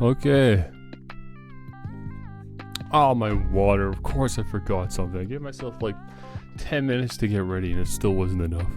Okay. Oh, my water. Of course I forgot something. I gave myself like 10 minutes to get ready and it still wasn't enough.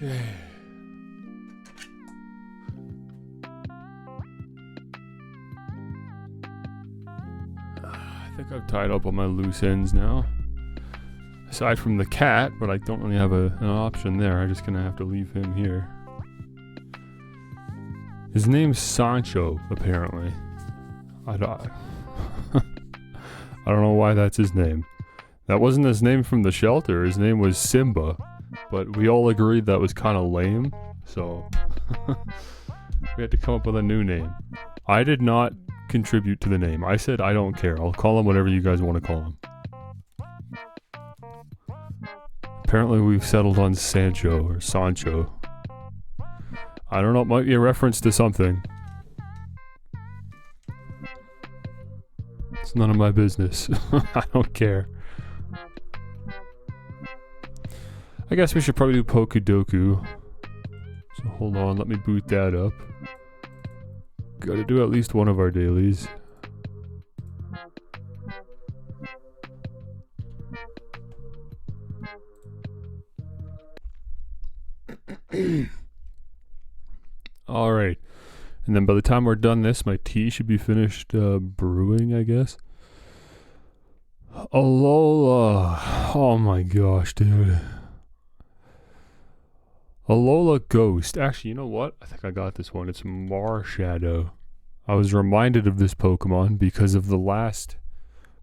Okay. I think I've tied up all my loose ends now. Aside from the cat, but I don't really have an option there. I'm just gonna have to leave him here. His name's Sancho, apparently. I don't know why that's his name. That wasn't his name from the shelter. His name was Simba. But we all agreed that was kind of lame, so we had to come up with a new name. I did not contribute to the name. I said I don't care. I'll call him whatever you guys want to call him. Apparently we've settled on Sancho or Sancho. I don't know, it might be a reference to something. It's none of my business. I don't care. I guess we should probably do Pokedoku. So hold on, let me boot that up. Gotta do at least one of our dailies. Alright. And then by the time we're done this, my tea should be finished brewing, I guess. Alola. Oh my gosh, dude. Alola Ghost. Actually, you know what? I think I got this one. It's Marshadow. I was reminded of this Pokemon because of the last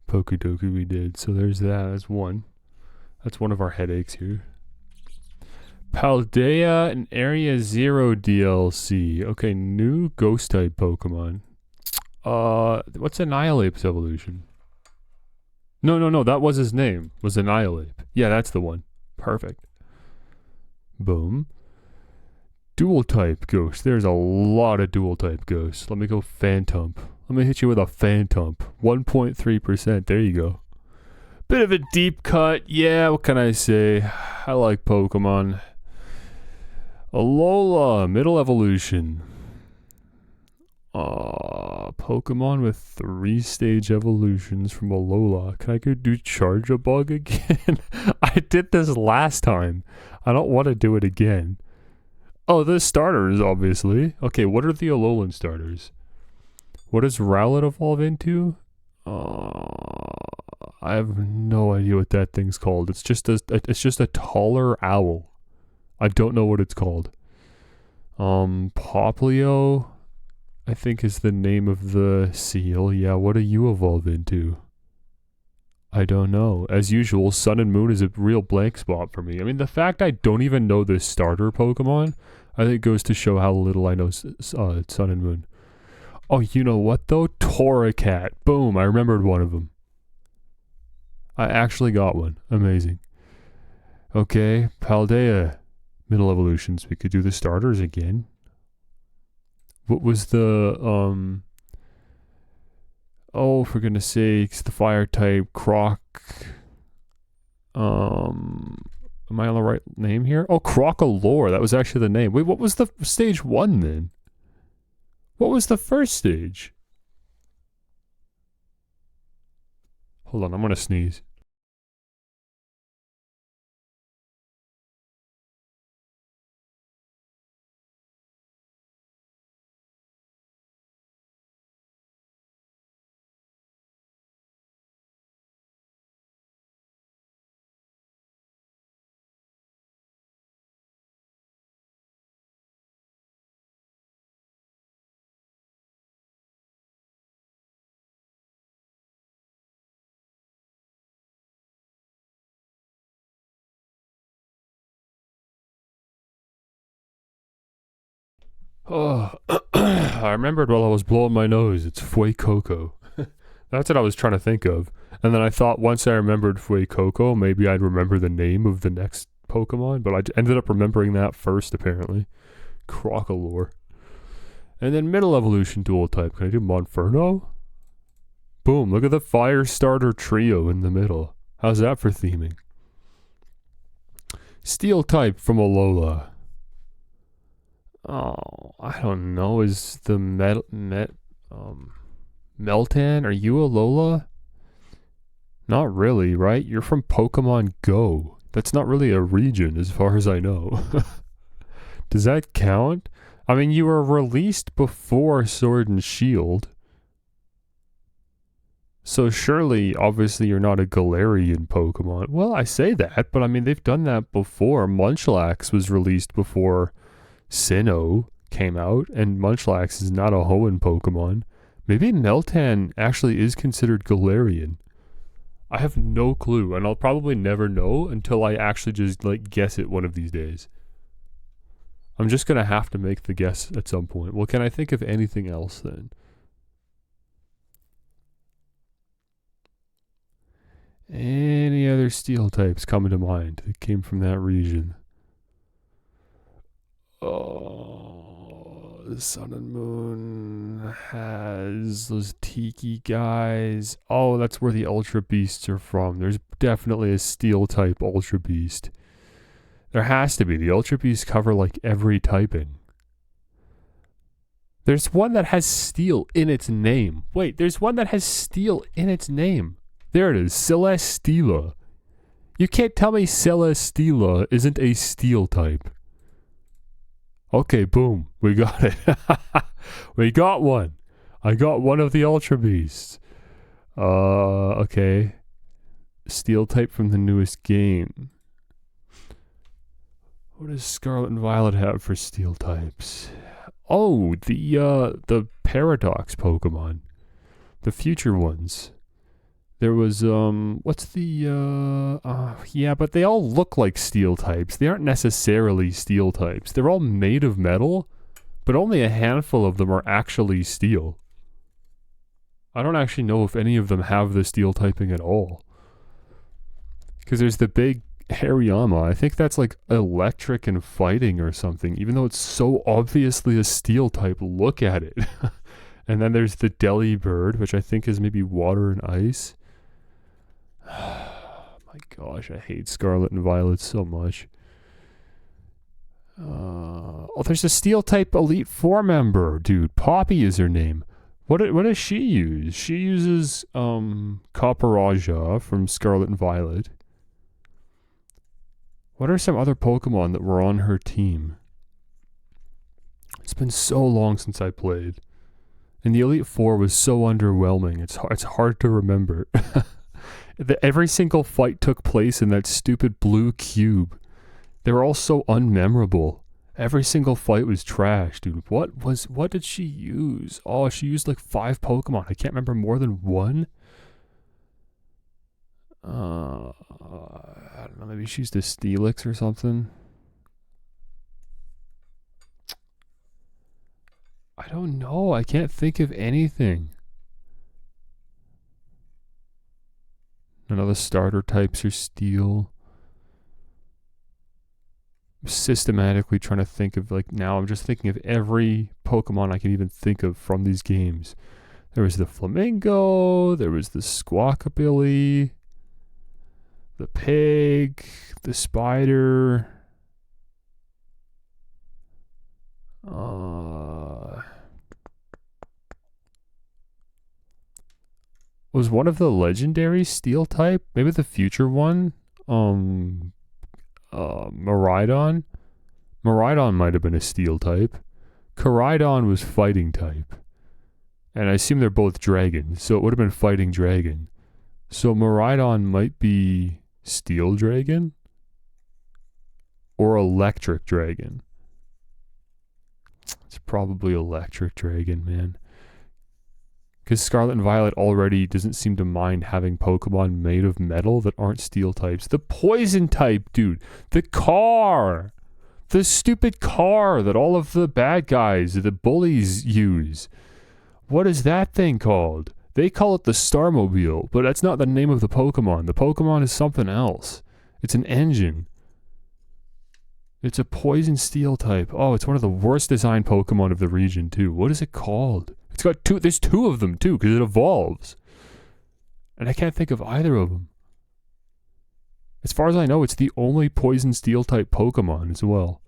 Pokedoku we did. So there's that. That's one. That's one of our headaches here. Paldea and Area Zero DLC. Okay, new Ghost type Pokemon. What's Annihilape's evolution? No. That was his name. Was Annihilape. Yeah, that's the one. Perfect. Boom. Dual type ghost. There's a lot of dual type ghosts. Let me go Phantump. Let me hit you with a Phantump. 1.3%. There you go. Bit of a deep cut. Yeah, what can I say? I like Pokemon. Alola. Middle evolution. Pokemon with 3-stage evolutions from Alola. Can I go do Charge-a-Bug again? I did this last time. I don't want to do it again. Oh, the starters, obviously. Okay, what are the Alolan starters? What does Rowlet evolve into? I have no idea what that thing's called. It's just a taller owl. I don't know what it's called. Poplio, I think is the name of the seal. Yeah, what do you evolve into? I don't know. As usual, Sun and Moon is a real blank spot for me. I mean, the fact I don't even know this starter Pokemon, I think goes to show how little I know Sun and Moon. Oh, you know what though? Torracat. Boom, I remembered one of them. I actually got one. Amazing. Okay, Paldea. Middle evolutions. We could do the starters again. What was the, oh, for goodness sakes, the fire type, Croc, Am I on the right name here? Oh, Crocolore. That was actually the name. Wait, what was the stage 1 then? What was the first stage? Hold on, I'm gonna sneeze. Oh, I remembered while I was blowing my nose. It's Fuecoco. That's what I was trying to think of. And then I thought once I remembered Fuecoco, maybe I'd remember the name of the next Pokemon, but I ended up remembering that first, apparently. Crocolore. And then middle evolution dual type. Can I do Monferno? Boom, look at the fire starter trio in the middle. How's that for theming? Steel type from Alola. Oh, I don't know. Is the Meltan? Are you Alola? Not really, right? You're from Pokemon Go. That's not really a region as far as I know. Does that count? I mean, you were released before Sword and Shield. So surely, obviously, you're not a Galarian Pokemon. Well, I say that, but I mean, they've done that before. Munchlax was released before Sinnoh came out, and Munchlax is not a Hoenn Pokemon. Maybe Meltan actually is considered Galarian. I have no clue, and I'll probably never know until I actually just guess it one of these days. I'm just gonna have to make the guess at some point. Well, can I think of anything else then? Any other steel types coming to mind that came from that region? Oh, the Sun and Moon has those tiki guys. Oh, that's where the Ultra Beasts are from. There's definitely a steel type Ultra Beast. There has to be. The Ultra Beasts cover every typing. There's one that has steel in its name. Wait, there's one that has steel in its name. There it is, Celesteela. You can't tell me Celesteela isn't a steel type. Okay, boom. We got it. We got one. I got one of the Ultra Beasts. Okay. Steel type from the newest game. What does Scarlet and Violet have for steel types? Oh, the Paradox Pokemon. The future ones. There was, what's the, yeah, but they all look like steel types. They aren't necessarily steel types. They're all made of metal, but only a handful of them are actually steel. I don't actually know if any of them have the steel typing at all. Because there's the big Hariyama. I think that's electric and fighting or something, even though it's so obviously a steel type. Look at it. And then there's the Delibird, which I think is maybe water and ice. My gosh, I hate Scarlet and Violet so much. Oh, there's a steel type Elite Four member, dude. Poppy is her name. What does she use? She uses Copperajah from Scarlet and Violet. What are some other Pokemon that were on her team? It's been so long since I played, and the Elite Four was so underwhelming. It's hard to remember. Every single fight took place in that stupid blue cube. They were all so unmemorable. Every single fight was trash, dude. What did she use? Oh, she used 5 Pokemon. I can't remember more than one. I don't know, maybe she used a Steelix or something. I don't know. I can't think of anything. None of the starter types are steel. I'm systematically trying to think of now I'm just thinking of every Pokemon I can even think of from these games. There was the Flamingo, there was the Squawkabilly, The pig, the spider. Was one of the legendary steel type? Maybe the future one? Maridon? Maridon might have been a steel type. Caridon was fighting type. And I assume they're both dragons, so it would have been fighting dragon. So Maridon might be steel dragon? Or electric dragon. It's probably electric dragon, man. Because Scarlet and Violet already doesn't seem to mind having Pokemon made of metal that aren't steel types. The poison type, dude. The car. The stupid car that all of the bad guys, the bullies use. What is that thing called? They call it the Starmobile, but that's not the name of the Pokemon. The Pokemon is something else. It's an engine. It's a poison steel type. Oh, it's one of the worst designed Pokemon of the region, too. What is it called? It's got two. There's two of them, too, because it evolves. And I can't think of either of them. As far as I know, it's the only poison steel type Pokemon as well.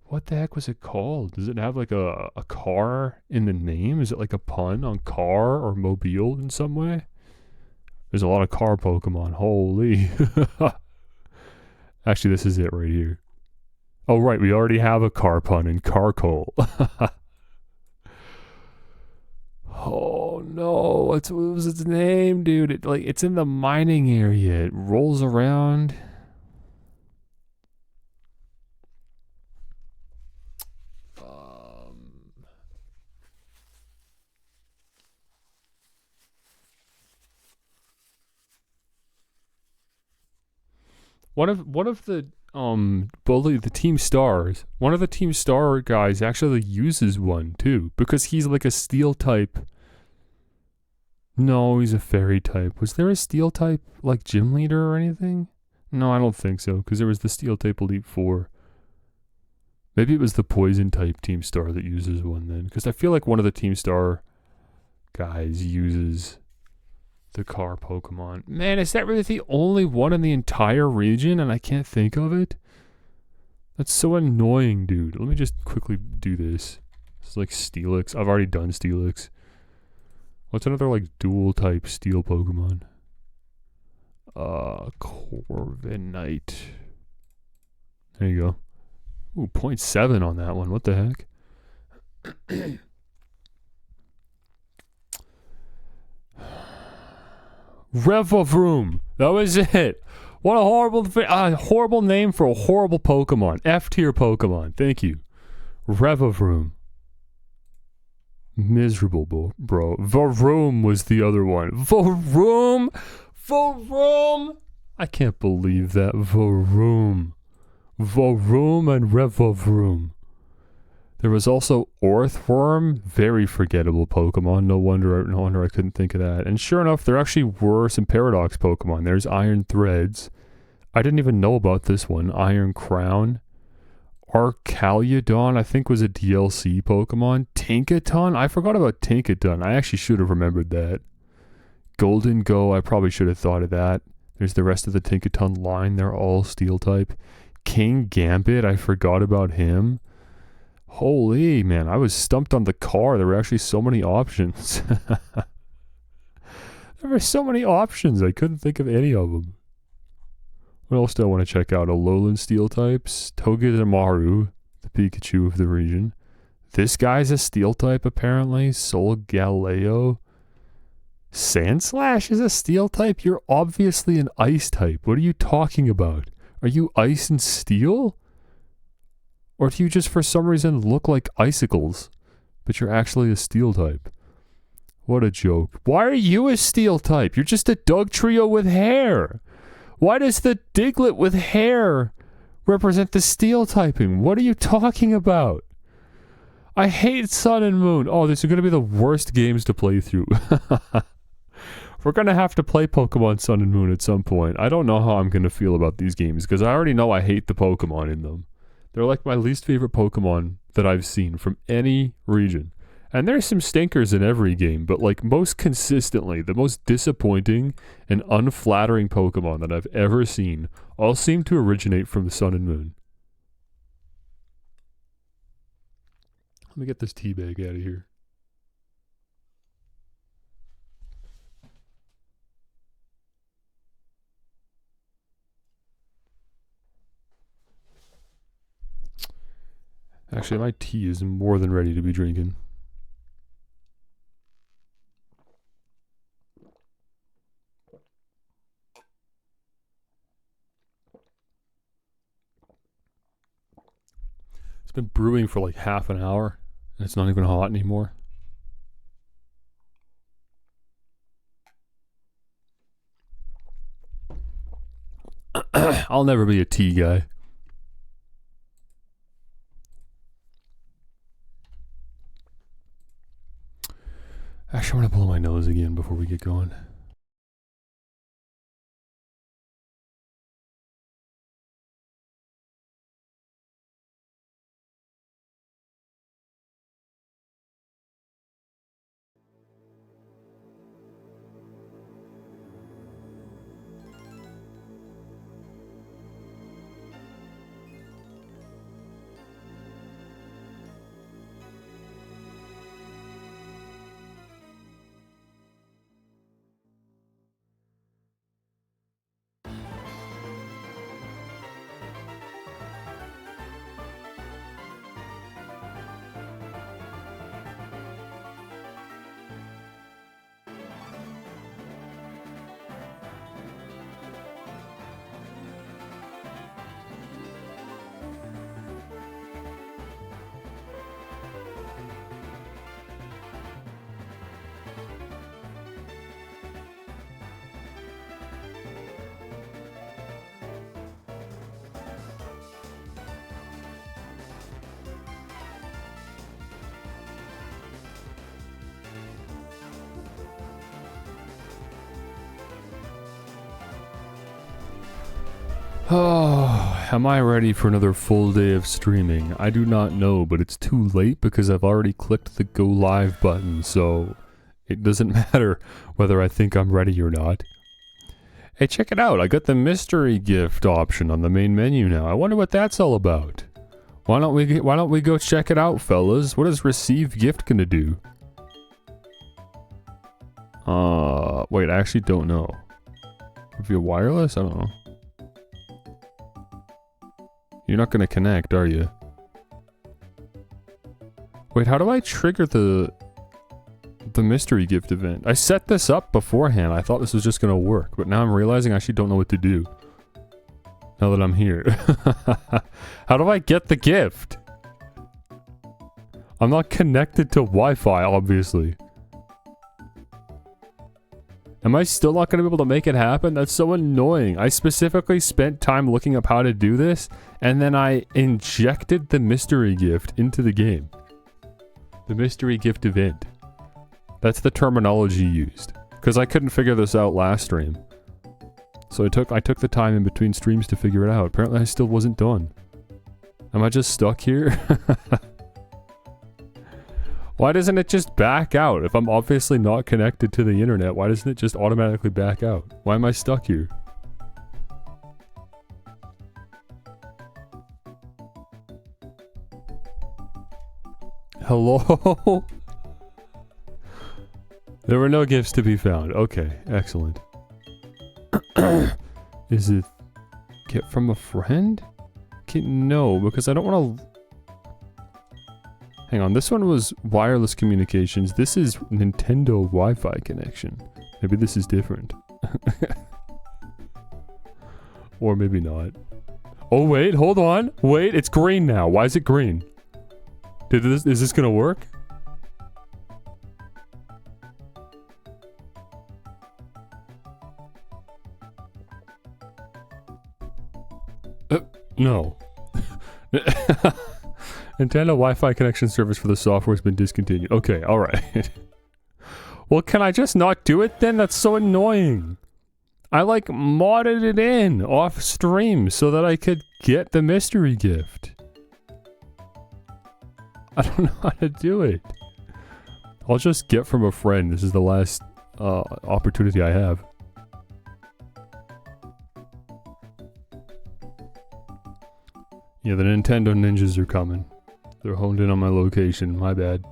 What the heck was it called? Does it have like a car in the name? Is it like a pun on car or mobile in some way? There's a lot of car Pokemon. Holy. Actually, this is it right here. Oh, right. We already have a car pun in Carcoal. Oh no, what was its name, dude? It's in the mining area. It rolls around. One of the the Team Stars, one of the Team Star guys actually uses one too, because he's like a steel type. No, he's a fairy type. Was there a steel type like gym leader or anything? No, I don't think so, because there was the steel type Elite Four. Maybe it was the poison type Team Star that uses one then, because I feel like one of the Team Star guys uses the car Pokemon. Man, is that really the only one in the entire region and I can't think of it? That's so annoying, dude. Let me just quickly do this. It's like Steelix. I've already done Steelix. What's another like dual type steel Pokemon? Corviknight. There you go. Ooh, 0.7 on that one. What the heck? Revavroom. That was it. What a horrible name for a horrible Pokemon. F-tier Pokemon. Thank you. Revavroom. Miserable, bro. Varoom was the other one. Varoom. I can't believe that. Varoom and Revavroom. There was also Orthworm, very forgettable Pokemon. No wonder I couldn't think of that. And sure enough, there actually were some Paradox Pokemon. There's Iron Threads. I didn't even know about this one. Iron Crown. Arcaliodon, I think, was a DLC Pokemon. Tinkaton? I forgot about Tinkaton. I actually should have remembered that. Golden Go, I probably should have thought of that. There's the rest of the Tinkaton line. They're all Steel type. King Gambit, I forgot about him. Holy, man, I was stumped on the car. There were actually so many options. There were so many options. I couldn't think of any of them. What else do I want to check out? Alolan Steel types. Togedemaru, the Pikachu of the region. This guy's a Steel type, apparently. Solgaleo. Sandslash is a Steel type? You're obviously an Ice type. What are you talking about? Are you Ice and Steel? Or do you just for some reason look like icicles, but you're actually a Steel type? What a joke. Why are you a Steel type? You're just a Dugtrio with hair. Why does the Diglett with hair represent the Steel typing? What are you talking about? I hate Sun and Moon. Oh, these are going to be the worst games to play through. We're going to have to play Pokemon Sun and Moon at some point. I don't know how I'm going to feel about these games, because I already know I hate the Pokemon in them. They're like my least favorite Pokemon that I've seen from any region. And there's some stinkers in every game, but like most consistently, the most disappointing and unflattering Pokemon that I've ever seen all seem to originate from the Sun and Moon. Let me get this tea bag out of here. Actually, my tea is more than ready to be drinking. It's been brewing for like half an hour, and it's not even hot anymore. I'll never be a tea guy. Actually, I'm gonna blow my nose again before we get going. Oh, am I ready for another full day of streaming? I do not know, but it's too late because I've already clicked the go live button, so it doesn't matter whether I think I'm ready or not. Hey, check it out. I got the mystery gift option on the main menu now. I wonder what that's all about. Why don't we go check it out, fellas? What is receive gift gonna do? Wait, I actually don't know. Via wireless? I don't know. You're not gonna connect, are you? Wait, how do I trigger the mystery gift event? I set this up beforehand. I thought this was just gonna work, but now I'm realizing I actually don't know what to do. Now that I'm here. How do I get the gift? I'm not connected to Wi-Fi, obviously. Am I still not going to be able to make it happen? That's so annoying. I specifically spent time looking up how to do this, and then I injected the mystery gift into the game. The mystery gift event. That's the terminology used. Because I couldn't figure this out last stream. So I took the time in between streams to figure it out. Apparently I still wasn't done. Am I just stuck here? Why doesn't it just back out? If I'm obviously not connected to the internet, why doesn't it just automatically back out? Why am I stuck here? Hello? There were no gifts to be found. Okay, excellent. Is it get from a friend? No, because I don't want to... Hang on, this one was wireless communications. This is Nintendo Wi-Fi connection. Maybe this is different. Or maybe not. Oh wait, hold on. Wait, it's green now. Why is it green? Is this gonna work? No. Nintendo Wi-Fi connection service for the software has been discontinued. Okay, alright. Well, can I just not do it then? That's so annoying. I like modded it in off stream so that I could get the mystery gift. I don't know how to do it. I'll just get from a friend. This is the last opportunity I have. Yeah, the Nintendo ninjas are coming. They're honed in on my location. My bad.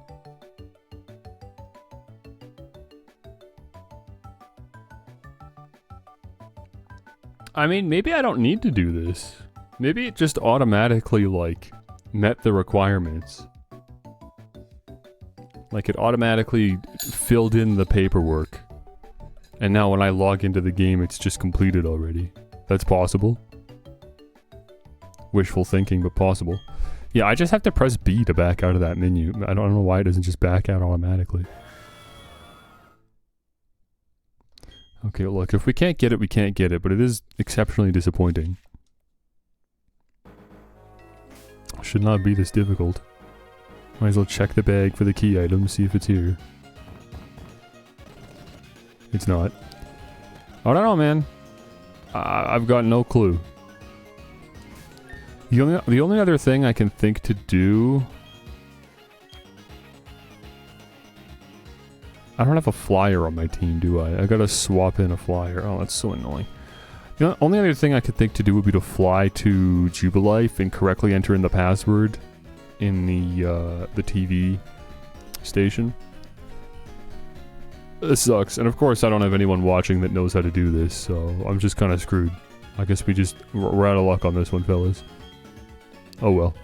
I mean, maybe I don't need to do this. Maybe it just automatically, like, met the requirements. Like, it automatically filled in the paperwork. And now when I log into the game, it's just completed already. That's possible. Wishful thinking, but possible. Yeah, I just have to press B to back out of that menu. I don't know why it doesn't just back out automatically. Okay, look, if we can't get it, we can't get it, but it is exceptionally disappointing. Should not be this difficult. Might as well check the bag for the key item, see if it's here. It's not. I don't know, man. I've got no clue. The only other thing I can think to do... I don't have a flyer on my team, do I? I gotta swap in a flyer. Oh, that's so annoying. The only other thing I could think to do would be to fly to Jubilife and correctly enter in the password in the TV station. This sucks, and of course I don't have anyone watching that knows how to do this, so I'm just kind of screwed. I guess we're out of luck on this one, fellas. Oh well.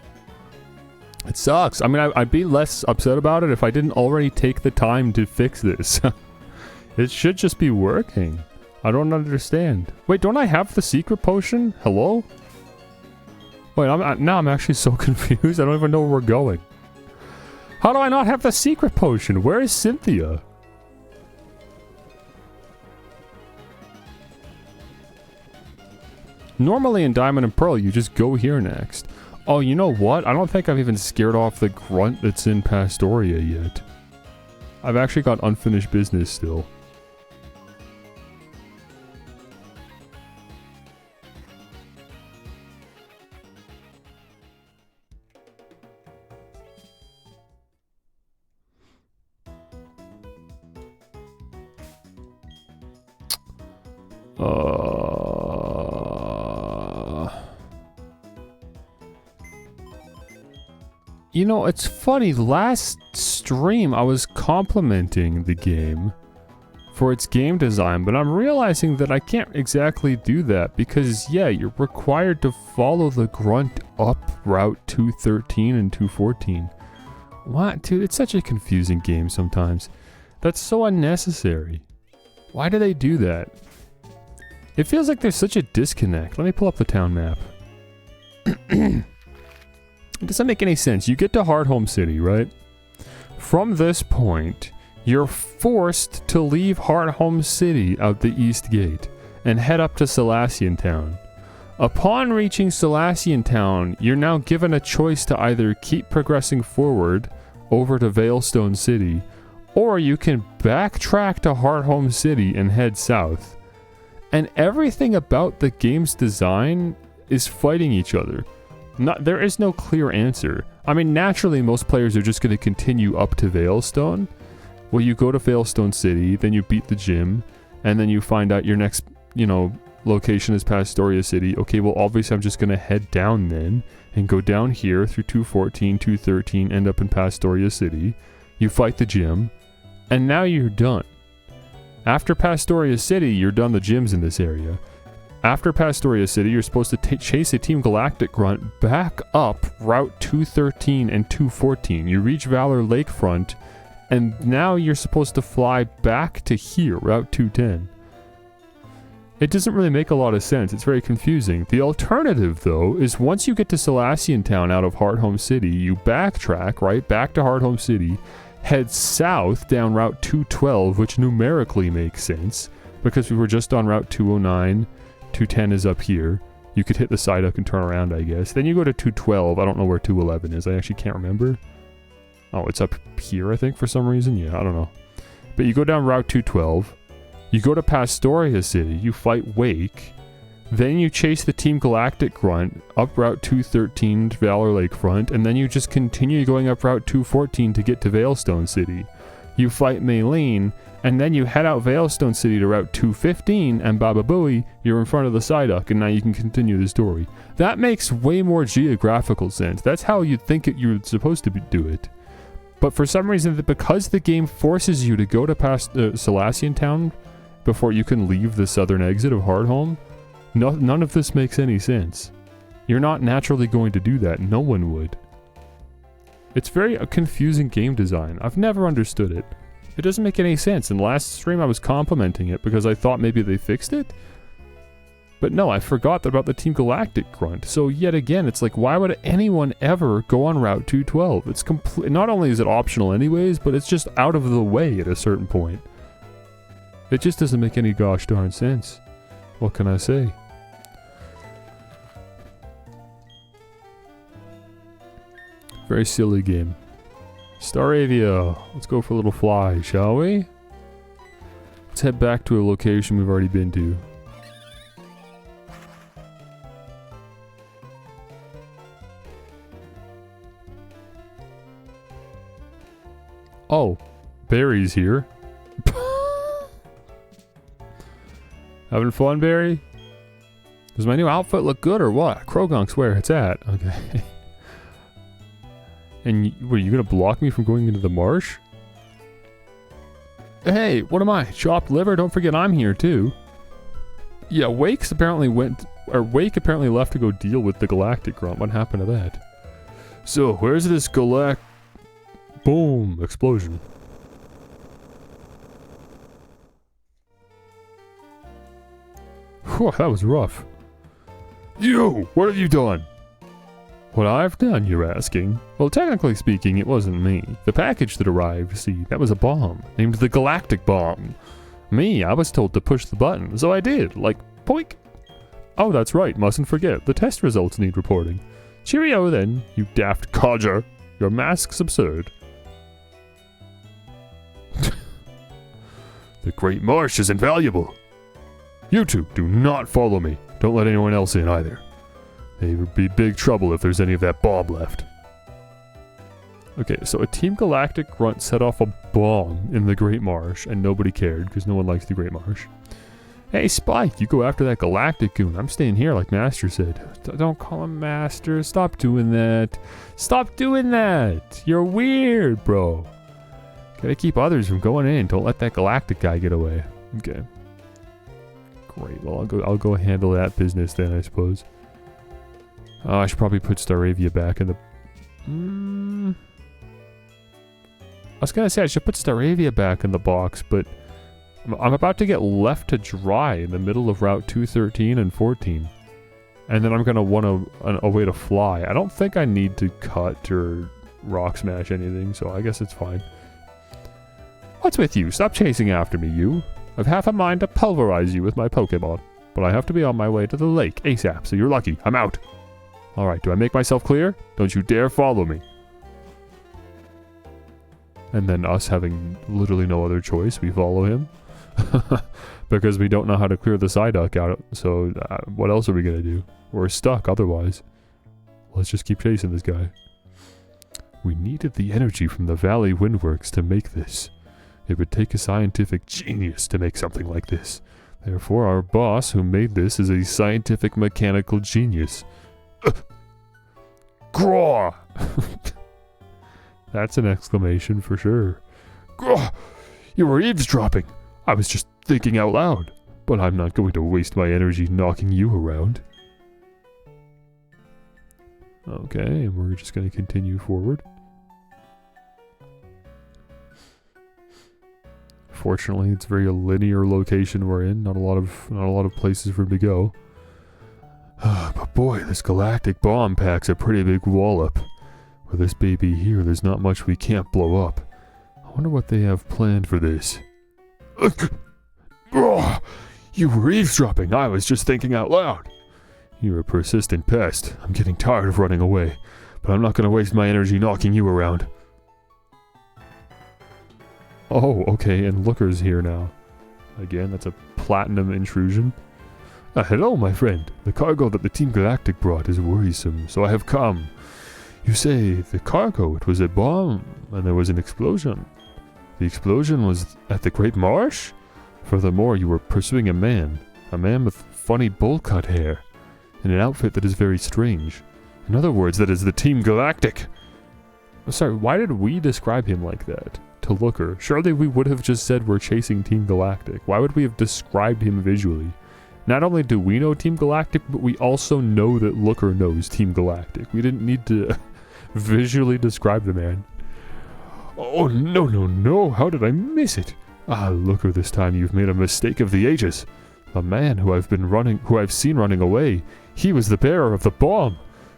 It sucks. I mean, I'd be less upset about it if I didn't already take the time to fix this. It should just be working. I don't understand. Wait, don't I have the secret potion? Hello? Wait, now I'm actually so confused. I don't even know where we're going. How do I not have the secret potion? Where is Cynthia? Normally in Diamond and Pearl, you just go here next. Oh, you know what? I don't think I've even scared off the grunt that's in Pastoria yet. I've actually got unfinished business still. You know, it's funny, last stream I was complimenting the game for its game design, but I'm realizing that I can't exactly do that because, yeah, you're required to follow the grunt up Route 213 and 214. What? Dude, it's such a confusing game sometimes. That's so unnecessary. Why do they do that? It feels like there's such a disconnect. Let me pull up the town map. It doesn't make any sense. You get to Hardhome City, right? From this point, you're forced to leave Hardhome City out the east gate and head up to Salacian Town. Upon reaching Salacian Town, you're now given a choice to either keep progressing forward over to Veilstone City, or you can backtrack to Hardhome City and head south. And everything about the game's design is fighting each other. There is no clear answer. I mean, naturally, most players are just going to continue up to Veilstone. Well, you go to Veilstone City, then you beat the gym, and then you find out your next, location is Pastoria City. Okay, well, obviously, I'm just going to head down then, and go down here through 214, 213, end up in Pastoria City. You fight the gym, and now you're done. After Pastoria City, you're done the gyms in this area. After Pastoria City, you're supposed to chase a Team Galactic grunt back up Route 213 and 214. You reach Valor Lakefront, and now you're supposed to fly back to here, Route 210. It doesn't really make a lot of sense. It's very confusing. The alternative, though, is once you get to Salacian Town out of Hardhome City, you backtrack, right, back to Hardhome City, head south down Route 212, which numerically makes sense, because we were just on Route 209. 210 is up here. You could hit the side up and turn around, I guess. Then you go to 212. I don't know where 211 is. I actually can't remember. Oh, it's up here, I think, for some reason. Yeah, I don't know. But you go down Route 212. You go to Pastoria City. You fight Wake. Then you chase the Team Galactic grunt up Route 213 to Valor Lakefront. And then you just continue going up Route 214 to get to Veilstone City. you fight Maylene, and then you head out Veilstone City to Route 215, and Baba Booey, you're in front of the Psyduck, and now you can continue the story. That makes way more geographical sense. That's how you'd think you're supposed to do it. But for some reason, because the game forces you to go to past Selassian Town before you can leave the southern exit of Hardhome, none of this makes any sense. You're not naturally going to do that. No one would. It's very confusing game design. I've never understood it. It doesn't make any sense. In the last stream I was complimenting it because I thought maybe they fixed it. But no, I forgot about the Team Galactic grunt. So yet again, it's like, why would anyone ever go on Route 212? It's not only is it optional anyways, but it's just out of the way at a certain point. It just doesn't make any gosh darn sense. What can I say? Very silly game. Staravia. Let's go for a little fly, shall we? Let's head back to a location we've already been to. Oh, Barry's here. Having fun, Barry? Does my new outfit look good or what? Krogonk's where it's at. Okay. And what, are you gonna block me from going into the marsh? Hey, what am I? Chopped liver? Don't forget I'm here too. Yeah, Wake apparently left to go deal with the Galactic Grunt. What happened to that? So, where's this Boom! Explosion. Whew, that was rough. You! What have you done? What I've done, you're asking? Well, technically speaking, it wasn't me. The package that arrived, see, that was a bomb, named the Galactic Bomb. Me, I was told to push the button, so I did, like, poink. Oh, that's right, mustn't forget, the test results need reporting. Cheerio then, you daft codger. Your mask's absurd. The Great Marsh is invaluable. You two, do not follow me. Don't let anyone else in either. They would be big trouble if there's any of that bomb left. Okay, so a Team Galactic grunt set off a bomb in the Great Marsh, and nobody cared, because no one likes the Great Marsh. Hey, Spike, you go after that Galactic goon. I'm staying here, like Master said. Don't call him Master. Stop doing that. Stop doing that. You're weird, bro. Gotta keep others from going in. Don't let that Galactic guy get away. Okay. Great. Well, I'll go handle that business then, I suppose. Oh, I should probably put Staravia back in the... I was gonna say I should put Staravia back in the box, but I'm about to get left to dry in the middle of Route 213 and 14. And then I'm gonna want a way to fly. I don't think I need to cut or rock smash anything, so I guess it's fine. What's with you? Stop chasing after me, you. I've half a mind to pulverize you with my Pokémon. But I have to be on my way to the lake ASAP, so you're lucky. I'm out. Alright, do I make myself clear? Don't you dare follow me. And then us having literally no other choice, we follow him. Because we don't know how to clear the Psyduck out, so what else are we gonna do? We're stuck otherwise. Let's just keep chasing this guy. We needed the energy from the Valley Windworks to make this. It would take a scientific genius to make something like this. Therefore, our boss who made this is a scientific mechanical genius. Graw! That's an exclamation for sure. Graw! You were eavesdropping! I was just thinking out loud. But I'm not going to waste my energy knocking you around. Okay, and we're just going to continue forward. Fortunately, it's a very linear location we're in. Not a lot of places for him to go. But boy, this galactic bomb packs a pretty big wallop. With this baby here, there's not much we can't blow up. I wonder what they have planned for this. You were eavesdropping. I was just thinking out loud. You're a persistent pest. I'm getting tired of running away, but I'm not going to waste my energy knocking you around. Oh, okay, and Looker's here now. Again, that's a platinum intrusion. Hello, my friend. The cargo that the Team Galactic brought is worrisome, so I have come. You say, the cargo, it was a bomb, and there was an explosion. The explosion was at the Great Marsh? Furthermore, you were pursuing a man with funny bowl-cut hair, in an outfit that is very strange. In other words, that is the Team Galactic. Sorry, why did we describe him like that to Looker? Surely we would have just said we're chasing Team Galactic. Why would we have described him visually? Not only do we know Team Galactic, but we also know that Looker knows Team Galactic. We didn't need to visually describe the man. Oh, no, how did I miss it? Ah, Looker, this time you've made a mistake of the ages. The man who I've seen running away, he was the bearer of the bomb.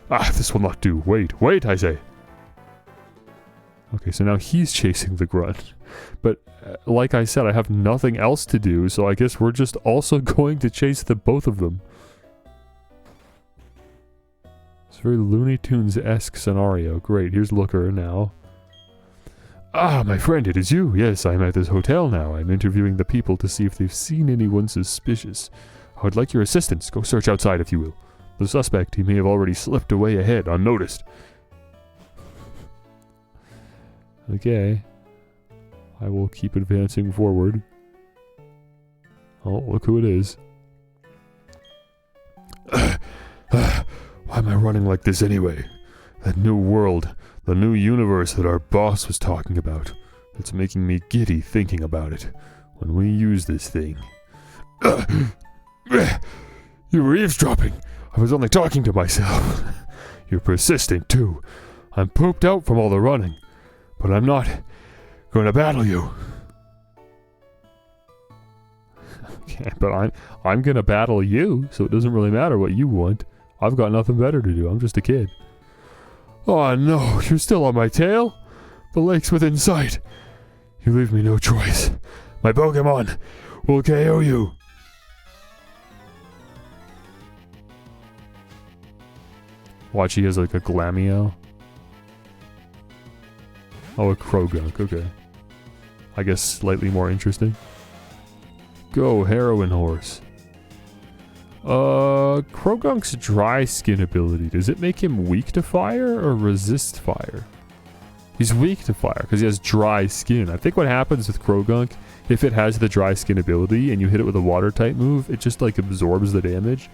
Ah, this will not do. Wait, I say. Okay, so now he's chasing the grunt. But, like I said, I have nothing else to do, so I guess we're just also going to chase the both of them. It's a very Looney Tunes-esque scenario. Great, here's Looker now. Ah, my friend, it is you. Yes, I'm at this hotel now. I'm interviewing the people to see if they've seen anyone suspicious. I would like your assistance. Go search outside, if you will. The suspect, he may have already slipped away ahead, unnoticed. Okay. I will keep advancing forward. Oh, look who it is. Why am I running like this anyway? That new world, the new universe that our boss was talking about. It's making me giddy thinking about it. When we use this thing. You were eavesdropping. I was only talking to myself. You're persistent too. I'm pooped out from all the running. But I'm not going to battle you. Okay, but I'm going to battle you, so it doesn't really matter what you want. I've got nothing better to do. I'm just a kid. Oh no, you're still on my tail? The lake's within sight. You leave me no choice. My Pokémon will KO you. Watch, he has like a Glameow. Oh, a Krogunk, okay. I guess slightly more interesting. Go, Heroin Horse. Krogunk's dry skin ability, does it make him weak to fire or resist fire? He's weak to fire because he has dry skin. I think what happens with Krogunk, if it has the dry skin ability and you hit it with a water type move, it just like absorbs the damage.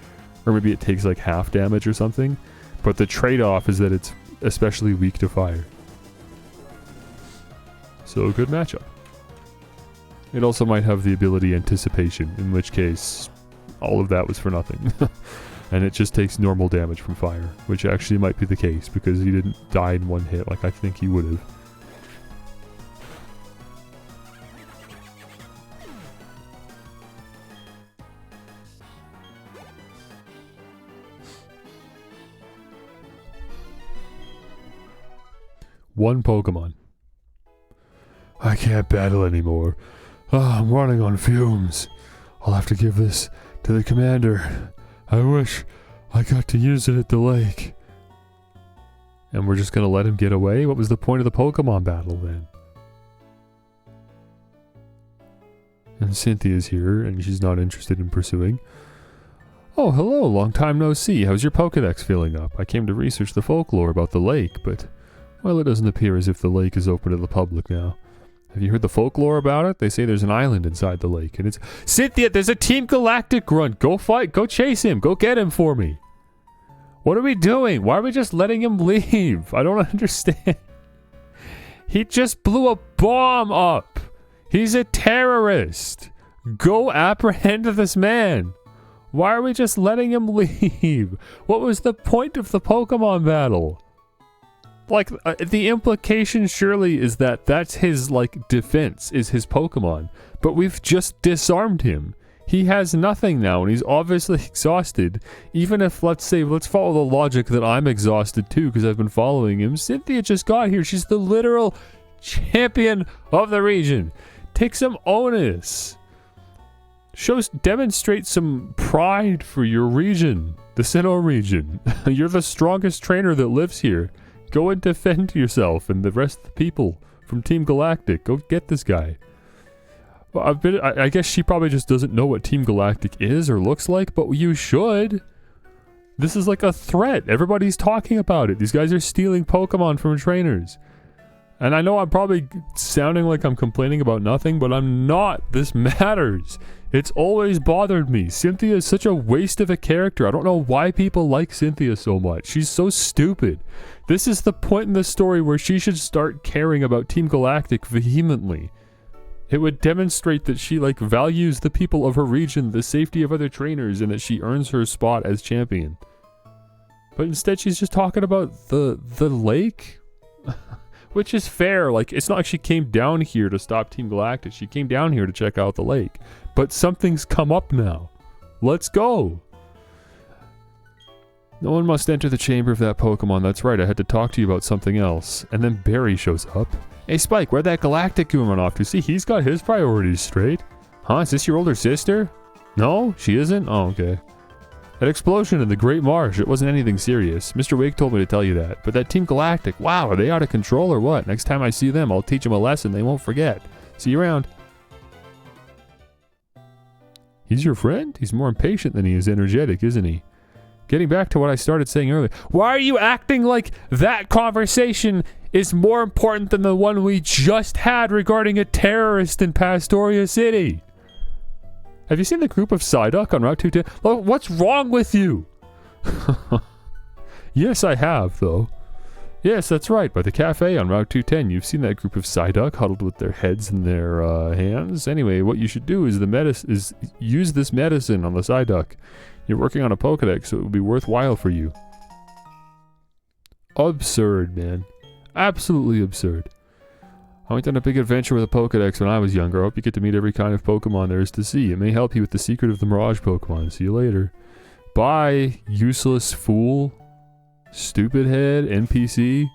Or maybe it takes like half damage or something. But the trade-off is that it's especially weak to fire. So, good matchup. It also might have the ability Anticipation, in which case, all of that was for nothing. And it just takes normal damage from fire, which actually might be the case, because he didn't die in one hit like I think he would have. One Pokemon. I can't battle anymore. I'm running on fumes. I'll have to give this to the commander. I wish I got to use it at the lake. And we're just gonna let him get away? What was the point of the Pokemon battle then? And Cynthia's here, and she's not interested in pursuing. Oh, hello, long time no see. How's your Pokedex filling up? I came to research the folklore about the lake, but... well, it doesn't appear as if the lake is open to the public now. Have you heard the folklore about it? They say there's an island inside the lake, and it's... Cynthia, there's a Team Galactic grunt! Go fight! Go chase him! Go get him for me! What are we doing? Why are we just letting him leave? I don't understand. He just blew a bomb up! He's a terrorist! Go apprehend this man! Why are we just letting him leave? What was the point of the Pokemon battle? Like, the implication surely is that that's his, like, defense, is his Pokemon. But we've just disarmed him. He has nothing now, and he's obviously exhausted. Even if, let's follow the logic that I'm exhausted too, because I've been following him. Cynthia just got here. She's the literal champion of the region. Take some onus. Demonstrate some pride for your region. The Sinnoh region. You're the strongest trainer that lives here. Go and defend yourself and the rest of the people from Team Galactic. Go get this guy. Well, I guess she probably just doesn't know what Team Galactic is or looks like, but you should. This is like a threat. Everybody's talking about it. These guys are stealing Pokemon from trainers. And I know I'm probably sounding like I'm complaining about nothing, but I'm not. This matters. It's always bothered me. Cynthia is such a waste of a character. I don't know why people like Cynthia so much. She's so stupid. This is the point in the story where she should start caring about Team Galactic vehemently. It would demonstrate that she, like, values the people of her region, the safety of other trainers, and that she earns her spot as champion. But instead she's just talking about the lake? Which is fair. Like, it's not like she came down here to stop Team Galactic. She came down here to check out the lake. But something's come up now. Let's go. No one must enter the chamber of that Pokemon. That's right, I had to talk to you about something else. And then Barry shows up. Hey Spike, where'd that Galactic Goon run off to? See, he's got his priorities straight. Huh, is this your older sister? No, she isn't? Oh, okay. That explosion in the Great Marsh, it wasn't anything serious. Mr. Wake told me to tell you that. But that Team Galactic, wow, are they out of control or what? Next time I see them, I'll teach them a lesson they won't forget. See you around. He's your friend? He's more impatient than he is energetic, isn't he? Getting back to what I started saying earlier. Why are you acting like that conversation is more important than the one we just had regarding a terrorist in Pastoria City? Have you seen the group of Psyduck on Route 210? Oh, what's wrong with you? Yes, I have, though. Yes, that's right. By the cafe on Route 210, you've seen that group of Psyduck huddled with their heads in their hands. Anyway, what you should do is use this medicine on the Psyduck. You're working on a Pokedex, so it will be worthwhile for you. Absurd, man. Absolutely absurd. I went on a big adventure with a Pokedex when I was younger. I hope you get to meet every kind of Pokemon there is to see. It may help you with the secret of the Mirage Pokemon. See you later. Bye, useless fool. Stupid head, NPC.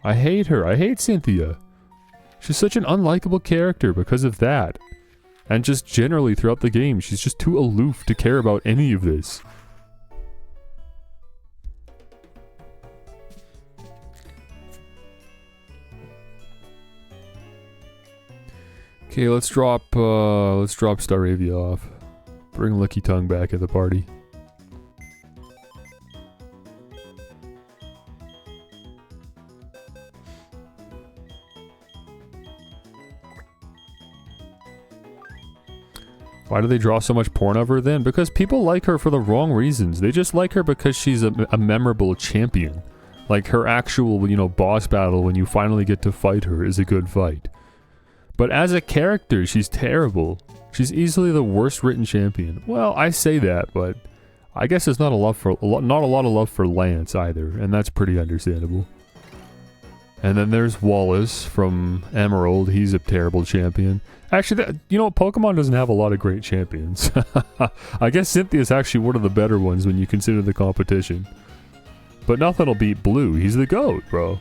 I hate her. I hate Cynthia. She's such an unlikable character because of that. And just generally throughout the game, she's just too aloof to care about any of this. Okay, let's drop Staravia off. Bring Licky Tongue back at the party. Why do they draw so much porn of her then? Because people like her for the wrong reasons. They just like her because she's a memorable champion. Like her actual, you know, boss battle when you finally get to fight her is a good fight. But as a character, she's terrible. She's easily the worst written champion. Well, I say that, but I guess there's not a lot of love for Lance either, and that's pretty understandable. And then there's Wallace from Emerald. He's a terrible champion. Actually, you know, Pokemon doesn't have a lot of great champions. I guess Cynthia's actually one of the better ones when you consider the competition. But nothing will beat Blue. He's the GOAT, bro.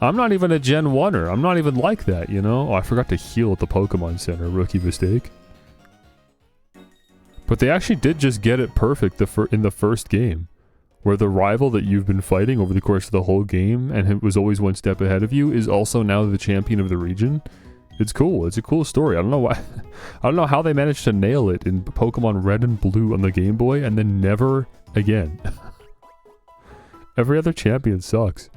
I'm not even a Gen 1er. I'm not even like that, you know? Oh, I forgot to heal at the Pokemon Center. Rookie mistake. But they actually did just get it perfect in the first game. Where the rival that you've been fighting over the course of the whole game, and it was always one step ahead of you, is also now the champion of the region. It's cool. It's a cool story. I don't know why. I don't know how they managed to nail it in Pokemon Red and Blue on the Game Boy, and then never again. Every other champion sucks.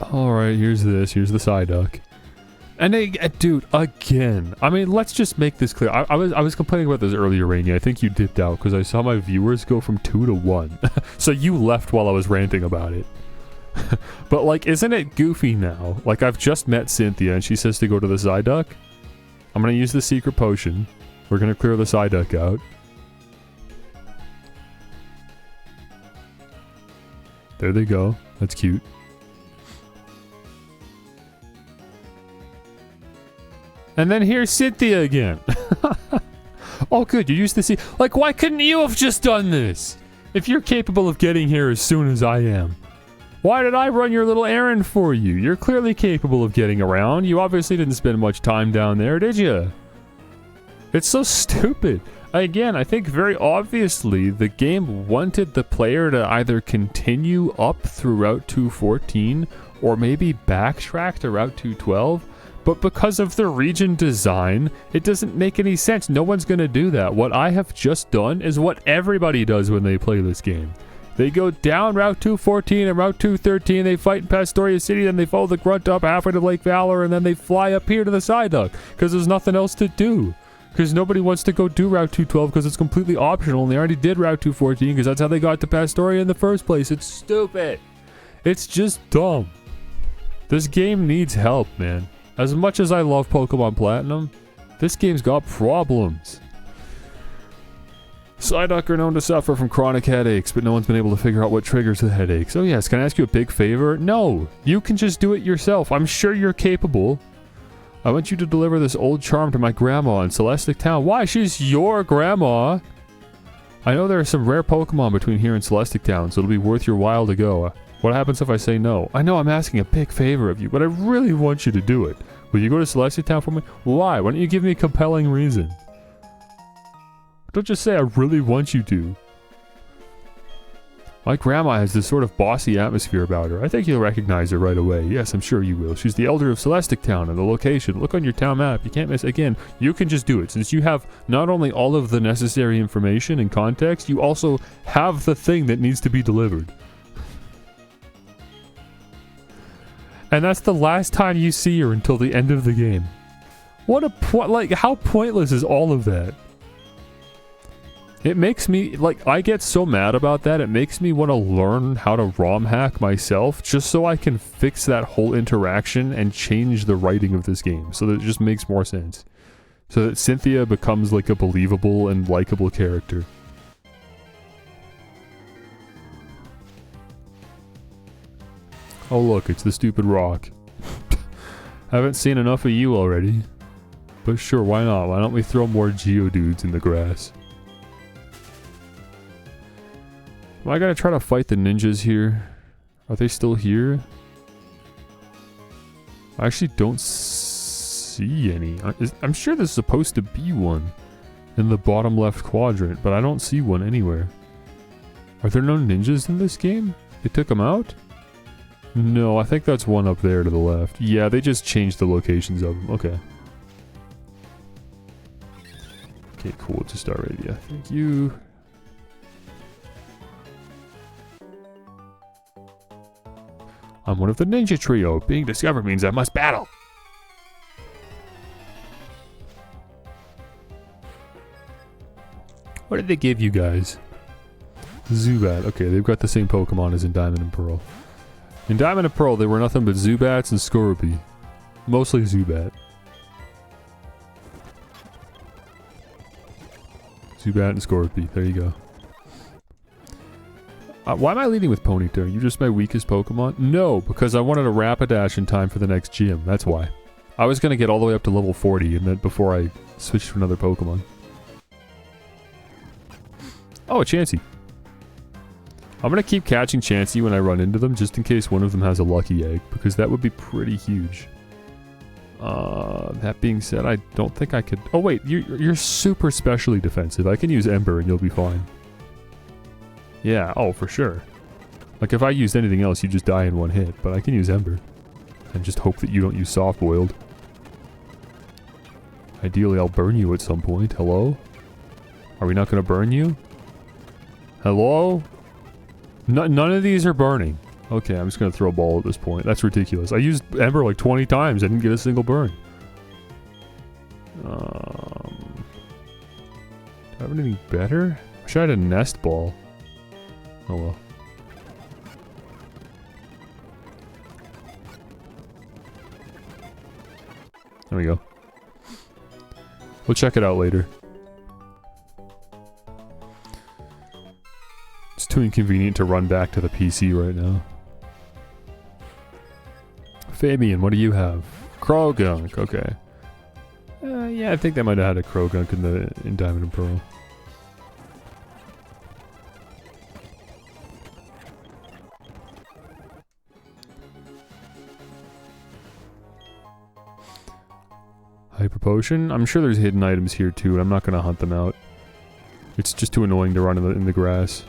Alright, here's this. Here's the Psyduck. And dude, again. I mean, let's just make this clear. I was complaining about this earlier, Rainy. I think you dipped out because I saw my viewers go from 2 to 1. So you left while I was ranting about it. But like, isn't it goofy now? Like, I've just met Cynthia and she says to go to the Psyduck. I'm gonna use the secret potion. We're gonna clear the Psyduck out. There they go. That's cute. And then here's Cynthia again. Oh good, you used to see. Like, why couldn't you have just done this? If you're capable of getting here as soon as I am. Why did I run your little errand for you? You're clearly capable of getting around. You obviously didn't spend much time down there, did you? It's so stupid. again, I think very obviously the game wanted the player to either continue up through Route 214 or maybe backtrack to Route 212. But because of the region design, it doesn't make any sense. No one's going to do that. What I have just done is what everybody does when they play this game. They go down Route 214 and Route 213, they fight in Pastoria City, then they follow the grunt up halfway to Lake Valor, and then they fly up here to the side dock, because there's nothing else to do. Because nobody wants to go do Route 212 because it's completely optional, and they already did Route 214 because that's how they got to Pastoria in the first place. It's stupid. It's just dumb. This game needs help, man. As much as I love Pokemon Platinum, this game's got problems. Psyduck are known to suffer from chronic headaches, but no one's been able to figure out what triggers the headaches. Oh yes, can I ask you a big favor? No, you can just do it yourself. I'm sure you're capable. I want you to deliver this old charm to my grandma in Celestic Town. Why? She's your grandma. I know there are some rare Pokemon between here and Celestic Town, so it'll be worth your while to go. What happens if I say no? I know I'm asking a big favor of you, but I really want you to do it. Will you go to Celestic Town for me? Why? Why don't you give me a compelling reason? Don't just say I really want you to. My grandma has this sort of bossy atmosphere about her. I think you'll recognize her right away. Yes, I'm sure you will. She's the elder of Celestic Town and the location. Look on your town map. You can't miss. Again, you can just do it. Since you have not only all of the necessary information and context, you also have the thing that needs to be delivered. And that's the last time you see her until the end of the game. What a like, how pointless is all of that? It makes me, like, I get so mad about that, it makes me want to learn how to ROM hack myself, just so I can fix that whole interaction and change the writing of this game, so that it just makes more sense. So that Cynthia becomes, like, a believable and likable character. Oh look, it's the stupid rock. Haven't seen enough of you already. But sure, why not? Why don't we throw more Geodudes in the grass? Am I gonna try to fight the ninjas here? Are they still here? I actually don't see any. I'm sure there's supposed to be one in the bottom left quadrant, but I don't see one anywhere. Are there no ninjas in this game? They took them out? No, I think that's one up there to the left. Yeah, they just changed the locations of them. Okay. Okay, cool. Just already. Yeah, thank you. I'm one of the ninja trio. Being discovered means I must battle. What did they give you guys? Zubat. Okay, they've got the same Pokemon as in Diamond and Pearl. In Diamond and Pearl, they were nothing but Zubats and Skorupi. Mostly Zubat. Zubat and Skorupi. There you go. Why am I leading with Ponyta? You just my weakest Pokemon? No, because I wanted a Rapidash in time for the next gym. That's why. I was going to get all the way up to level 40 and then before I switched to another Pokemon. Oh, a Chansey. I'm going to keep catching Chansey when I run into them, just in case one of them has a lucky egg, because that would be pretty huge. That being said, I don't think I could... Oh wait, you're super specially defensive. I can use Ember and you'll be fine. Yeah, oh, for sure. Like, if I used anything else, you'd just die in one hit, but I can use Ember. And just hope that you don't use Soft-Boiled. Ideally, I'll burn you at some point. Hello? Are we not going to burn you? Hello? None of these are burning. Okay, I'm just going to throw a ball at this point. That's ridiculous. I used Ember like 20 times. I didn't get a single burn. Do I have anything better? I wish I had a Nest Ball. Oh well. There we go. We'll check it out later. It's too inconvenient to run back to the PC right now. Fabian, what do you have? Krogunk, okay. Yeah, I think they might have had a Krogunk in Diamond and Pearl. Hyper Potion? I'm sure there's hidden items here too, and I'm not going to hunt them out. It's just too annoying to run in the grass.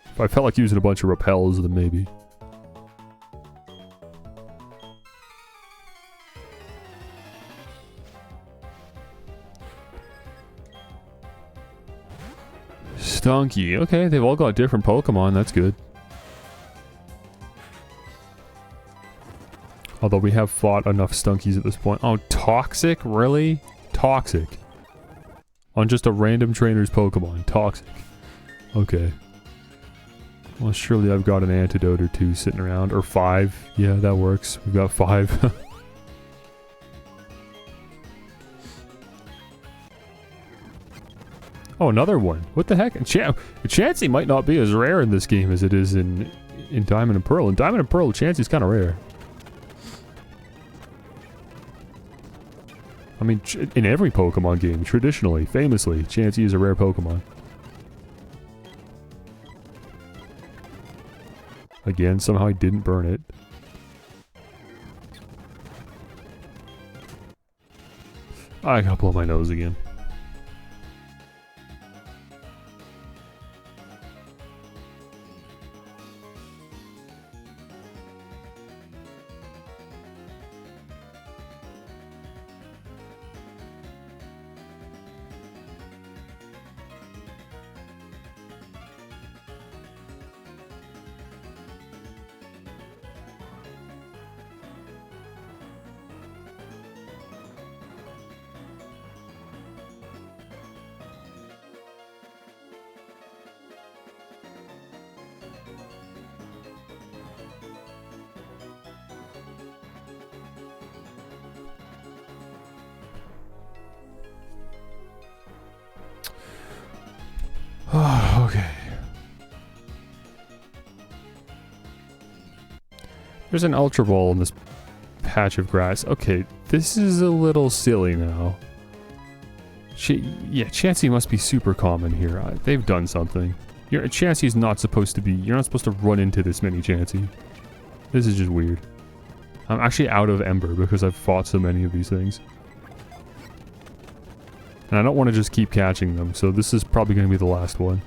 If I felt like using a bunch of repels, then maybe. Stunky. Okay, they've all got different Pokemon. That's good. Although we have fought enough Stunkies at this point. Oh, Toxic? Really? Toxic. On just a random trainer's Pokemon. Toxic. Okay. Well, surely I've got an antidote or two sitting around. Or 5. Yeah, that works. We've got 5. Oh, another one. What the heck? Chansey might not be as rare in this game as it is in Diamond and Pearl. In Diamond and Pearl, Chansey's kind of rare. I mean, in every Pokemon game, traditionally, famously, Chansey is a rare Pokemon. Again, somehow I didn't burn it. I gotta blow my nose again. Okay. There's an Ultra Ball in this patch of grass. Okay, this is a little silly now. Yeah, Chansey must be super common here. They've done something. Chansey's not supposed to be... You're not supposed to run into this many Chansey. This is just weird. I'm actually out of Ember because I've fought so many of these things. And I don't want to just keep catching them, so this is probably going to be the last one.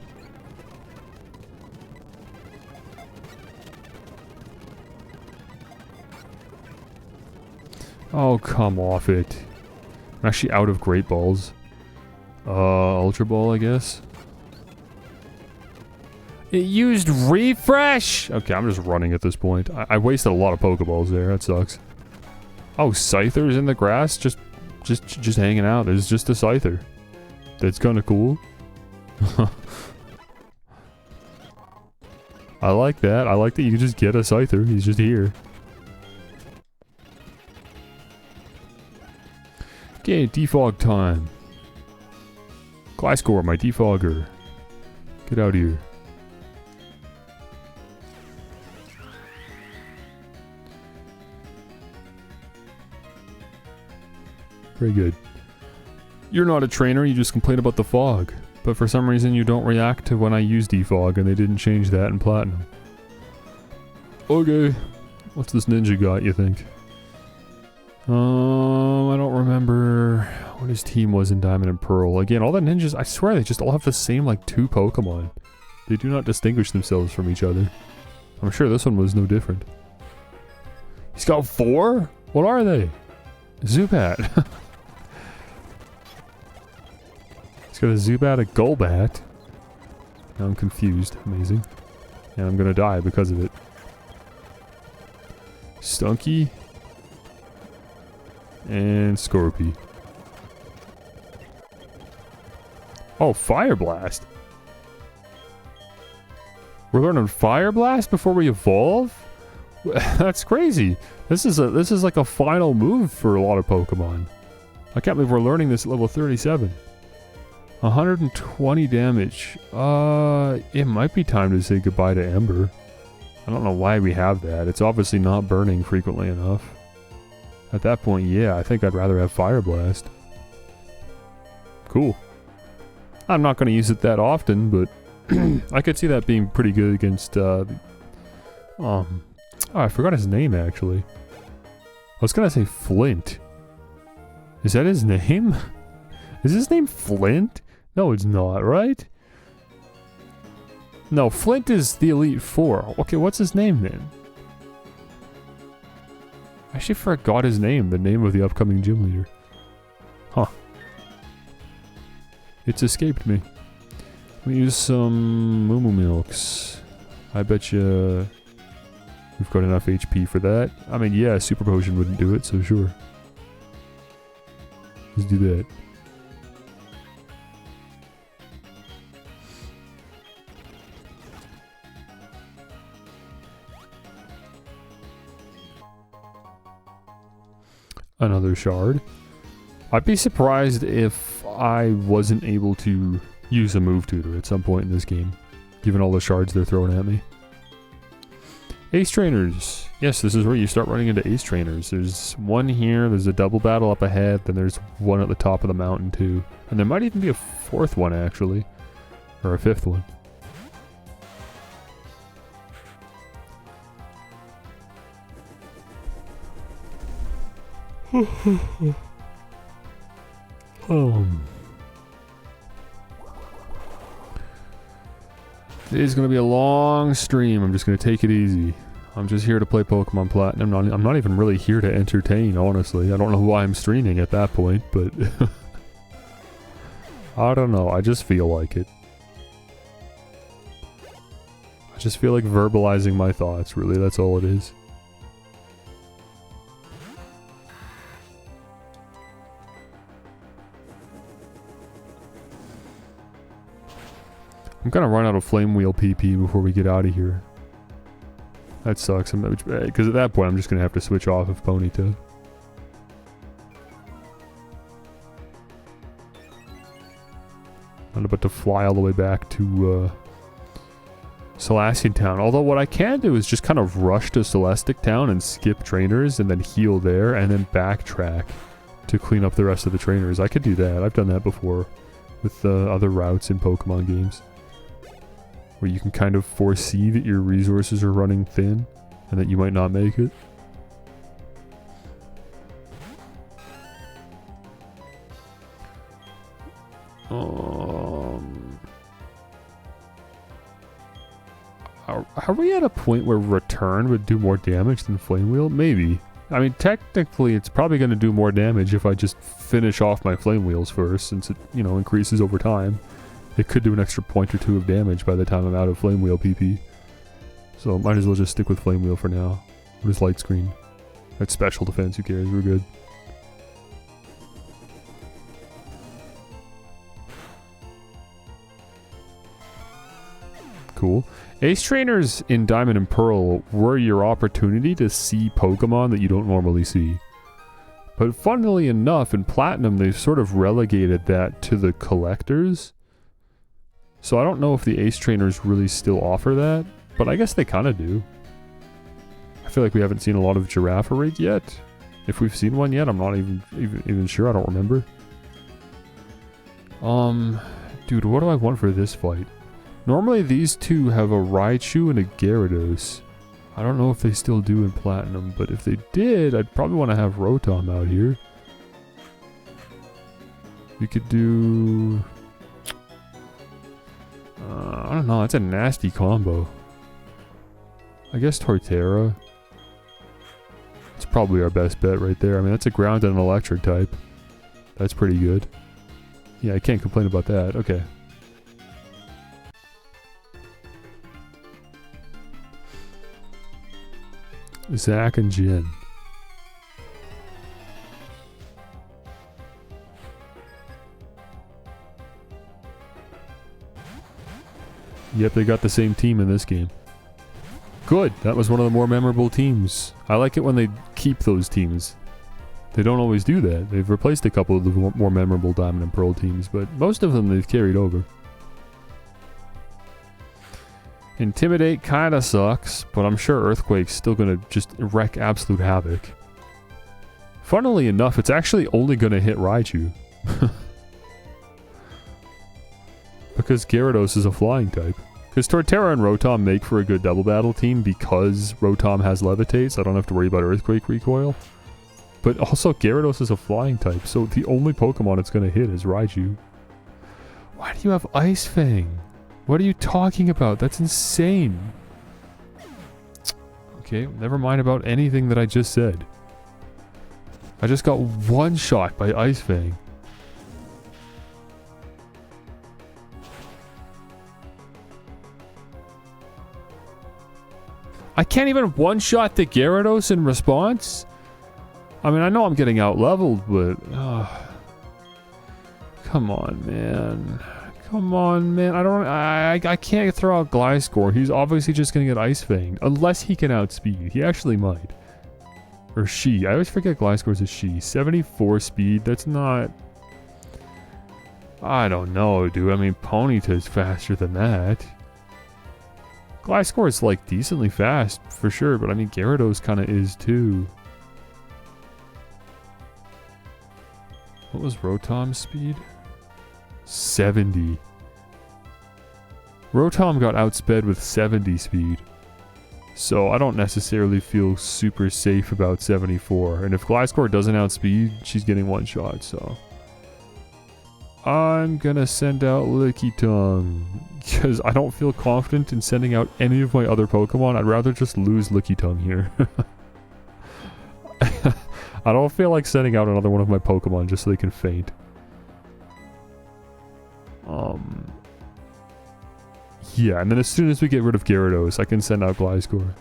Oh, come off it. I'm actually out of Great Balls. Ultra Ball, I guess. It used refresh! Okay, I'm just running at this point. I wasted a lot of Pokeballs there, that sucks. Oh, Scyther's in the grass? Just hanging out. There's just a Scyther. That's kinda cool. I like that. I like that you can just get a Scyther. He's just here. Okay, defog time. Gliscor, my defogger. Get out of here. Very good. You're not a trainer, you just complain about the fog. But for some reason you don't react to when I use defog, and they didn't change that in Platinum. Okay. What's this ninja got, you think? I don't remember what his team was in Diamond and Pearl. Again, all the ninjas, I swear they just all have the same, like, 2 Pokemon. They do not distinguish themselves from each other. I'm sure this one was no different. He's got 4? What are they? Zubat. He's got a Zubat, a Golbat. Now I'm confused. Amazing. And I'm gonna die because of it. Stunky. And Scorpy. Oh, Fire Blast. We're learning Fire Blast before we evolve? That's crazy. This is like a final move for a lot of Pokemon. I can't believe we're learning this at level 37. 120 damage. It might be time to say goodbye to Ember. I don't know why we have that. It's obviously not burning frequently enough. At that point, yeah, I think I'd rather have Fire Blast. Cool. I'm not going to use it that often, but I could see that being pretty good against, oh, I forgot his name, actually. I was going to say Flint. Is that his name? Is his name Flint? No, it's not, right? No, Flint is the Elite Four. Okay, what's his name then? I actually forgot his name, the name of the upcoming gym leader. Huh. It's escaped me. We use some Moo Moo Milks. I bet you we've got enough HP for that. I mean, yeah, Super Potion wouldn't do it, so sure. Let's do that. Another shard. I'd be surprised if I wasn't able to use a move tutor at some point in this game, given all the shards they're throwing at me. Ace trainers. Yes, this is where you start running into ace trainers. There's one here, there's a double battle up ahead, then there's one at the top of the mountain too. And there might even be a fourth one actually. Or a fifth one. Today's gonna be a long stream. I'm just gonna take it easy. I'm just here to play Pokemon Platinum. I'm not even really here to entertain, honestly. I don't know why I'm streaming at that point, but I don't know. I just feel like it. I just feel like verbalizing my thoughts, really. That's all it is. I'm gonna run out of Flame Wheel PP before we get out of here. That sucks, because at that point I'm just gonna have to switch off of Ponyta. I'm about to fly all the way back to Celestic Town. Although what I can do is just kind of rush to Celestic Town and skip trainers and then heal there and then backtrack to clean up the rest of the trainers. I could do that. I've done that before with other routes in Pokemon games, where you can kind of foresee that your resources are running thin and that you might not make it. Are we at a point where Return would do more damage than Flame Wheel? Maybe. I mean, technically it's probably going to do more damage if I just finish off my Flame Wheels first, since it, you know, increases over time. It could do an extra point or two of damage by the time I'm out of Flame Wheel PP. So might as well just stick with Flame Wheel for now. What is Light Screen? That's special defense, who cares? We're good. Cool. Ace Trainers in Diamond and Pearl were your opportunity to see Pokemon that you don't normally see. But funnily enough, in Platinum, they've sort of relegated that to the collectors. So I don't know if the Ace Trainers really still offer that, but I guess they kind of do. I feel like we haven't seen a lot of Girafarig yet. If we've seen one yet, I'm not even sure. I don't remember. Dude, what do I want for this fight? Normally these two have a Raichu and a Gyarados. I don't know if they still do in Platinum, but if they did, I'd probably want to have Rotom out here. We could do... I don't know, that's a nasty combo. I guess Torterra. It's probably our best bet right there. I mean, that's a ground and an electric type. That's pretty good. Yeah, I can't complain about that. Okay. Zach and Jen. Yep, they got the same team in this game. Good. That was one of the more memorable teams. I like it when they keep those teams. They don't always do that. They've replaced a couple of the more memorable Diamond and Pearl teams, but most of them they've carried over. Intimidate kinda sucks, but I'm sure Earthquake's still gonna just wreak absolute havoc. Funnily enough, it's actually only gonna hit Raichu. Because Gyarados is a flying type. Because Torterra and Rotom make for a good double battle team because Rotom has Levitate, so I don't have to worry about Earthquake recoil. But also Gyarados is a flying type, so the only Pokemon it's gonna hit is Raichu. Why do you have Ice Fang? What are you talking about? That's insane. Okay, never mind about anything that I just said. I just got one shot by Ice Fang. I can't even one-shot the Gyarados in response? I mean, I know I'm getting out-leveled, but... come on, man. Come on, man. I can't throw out Gliscor. He's obviously just gonna get Ice Fang. Unless he can outspeed. He actually might. Or she. I always forget Gliscor's a she. 74 speed. That's not... I don't know, dude. I mean, Ponyta's faster than that. Gliscor is like decently fast for sure, but I mean Gyarados kind of is too. What was Rotom's speed? 70. Rotom got outsped with 70 speed. So I don't necessarily feel super safe about 74. And if Gliscor doesn't outspeed, she's getting one shot, so. I'm gonna send out Lickitung. Because I don't feel confident in sending out any of my other Pokemon. I'd rather just lose Lickitung here. I don't feel like sending out another one of my Pokemon just so they can faint. Yeah, and then as soon as we get rid of Gyarados, I can send out Gliscor.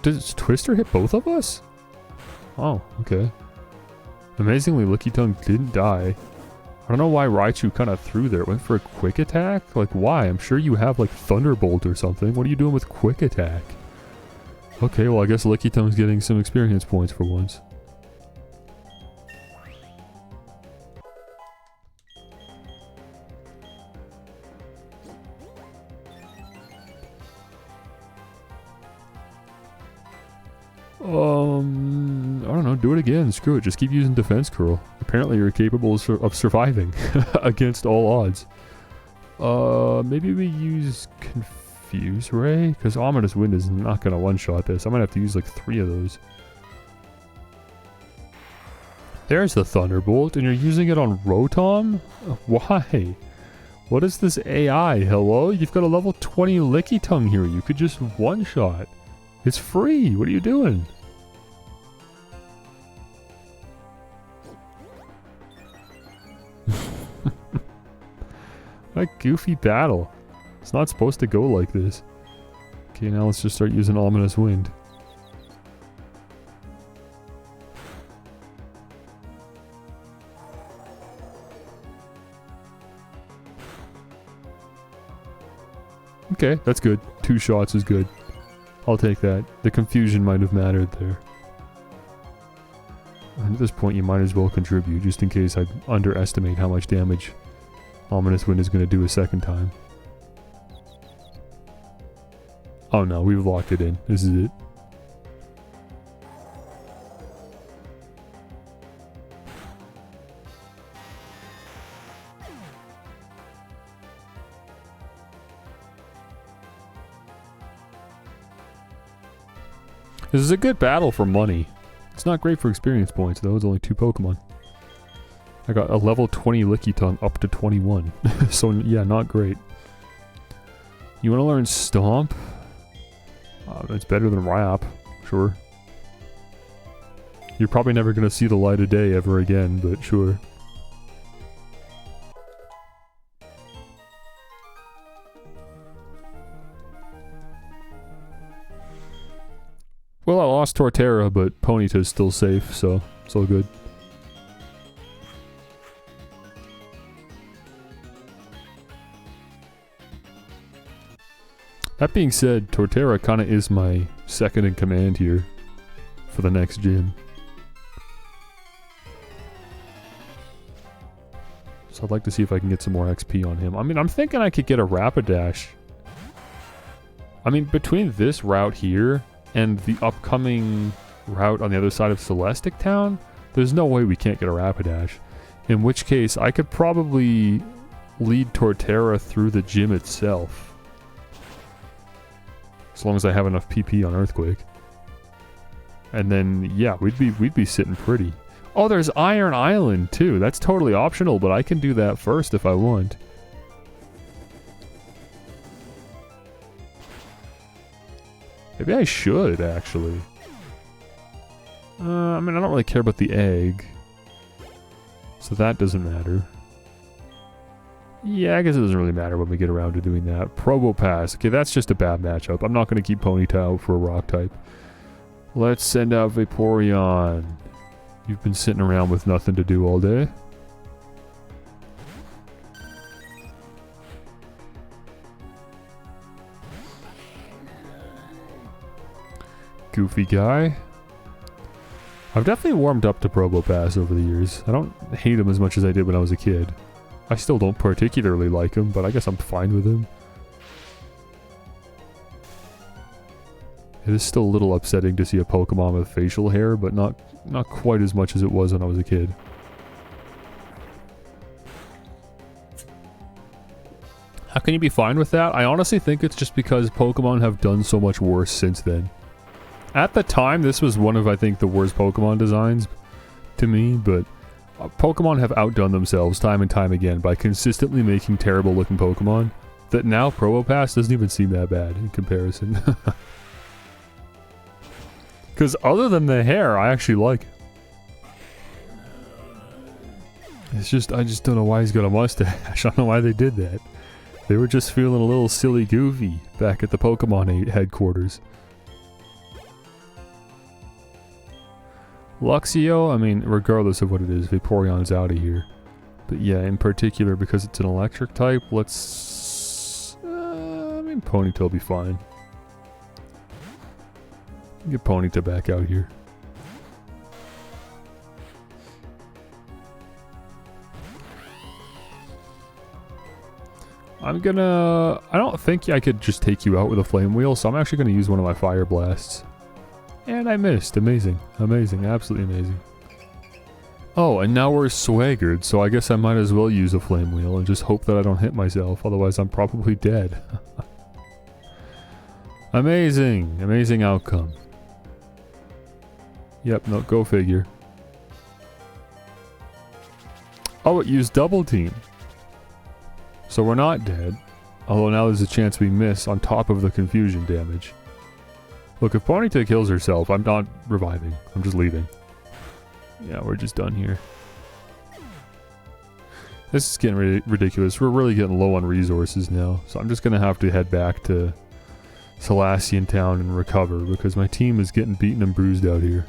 Does Twister hit both of us? Oh, okay. Amazingly, Lickitung didn't die. I don't know why Raichu kind of threw there. It went for a quick attack? Like, why? I'm sure you have, like, Thunderbolt or something. What are you doing with quick attack? Okay, well, I guess Lickiting's getting some experience points for once. I don't know, do it again. Screw it, just keep using Defense Curl. Apparently you're capable of surviving against all odds. Maybe we use Confuse Ray? Because Ominous Wind is not going to one-shot this. I might have to use like 3 of those. There's the Thunderbolt, and you're using it on Rotom? Why? What is this AI? Hello? You've got a level 20 Lickitung here. You could just one-shot. It's free. What are you doing? What a goofy battle. It's not supposed to go like this. Okay, now let's just start using Ominous Wind. Okay, that's good. 2 shots is good. I'll take that. The confusion might have mattered there. And at this point, you might as well contribute, just in case I underestimate how much damage Ominous Wind is going to do a second time. Oh no, we've locked it in. This is it. This is a good battle for money. It's not great for experience points though, it's only 2 Pokemon. I got a level 20 Lickitung up to 21. So yeah, not great. You want to learn Stomp? It's better than Wrap, sure. You're probably never going to see the light of day ever again, but sure. Well, I lost Torterra, but Ponyta's still safe, so it's all good. That being said, Torterra kind of is my second in command here for the next gym. So I'd like to see if I can get some more XP on him. I mean, I'm thinking I could get a Rapidash. I mean, between this route here and the upcoming route on the other side of Celestic Town, there's no way we can't get a Rapidash. In which case, I could probably lead Torterra through the gym itself. As long as I have enough PP on Earthquake. And then, yeah, we'd be sitting pretty. Oh, there's Iron Island too. That's totally optional, but I can do that first if I want. Maybe I should, actually. I mean, I don't really care about the egg. So that doesn't matter. Yeah, I guess it doesn't really matter when we get around to doing that. Probopass. Okay, that's just a bad matchup. I'm not going to keep Ponyta out for a rock type. Let's send out Vaporeon. You've been sitting around with nothing to do all day. Goofy guy. I've definitely warmed up to Probopass over the years. I don't hate him as much as I did when I was a kid. I still don't particularly like him, but I guess I'm fine with him. It is still a little upsetting to see a Pokemon with facial hair, but not quite as much as it was when I was a kid. How can you be fine with that? I honestly think it's just because Pokemon have done so much worse since then. At the time, this was one of, I think, the worst Pokemon designs to me, but Pokemon have outdone themselves time and time again by consistently making terrible looking Pokemon that now Probopass doesn't even seem that bad in comparison. Because other than the hair, I actually like it. It's just, I just don't know why he's got a mustache. I don't know why they did that. They were just feeling a little silly goofy back at the Pokemon headquarters. Luxio, I mean, regardless of what it is, Vaporeon's out of here. But yeah, in particular, because it's an electric type, let's... I mean, Ponyta will be fine. Get Ponyta back out here. I'm gonna... I don't think I could just take you out with a Flame Wheel, so I'm actually gonna use one of my Fire Blasts. And I missed. Amazing. Amazing. Absolutely amazing. Oh, and now we're swaggered, so I guess I might as well use a Flame Wheel and just hope that I don't hit myself, otherwise I'm probably dead. Amazing. Amazing outcome. Yep, no, go figure. Oh, it used Double Team. So we're not dead. Although now there's a chance we miss on top of the confusion damage. Look, if Ponyta kills herself, I'm not reviving. I'm just leaving. Yeah, we're just done here. This is getting ridiculous. We're really getting low on resources now. So I'm just going to have to head back to Salacian Town and recover because my team is getting beaten and bruised out here.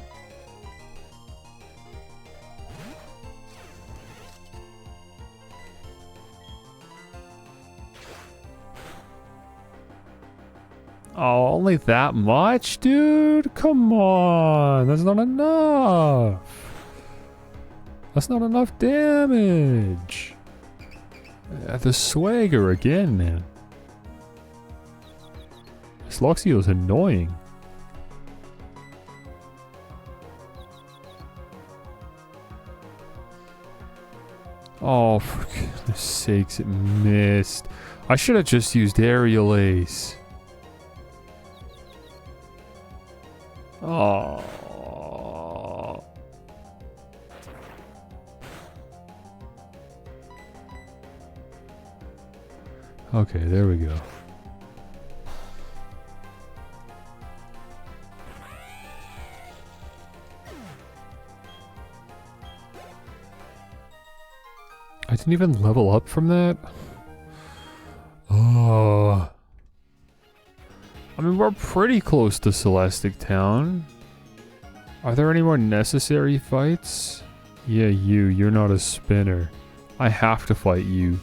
Oh, only that much, dude? Come on, that's not enough. That's not enough damage. The swagger again, man. This Luxio's annoying. Oh, for goodness sakes, it missed. I should have just used Aerial Ace. Oh. Okay, there we go. I didn't even level up from that? Oh. I mean, we're pretty close to Celestic Town. Are there any more necessary fights? Yeah, you're not a spinner. I have to fight you.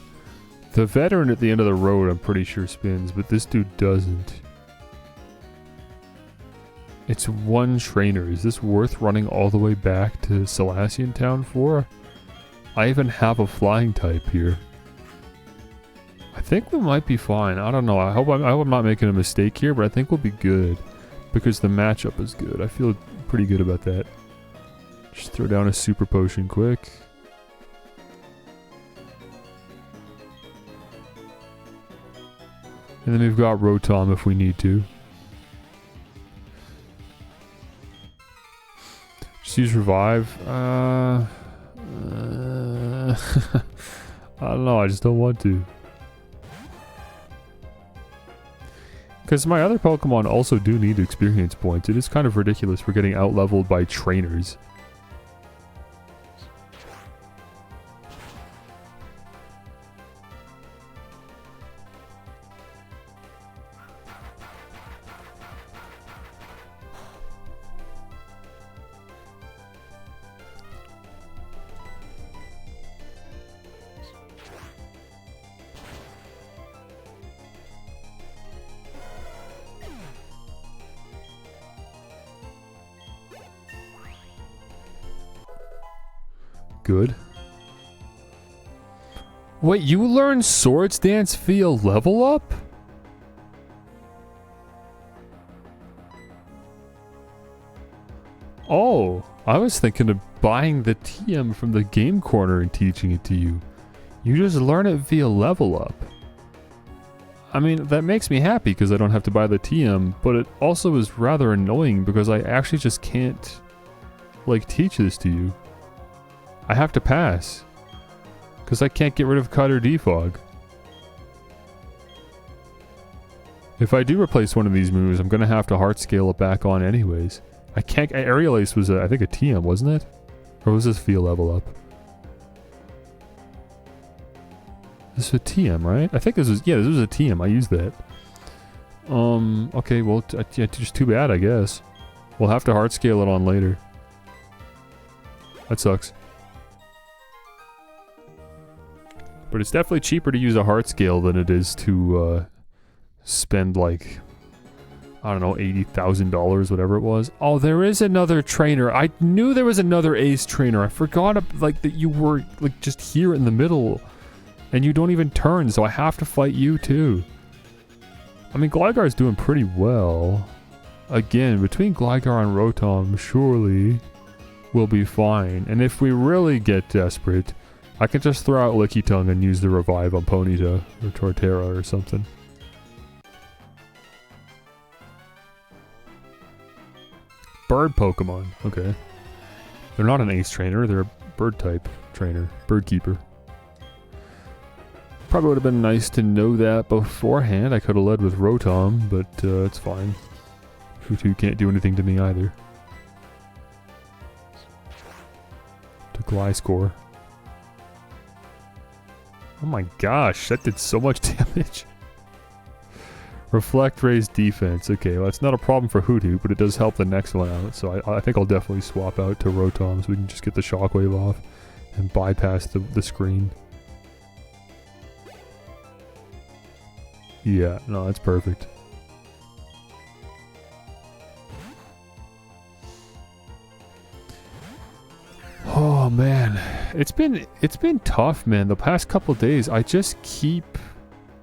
The veteran at the end of the road I'm pretty sure spins, but this dude doesn't. It's one trainer. Is this worth running all the way back to Salacian Town for? I even have a flying type here. I think we might be fine. I don't know. I hope I'm not making a mistake here, but I think we'll be good. Because the matchup is good. I feel pretty good about that. Just throw down a super potion quick. And then we've got Rotom if we need to. Just use revive. I don't know, I just don't want to. Because my other Pokemon also do need experience points. It is kind of ridiculous we're getting out-leveled by trainers. Good. Wait, you learn Swords Dance via level up? Oh, I was thinking of buying the TM from the game corner and teaching it to you. You just learn it via level up. I mean, that makes me happy because I don't have to buy the TM, but it also is rather annoying because I actually just can't, like, teach this to you. I have to pass. Because I can't get rid of Cut or Defog. If I do replace one of these moves, I'm going to have to heart scale it back on anyways. I can't... Aerial Ace was, I think, a TM, wasn't it? Or was this via level up? This is a TM, right? I think this was... Yeah, this was a TM. I used that. Okay, well, yeah, just too bad, I guess. We'll have to heart scale it on later. That sucks. But it's definitely cheaper to use a heart scale than it is to spend like, I don't know, $80,000, whatever it was. Oh, there is another trainer. I knew there was another Ace trainer. I forgot like that you were like just here in the middle and you don't even turn, so I have to fight you too. I mean, Gligar's doing pretty well. Again, between Gligar and Rotom, surely we'll be fine. And if we really get desperate, I can just throw out Licky Tongue and use the revive on Ponyta or Torterra or something. Bird Pokemon. Okay. They're not an Ace trainer, they're a bird type trainer. Bird keeper. Probably would have been nice to know that beforehand. I could have led with Rotom, but it's fine. Mewtwo can't do anything to me either. To Gliscor. Oh my gosh, that did so much damage. Reflect, raise defense. Okay, well that's not a problem for Hoothoot, but it does help the next one out. So I think I'll definitely swap out to Rotom so we can just get the Shockwave off and bypass the screen. Yeah, no, that's perfect. Oh man, it's been tough, man. The past couple days, I just keep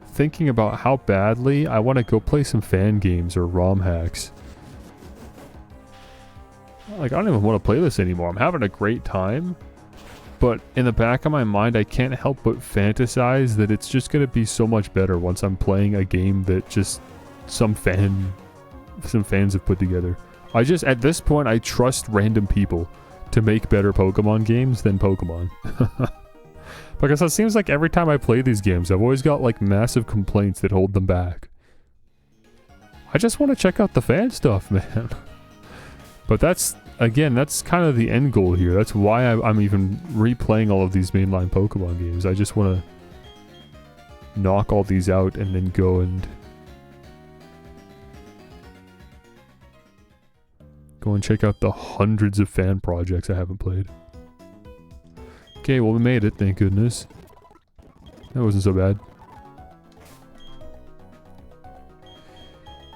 thinking about how badly I want to go play some fan games or ROM hacks. Like, I don't even want to play this anymore. I'm having a great time, but in the back of my mind, I can't help but fantasize that it's just going to be so much better once I'm playing a game that just some fans have put together. At this point, I trust random people to make better Pokemon games than Pokemon. Because it seems like every time I play these games, I've always got like massive complaints that hold them back. I just want to check out the fan stuff, man. But that's kind of the end goal here. That's why I'm even replaying all of these mainline Pokemon games. I just want to knock all these out and then go and check out the hundreds of fan projects I haven't played. Okay, well we made it, thank goodness. That wasn't so bad.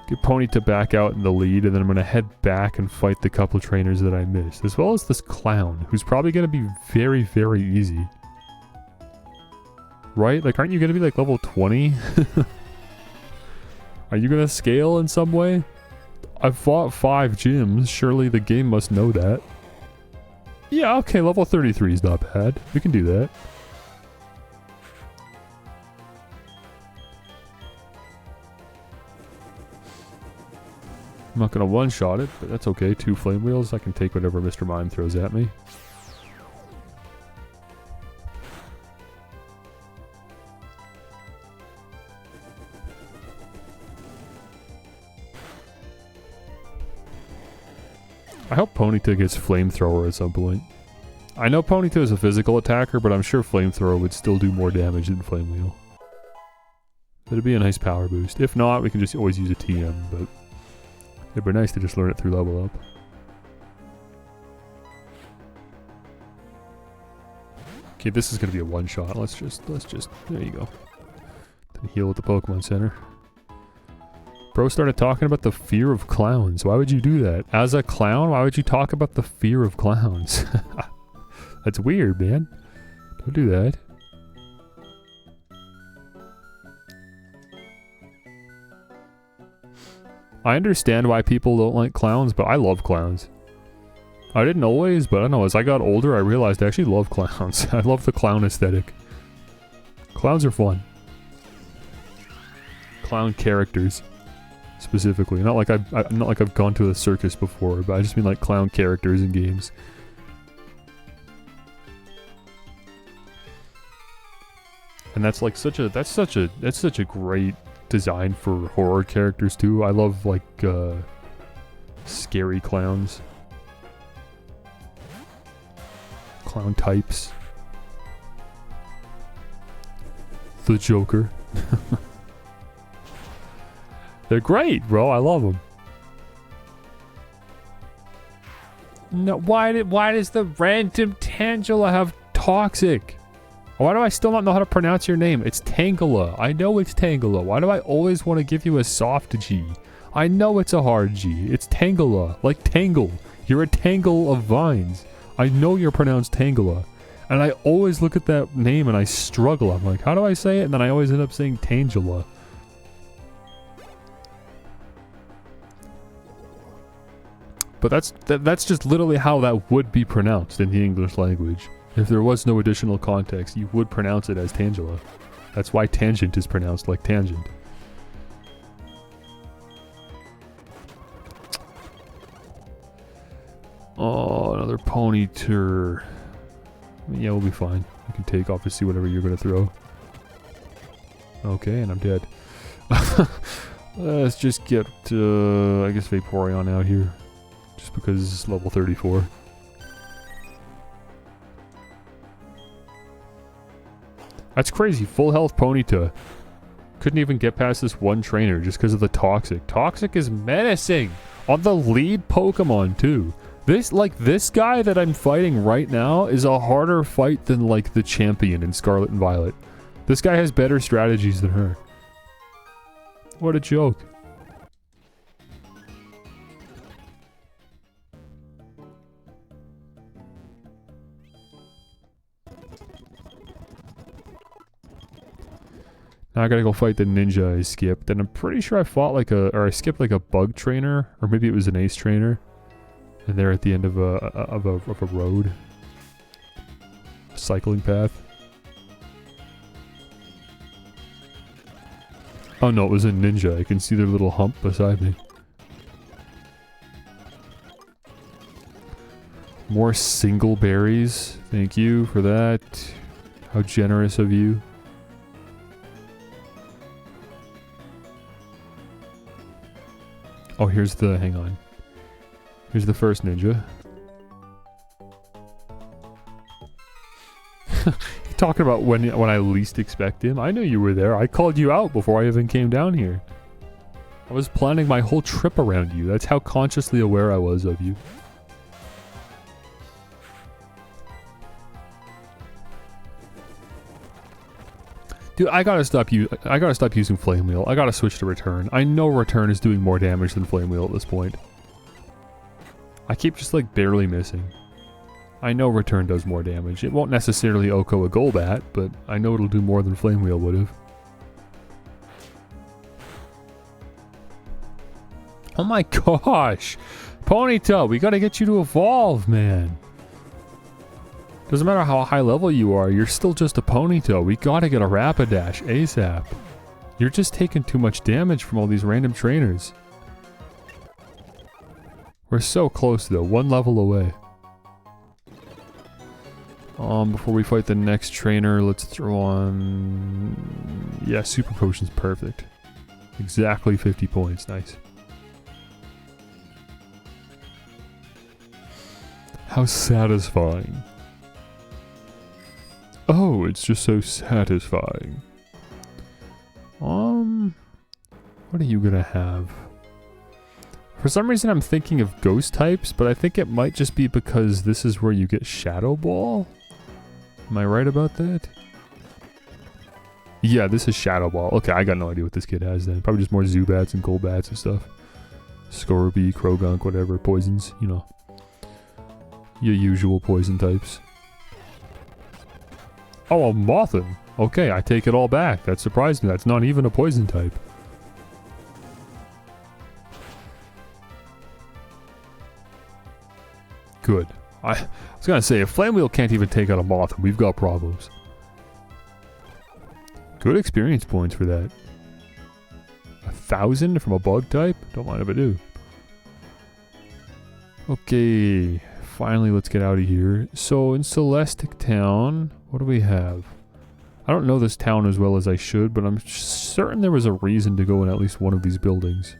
Get Ponyta back out in the lead, and then I'm going to head back and fight the couple trainers that I missed. As well as this clown, who's probably going to be very, very easy. Right? Like, aren't you going to be like level 20? Are you going to scale in some way? I've fought 5 gyms, surely the game must know that. Yeah, okay, level 33 is not bad. We can do that. I'm not gonna one-shot it, but that's okay. 2 flame wheels. I can take whatever Mr. Mime throws at me. I hope Ponyta gets Flamethrower at some point. I know Ponyta is a physical attacker, but I'm sure Flamethrower would still do more damage than Flame Wheel. It'd be a nice power boost. If not, we can just always use a TM, but it'd be nice to just learn it through level up. Okay, this is gonna be a one-shot. Let's just, there you go. Then heal at the Pokemon Center. Bro started talking about the fear of clowns. Why would you do that? As a clown, why would you talk about the fear of clowns? That's weird, man. Don't do that. I understand why people don't like clowns, but I love clowns. I didn't always, but I don't know, as I got older, I realized I actually love clowns. I love the clown aesthetic. Clowns are fun. Clown characters. Specifically, not like I've gone to a circus before, but I just mean like clown characters in games. And that's like such a great design for horror characters too. I love like scary clowns, clown types. The Joker. They're great, bro. I love them. No, why does the random Tangela have toxic? Why do I still not know how to pronounce your name? It's Tangela. I know it's Tangela. Why do I always want to give you a soft G? I know it's a hard G. It's Tangela, like tangle. You're a tangle of vines. I know you're pronounced Tangela. And I always look at that name and I struggle. I'm like, how do I say it? And then I always end up saying Tangela. But that's just literally how that would be pronounced in the English language. If there was no additional context, you would pronounce it as Tangela. That's why tangent is pronounced like tangent. Oh, another Ponyta. Yeah, we'll be fine. You can take off to see whatever you're gonna throw. Okay, and I'm dead. Let's just get, I guess Vaporeon out here. Just because it's level 34. That's crazy. Full health Ponyta. Couldn't even get past this one trainer just because of the Toxic. Toxic is menacing! On the lead Pokemon too. This guy that I'm fighting right now is a harder fight than like the champion in Scarlet and Violet. This guy has better strategies than her. What a joke. Now I gotta go fight the ninja I skipped, and I'm pretty sure I fought like I skipped like a bug trainer, or maybe it was an ace trainer. And they're at the end of a road. A cycling path. Oh no, it was a ninja. I can see their little hump beside me. More single berries. Thank you for that. How generous of you. Oh, here's the, hang on. Here's the first ninja. Talking about when I least expect him. I knew you were there. I called you out before I even came down here. I was planning my whole trip around you. That's how consciously aware I was of you. Dude, I gotta stop using Flame Wheel. I gotta switch to Return. I know Return is doing more damage than Flame Wheel at this point. I keep just like barely missing. I know Return does more damage. It won't necessarily Oko a Golbat, but I know it'll do more than Flame Wheel would've. Oh my gosh! Ponyta, we gotta get you to evolve, man! Doesn't matter how high level you are, you're still just a Ponyta. We gotta get a Rapidash ASAP. You're just taking too much damage from all these random trainers. We're so close though, one level away. Before we fight the next trainer, let's throw on... Yeah, Super Potion's perfect. Exactly 50 points, nice. How satisfying. Oh, it's just so satisfying. What are you gonna have? For some reason I'm thinking of ghost types, but I think it might just be because this is where you get Shadow Ball. Am I right about that? Yeah, this is Shadow Ball. Okay, I got no idea what this kid has then. Probably just more Zubats and Golbats and stuff. Scorby, Krogunk, whatever, poisons, you know. Your usual poison types. Oh, a Mothin. Okay, I take it all back. That surprised me. That's not even a poison type. Good. I was gonna say, if Flame Wheel can't even take out a Mothin, we've got problems. Good experience points for that. 1,000 from a bug type? Don't mind if I do. Okay, finally let's get out of here. So in Celestic Town, what do we have? I don't know this town as well as I should, but I'm certain there was a reason to go in at least one of these buildings.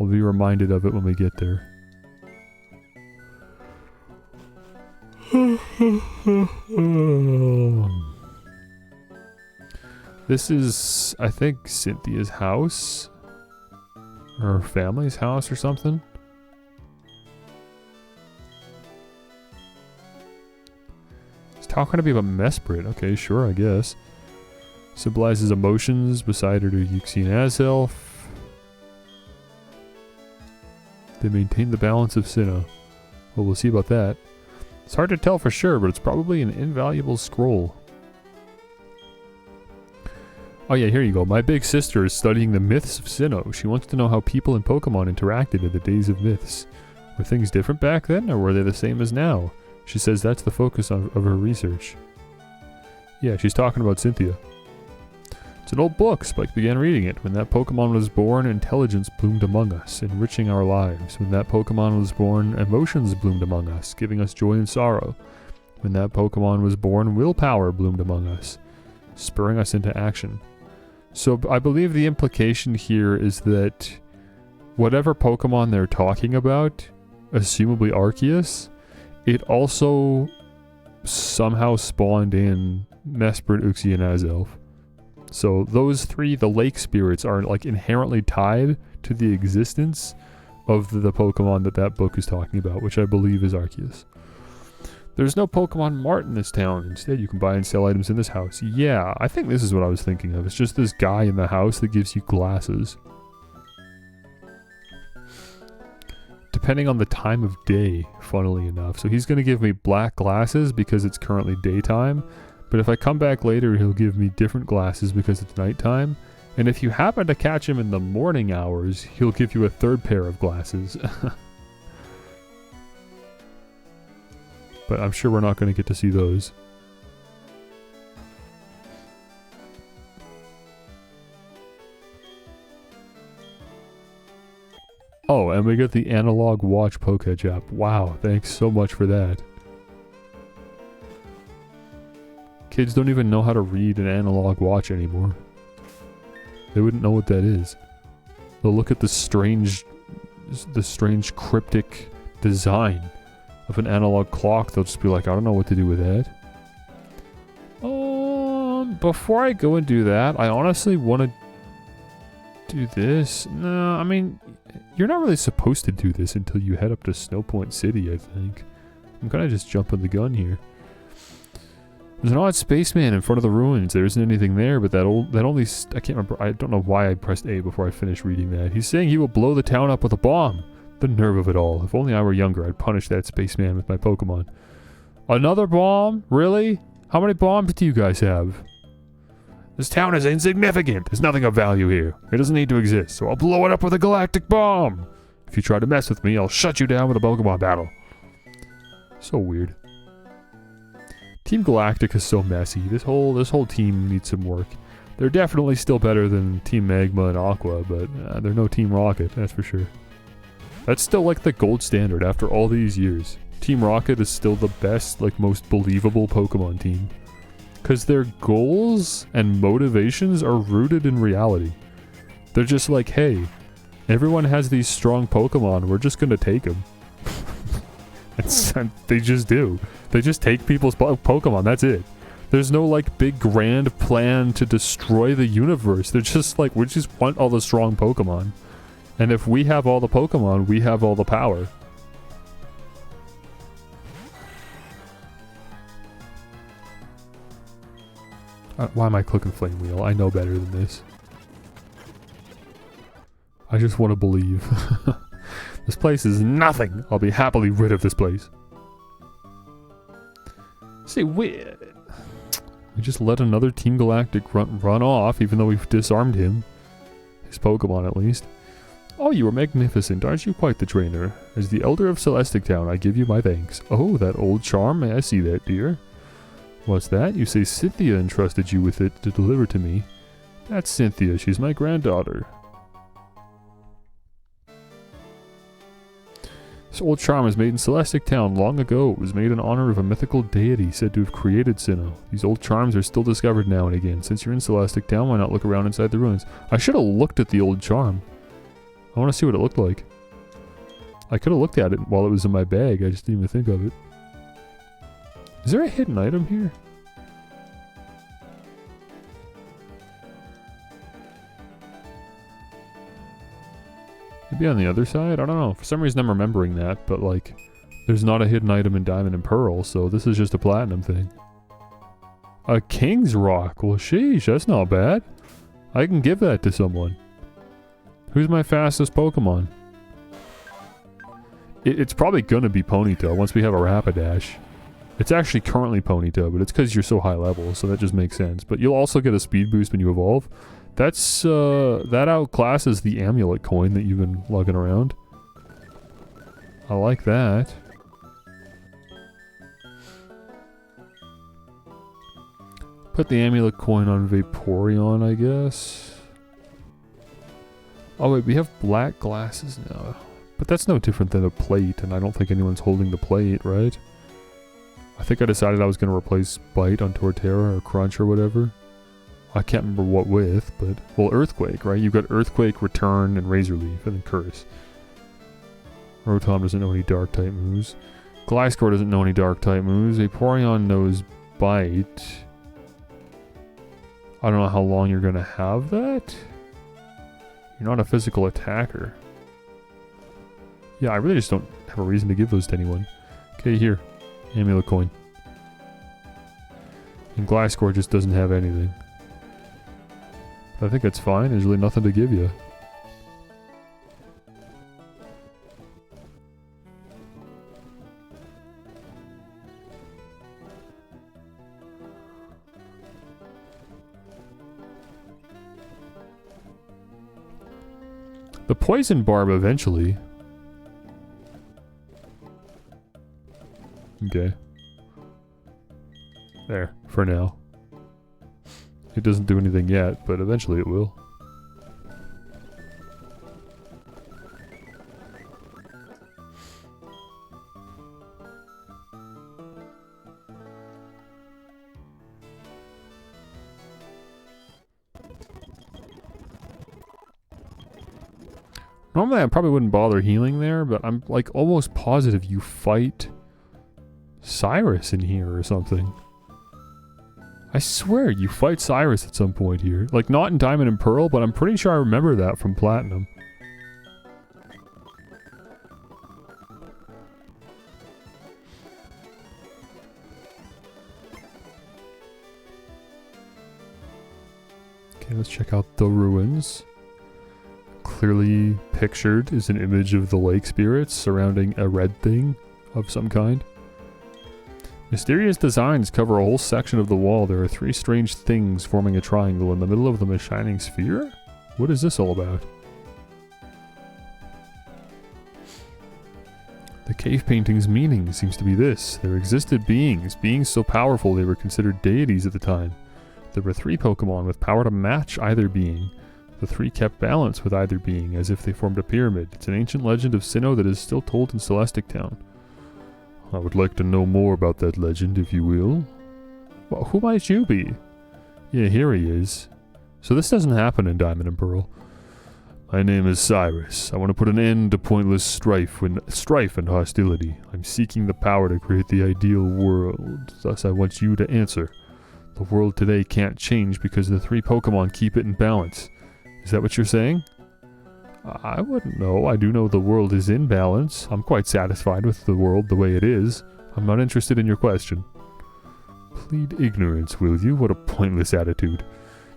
I'll be reminded of it when we get there. This is, I think, Cynthia's house. Or her family's house or something. He's talking to me about Mesprit. Okay, sure, I guess. Symbolizes emotions beside her to Uxian Azelf. They maintain the balance of Sinnoh. Well, we'll see about that. It's hard to tell for sure, but it's probably an invaluable scroll. Oh yeah, here you go. My big sister is studying the myths of Sinnoh. She wants to know how people and Pokemon interacted in the days of myths. Were things different back then, or were they the same as now? She says that's the focus of her research. Yeah, she's talking about Cynthia. It's an old book. Spike began reading it. When that Pokemon was born, intelligence bloomed among us, enriching our lives. When that Pokemon was born, emotions bloomed among us, giving us joy and sorrow. When that Pokemon was born, willpower bloomed among us, spurring us into action. So I believe the implication here is that whatever Pokemon they're talking about, assumably Arceus, it also somehow spawned in Mesprit, Uxie, and Azelf. So those three, the lake spirits, are like inherently tied to the existence of the Pokemon that book is talking about, which I believe is Arceus. There's no Pokemon Mart in this town. Instead, you can buy and sell items in this house. Yeah, I think this is what I was thinking of. It's just this guy in the house that gives you glasses. Depending on the time of day, funnily enough. So he's going to give me black glasses because it's currently daytime. But if I come back later, he'll give me different glasses because it's nighttime. And if you happen to catch him in the morning hours, he'll give you a third pair of glasses. But I'm sure we're not going to get to see those. Oh, and we get the Analog Watch Poké app. Wow, thanks so much for that. Kids don't even know how to read an analog watch anymore. They wouldn't know what that is. They'll look at the strange cryptic design of an analog clock. They'll just be like, I don't know what to do with that. Before I go and do that, I honestly want to do this. No, I mean, you're not really supposed to do this until you head up to Snowpoint City, I think. I'm kind of just jumping the gun here. There's an odd spaceman in front of the ruins. There isn't anything there, but I can't remember. I don't know why I pressed A before I finished reading that. He's saying he will blow the town up with a bomb. The nerve of it all. If only I were younger, I'd punish that spaceman with my Pokemon. Another bomb? Really? How many bombs do you guys have? This town is insignificant. There's nothing of value here. It doesn't need to exist, so I'll blow it up with a galactic bomb. If you try to mess with me, I'll shut you down with a Pokemon battle. So weird. Team Galactic is so messy. This whole team needs some work. They're definitely still better than Team Magma and Aqua, but they're no Team Rocket, that's for sure. That's still like the gold standard after all these years. Team Rocket is still the best, like most believable Pokemon team. Because their goals and motivations are rooted in reality. They're just like, hey, everyone has these strong Pokemon, we're just gonna take them. And they just do. They just take people's Pokemon, that's it. There's no like big grand plan to destroy the universe. They're just like, we just want all the strong Pokemon. And if we have all the Pokemon, we have all the power. Why am I clicking Flame Wheel? I know better than this. I just want to believe. This place is nothing. I'll be happily rid of this place. See, we just let another Team Galactic run off, even though we've disarmed him. His Pokemon, at least. Oh, you are magnificent. Aren't you quite the trainer? As the Elder of Celestic Town, I give you my thanks. Oh, that old charm. May I see that, dear? What's that? You say Cynthia entrusted you with it to deliver to me. That's Cynthia. She's my granddaughter. This old charm was made in Celestic Town long ago. It was made in honor of a mythical deity said to have created Sinnoh. These old charms are still discovered now and again. Since you're in Celestic Town, why not look around inside the ruins? I should have looked at the old charm. I want to see what it looked like. I could have looked at it while it was in my bag. I just didn't even think of it. Is there a hidden item here? Maybe on the other side? I don't know. For some reason I'm remembering that, but like, there's not a hidden item in Diamond and Pearl, so this is just a platinum thing. A King's Rock? Well, sheesh, that's not bad. I can give that to someone. Who's my fastest Pokemon? It's probably gonna be Ponyta once we have a Rapidash. It's actually currently Ponyta, but it's because you're so high level, so that just makes sense. But you'll also get a speed boost when you evolve. That's, that outclasses the amulet coin that you've been lugging around. I like that. Put the amulet coin on Vaporeon, I guess. Oh wait, we have black glasses now. But that's no different than a plate, and I don't think anyone's holding the plate, right? I think I decided I was going to replace Bite on Torterra or Crunch or whatever. I can't remember what with, but... Well, Earthquake, right? You've got Earthquake, Return, and Razor Leaf, and then Curse. Rotom doesn't know any Dark-type moves. Gliscor doesn't know any Dark-type moves. Vaporeon knows Bite. I don't know how long you're going to have that. You're not a physical attacker. Yeah, I really just don't have a reason to give those to anyone. Okay, here. Amulet coin. And Gliscor just doesn't have anything. I think that's fine. There's really nothing to give you. The Poison Barb eventually. Okay. There, for now. It doesn't do anything yet, but eventually it will. Normally I probably wouldn't bother healing there, but I'm like almost positive you fight Cyrus in here or something. I swear you fight Cyrus at some point here. Like not in Diamond and Pearl, but I'm pretty sure I remember that from Platinum. Okay, let's check out the ruins. Clearly pictured is an image of the lake spirits surrounding a red thing of some kind. Mysterious designs cover a whole section of the wall. There are three strange things forming a triangle. In the middle of them a shining sphere? What is this all about? The cave painting's meaning seems to be this. There existed beings so powerful they were considered deities at the time. There were three Pokemon with power to match either being. The three kept balance with either being, as if they formed a pyramid. It's an ancient legend of Sinnoh that is still told in Celestic Town. I would like to know more about that legend, if you will. Well, who might you be? Yeah, here he is. So this doesn't happen in Diamond and Pearl. My name is Cyrus. I want to put an end to pointless strife and hostility. I'm seeking the power to create the ideal world. Thus I want you to answer. The world today can't change because the three Pokemon keep it in balance. Is that what you're saying? I wouldn't know. I do know the world is in balance. I'm quite satisfied with the world the way it is. I'm not interested in your question. Plead ignorance, will you? What a pointless attitude.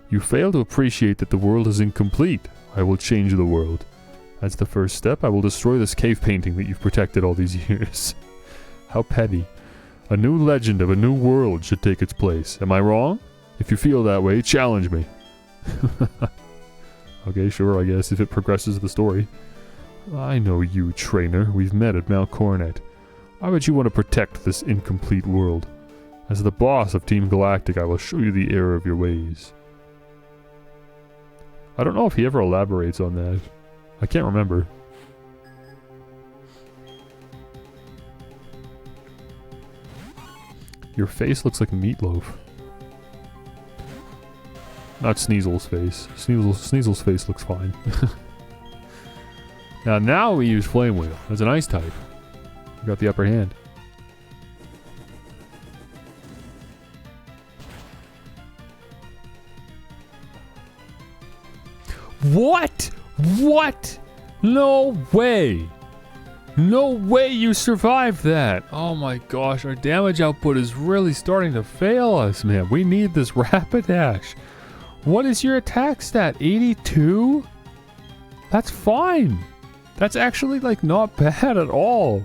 You fail to appreciate that the world is incomplete. I will change the world. As the first step, I will destroy this cave painting that you've protected all these years. How petty. A new legend of a new world should take its place. Am I wrong? If you feel that way, challenge me. Okay, sure, I guess, if it progresses the story. I know you, trainer. We've met at Mount Coronet. Why would you want to protect this incomplete world? As the boss of Team Galactic, I will show you the error of your ways. I don't know if he ever elaborates on that. I can't remember. Your face looks like meatloaf. Not Sneasel's face. Sneasel's face looks fine. Now we use Flame Wheel. As an ice type. We got the upper hand. What? What? No way. No way you survived that. Oh my gosh, our damage output is really starting to fail us, man. We need this Rapidash. What is your attack stat? 82? That's fine. That's actually, like, not bad at all.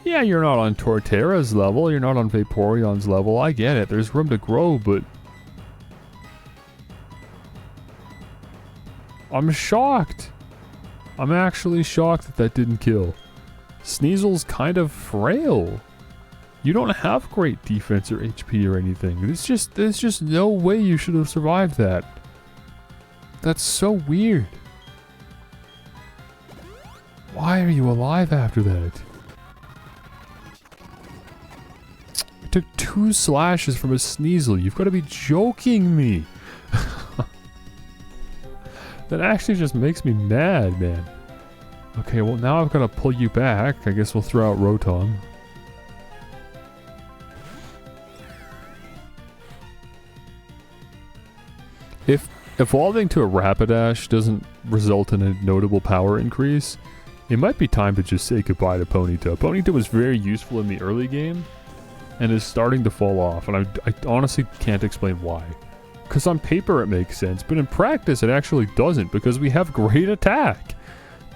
Yeah, you're not on Torterra's level. You're not on Vaporeon's level. I get it. There's room to grow, but... I'm shocked. I'm actually shocked that that didn't kill. Sneasel's kind of frail. You don't have great defense or HP or anything. There's just no way you should have survived that. That's so weird. Why are you alive after that? I took 2 slashes from a Sneasel. You've got to be joking me. That actually just makes me mad, man. Okay, well now I've got to pull you back. I guess we'll throw out Rotom. If evolving to a Rapidash doesn't result in a notable power increase, it might be time to just say goodbye to Ponyta. Ponyta was very useful in the early game, and is starting to fall off, and I honestly can't explain why. Because on paper it makes sense, but in practice it actually doesn't, because we have great attack.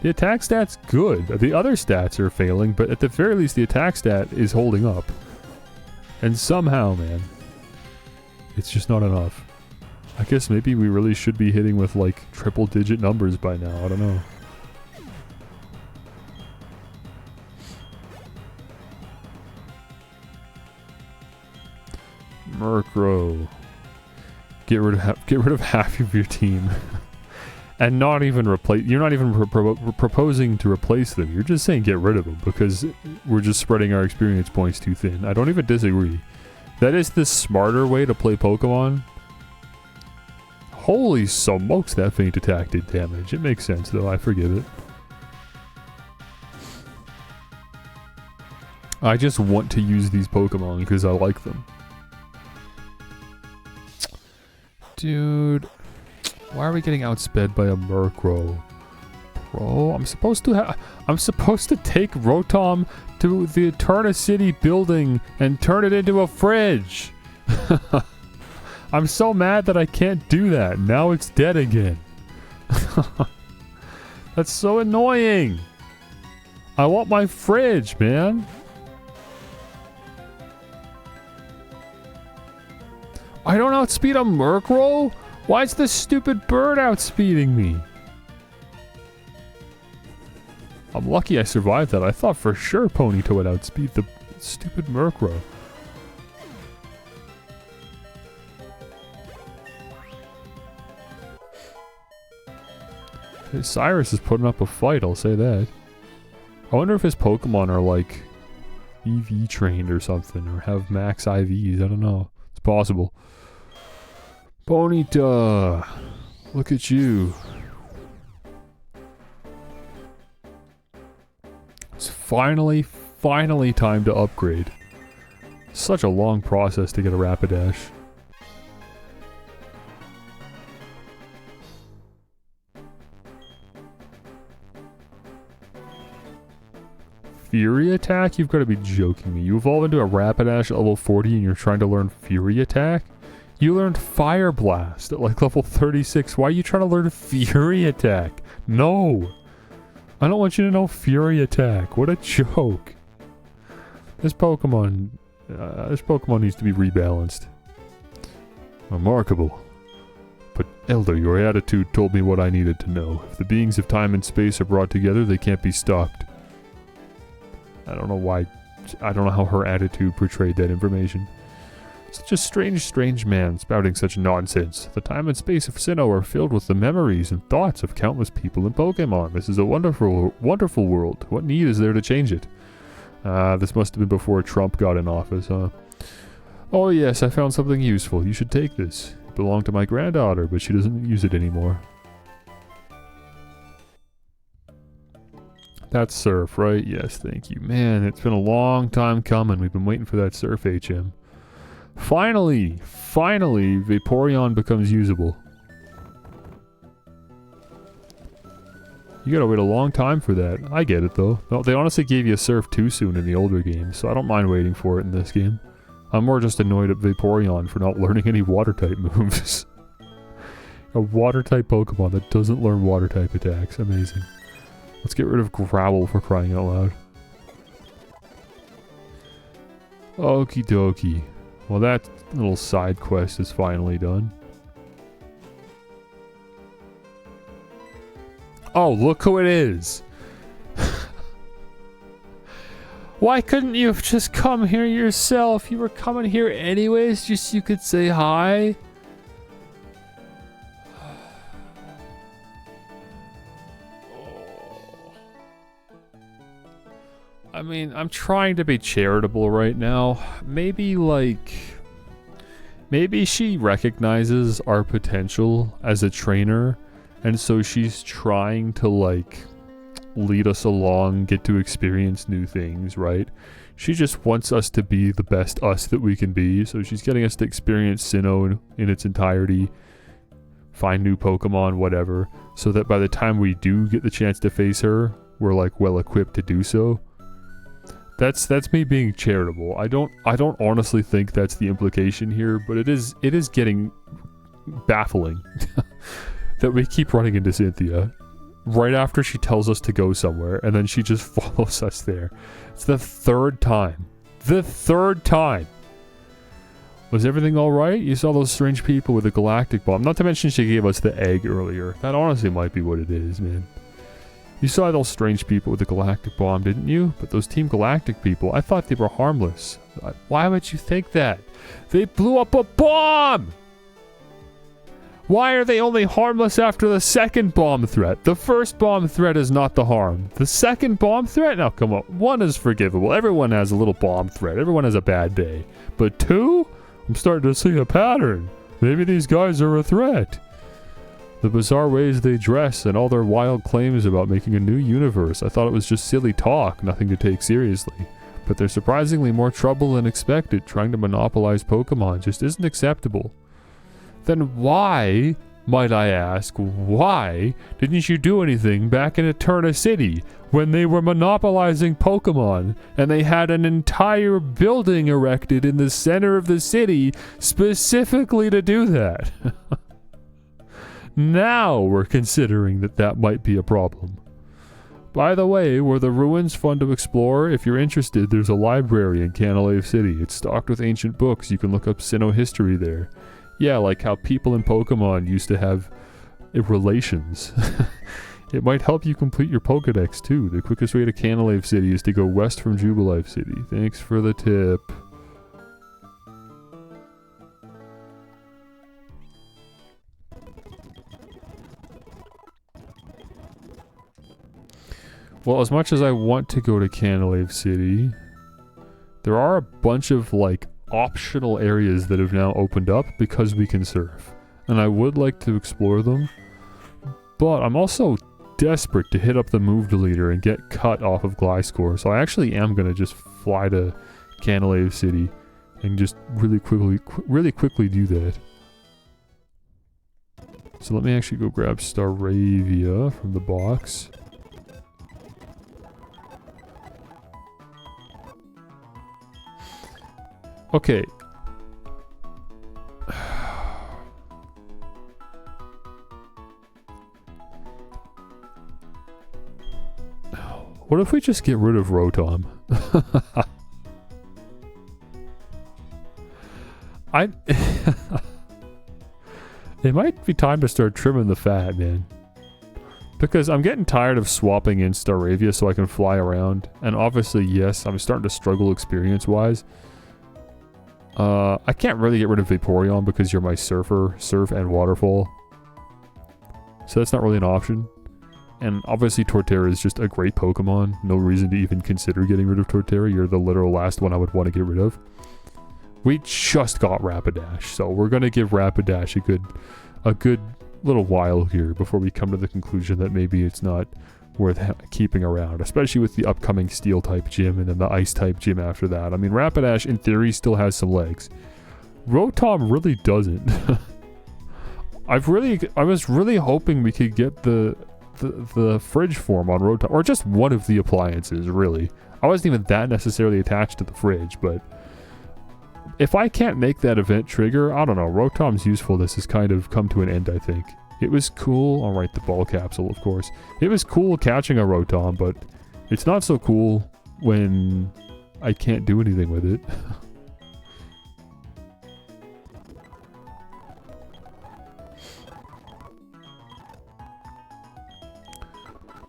The attack stat's good. The other stats are failing, but at the very least the attack stat is holding up. And somehow, man, it's just not enough. I guess maybe we really should be hitting with, like, triple-digit numbers by now. I don't know. Murkrow. Get rid of half of your team. And not even replace... You're not even proposing to replace them. You're just saying get rid of them because we're just spreading our experience points too thin. I don't even disagree. That is the smarter way to play Pokemon. Holy smokes, that feint attack did damage. It makes sense though, I forgive it. I just want to use these Pokemon because I like them. Dude, why are we getting outsped by a Murkrow? Bro, I'm supposed to take Rotom to the Eterna City building and turn it into a fridge. I'm so mad that I can't do that. Now it's dead again. That's so annoying. I want my fridge, man. I don't outspeed a Murkrow? Why is this stupid bird outspeeding me? I'm lucky I survived that. I thought for sure Ponyta would outspeed the stupid Murkrow. Cyrus is putting up a fight, I'll say that. I wonder if his Pokemon are like EV trained or something, or have max IVs. I don't know. It's possible. Bonita, look at you. It's finally time to upgrade. Such a long process to get a Rapidash. Fury Attack? You've got to be joking me. You evolve into a Rapidash at level 40 and you're trying to learn Fury Attack? You learned Fire Blast at like level 36. Why are you trying to learn Fury Attack? No! I don't want you to know Fury Attack. What a joke. This Pokemon needs to be rebalanced. Remarkable. But Elder, your attitude told me what I needed to know. If the beings of time and space are brought together, they can't be stopped. I don't know why. I don't know how her attitude portrayed that information. Such a strange man spouting such nonsense. The time and space of Sinnoh are filled with the memories and thoughts of countless people and Pokemon. This is a wonderful world. What need is there to change it? This must have been before Trump got in office, huh? Oh yes, I found something useful. You should take this. It belonged to my granddaughter, but she doesn't use it anymore. That's Surf, right? Yes, thank you. Man, it's been a long time coming. We've been waiting for that Surf HM. Finally, Vaporeon becomes usable. You gotta wait a long time for that. I get it though. Well, they honestly gave you a Surf too soon in the older games, so I don't mind waiting for it in this game. I'm more just annoyed at Vaporeon for not learning any Water-type moves. A Water-type Pokemon that doesn't learn Water-type attacks. Amazing. Let's get rid of Growl for crying out loud. Okie dokie. Well, that little side quest is finally done. Oh, look who it is! Why couldn't you have just come here yourself? You were coming here anyways, just so you could say hi? I mean, I'm trying to be charitable right now. Maybe she recognizes our potential as a trainer, and so she's trying to, lead us along, get to experience new things, right? She just wants us to be the best us that we can be, so she's getting us to experience Sinnoh in its entirety, find new Pokemon, whatever, so that by the time we do get the chance to face her, we're, well equipped to do so. That's me being charitable. I don't honestly think that's the implication here, but it is getting baffling that we keep running into Cynthia right after she tells us to go somewhere, and then she just follows us there. It's the third time. The third time! Was everything alright? You saw those strange people with the galactic bomb. Not to mention she gave us the egg earlier. That honestly might be what it is, man. You saw those strange people with the galactic bomb, didn't you? But those Team Galactic people, I thought they were harmless. Why would you think that? They blew up a bomb! Why are they only harmless after the second bomb threat? The first bomb threat is not the harm. The second bomb threat? Now come on. One is forgivable. Everyone has a little bomb threat. Everyone has a bad day. But two? I'm starting to see a pattern. Maybe these guys are a threat. The bizarre ways they dress and all their wild claims about making a new universe. I thought it was just silly talk, nothing to take seriously. But they're surprisingly more trouble than expected. Trying to monopolize Pokemon just isn't acceptable. Then why, might I ask, why didn't you do anything back in Eterna City when they were monopolizing Pokemon and they had an entire building erected in the center of the city specifically to do that? Now we're considering that might be a problem. By the way, were the ruins fun to explore? If you're interested, there's a library in Canalave City. It's stocked with ancient books. You can look up Sinnoh history there. Yeah, like how people in Pokemon used to have relations. It might help you complete your Pokedex too. The quickest way to Canalave City is to go west from Jubilife City. Thanks for the tip. Well, as much as I want to go to Canalave City, there are a bunch of, like, optional areas that have now opened up because we can surf. And I would like to explore them, but I'm also desperate to hit up the move deleter and get cut off of Gliscor, so I actually am going to just fly to Canalave City and just really quickly do that. So let me actually go grab Staravia from the box. Okay. What if we just get rid of Rotom? It might be time to start trimming the fat, man. Because I'm getting tired of swapping in Staravia so I can fly around. And obviously, yes, I'm starting to struggle experience-wise. I can't really get rid of Vaporeon because you're my surfer, surf and waterfall. So that's not really an option. And obviously Torterra is just a great Pokemon. No reason to even consider getting rid of Torterra. You're the literal last one I would want to get rid of. We just got Rapidash, so we're going to give Rapidash a good little while here before we come to the conclusion that maybe it's not worth keeping around, especially with the upcoming Steel-type gym and then the Ice-type gym after that. I mean, Rapidash, in theory, still has some legs. Rotom really doesn't. I was really hoping we could get the fridge form on Rotom, or just one of the appliances, really. I wasn't even that necessarily attached to the fridge, but if I can't make that event trigger, I don't know, Rotom's usefulness has kind of come to an end, I think. It was cool, alright, the ball capsule, of course. It was cool catching a Rotom, but it's not so cool when I can't do anything with it.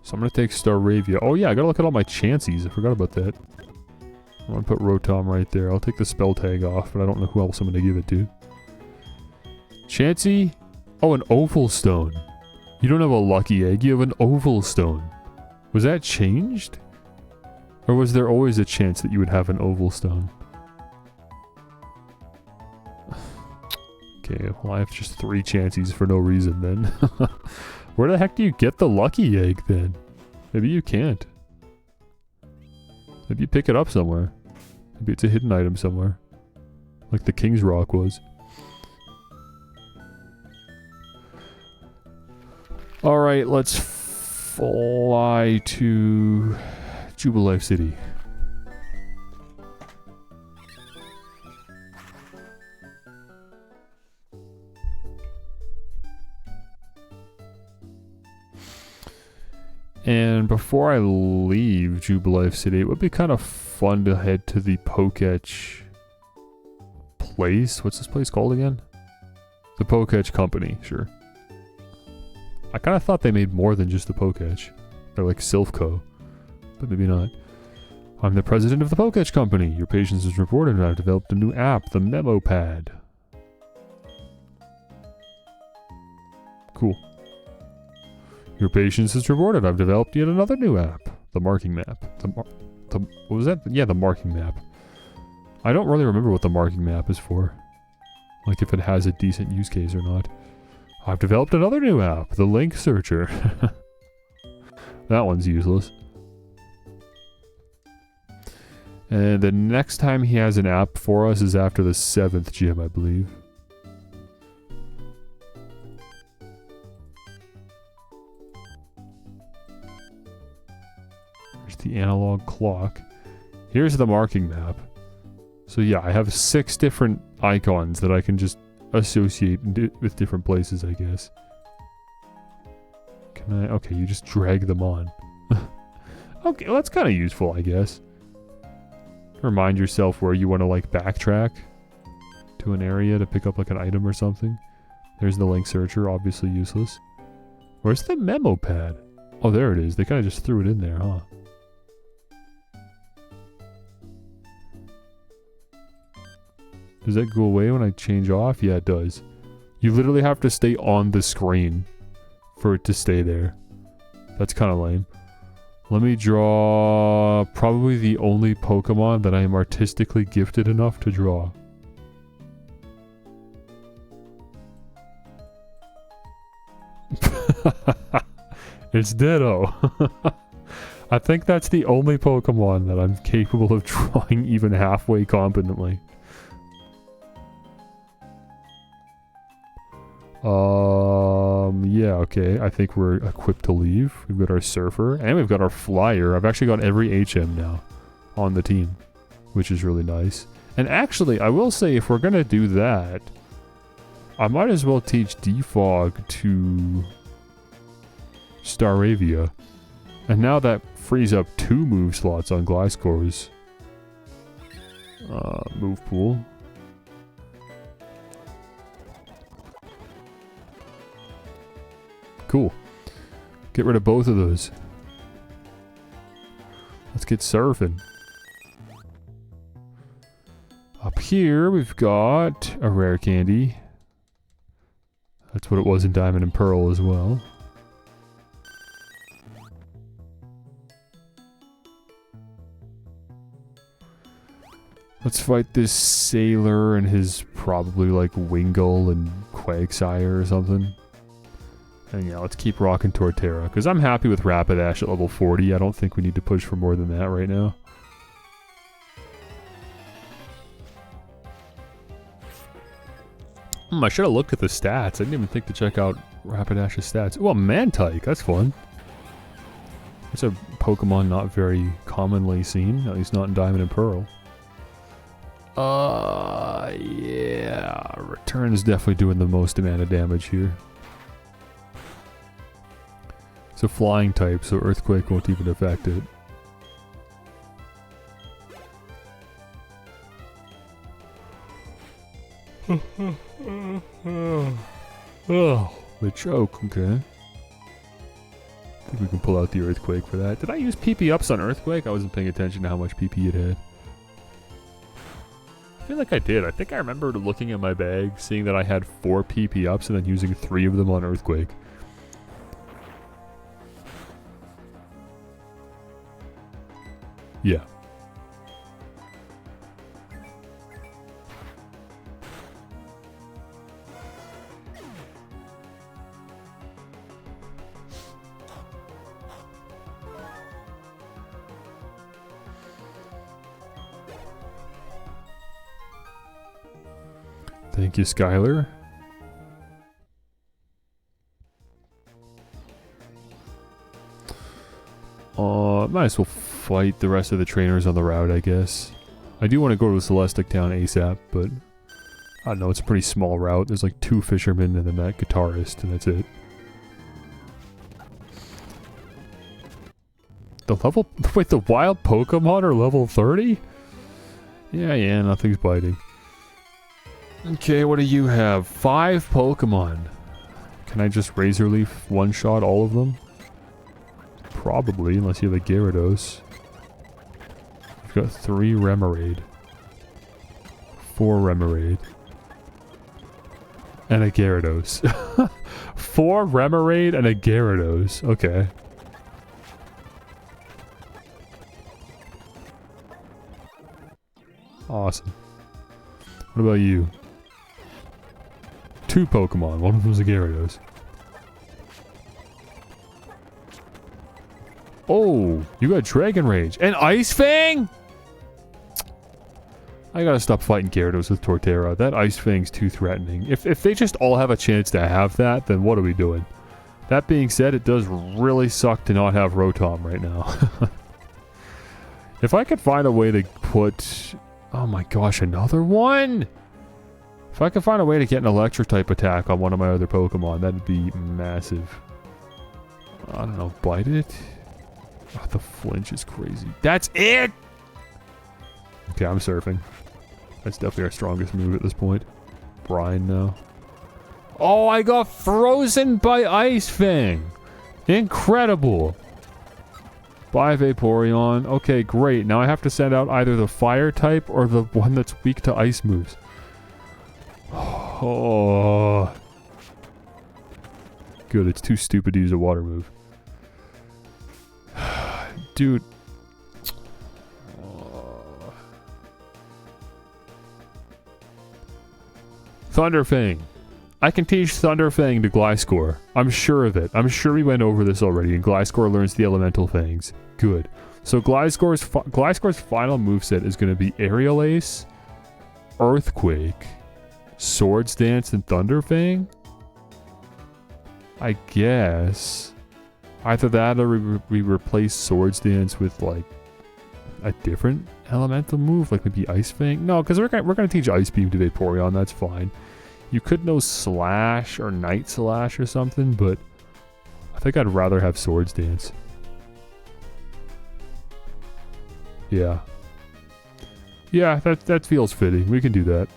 So I'm going to take Staravia. Oh yeah, I gotta look at all my Chanseys. I forgot about that. I'm going to put Rotom right there. I'll take the spell tag off, but I don't know who else I'm going to give it to. Chansey? Oh, an Oval Stone. You don't have a Lucky Egg, you have an Oval Stone. Was that changed? Or was there always a chance that you would have an Oval Stone? Okay, well I have just 3 Chanseys for no reason then. Where the heck do you get the Lucky Egg then? Maybe you can't. Maybe you pick it up somewhere. Maybe it's a hidden item somewhere. Like the King's Rock was. Alright, let's fly to Jubilife City. And before I leave Jubilife City, it would be kind of fun to head to the Poketch place. What's this place called again? The Poketch Company, sure. I kind of thought they made more than just the Poketch. They're like Silphco, but maybe not. I'm the president of the Poketch Company. Your patience is reported and I've developed a new app, the Memo Pad. Cool. Your patience is rewarded. I've developed yet another new app. The marking map. What was that? Yeah, the marking map. I don't really remember what the marking map is for. Like if it has a decent use case or not. I've developed another new app. The link searcher. That one's useless. And the next time he has an app for us is after the 7th gym, I believe. The analog clock. Here's the marking map. So yeah, I have 6 different icons that I can just associate with different places, I guess. Can I? Okay, you just drag them on. Okay, well that's kind of useful, I guess. Remind yourself where you want to like backtrack to an area to pick up like an item or something. There's the link searcher, obviously useless. Where's the memo pad? Oh, there it is. They kind of just threw it in there, huh? Does that go away when I change off? Yeah, it does. You literally have to stay on the screen for it to stay there. That's kind of lame. Let me draw probably the only Pokemon that I am artistically gifted enough to draw. It's Ditto. I think that's the only Pokemon that I'm capable of drawing even halfway competently. Yeah, okay. I think we're equipped to leave. We've got our Surfer, and we've got our Flyer. I've actually got every HM now on the team, which is really nice. And actually, I will say, if we're gonna do that, I might as well teach Defog to Staravia. And now that frees up 2 move slots on Gliscor's move pool. Cool. Get rid of both of those. Let's get surfing. Up here, we've got a rare candy. That's what it was in Diamond and Pearl as well. Let's fight this sailor and his probably like Wingull and Quagsire or something. And yeah, let's keep rocking Torterra, because I'm happy with Rapidash at level 40. I don't think we need to push for more than that right now. I should have looked at the stats. I didn't even think to check out Rapidash's stats. Well, Mantike, that's fun. It's a Pokemon not very commonly seen, at least not in Diamond and Pearl. Yeah. Return is definitely doing the most amount of damage here. It's a flying type, so Earthquake won't even affect it. Oh, the choke, okay. I think we can pull out the Earthquake for that. Did I use PP ups on Earthquake? I wasn't paying attention to how much PP it had. I feel like I did. I think I remember looking at my bag, seeing that I had 4 PP ups and then using 3 of them on Earthquake. Yeah. Thank you, Skylar. Might as well fight the rest of the trainers on the route, I guess. I do want to go to Celestic Town ASAP, but I don't know, it's a pretty small route. There's like 2 fishermen and then that guitarist, and that's it. The level... Wait, the wild Pokemon are level 30? Yeah, nothing's biting. Okay, what do you have? 5 Pokemon. Can I just Razor Leaf one-shot all of them? Probably, unless you have a Gyarados. We've got 3 Remoraid. 4 Remoraid. And a Gyarados. 4 Remoraid and a Gyarados. Okay. Awesome. What about you? 2 Pokemon. One of them's a Gyarados. Oh, you got Dragon Rage. And Ice Fang? I gotta stop fighting Gyarados with Torterra. That Ice Fang's too threatening. If they just all have a chance to have that, then what are we doing? That being said, it does really suck to not have Rotom right now. If I could find a way to put... Oh my gosh, another one? If I could find a way to get an electric type attack on one of my other Pokemon, that'd be massive. I don't know, bite it? Oh, the flinch is crazy. That's it! Okay, I'm surfing. That's definitely our strongest move at this point. Brine now. Oh, I got frozen by Ice Fang! Incredible! Bye, Vaporeon. Okay, great. Now I have to send out either the fire type or the one that's weak to ice moves. Oh. Good, it's too stupid to use a water move. Dude. Thunderfang. I can teach Thunderfang to Gliscor. I'm sure of it. I'm sure we went over this already, and Gliscor learns the Elemental Fangs. Good. So Gliscor's final moveset is going to be Aerial Ace, Earthquake, Swords Dance, and Thunderfang? I guess. Either that or we replace Swords Dance with, like, a different elemental move, like maybe Ice Fang? No, because we're gonna teach Ice Beam to Vaporeon, that's fine. You could know Slash or Night Slash or something, but I think I'd rather have Swords Dance. Yeah. Yeah, that feels fitting. We can do that.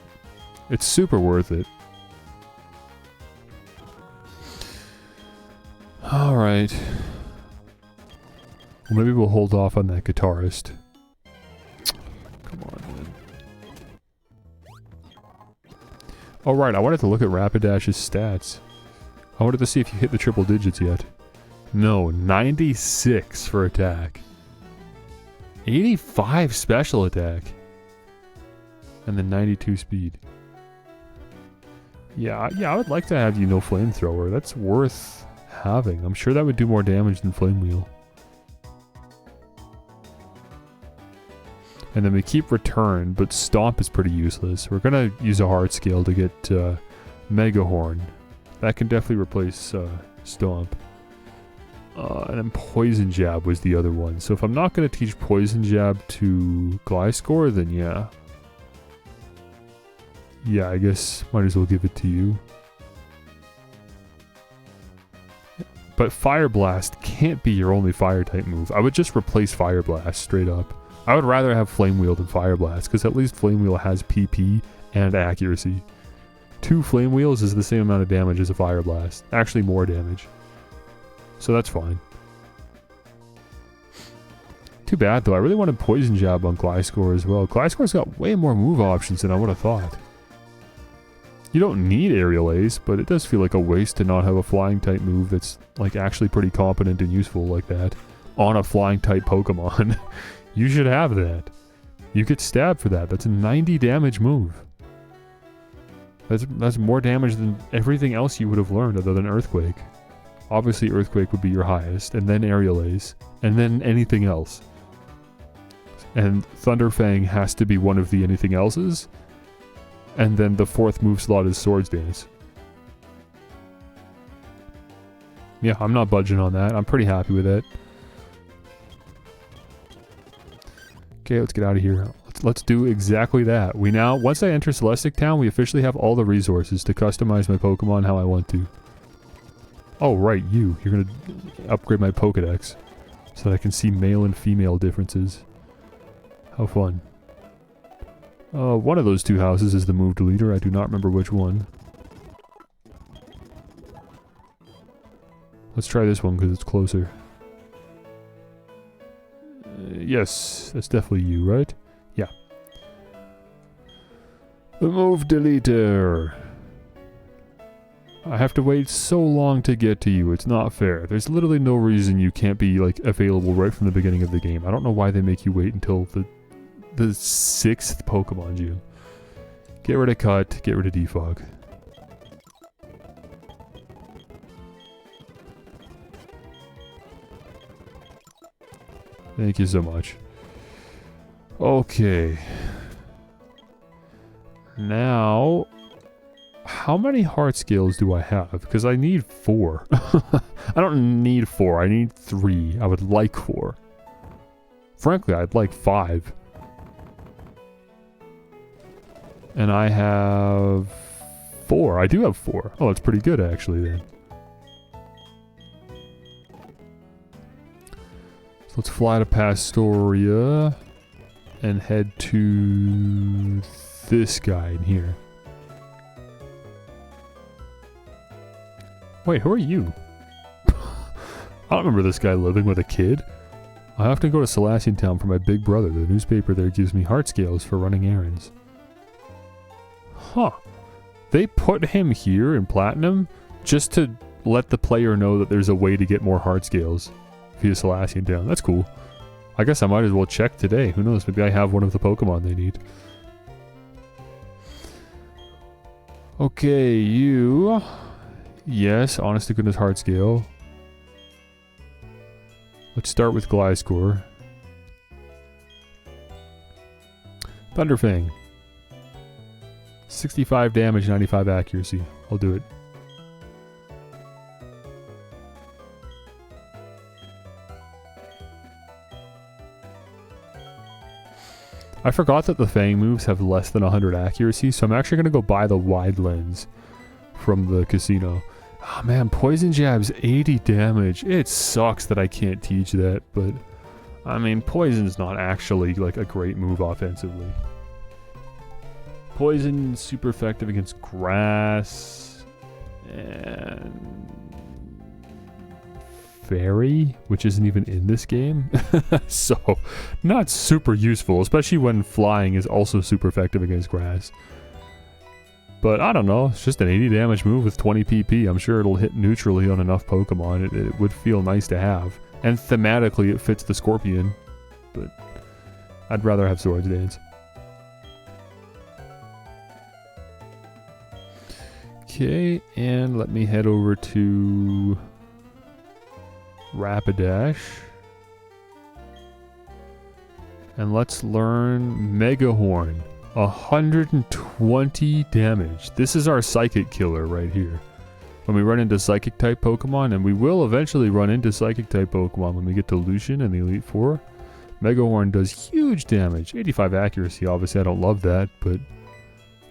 It's super worth it. Alright. Well, maybe we'll hold off on that guitarist. Come on, man. Oh, right, I wanted to look at Rapidash's stats. I wanted to see if you hit the triple digits yet. No, 96 for attack. 85 special attack. And then 92 speed. Yeah, I would like to have you know Flamethrower. That's worth having. I'm sure that would do more damage than Flame Wheel. And then we keep Return, but Stomp is pretty useless. We're gonna use a Heart Scale to get Mega Horn. That can definitely replace Stomp. And then Poison Jab was the other one. So if I'm not gonna teach Poison Jab to Gliscor, then yeah. Yeah, I guess might as well give it to you. But Fire Blast can't be your only fire type move. I would just replace Fire Blast straight up. I would rather have Flame Wheel than Fire Blast, because at least Flame Wheel has PP and accuracy. 2 Flame Wheels is the same amount of damage as a Fire Blast. Actually more damage. So that's fine. Too bad though, I really wanted Poison Jab on Gliscor as well. Gliscor's got way more move options than I would have thought. You don't need Aerial Ace, but it does feel like a waste to not have a flying type move that's like actually pretty competent and useful like that on a flying type Pokemon. You should have that. You get stabbed for that. That's a 90 damage move. That's more damage than everything else you would have learned other than Earthquake. Obviously Earthquake would be your highest, and then Aerial Ace, and then anything else. And Thunderfang has to be one of the anything else's. And then the 4th move slot is Swords Dance. Yeah, I'm not budging on that. I'm pretty happy with it. Okay, let's get out of here. Let's do exactly that. We now, once I enter Celestic Town, we officially have all the resources to customize my Pokemon how I want to. Oh, right, you. You're gonna upgrade my Pokedex so that I can see male and female differences. How fun. One of those 2 houses is the move deleter. I do not remember which one. Let's try this one because it's closer. Yes, that's definitely you, right? Yeah. The move deleter. I have to wait so long to get to you. It's not fair. There's literally no reason you can't be like available right from the beginning of the game. I don't know why they make you wait until the 6th Pokemon Gym. Get rid of Cut, get rid of Defog. Thank you so much. Okay. Now, how many heart scales do I have? Because I need 4. I don't need 4, I need 3. I would like 4. Frankly, I'd like 5. And I have 4. I do have 4. Oh, that's pretty good actually then. So let's fly to Pastoria and head to this guy in here. Wait, who are you? I don't remember this guy living with a kid. I often go to Selassian Town for my big brother. The newspaper there gives me heart scales for running errands. Huh. They put him here in Platinum just to let the player know that there's a way to get more heart scales via Selassian Town. That's cool. I guess I might as well check today. Who knows? Maybe I have one of the Pokemon they need. Okay, you... Yes, honest to goodness hard scale. Let's start with Gliscor. Thunderfang. 65 damage, 95 accuracy. I'll do it. I forgot that the Fang moves have less than 100 accuracy, so I'm actually going to go buy the wide lens from the casino. Oh man, Poison Jab's 80 damage. It sucks that I can't teach that, but I mean, Poison's not actually like a great move offensively. Poison, super effective against grass and Fairy, which isn't even in this game. So, not super useful, especially when flying is also super effective against grass. But I don't know, it's just an 80 damage move with 20 PP. I'm sure it'll hit neutrally on enough Pokemon. It would feel nice to have. And thematically it fits the Scorpion, but I'd rather have Swords Dance. Okay, and let me head over to Rapidash. And let's learn Mega Horn. 120 damage. This is our Psychic killer right here. When we run into Psychic type Pokemon, and we will eventually run into Psychic type Pokemon when we get to Lucian and the Elite Four, Mega Horn does huge damage. 85 accuracy, obviously I don't love that, but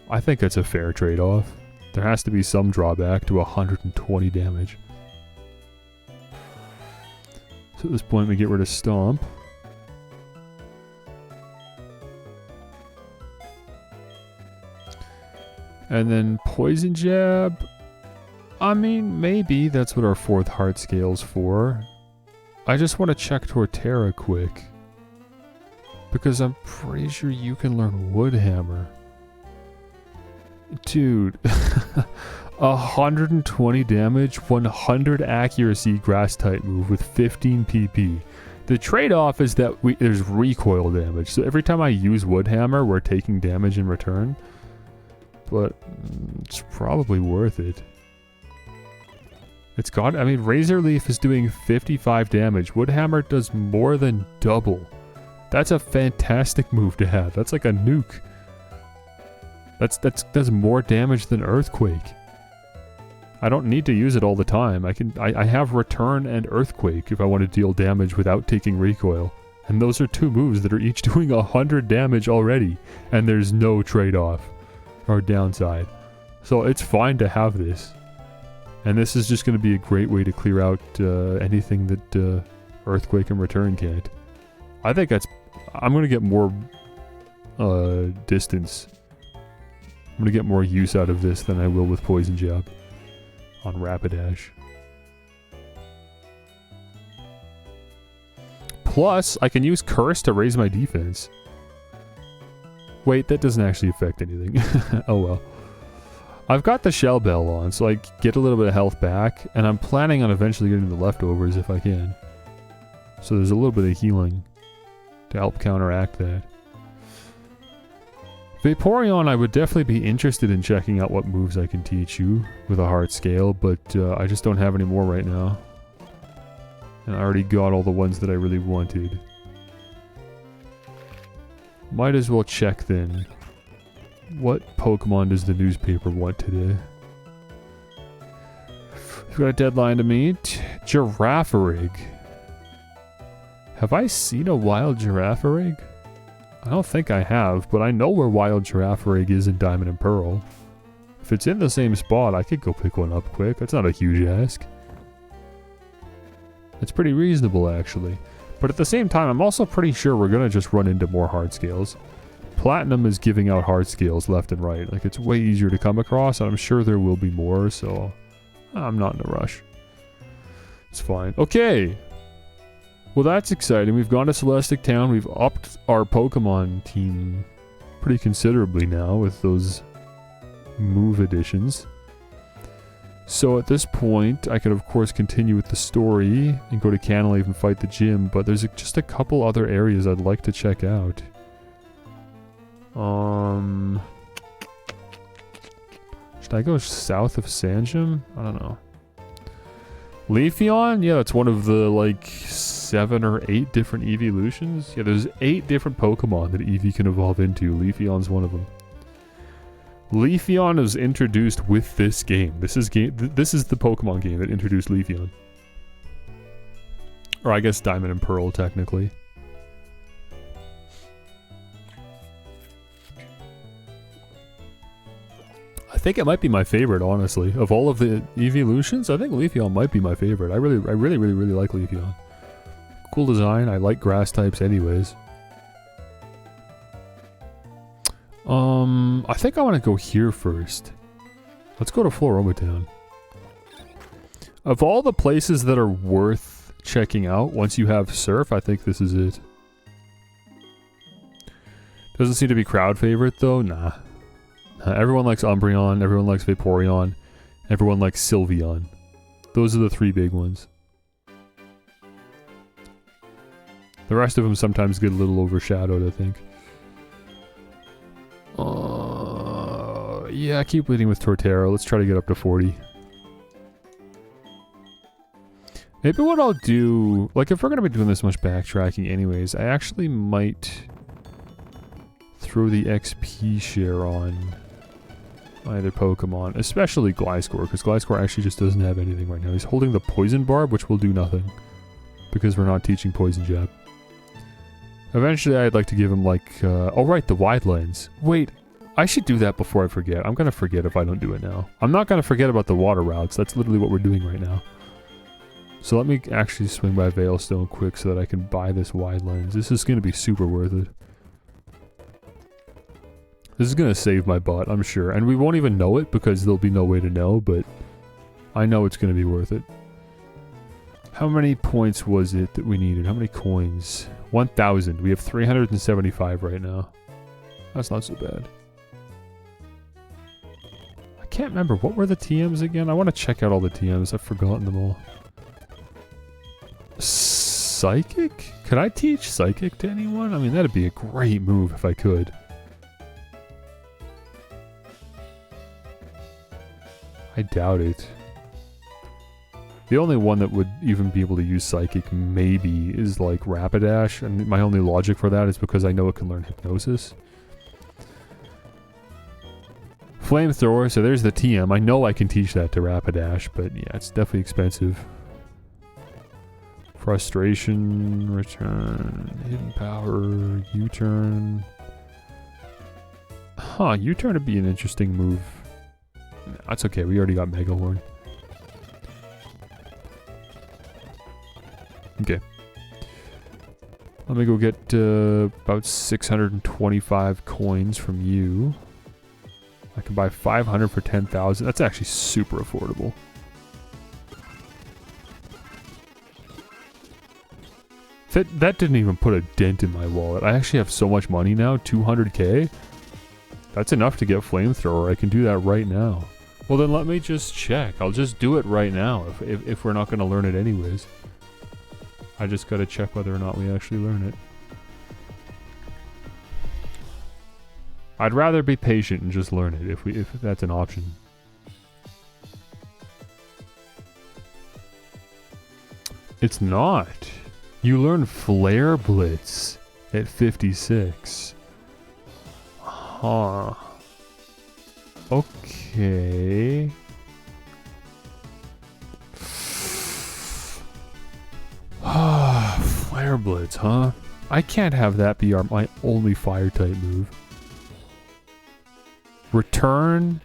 I think it's a fair trade-off. There has to be some drawback to 120 damage. So at this point we get rid of Stomp. And then Poison Jab. I mean, maybe that's what our 4th heart scale's for. I just want to check Torterra quick. Because I'm pretty sure you can learn Wood Hammer. Dude. 120 damage, 100 accuracy grass type move with 15 PP. The trade-off is that there's recoil damage. So every time I use Wood Hammer, we're taking damage in return. But it's probably worth it. It's got, I mean, Razor Leaf is doing 55 damage. Wood Hammer does more than double. That's a fantastic move to have. That's like a nuke. That does more damage than Earthquake. I don't need to use it all the time. I have Return and Earthquake if I want to deal damage without taking recoil. And those are 2 moves that are each doing 100 damage already. And there's no trade-off or downside. So it's fine to have this. And this is just going to be a great way to clear out anything that Earthquake and Return can't. I think that's... I'm going to get more distance. I'm going to get more use out of this than I will with Poison Jab on Rapidash. Plus, I can use Curse to raise my defense. Wait, that doesn't actually affect anything. Oh well. I've got the Shell Bell on, so I get a little bit of health back, and I'm planning on eventually getting the leftovers if I can. So there's a little bit of healing to help counteract that. Vaporeon, I would definitely be interested in checking out what moves I can teach you with a heart scale, but I just don't have any more right now. And I already got all the ones that I really wanted. Might as well check then. What Pokemon does the newspaper want today? We've got a deadline to meet. Girafarig. Have I seen a wild Girafarig? I don't think I have, but I know where wild Girafarig is in Diamond and Pearl. If it's in the same spot, I could go pick one up quick. That's not a huge ask. It's pretty reasonable, actually. But at the same time, I'm also pretty sure we're gonna just run into more hard scales. Platinum is giving out hard scales left and right. Like, it's way easier to come across, and I'm sure there will be more, so I'm not in a rush. It's fine. Okay! Well, that's exciting. We've gone to Celestic Town. We've upped our Pokemon team pretty considerably now with those move additions. So at this point, I could of course continue with the story and go to Canalave and fight the gym, but there's just a couple other areas I'd like to check out. Should I go south of Sanjum? I don't know. Leafeon? Yeah, it's one of the, like, 7 or 8 different evolutions. Yeah, there's 8 different Pokemon that Eevee can evolve into. Leafeon's one of them. Leafeon is introduced with this game. This is the Pokemon game that introduced Leafeon. Or I guess Diamond and Pearl, technically. I think it might be my favorite, honestly. Of all of the evolutions, I think Leafeon might be my favorite. I really like Leafeon. Cool design. I like grass types anyways. I think I want to go here first. Let's go to Floroma Town. Of all the places that are worth checking out once you have Surf, I think this is it. Doesn't seem to be crowd favorite though. Nah. Everyone likes Umbreon, everyone likes Vaporeon, everyone likes Sylveon. Those are the 3 big ones. The rest of them sometimes get a little overshadowed, I think. Yeah, keep leading with Torterra. Let's try to get up to 40. Maybe what I'll do... Like, if we're going to be doing this much backtracking anyways, I actually might throw the XP share on either Pokemon, especially Gliscor, because Gliscor actually just doesn't have anything right now. He's holding the Poison Barb, which will do nothing, because we're not teaching Poison Jab. Eventually, I'd like to give him, like, oh right, the Wide Lens. Wait, I should do that before I forget. I'm gonna forget if I don't do it now. I'm not gonna forget about the water routes. That's literally what we're doing right now. So let me actually swing by Veilstone quick so that I can buy this Wide Lens. This is gonna be super worth it. This is gonna save my butt, I'm sure. And we won't even know it because there'll be no way to know, but I know it's gonna be worth it. How many points was it that we needed? How many coins? 1,000. We have 375 right now. That's not so bad. I can't remember. What were the TMs again? I want to check out all the TMs. I've forgotten them all. Psychic? Could I teach Psychic to anyone? I mean, that'd be a great move if I could. I doubt it. The only one that would even be able to use Psychic maybe is like Rapidash, and my only logic for that is because I know it can learn Hypnosis. Flamethrower, so there's the TM. I know I can teach that to Rapidash, but yeah, it's definitely expensive. Frustration, Return, Hidden Power, U-Turn. Huh, U-Turn would be an interesting move. That's okay, we already got Mega Horn. Okay. Let me go get about 625 coins from you. I can buy 500 for 10,000. That's actually super affordable. That didn't even put a dent in my wallet. I actually have so much money now, 200k. That's enough to get Flamethrower. I can do that right now. Well, then let me just check. I'll just do it right now if we're not going to learn it anyways. I just got to check whether or not we actually learn it. I'd rather be patient and just learn it if that's an option. It's not. You learn Flare Blitz at 56. Huh. Okay. Flare Blitz, huh? I can't have that be my only fire type move. Return,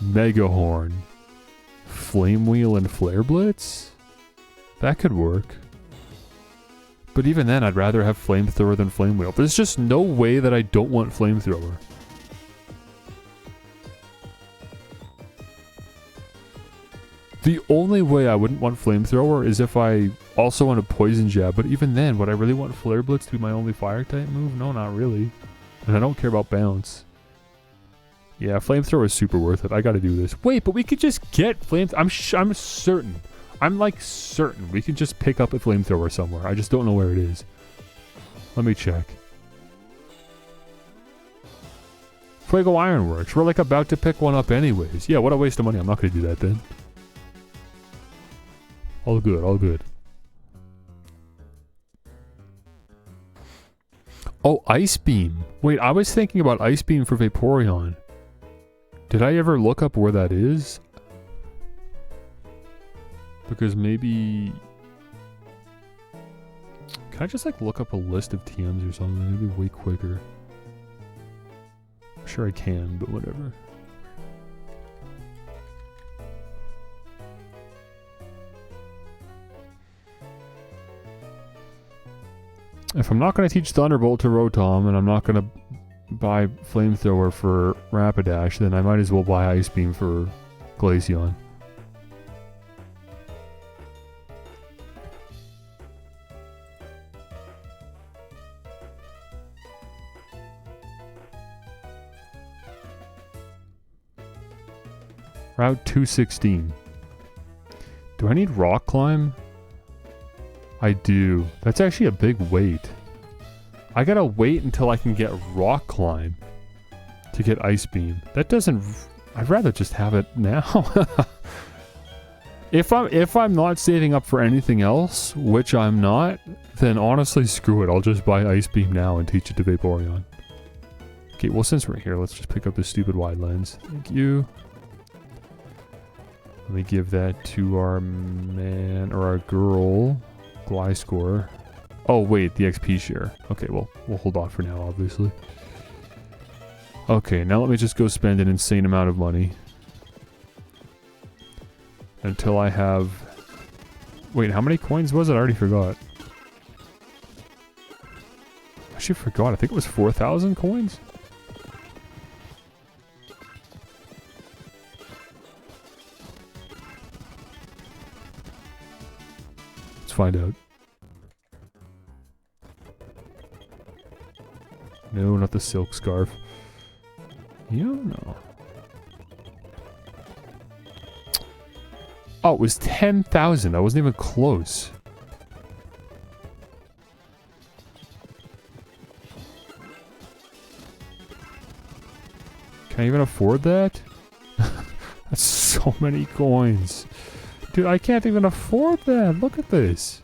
Mega Horn, Flame Wheel, and Flare Blitz? That could work. But even then, I'd rather have Flamethrower than Flame Wheel. There's just no way that I don't want Flamethrower. The only way I wouldn't want Flamethrower is if I also want a Poison Jab, but even then, would I really want Flare Blitz to be my only fire type move? No, not really. And I don't care about Bounce. Yeah, flamethrower is super worth it. I gotta do this. Wait, but we could just get flamethrower. I'm certain. I'm like certain we can just pick up a flamethrower somewhere. I just don't know where it is. Let me check. Fuego Ironworks. We're like about to pick one up anyways. Yeah, what a waste of money. I'm not gonna do that then. All good, all good. Oh, Ice Beam. Wait, I was thinking about Ice Beam for Vaporeon. Did I ever look up where that is? Because maybe... Can I just like look up a list of TMs or something? It'd be way quicker. I'm sure I can, but whatever. If I'm not going to teach Thunderbolt to Rotom, and I'm not going to buy Flamethrower for Rapidash, then I might as well buy Ice Beam for Glaceon. Route 216. Do I need Rock Climb? I do. That's actually a big wait. I gotta wait until I can get Rock Climb to get Ice Beam. That doesn't... I'd rather just have it now. If I'm not saving up for anything else, which I'm not, then honestly screw it. I'll just buy Ice Beam now and teach it to Vaporeon. Okay, well since we're here, let's just pick up this stupid wide lens. Thank you. Let me give that to our man, or our girl, Gliscor. Oh wait, the XP share. Okay, well, we'll hold off for now, obviously. Okay, now let me just go spend an insane amount of money. Until I have... Wait, how many coins was it? I already forgot. I actually forgot. I think it was 4,000 coins? Let's find out. No, not the silk scarf. You don't know. Oh, it was 10,000. I wasn't even close. Can I even afford that? That's so many coins. Dude, I can't even afford that. Look at this.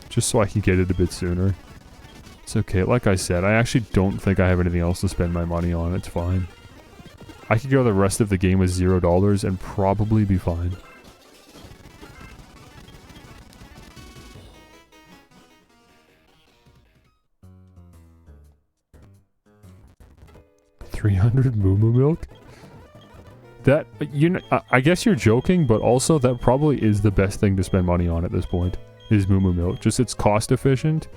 Just so I can get it a bit sooner. It's okay. Like I said, I actually don't think I have anything else to spend my money on. It's fine. I could go the rest of the game with $0 and probably be fine. $300 Moo Moo Milk? That, you know, I guess you're joking, but also that probably is the best thing to spend money on at this point, is Moo Moo Milk. Just it's cost efficient,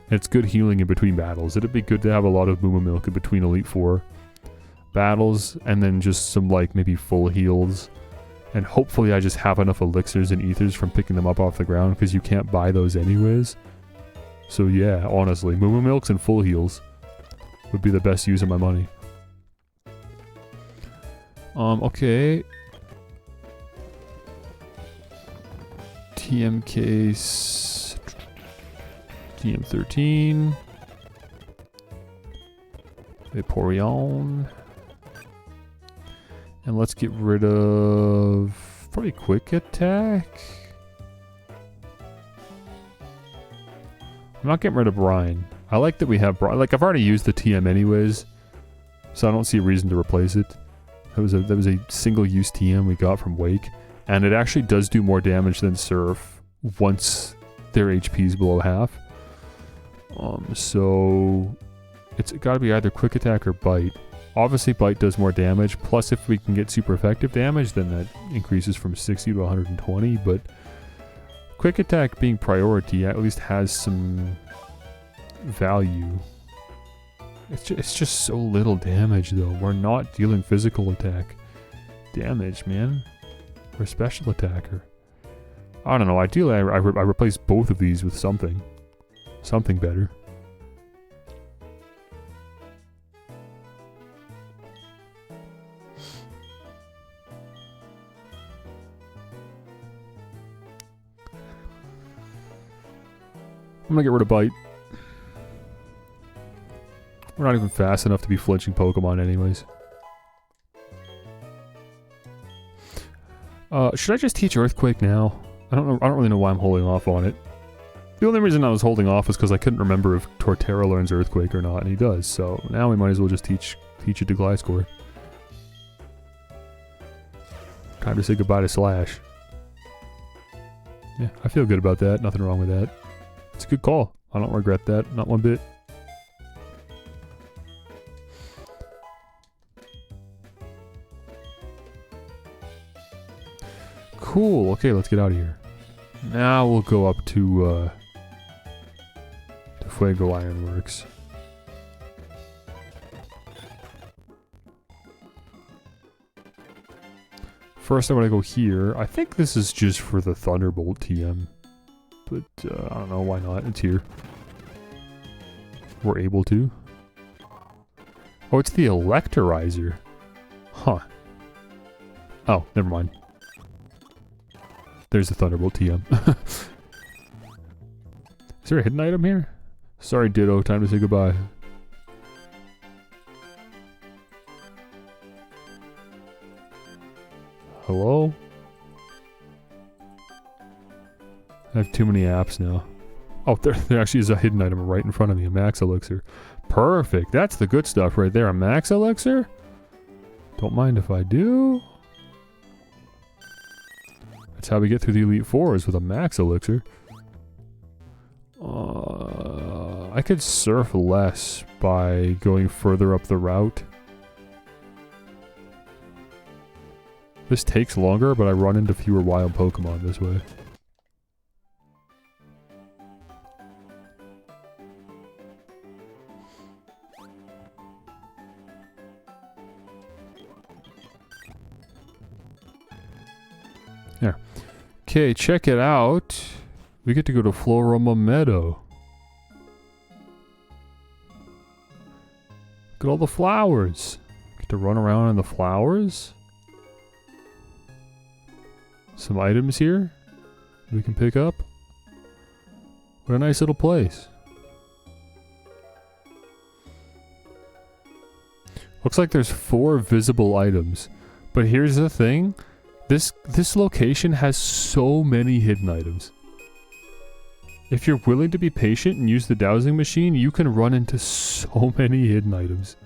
and it's good healing in between battles. It'd be good to have a lot of Moo Moo Milk in between Elite Four battles, and then just some, like, maybe full heals. And hopefully I just have enough elixirs and ethers from picking them up off the ground, because you can't buy those anyways. So yeah, honestly, Moo Moo Milks and full heals would be the best use of my money. Okay. TM case. TM13. Vaporeon. And let's get rid of probably Quick Attack. I'm not getting rid of Brine. I like that we have Brine. Like, I've already used the TM anyways, so I don't see a reason to replace it. That was a single-use TM we got from Wake, and it actually does do more damage than Surf once their HP is below half. So it's got to be either Quick Attack or Bite. Obviously, Bite does more damage. Plus, if we can get super effective damage, then that increases from 60 to 120. But Quick Attack being priority at least has some value. It's just so little damage, though. We're not dealing physical attack damage, man. We're a special attacker. I don't know. Ideally, I replace both of these with something. Something better. I'm gonna get rid of Bite. We're not even fast enough to be flinching Pokemon anyways. Should I just teach Earthquake now? I don't really know why I'm holding off on it. The only reason I was holding off is because I couldn't remember if Torterra learns Earthquake or not, and he does, so now we might as well just teach it to Gliscor. Time to say goodbye to Slash. Yeah, I feel good about that. Nothing wrong with that. It's a good call. I don't regret that. Not one bit. Cool. Okay, let's get out of here. Now we'll go up to Fuego Ironworks. First, I'm gonna go here. I think this is just for the Thunderbolt TM. But, I don't know, why not? It's here. We're able to. Oh, it's the Electorizer. Huh. Oh, never mind. There's the Thunderbolt TM. Is there a hidden item here? Sorry, Ditto. Time to say goodbye. Hello? I have too many apps now. Oh, there actually is a hidden item right in front of me. A Max Elixir. Perfect. That's the good stuff right there. A Max Elixir? Don't mind if I do. That's how we get through the Elite Four, is with a Max Elixir. I could surf less by going further up the route. This takes longer, but I run into fewer wild Pokemon this way. There. Okay, check it out. We get to go to Floroma Meadow. Look at all the flowers. Get to run around in the flowers. Some items here we can pick up. What a nice little place. Looks like there's 4 visible items. But here's the thing. This location has so many hidden items. If you're willing to be patient and use the dowsing machine, you can run into so many hidden items.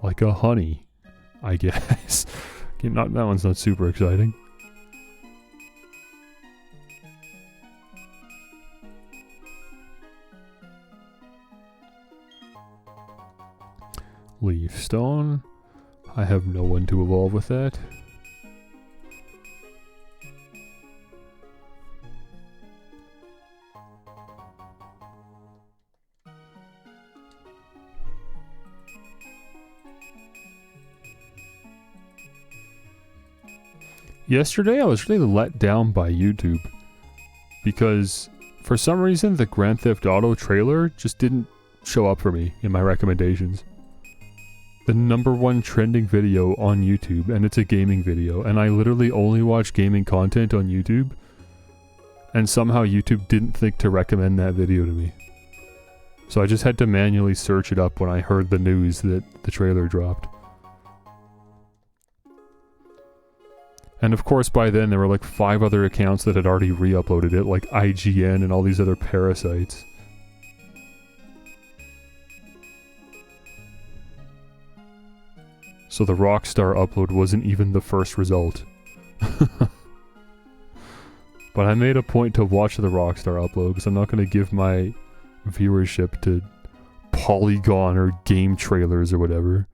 Like a honey, I guess. That one's not super exciting. Leaf Stone. I have no one to evolve with that. Yesterday I was really let down by YouTube because for some reason the Grand Theft Auto trailer just didn't show up for me in my recommendations. The #1 trending video on YouTube, and it's a gaming video, and I literally only watch gaming content on YouTube, and somehow YouTube didn't think to recommend that video to me. So I just had to manually search it up when I heard the news that the trailer dropped. And of course by then there were like 5 other accounts that had already re-uploaded it, like IGN and all these other parasites. So the Rockstar upload wasn't even the first result. But I made a point to watch the Rockstar upload because I'm not going to give my viewership to Polygon or game trailers or whatever.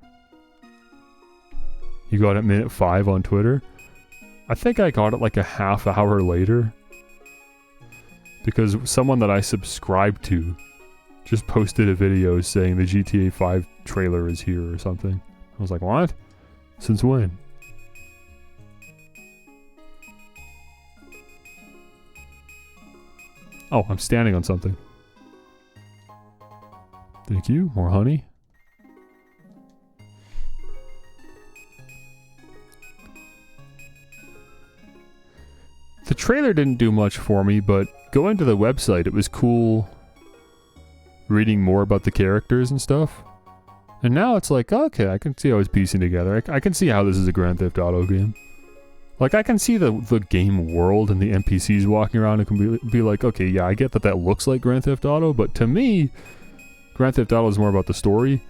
You got it minute 5 on Twitter? I think I got it like a half hour later. Because someone that I subscribed to just posted a video saying the GTA 5 trailer is here or something. I was like, what? Since when? Oh, I'm standing on something. Thank you. More honey. The trailer didn't do much for me, but going to the website, it was cool reading more about the characters and stuff. And now it's like, okay, I can see how it's piecing together. I can see how this is a Grand Theft Auto game. Like, I can see the game world and the NPCs walking around and can be like, okay, yeah, I get that that looks like Grand Theft Auto, but to me, Grand Theft Auto is more about the story.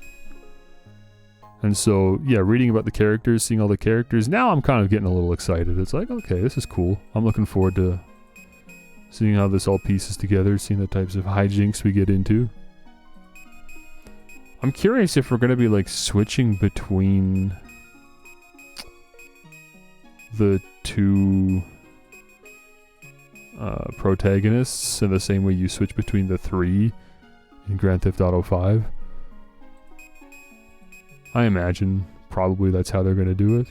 And so, yeah, reading about the characters, seeing all the characters, now I'm kind of getting a little excited. It's like, okay, this is cool. I'm looking forward to seeing how this all pieces together, seeing the types of hijinks we get into. I'm curious if we're going to be, like, switching between the two protagonists in the same way you switch between the three in Grand Theft Auto 5. I imagine probably that's how they're going to do it.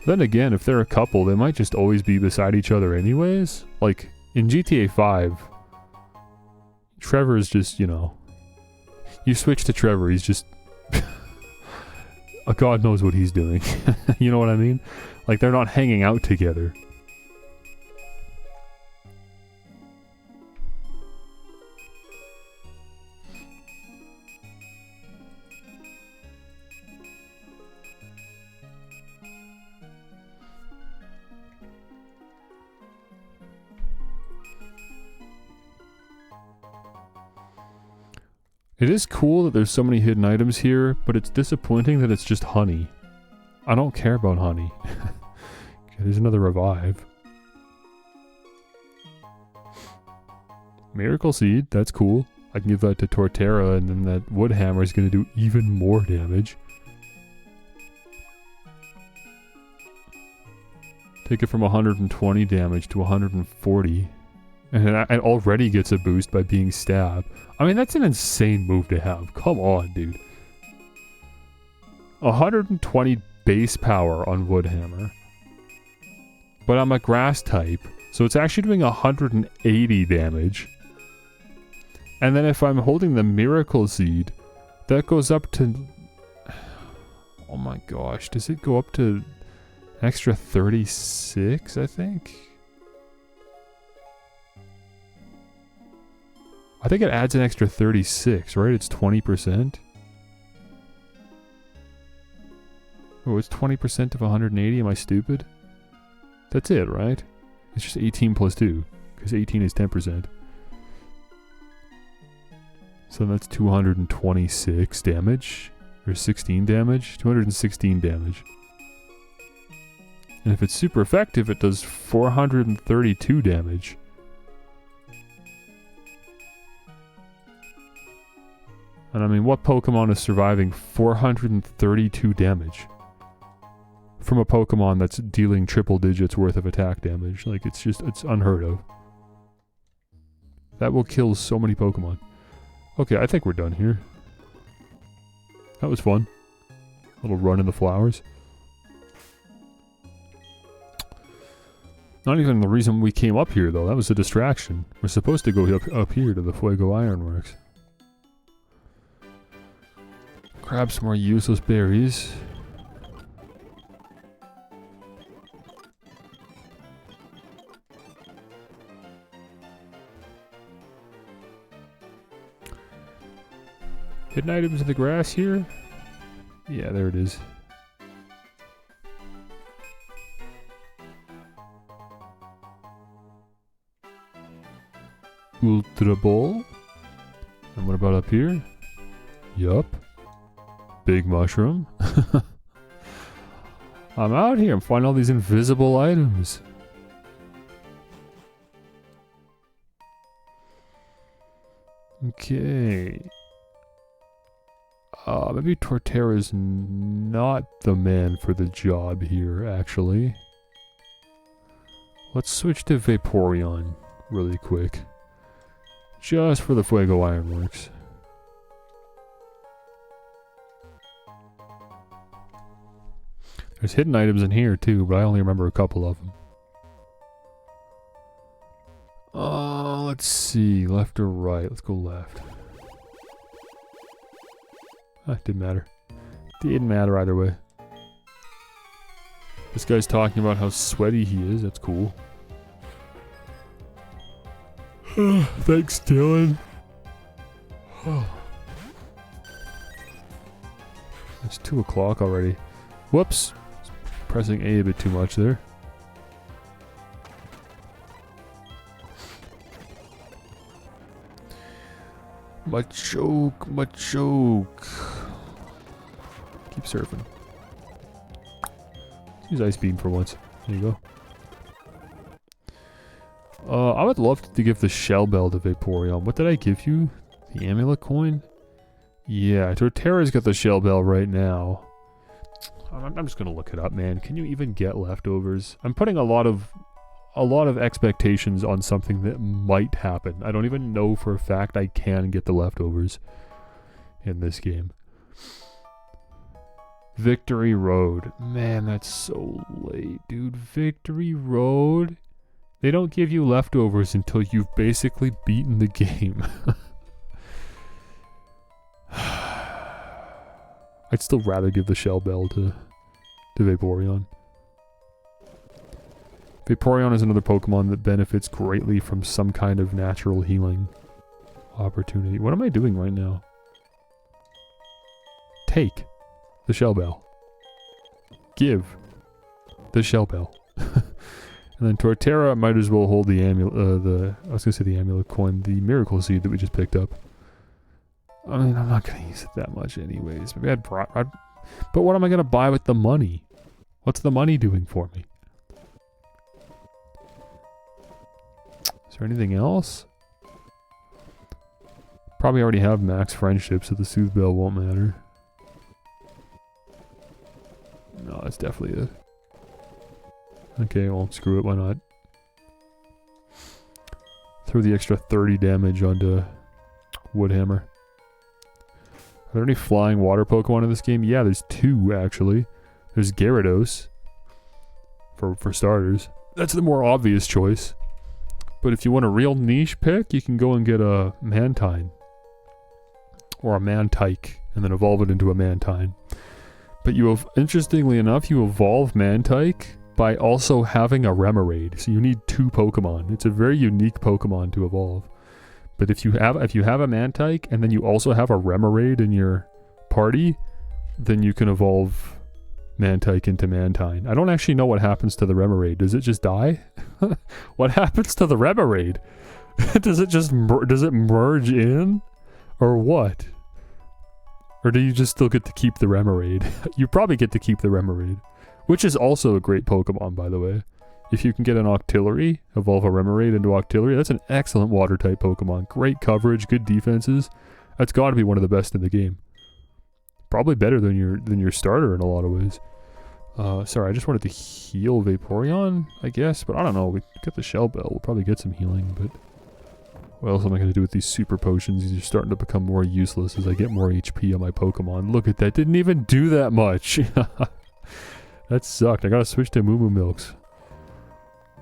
Then again, if they're a couple, they might just always be beside each other anyways. Like, in GTA 5, Trevor is just, you know... You switch to Trevor, he's just... God knows what he's doing. You know what I mean? Like, they're not hanging out together. It is cool that there's so many hidden items here, but it's disappointing that it's just honey. I don't care about honey. Okay, there's another revive. Miracle Seed, that's cool. I can give that to Torterra, and then that wood hammer is going to do even more damage. Take it from 120 damage to 140. And it already gets a boost by being stabbed. I mean, that's an insane move to have. Come on, dude. 120 base power on Woodhammer. But I'm a grass type, so it's actually doing 180 damage. And then if I'm holding the Miracle Seed, that goes up to... Oh my gosh, does it go up to an extra 36, I think? I think it adds an extra 36, right? It's 20%. Oh, it's 20% of 180? Am I stupid? That's it, right? It's just 18 plus 2. Because 18 is 10%. So that's 226 damage. Or 16 damage? 216 damage. And if it's super effective, it does 432 damage. And I mean, what Pokemon is surviving 432 damage? From a Pokemon that's dealing triple digits worth of attack damage. Like, it's unheard of. That will kill so many Pokemon. Okay, I think we're done here. That was fun. A little run in the flowers. Not even the reason we came up here, though. That was a distraction. We're supposed to go up here to the Fuego Ironworks. Grab some more useless berries. Hidden items in the grass here? Yeah, there it is. Ultra Ball. And what about up here? Yup. Big mushroom. I'm out here. I'm finding all these invisible items. Okay. Maybe Torterra's not the man for the job here, actually. Let's switch to Vaporeon really quick. Just for the Fuego Ironworks. There's hidden items in here too, but I only remember a couple of them. Let's see, left or right? Let's go left. Didn't matter. Didn't matter either way. This guy's talking about how sweaty he is. That's cool. Thanks, Dylan. It's 2 o'clock already. Whoops. Pressing A bit too much there. Machoke, Machoke. Keep surfing. Use Ice Beam for once. There you go. I would love to give the Shell Bell to Vaporeon. What did I give you? The Amulet Coin? Yeah, Torterra's got the Shell Bell right now. I'm just gonna look it up, man. Can you even get leftovers? I'm putting a lot of expectations on something that might happen. I don't even know for a fact I can get the leftovers in this game. Victory Road. Man, that's so late, dude. Victory Road? They don't give you leftovers until you've basically beaten the game. I'd still rather give the Shell Bell to Vaporeon. Vaporeon is another Pokemon that benefits greatly from some kind of natural healing opportunity. What am I doing right now? Take the Shell Bell. Give the Shell Bell. And then Torterra might as well hold the Amulet, I was gonna say the Amulet Coin, the Miracle Seed that we just picked up. I mean, I'm not gonna use it that much anyways. Maybe but what am I gonna buy with the money? What's the money doing for me? Is there anything else? Probably already have max friendship, so the Soothe Bell won't matter. No, that's definitely it. Okay, well, screw it, why not? Throw the extra 30 damage onto Woodhammer. Are there any flying water Pokemon in this game? Yeah, there's 2, actually. There's Gyarados. For starters. That's the more obvious choice. But if you want a real niche pick, you can go and get a Mantine. Or a Mantike, and then evolve it into a Mantine. But interestingly enough, you evolve Mantike by also having a Remoraid. So you need 2 Pokemon. It's a very unique Pokemon to evolve. But if you have a Mantike and then you also have a Remoraid in your party, then you can evolve Mantike into Mantine. I don't actually know what happens to the Remoraid. Does it just die? What happens to the Remoraid? Does it merge in? Or what? Or do you just still get to keep the Remoraid? You probably get to keep the Remoraid. Which is also a great Pokemon, by the way. If you can get an Octillery, evolve a Remoraid into Octillery, that's an excellent Water-type Pokemon. Great coverage, good defenses. That's got to be one of the best in the game. Probably better than your starter in a lot of ways. Sorry, I just wanted to heal Vaporeon, I guess. But I don't know, we got the Shell Bell. We'll probably get some healing, but... What else am I going to do with these super potions? These are starting to become more useless as I get more HP on my Pokemon. Look at that, didn't even do that much! That sucked. I gotta switch to Moo Moo Milks.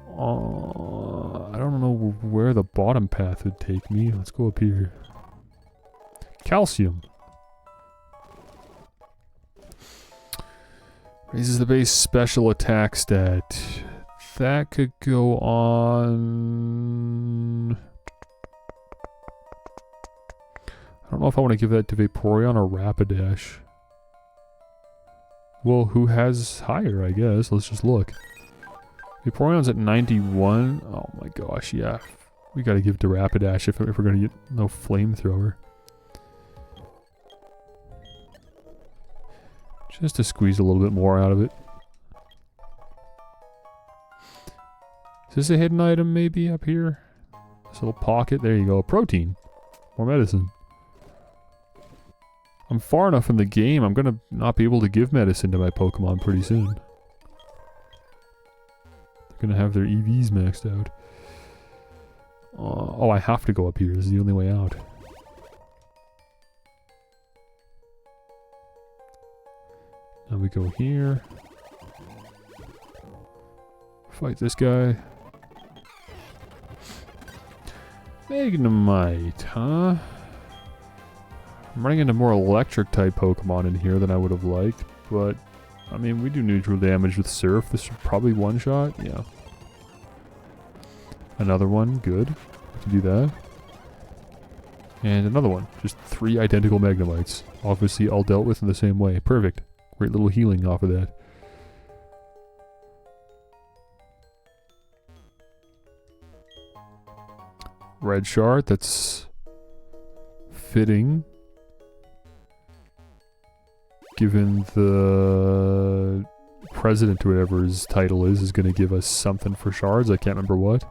I don't know where the bottom path would take me. Let's go up here. Calcium. Raises the base special attack stat. That could go on... I don't know if I want to give that to Vaporeon or Rapidash. Well, who has higher, I guess. Let's just look. Vaporeon's at 91. Oh my gosh, yeah. We gotta give it to Rapidash if we're gonna get no Flamethrower. Just to squeeze a little bit more out of it. Is this a hidden item maybe up here? This little pocket. There you go. Protein. More medicine. I'm far enough in the game, I'm gonna not be able to give medicine to my Pokemon pretty soon. They're gonna have their EVs maxed out. Oh, I have to go up here. This is the only way out. Now we go here. Fight this guy. Magnemite, huh? I'm running into more electric type Pokemon in here than I would have liked, but I mean, we do neutral damage with Surf. This should probably one-shot, yeah. Another one, good. We can do that. And another one, just 3 identical Magnemites. Obviously all dealt with in the same way. Perfect. Great little healing off of that. Red shard, that's fitting. Given the president, or whatever his title is going to give us something for shards. I can't remember what.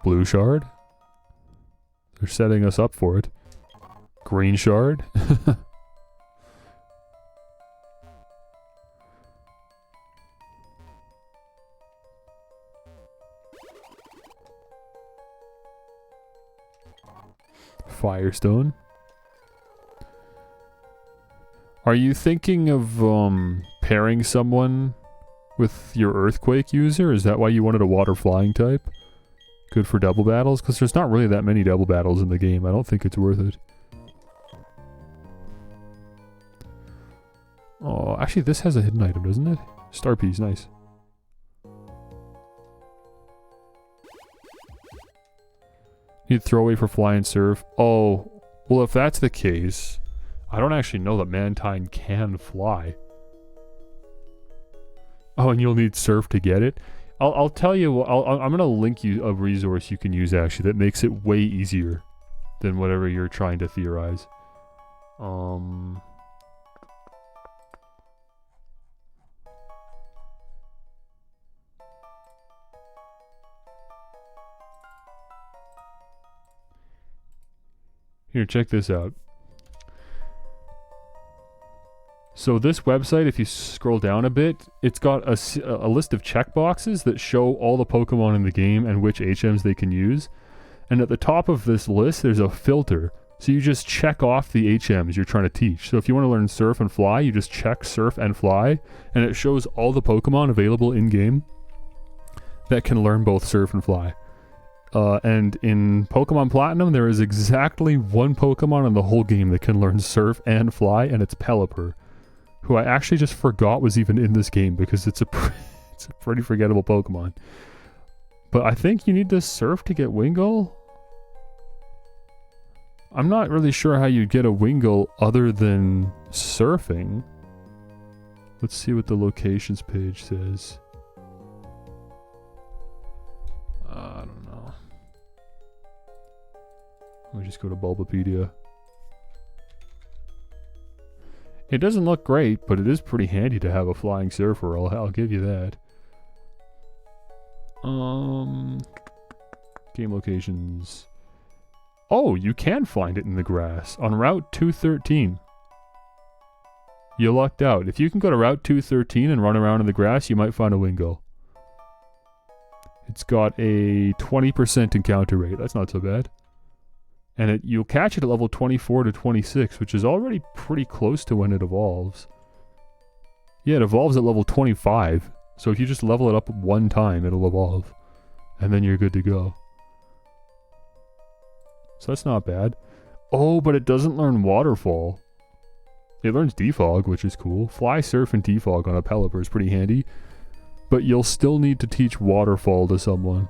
Blue shard. They're setting us up for it. Green shard. Firestone. Are you thinking of pairing someone with your Earthquake user? Is that why you wanted a water flying type? Good for double battles? Because there's not really that many double battles in the game. I don't think it's worth it. Oh, actually this has a hidden item, doesn't it? Star Piece, nice. Need throwaway for fly and surf. Oh, well if that's the case, I don't actually know that Mantine can fly. Oh, and you'll need surf to get it? I'll tell you, I'm going to link you a resource you can use actually that makes it way easier than whatever you're trying to theorize. Here, check this out. So this website, if you scroll down a bit, it's got a list of checkboxes that show all the Pokemon in the game and which HMs they can use. And at the top of this list, there's a filter. So you just check off the HMs you're trying to teach. So if you want to learn Surf and Fly, you just check Surf and Fly, and it shows all the Pokemon available in-game that can learn both Surf and Fly. And in Pokemon Platinum, there is exactly one Pokemon in the whole game that can learn Surf and Fly, and it's Pelipper, who I actually just forgot was even in this game because it's a pretty forgettable Pokemon. But I think you need to Surf to get Wingull? I'm not really sure how you'd get a Wingull other than surfing. Let's see what the locations page says. I don't know. Let me just go to Bulbapedia. It doesn't look great, but it is pretty handy to have a flying surfer. I'll give you that. Game locations. Oh, you can find it in the grass on Route 213. You lucked out. If you can go to Route 213 and run around in the grass, you might find a Wingull. It's got a 20% encounter rate. That's not so bad. And you'll catch it at level 24 to 26, which is already pretty close to when it evolves. Yeah, it evolves at level 25. So if you just level it up one time, it'll evolve. And then you're good to go. So that's not bad. Oh, but it doesn't learn Waterfall. It learns Defog, which is cool. Fly, Surf, and Defog on a Pelipper is pretty handy. But you'll still need to teach Waterfall to someone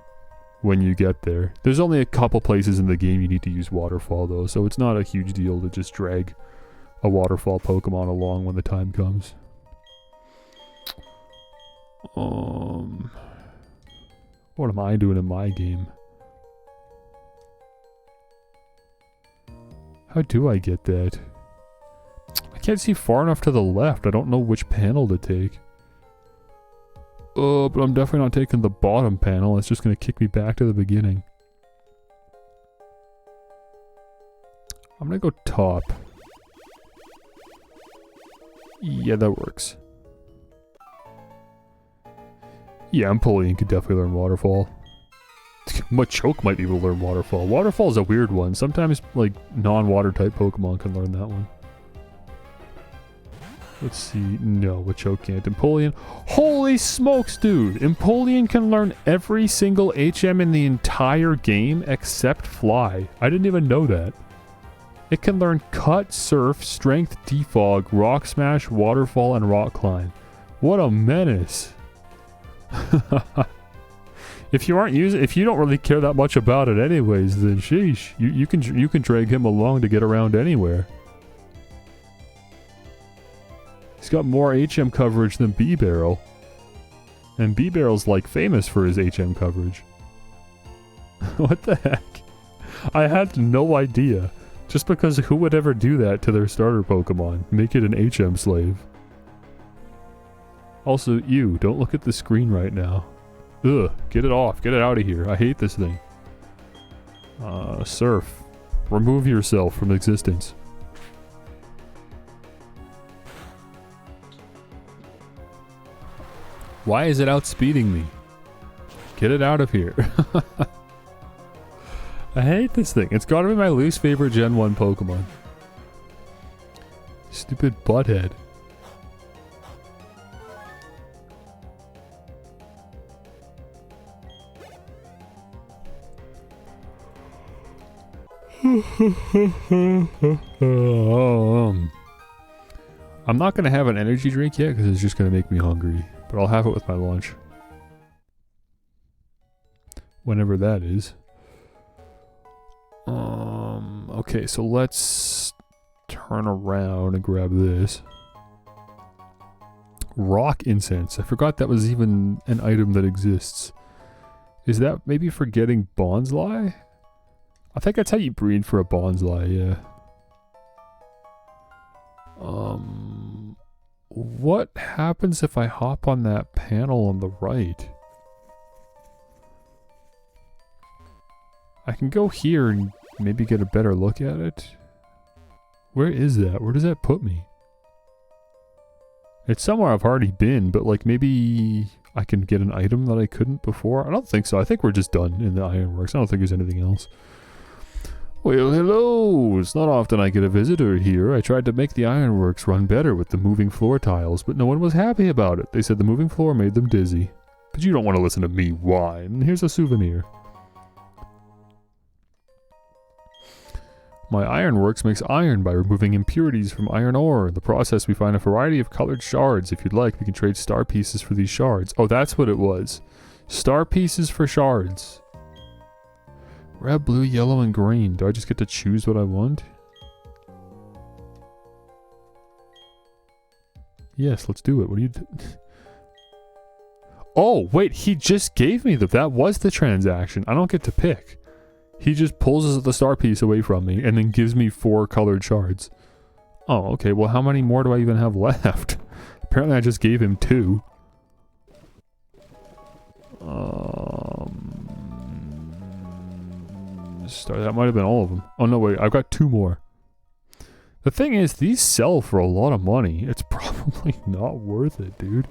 when you get there. There's only a couple places in the game you need to use Waterfall though, so it's not a huge deal to just drag a Waterfall Pokemon along when the time comes. What am I doing in my game? How do I get that? I can't see far enough to the left. I don't know which panel to take. But I'm definitely not taking the bottom panel. It's just going to kick me back to the beginning. I'm going to go top. Yeah, that works. Yeah, Empoleon could definitely learn Waterfall. Machoke might be able to learn Waterfall. Waterfall is a weird one. Sometimes, like, non-water type Pokemon can learn that one. Let's see. No, Machoke can't. Empoleon. Holy smokes, dude! Empoleon can learn every single HM in the entire game except Fly. I didn't even know that. It can learn Cut, Surf, Strength, Defog, Rock Smash, Waterfall, and Rock Climb. What a menace. If you don't really care that much about it anyways, then sheesh. You can drag him along to get around anywhere. He's got more HM coverage than B-Barrel. And B-Barrel's like famous for his HM coverage. What the heck? I had no idea. Just because who would ever do that to their starter Pokemon? Make it an HM slave. Also, you, don't look at the screen right now. Ugh, get it off. Get it out of here. I hate this thing. Surf. Remove yourself from existence. Why is it outspeeding me? Get it out of here. I hate this thing. It's gotta be my least favorite Gen 1 Pokemon. Stupid butthead. I'm not gonna have an energy drink yet because it's just gonna make me hungry. But I'll have it with my lunch. Whenever that is. Okay, so let's turn around and grab this. Rock incense. I forgot that was even an item that exists. Is that maybe for getting Bonsly? I think that's how you breed for a Bonsly, yeah. What happens if I hop on that panel on the right? I can go here and maybe get a better look at it. Where is that? Where does that put me? It's somewhere I've already been, but like maybe I can get an item that I couldn't before? I don't think so. I think we're just done in the Ironworks. I don't think there's anything else. Well, hello! It's not often I get a visitor here. I tried to make the Ironworks run better with the moving floor tiles, but no one was happy about it. They said the moving floor made them dizzy. But you don't want to listen to me whine. Here's a souvenir. My Ironworks makes iron by removing impurities from iron ore. In the process, we find a variety of colored shards. If you'd like, we can trade star pieces for these shards. Oh, that's what it was. Star pieces for shards. Red, blue, yellow, and green. Do I just get to choose what I want? Yes, let's do it. What do you Oh, wait, he just gave me that was the transaction. I don't get to pick. He just pulls the star piece away from me and then gives me 4 colored shards. Oh, okay. Well, how many more do I even have left? Apparently I just gave him 2. That might have been all of them. Oh, no, wait. I've got 2 more. The thing is, these sell for a lot of money. It's probably not worth it, dude.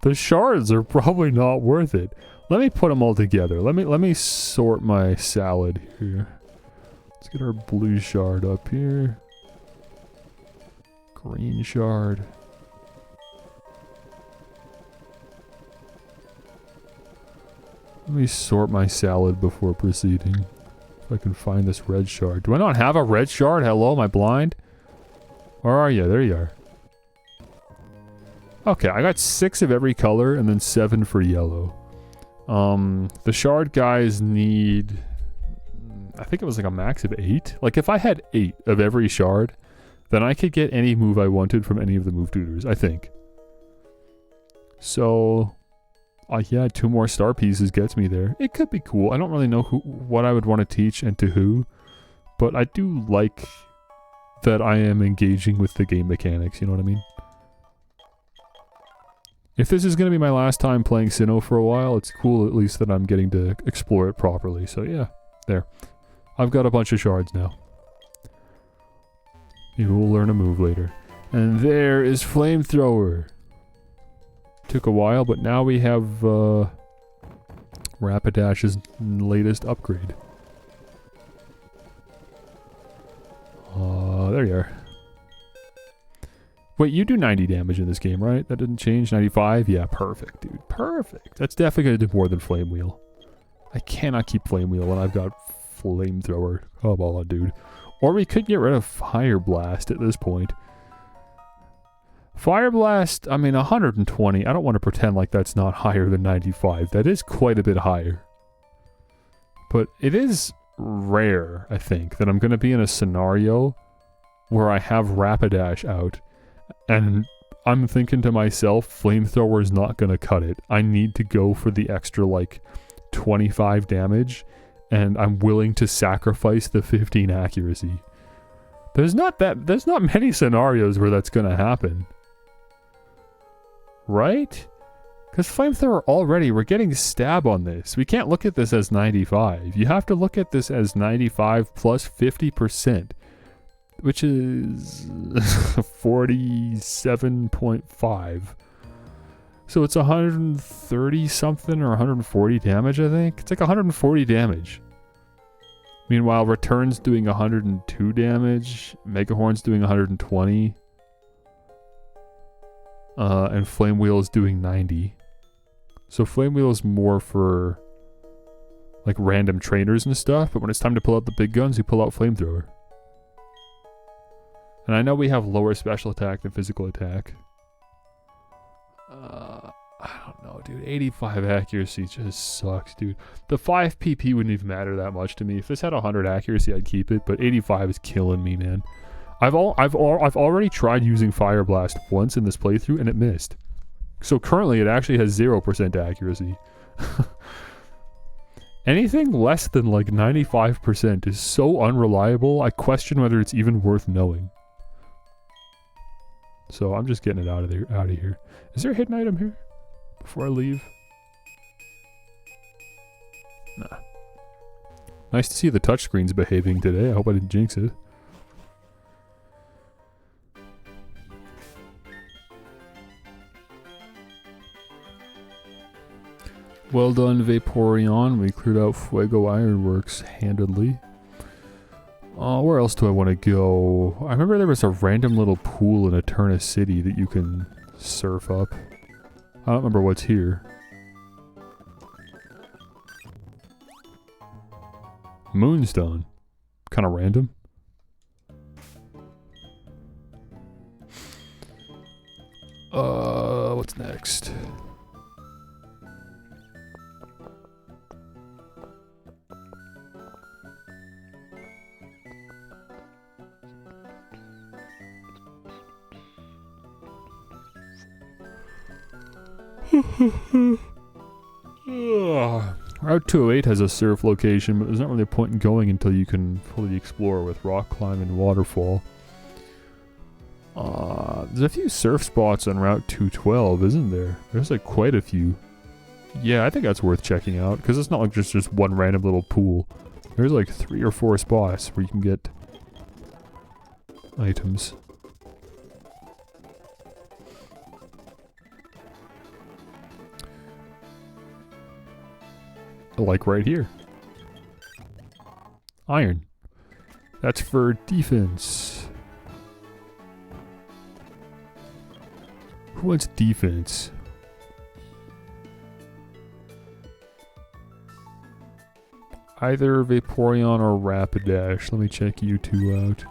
The shards are probably not worth it. Let me put them all together. Let me sort my salad here. Let's get our blue shard up here. Green shard. Let me sort my salad before proceeding. If I can find this red shard. Do I not have a red shard? Hello, am I blind? Where are you? There you are. Okay, I got 6 of every color and then 7 for yellow. The shard guys need... I think it was like a max of 8. Like if I had 8 of every shard, then I could get any move I wanted from any of the move tutors, I think. So... yeah, 2 more star pieces gets me there. It could be cool. I don't really know what I would want to teach and to who. But I do like that I am engaging with the game mechanics, you know what I mean? If this is going to be my last time playing Sinnoh for a while, it's cool at least that I'm getting to explore it properly. So yeah, there. I've got a bunch of shards now. Maybe we'll learn a move later. And there is Flamethrower. Took a while, but now we have Rapidash's latest upgrade. There you are. Wait, you do 90 damage in this game, right? That didn't change? 95? Yeah, perfect, dude. Perfect. That's definitely going to do more than Flame Wheel. I cannot keep Flame Wheel when I've got Flamethrower. Come on, dude. Or we could get rid of Fire Blast at this point. Fire Blast, I mean, 120. I don't want to pretend like that's not higher than 95. That is quite a bit higher. But it is rare, I think, that I'm going to be in a scenario where I have Rapidash out. And I'm thinking to myself, Flamethrower is not going to cut it. I need to go for the extra, like, 25 damage. And I'm willing to sacrifice the 15 accuracy. There's not many scenarios where that's going to happen. Right? Because Flamethrower already, we're getting stab on this. We can't look at this as 95. You have to look at this as 95 plus 50%. Which is 47.5. So it's 130 something or 140 damage, I think. It's like 140 damage. Meanwhile, Return's doing 102 damage. Megahorn's doing 120. And Flame Wheel is doing 90. So Flame Wheel is more for like random trainers and stuff, but when it's time to pull out the big guns, you pull out Flamethrower. And I know we have lower special attack than physical attack. I don't know, dude. 85 accuracy just sucks, dude. The 5 PP wouldn't even matter that much to me. If this had 100 accuracy, I'd keep it, but 85 is killing me, man. I've already tried using Fire Blast once in this playthrough, and it missed. So currently, it actually has 0% accuracy. Anything less than like 95% is so unreliable, I question whether it's even worth knowing. So I'm just getting it out of here. Is there a hidden item here before I leave? Nah. Nice to see the touchscreen's behaving today. I hope I didn't jinx it. Well done, Vaporeon. We cleared out Fuego Ironworks handedly. Where else do I want to go? I remember there was a random little pool in Eterna City that you can surf up. I don't remember what's here. Moonstone. Kind of random. What's next? Route 208 has a surf location, but there's not really a point in going until you can fully explore with rock climb and waterfall. There's a few surf spots on Route 212, isn't there? There's like quite a few. Yeah, I think that's worth checking out, because it's not like just one random little pool. There's like 3 or 4 spots where you can get items. Like right here. Iron. That's for defense. Who wants defense? Either Vaporeon or Rapidash. Let me check you two out.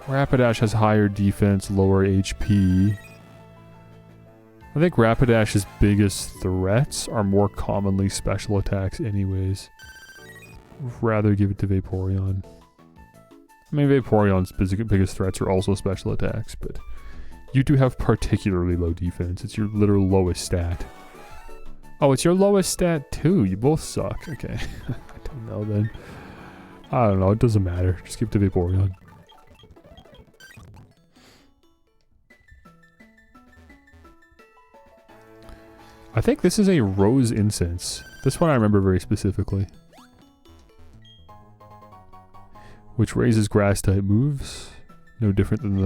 Rapidash has higher defense, lower HP. I think Rapidash's biggest threats are more commonly special attacks anyways. Rather give it to Vaporeon. I mean, Vaporeon's biggest threats are also special attacks, but you do have particularly low defense. It's your literal lowest stat. Oh, it's your lowest stat too. You both suck. Okay. I don't know then. I don't know. It doesn't matter. Just give it to Vaporeon. I think this is a rose incense. This one I remember very specifically. Which raises grass type moves. No different than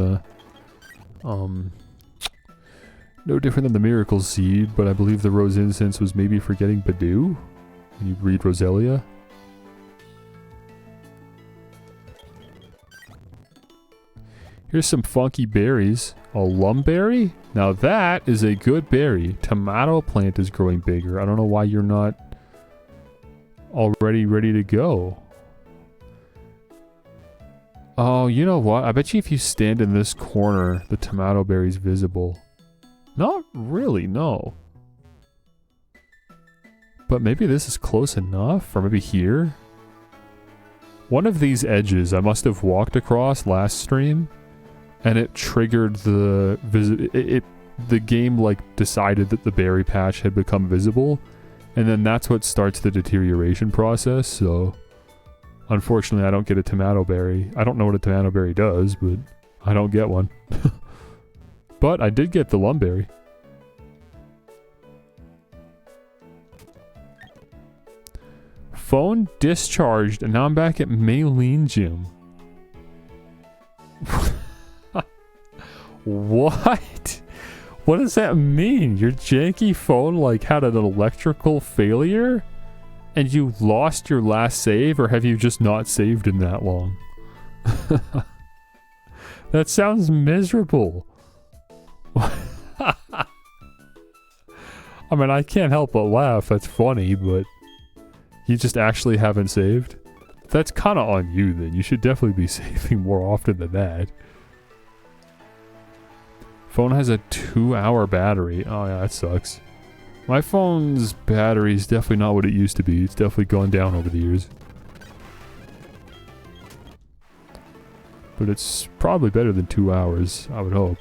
the Miracle Seed, but I believe the rose incense was maybe for getting Badoo when you read Roselia. Here's some funky berries. A lumberry? Now that is a good berry. Tomato plant is growing bigger. I don't know why you're not already ready to go. Oh, you know what? I bet you if you stand in this corner, the tomato berry's visible. Not really, no. But maybe this is close enough, or maybe here? One of these edges I must have walked across last stream, and it triggered the the game like decided that the berry patch had become visible, and then that's what starts the deterioration process. So unfortunately I don't get a tomato berry. I don't know what a tomato berry does, but I don't get one. But I did get the lumberry. Phone discharged, and now I'm back at Maylene Gym. What? What does that mean? Your janky phone like had an electrical failure? And you lost your last save, or have you just not saved in that long? That sounds miserable. I mean, I can't help but laugh. That's funny, but you just actually haven't saved? That's kind of on you then. You should definitely be saving more often than that. Phone has a 2-hour battery. Oh yeah, that sucks. My phone's battery is definitely not what it used to be. It's definitely gone down over the years. But it's probably better than 2 hours, I would hope.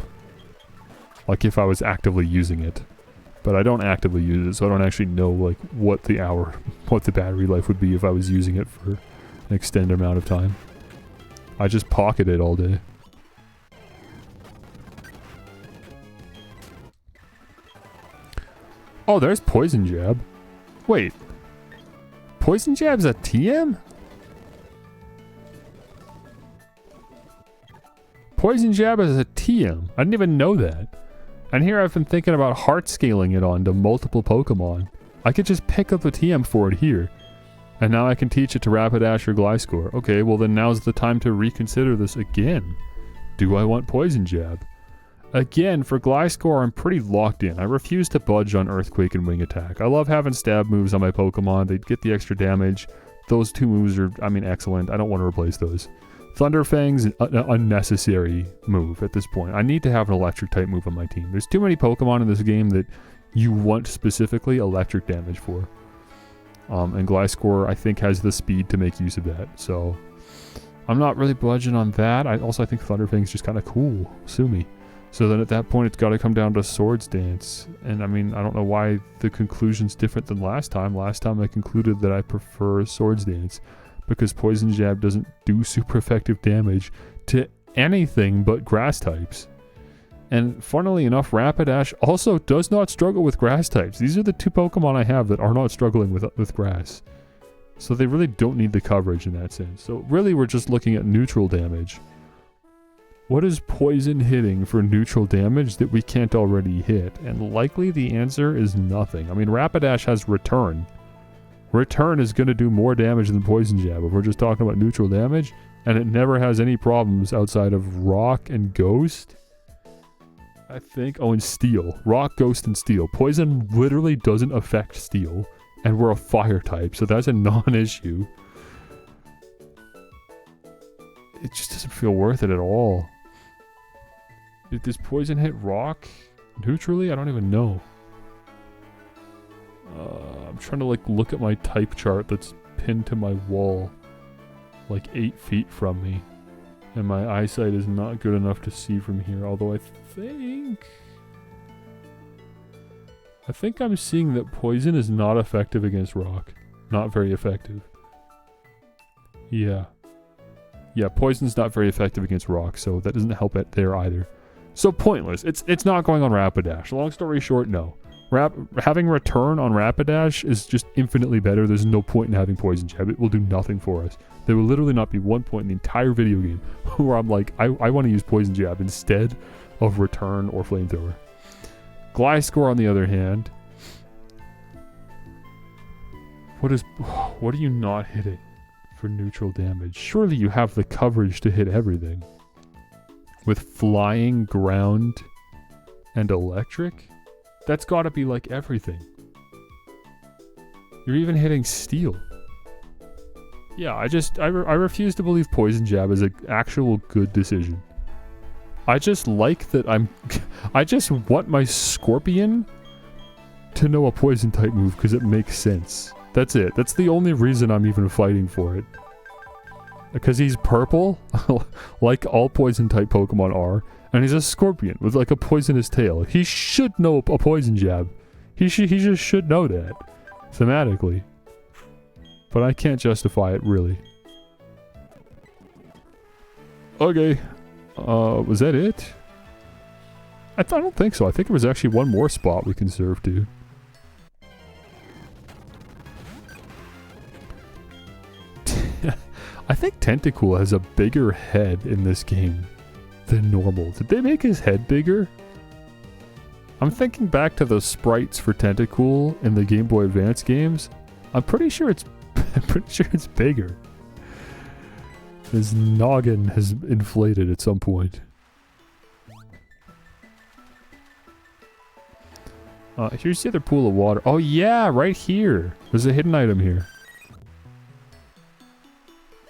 Like if I was actively using it. But I don't actively use it, so I don't actually know like what the battery life would be if I was using it for an extended amount of time. I just pocket it all day. Oh, there's Poison Jab. Wait. Poison Jab's a TM? Poison Jab is a TM. I didn't even know that. And here I've been thinking about heart scaling it onto multiple Pokemon. I could just pick up a TM for it here. And now I can teach it to Rapidash or Gliscor. Okay, well then now's the time to reconsider this again. Do I want Poison Jab? Again, for Gliscor, I'm pretty locked in. I refuse to budge on Earthquake and Wing Attack. I love having stab moves on my Pokemon. They get the extra damage. Those two moves are, I mean, excellent. I don't want to replace those. Thunder Fang's an unnecessary move at this point. I need to have an electric type move on my team. There's too many Pokemon in this game that you want specifically electric damage for. And Gliscor, I think, has the speed to make use of that. So I'm not really budging on that. I think Thunder Fang's just kind of cool. Sue me. So then at that point, it's got to come down to Swords Dance. And I mean, I don't know why the conclusion's different than last time. Last time I concluded that I prefer Swords Dance because Poison Jab doesn't do super effective damage to anything but grass types. And funnily enough, Rapidash also does not struggle with grass types. These are the two Pokemon I have that are not struggling with grass. So they really don't need the coverage in that sense. So really we're just looking at neutral damage. What is poison hitting for neutral damage that we can't already hit? And likely the answer is nothing. I mean, Rapidash has Return. Return is going to do more damage than Poison Jab if we're just talking about neutral damage. And it never has any problems outside of Rock and Ghost. I think. Oh, and Steel. Rock, Ghost, and Steel. Poison literally doesn't affect Steel. And we're a fire type, so that's a non-issue. It just doesn't feel worth it at all. Does Poison hit Rock neutrally? I don't even know. I'm trying to like look at my type chart that's pinned to my wall. Like 8 feet from me. And my eyesight is not good enough to see from here. Although I think I'm seeing that Poison is not effective against Rock. Not very effective. Yeah. Yeah, Poison's not very effective against Rock, so that doesn't help it there either. So pointless. It's not going on Rapidash. Long story short, no. Having Return on Rapidash is just infinitely better. There's no point in having Poison Jab. It will do nothing for us. There will literally not be one point in the entire video game where I'm like, I want to use Poison Jab instead of Return or Flamethrower. Gliscor, on the other hand, what are you not hitting for neutral damage? Surely you have the coverage to hit everything. with flying, ground, and electric? That's gotta be like everything. You're even hitting steel. Yeah, I refuse to believe Poison Jab is an actual good decision. I just like that I just want my Scorpion to know a Poison type move because it makes sense. That's it. That's the only reason I'm even fighting for it. Because he's purple, like all Poison type Pokemon are, and he's a Scorpion with like a poisonous tail. He should know a Poison Jab. He just should know that. Thematically. But I can't justify it, really. Okay. Was that it? I don't think so. I think there was actually one more spot we can serve to. I think Tentacool has a bigger head in this game than normal. Did they make his head bigger? I'm thinking back to the sprites for Tentacool in the Game Boy Advance games. I'm pretty sure it's bigger. His noggin has inflated at some point. Here's the other pool of water. Oh yeah, right here. There's a hidden item here.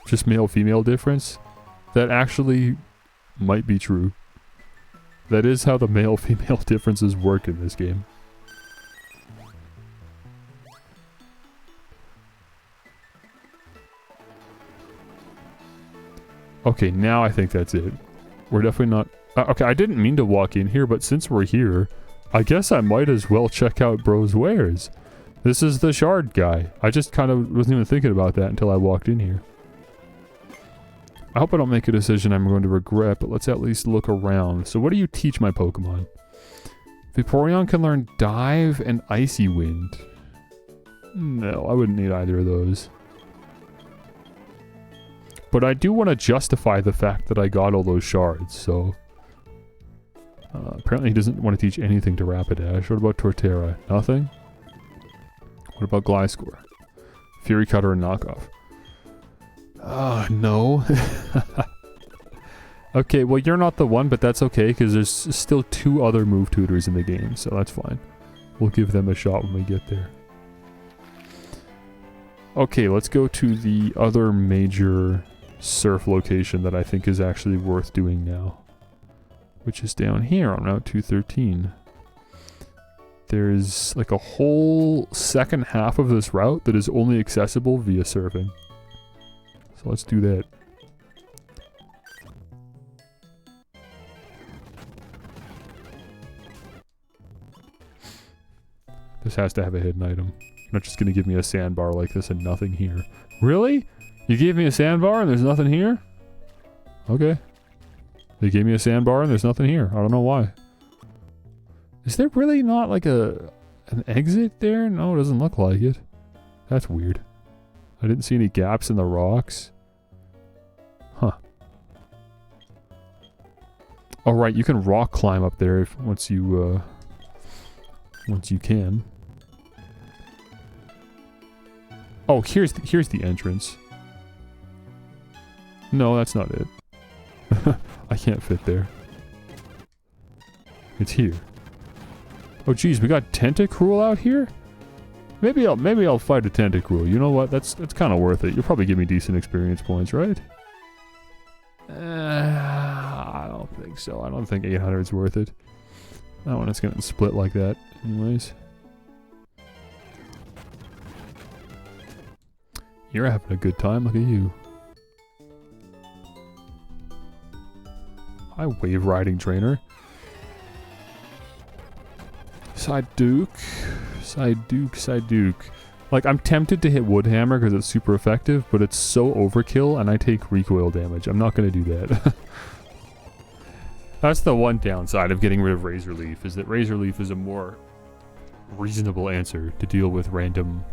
Just male-female difference? That actually might be true. That is how the male-female differences work in this game. Okay, now I think that's it. We're definitely not... okay, I didn't mean to walk in here, but since we're here, I guess I might as well check out Bro's wares. This is the shard guy. I just kind of wasn't even thinking about that until I walked in here. I hope I don't make a decision I'm going to regret, but let's at least look around. So what do you teach my Pokemon? Vaporeon can learn Dive and Icy Wind. No, I wouldn't need either of those. But I do want to justify the fact that I got all those shards, so... apparently he doesn't want to teach anything to Rapidash. What about Torterra? Nothing? What about Gliscor? Fury Cutter and Knockoff. No. Okay, well you're not the one, but that's okay, because there's still 2 other move tutors in the game, so that's fine. We'll give them a shot when we get there. Okay, let's go to the other major surf location that I think is actually worth doing now. Which is down here on Route 213. There's like a whole second half of this route that is only accessible via surfing. So let's do that. This has to have a hidden item. You're not just gonna give me a sandbar like this and nothing here. Really? You gave me a sandbar and there's nothing here? Okay. They gave me a sandbar and there's nothing here. I don't know why. Is there really not like an exit there? No, it doesn't look like it. That's weird. I didn't see any gaps in the rocks. Huh. Oh right, you can rock climb up there once you can. Oh, here's the entrance. No, that's not it. I can't fit there. It's here. Oh geez, we got Tentacruel out here? Maybe I'll fight a Tentacruel. You know what? That's kind of worth it. You'll probably give me decent experience points, right? I don't think so. I don't think 800 is worth it. That one is getting split like that. Anyways. You're having a good time. Look at you. Hi, wave riding trainer. Psyduke. Like, I'm tempted to hit Woodhammer because it's super effective, but it's so overkill and I take recoil damage. I'm not going to do that. That's the one downside of getting rid of Razor Leaf, is that Razor Leaf is a more reasonable answer to deal with random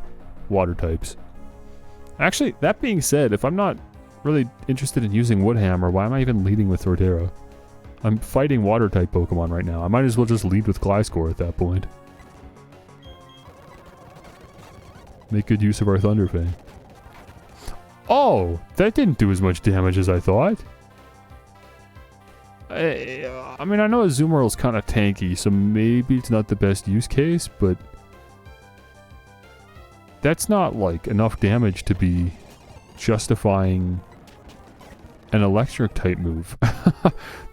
water types. Actually, that being said, if I'm not really interested in using Woodhammer, why am I even leading with Torterra? I'm fighting water-type Pokemon right now. I might as well just lead with Gliscor at that point. Make good use of our Thunderfang. Oh! That didn't do as much damage as I thought. I mean, I know Azumarill kind of tanky, so maybe it's not the best use case, but that's not, like, enough damage to be justifying an electric-type move.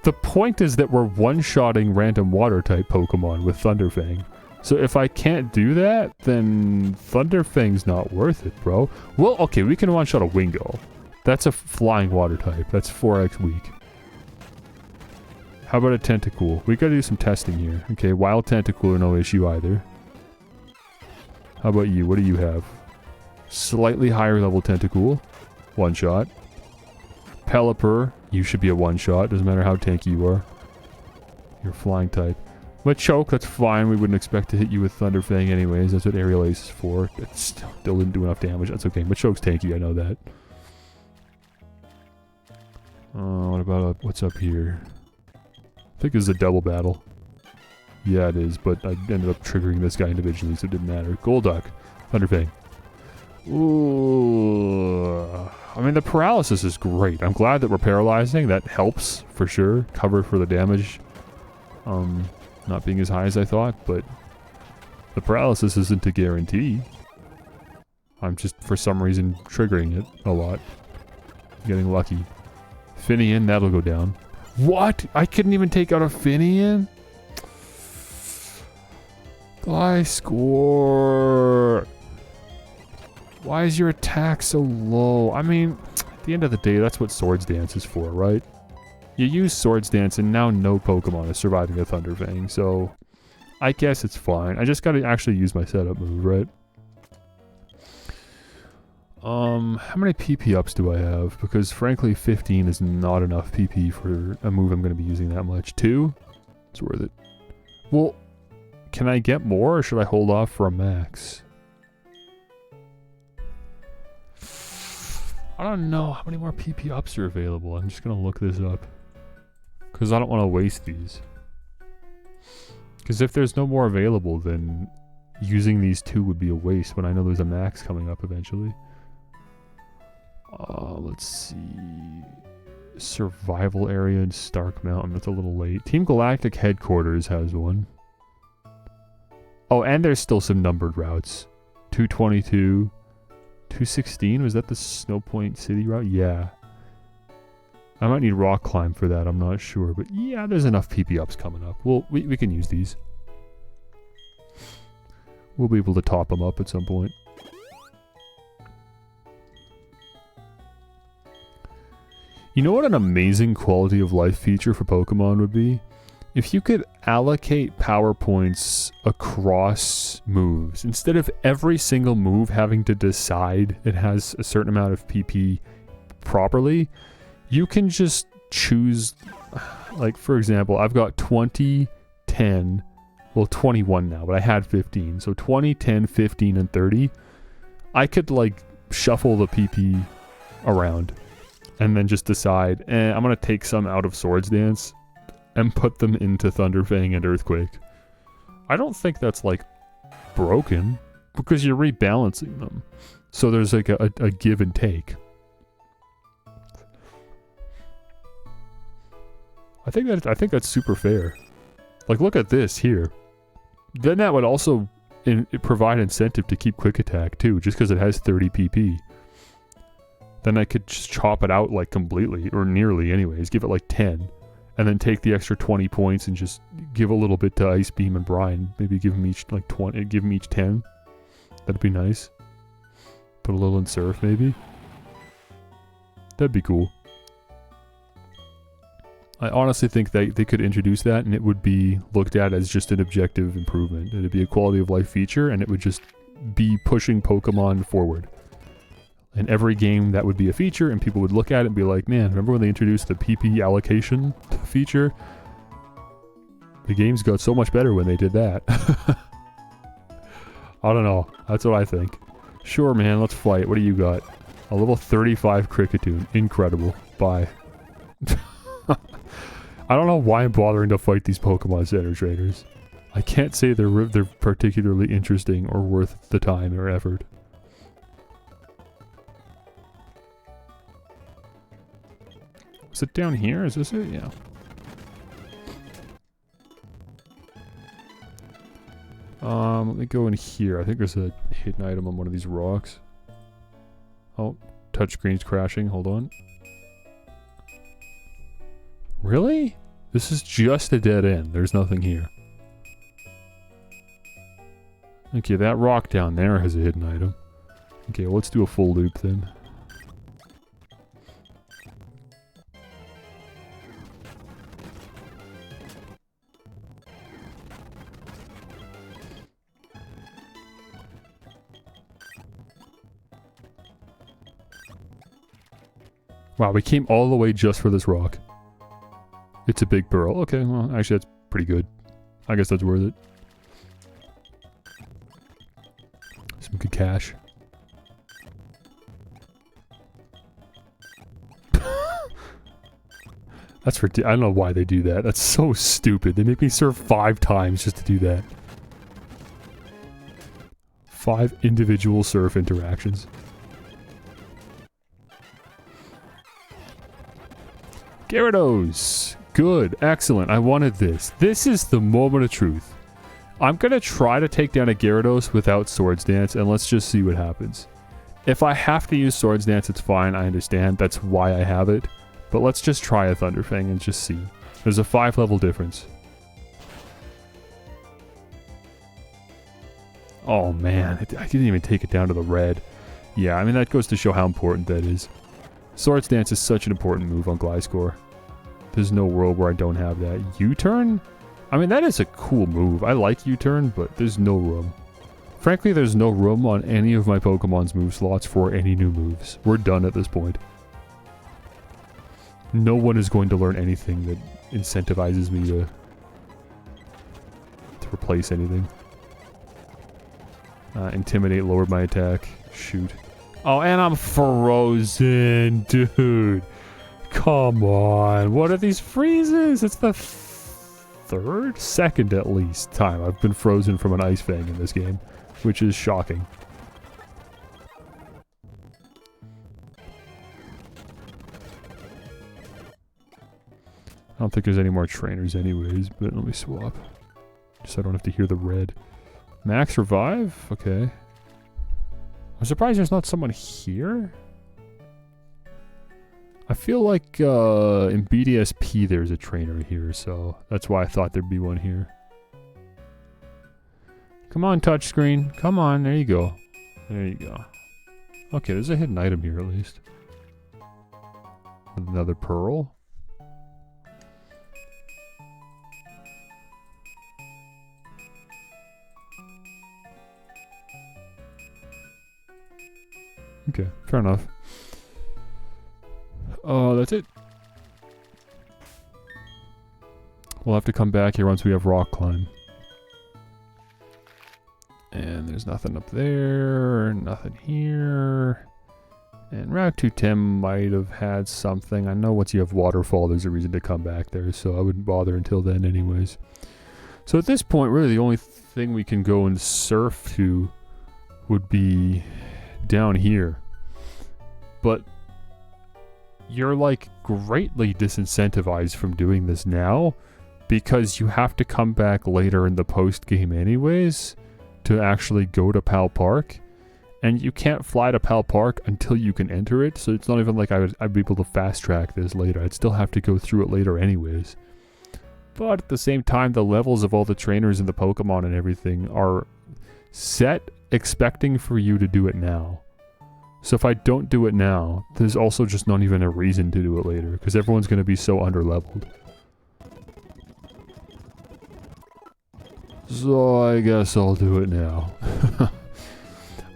The point is that we're one-shotting random water-type Pokemon with Thunderfang. So if I can't do that, then Thunderfang's not worth it, bro. Well, okay, we can one-shot a Wingull. That's a flying water-type. That's 4x weak. How about a Tentacool? We gotta do some testing here. Okay, Wild Tentacool, no issue either. How about you? What do you have? Slightly higher level Tentacool. One shot. Pelipper, you should be a one shot. Doesn't matter how tanky you are. You're flying type. Machoke, that's fine. We wouldn't expect to hit you with Thunderfang anyways. That's what Aerial Ace is for. It still didn't do enough damage. That's okay. Machoke's tanky, I know that. What about what's up here? I think this is a double battle. Yeah, it is, but I ended up triggering this guy individually, so it didn't matter. Golduck. Thunderfang. Ooh. I mean, the paralysis is great. I'm glad that we're paralyzing. That helps, for sure. Cover for the damage. Not being as high as I thought, but the paralysis isn't a guarantee. I'm just, for some reason, triggering it a lot. Getting lucky. Finian, that'll go down. What? I couldn't even take out a Finian? Gliscor. Why is your attack so low? I mean, at the end of the day, that's what Swords Dance is for, right? You use Swords Dance and now no Pokemon is surviving a Thunderfang, so I guess it's fine. I just gotta actually use my setup move, right? How many PP ups do I have? Because frankly, 15 is not enough PP for a move I'm gonna be using that much. 2? It's worth it. Well, can I get more or should I hold off for a max? I don't know how many more PP ups are available. I'm just gonna look this up. Because I don't want to waste these. Because if there's no more available, then using these 2 would be a waste when I know there's a max coming up eventually. Let's see. Survival area in Stark Mountain. That's a little late. Team Galactic Headquarters has one. Oh, and there's still some numbered routes. 222. 216? Was that the Snow Point City route? Yeah. I might need Rock Climb for that, I'm not sure. But yeah, there's enough PP ups coming up. We can use these. We'll be able to top them up at some point. You know what an amazing quality of life feature for Pokemon would be? If you could allocate power points across moves, instead of every single move having to decide it has a certain amount of PP properly, you can just choose, like for example, I've got 20, 10, well 21 now, but I had 15. So 20, 10, 15, and 30. I could like shuffle the PP around and then just decide, I'm going to take some out of Swords Dance and put them into Thunderfang and Earthquake. I don't think that's like broken because you're rebalancing them. So there's like a give and take. I think that's super fair. Like look at this here. Then that would also provide incentive to keep Quick Attack too, just because it has 30 PP. Then I could just chop it out like completely, or nearly anyways, give it like 10. And then take the extra 20 points and just give a little bit to Ice Beam and Brine. Maybe give them each like 20, give them each 10. That'd be nice. Put a little in Surf maybe. That'd be cool. I honestly think they could introduce that and it would be looked at as just an objective improvement. It'd be a quality of life feature and it would just be pushing Pokemon forward. In every game, that would be a feature, and people would look at it and be like, man, remember when they introduced the PP allocation feature? The games got so much better when they did that. I don't know. That's what I think. Sure, man, let's fight. What do you got? A level 35 Kricketune. Incredible. Bye. I don't know why I'm bothering to fight these Pokemon Center trainers. I can't say they're particularly interesting or worth the time or effort. Is it down here? Is this it? Yeah. Let me go in here. I think there's a hidden item on one of these rocks. Oh, touchscreen's crashing. Hold on. Really? This is just a dead end. There's nothing here. Okay, that rock down there has a hidden item. Okay, well, let's do a full loop then. Wow, we came all the way just for this rock. It's a big pearl. Okay, well, actually that's pretty good. I guess that's worth it. Some good cash. That's I don't know why they do that. That's so stupid. They make me serve 5 times just to do that. 5 individual surf interactions. Gyarados! Good, excellent. I wanted this. This is the moment of truth. I'm gonna try to take down a Gyarados without Swords Dance, and let's just see what happens. If I have to use Swords Dance, it's fine, I understand. That's why I have it. But let's just try a Thunderfang and just see. There's a 5-level difference. Oh man, I didn't even take it down to the red. Yeah, I mean that goes to show how important that is. Swords Dance is such an important move on Gliscor. There's no world where I don't have that. U-turn? I mean, that is a cool move. I like U-turn, but there's no room. Frankly, there's no room on any of my Pokemon's move slots for any new moves. We're done at this point. No one is going to learn anything that incentivizes me to replace anything. Intimidate lowered my attack. Shoot. Oh, and I'm frozen, dude. Come on. What are these freezes? It's the second at least time I've been frozen from an Ice Fang in this game, which is shocking. I don't think there's any more trainers anyways, but let me swap. Just so I don't have to hear the red. Max revive? Okay. I'm surprised there's not someone here. I feel like in BDSP there's a trainer here, so that's why I thought there'd be one here. Come on, touchscreen. Come on, there you go. There you go. Okay, there's a hidden item here at least. Another pearl. Okay, fair enough. Oh, that's it. We'll have to come back here once we have rock climb. And there's nothing up there, nothing here. And Route 210 might have had something. I know once you have waterfall, there's a reason to come back there, so I wouldn't bother until then anyways. So at this point, really the only thing we can go and surf to would be down here. But you're like greatly disincentivized from doing this now because you have to come back later in the post game anyways to actually go to Pal Park, and you can't fly to Pal Park until you can enter it, so it's not even like I'd be able to fast track this later. I'd still have to go through it later anyways. But at the same time, the levels of all the trainers and the Pokemon and everything are set expecting for you to do it now. So if I don't do it now, there's also just not even a reason to do it later, because everyone's going to be so underleveled. So I guess I'll do it now.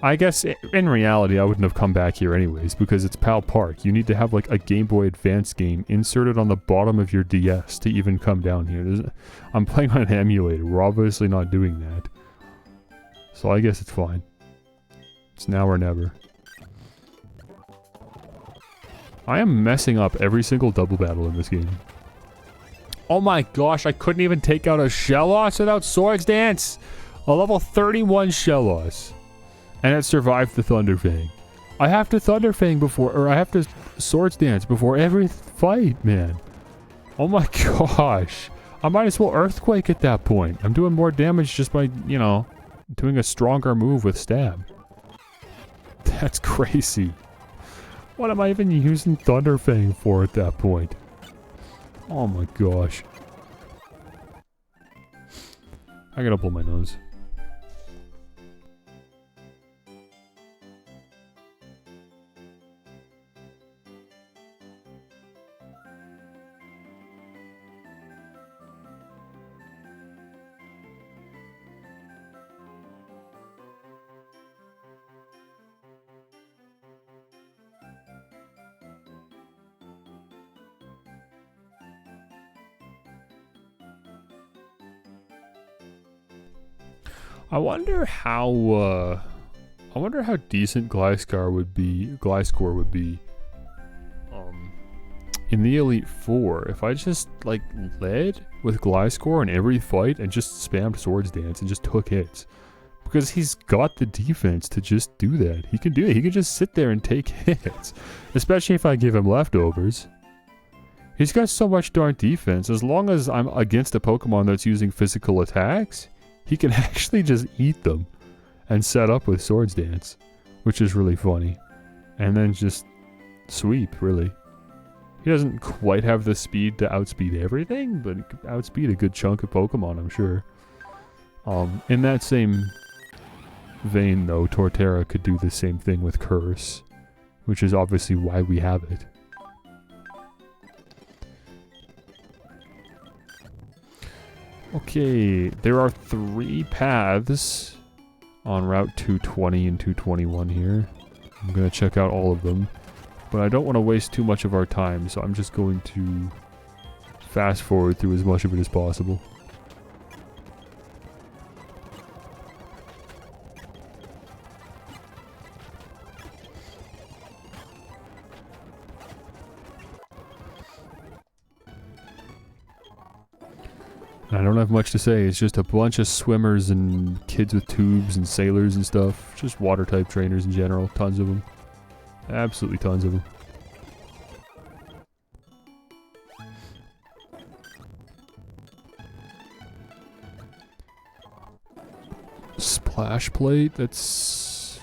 I guess in reality I wouldn't have come back here anyways, because it's Pal Park. You need to have like a Game Boy Advance game inserted on the bottom of your DS to even come down here. I'm playing on an emulator. We're obviously not doing that. So I guess it's fine. It's now or never. I am messing up every single double battle in this game. Oh my gosh, I couldn't even take out a Shellos without Swords Dance! A level 31 Shellos. And it survived the Thunderfang. I have to Thunderfang before, or I have to Swords Dance before every fight, man. Oh my gosh. I might as well Earthquake at that point. I'm doing more damage just by, you know, doing a stronger move with Stab. That's crazy. What am I even using Thunder Fang for at that point? Oh my gosh. I gotta blow my nose. I wonder how decent Gliscor would be in the Elite Four if I just like led with Gliscor in every fight and just spammed Swords Dance and just took hits. Because he's got the defense to just do that. He can do it. He can just sit there and take hits. Especially if I give him leftovers. He's got so much darn defense. As long as I'm against a Pokemon that's using physical attacks, he can actually just eat them and set up with Swords Dance, which is really funny. And then just sweep, really. He doesn't quite have the speed to outspeed everything, but he could outspeed a good chunk of Pokemon, I'm sure. In that same vein, though, Torterra could do the same thing with Curse, which is obviously why we have it. Okay, there are 3 paths on Route 220 and 221 here. I'm going to check out all of them, but I don't want to waste too much of our time, so I'm just going to fast forward through as much of it as possible. I don't have much to say, it's just a bunch of swimmers and kids with tubes and sailors and stuff. Just water type trainers in general, tons of them. Absolutely tons of them. Splash plate, that's...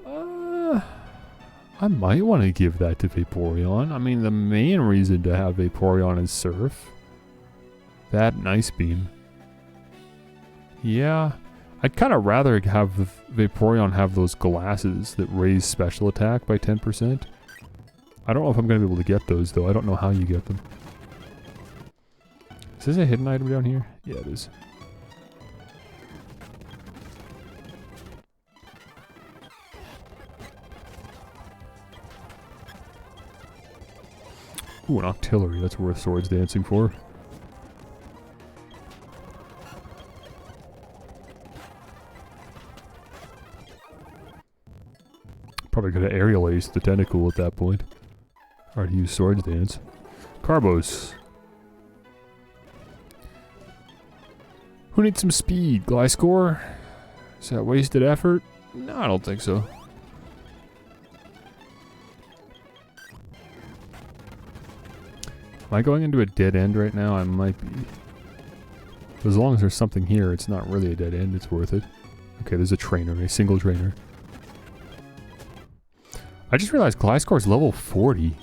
I might want to give that to Vaporeon. I mean, the main reason to have Vaporeon is Surf. That and Ice Beam. Yeah, I'd kind of rather have Vaporeon have those glasses that raise special attack by 10%. I don't know if I'm going to be able to get those, though. I don't know how you get them. Is this a hidden item down here? Yeah, it is. Ooh, an Octillery. That's worth Swords Dancing for. Probably could have Aerial Ace the Tentacool at that point. Already used Swords Dance. Carbos. Who needs some speed? Gliscor? Is that wasted effort? No, I don't think so. Am I going into a dead end right now? I might be. But as long as there's something here, it's not really a dead end. It's worth it. Okay, there's a trainer. A single trainer. I just realized Gliscor's level 40.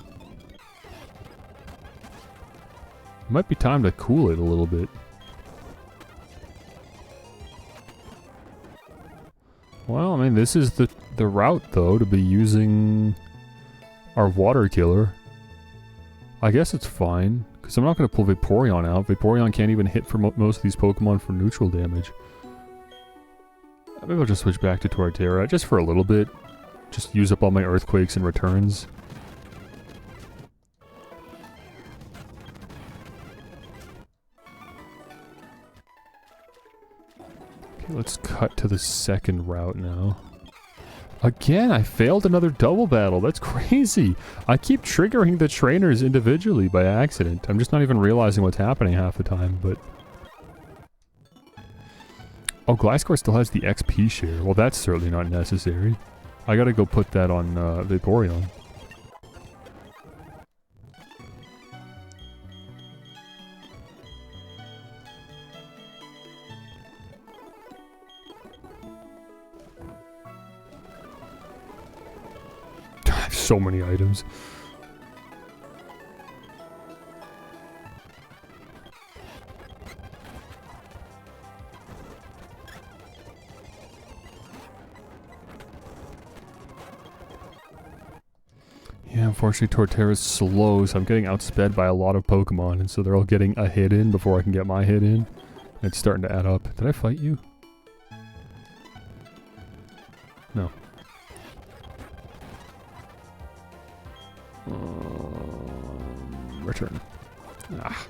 Might be time to cool it a little bit. Well, I mean, this is the route, though, to be using our water killer. I guess it's fine, because I'm not going to pull Vaporeon out. Vaporeon can't even hit for most of these Pokemon for neutral damage. Maybe I'll just switch back to Torterra, just for a little bit. Just use up all my Earthquakes and returns. Okay, let's cut to the second route now. Again, I failed another double battle. That's crazy. I keep triggering the trainers individually by accident. I'm just not even realizing what's happening half the time, but... Oh, Gliscor still has the XP share. Well, that's certainly not necessary. I gotta go put that on Vaporeon. so many items. Yeah, unfortunately Torterra's slow, so I'm getting outsped by a lot of Pokemon, and so they're all getting a hit in before I can get my hit in. And it's starting to add up. Did I fight you? No. Return. Ah.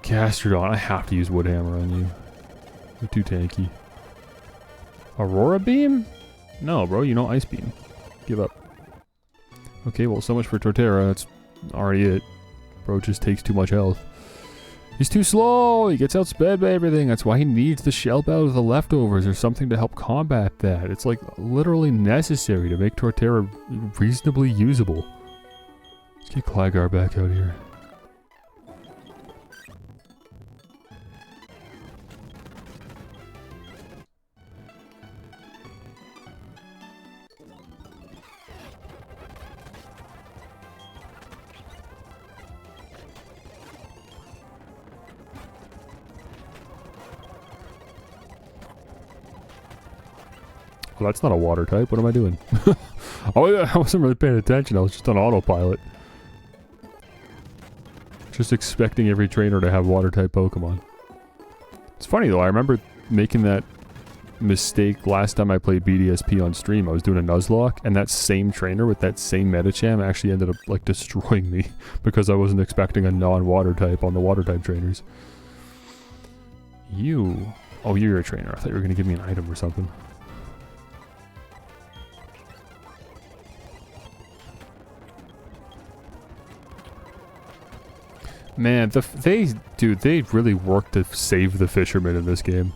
Gastrodon, I have to use Wood Hammer on you. You're too tanky. Aurora Beam? No, bro, you know Ice Beam. Give up. Okay, well, so much for Torterra. That's already it. Bro just takes too much health. He's too slow! He gets outsped by everything. That's why he needs the shell bell with the leftovers or something to help combat that. It's like literally necessary to make Torterra reasonably usable. Let's get Gligar back out here. Well, that's not a water type. What am I doing? I wasn't really paying attention. I was just on autopilot. Just expecting every trainer to have water type Pokemon. It's funny though. I remember making that mistake last time I played BDSP on stream. I was doing a Nuzlocke, and that same trainer with that same Medicham actually ended up like destroying me because I wasn't expecting a non-water type on the water type trainers. You... Oh, you're a trainer. I thought you were going to give me an item or something. Man, they really worked to save the fishermen in this game.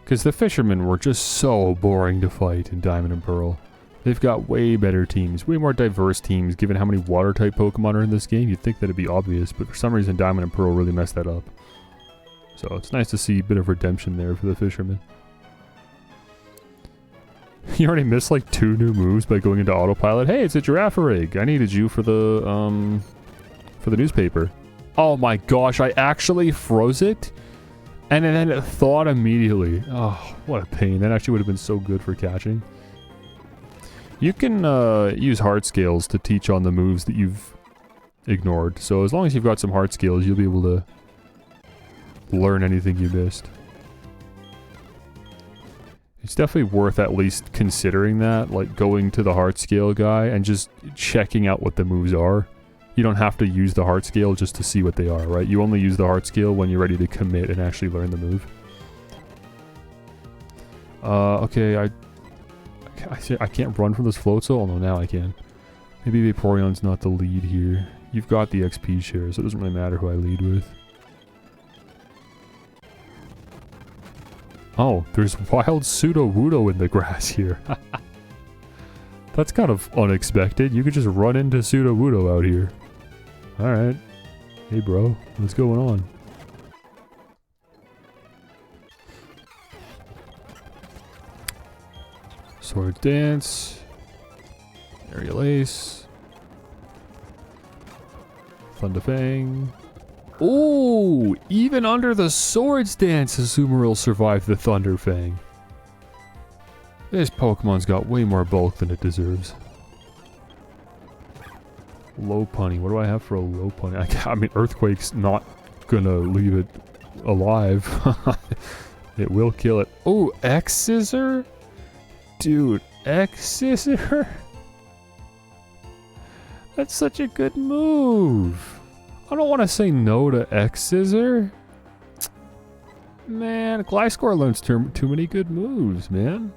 Because the fishermen were just so boring to fight in Diamond and Pearl. They've got way better teams, way more diverse teams, given how many water-type Pokemon are in this game. You'd think that'd be obvious, but for some reason Diamond and Pearl really messed that up. So it's nice to see a bit of redemption there for the fishermen. You already missed like 2 new moves by going into autopilot. Hey, it's a Girafarig. I needed you for the newspaper. Oh my gosh, I actually froze it? And then it thawed immediately. Oh, what a pain. That actually would have been so good for catching. You can use heart scales to teach on the moves that you've ignored. So as long as you've got some heart scales, you'll be able to learn anything you missed. It's definitely worth at least considering that, like going to the heart scale guy and just checking out what the moves are. You don't have to use the heart scale just to see what they are, right? You only use the heart scale when you're ready to commit and actually learn the move. Okay, I can't run from this Floatzel? Oh no, now I can. Maybe Vaporeon's not the lead here. You've got the XP share, so it doesn't really matter who I lead with. Oh, there's wild Sudowoodo in the grass here. That's kind of unexpected. You could just run into Sudowoodo out here. Alright. Hey bro, what's going on? Sword Dance. Aerial Ace. Thunderfang. Ooh! Even under the Swords Dance, Azumarill survived the Thunderfang. This Pokemon's got way more bulk than it deserves. Lopunny. What do I have for a Lopunny? I mean, Earthquake's not gonna leave it alive. It will kill it. Oh, X-Scissor? Dude, X-Scissor? That's such a good move. I don't want to say no to X-Scissor. Man, Gliscor learns too many good moves, man.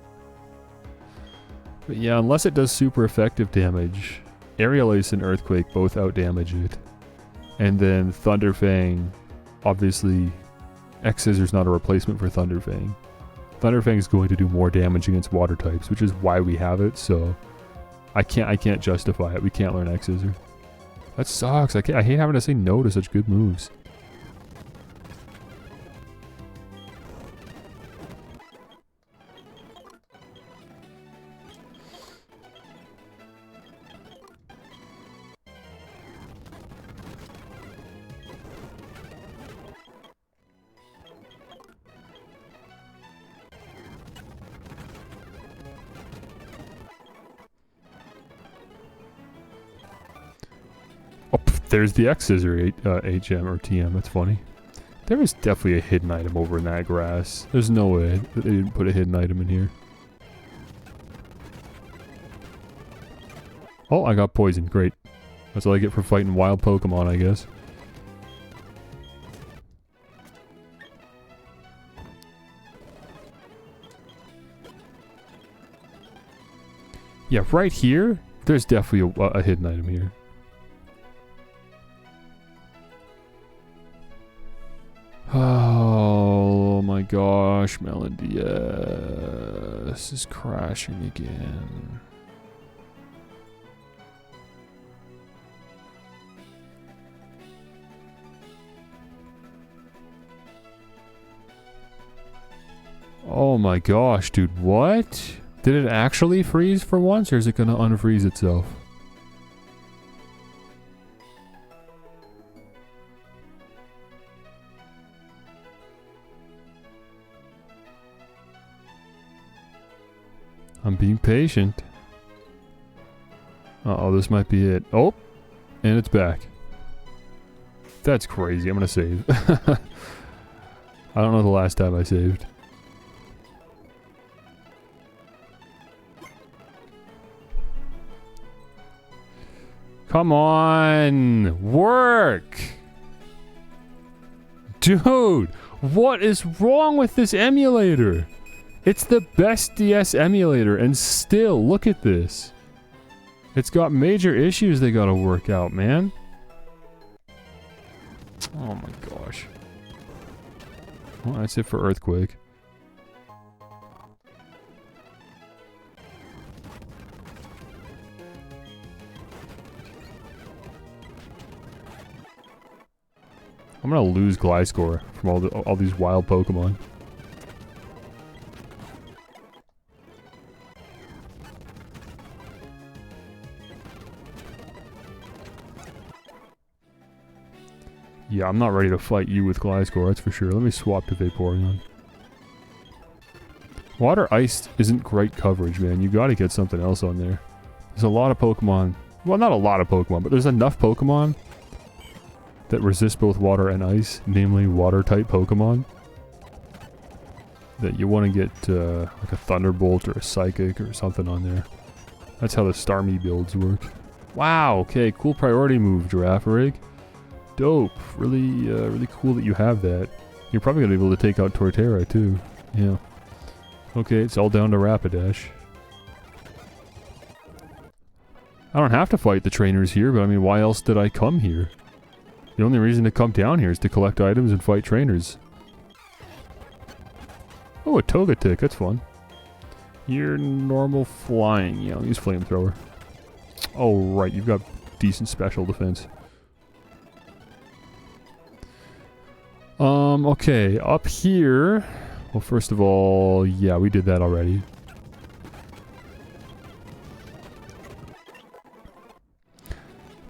But yeah, unless it does super effective damage, Aerial Ace and Earthquake both out-damage it. And then Thunderfang, obviously, X-Scissor's not a replacement for Thunderfang. Thunderfang is going to do more damage against water types, which is why we have it, so I can't justify it. We can't learn X-Scissor. That sucks. I hate having to say no to such good moves. there's the X scissor, HM or TM. That's funny. There is definitely a hidden item over in that grass. There's no way that they didn't put a hidden item in here. Oh, I got poisoned. Great. That's all I get for fighting wild Pokemon, I guess. Yeah, right here, there's definitely a hidden item here. Oh my gosh, Melodius is crashing again. Oh my gosh, dude, what? Did it actually freeze for once, or is it gonna unfreeze itself? I'm being patient. Uh-oh, this might be it. Oh! And it's back. That's crazy. I'm gonna save. I don't know the last time I saved. Come on! Work! Dude! What is wrong with this emulator? It's the best DS emulator, and still, look at this. It's got major issues they gotta work out, man. Oh my gosh. Well, that's it for Earthquake. I'm gonna lose Gliscor from all these wild Pokemon. Yeah, I'm not ready to fight you with Gliscor, that's for sure. Let me swap to Vaporeon. Water Ice isn't great coverage, man. You gotta get something else on there. There's a lot of Pokemon. Well, not a lot of Pokemon, but there's enough Pokemon that resist both water and ice, namely water-type Pokemon, that you want to get like a Thunderbolt or a Psychic or something on there. That's how the Starmie builds work. Wow, okay, cool priority move, Girafarig. Dope. Really, really cool that you have that. You're probably going to be able to take out Torterra, too. Yeah. Okay, it's all down to Rapidash. I don't have to fight the trainers here, but I mean, why else did I come here? The only reason to come down here is to collect items and fight trainers. Oh, a Togetic, that's fun. You're normal flying. Yeah, I'll use Flamethrower. Oh, right, you've got decent special defense. Okay, up here... Well, first of all, yeah, we did that already.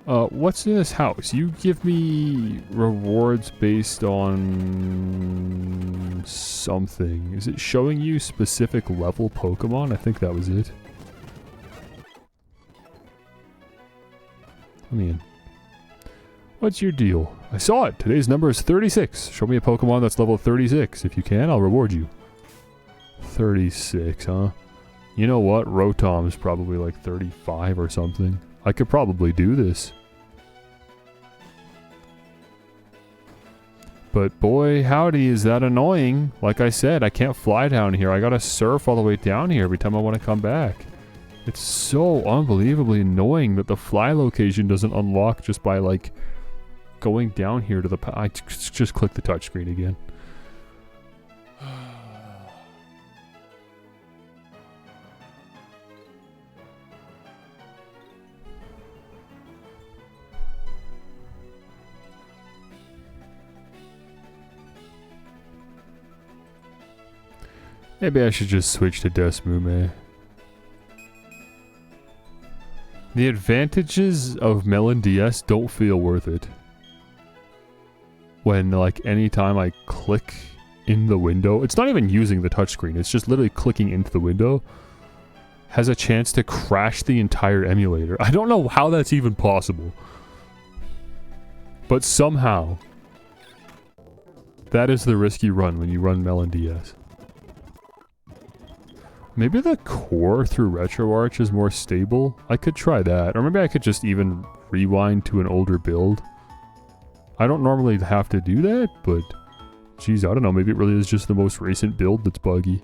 What's in this house? You give me rewards based on something. Is it showing you specific level Pokemon? I think that was it. Let me in. What's your deal? I saw it. Today's number is 36. Show me a Pokemon that's level 36. If you can, I'll reward you. 36, huh? You know what? Rotom's probably like 35 or something. I could probably do this. But boy, howdy, is that annoying. Like I said, I can't fly down here. I gotta surf all the way down here every time I want to come back. It's so unbelievably annoying that the fly location doesn't unlock just by like going down here to the... I just clicked the touchscreen again. Maybe I should just switch to Desmume. The advantages of Melon DS don't feel worth it. When, like, anytime I click in the window, it's not even using the touchscreen, it's just literally clicking into the window, has a chance to crash the entire emulator. I don't know how that's even possible. But somehow, that is the risk you run when you run Melon DS. Maybe the core through RetroArch is more stable? I could try that. Or maybe I could just even rewind to an older build. I don't normally have to do that, but... Geez, I don't know. Maybe it really is just the most recent build that's buggy.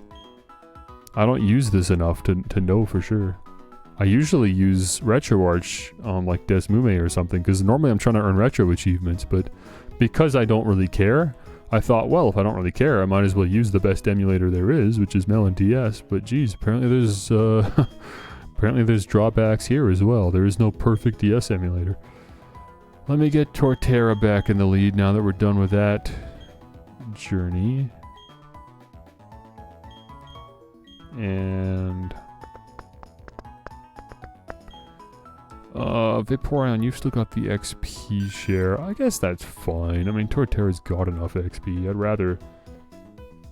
I don't use this enough to know for sure. I usually use RetroArch on like Desmume or something, because normally I'm trying to earn retro achievements, but because I don't really care, I thought, well, if I don't really care, I might as well use the best emulator there is, which is Melon DS. But geez, apparently there's apparently there's drawbacks here as well. There is no perfect DS emulator. Let me get Torterra back in the lead now that we're done with that journey. And Vaporeon, you've still got the XP share. I guess that's fine. I mean, Torterra's got enough XP. I'd rather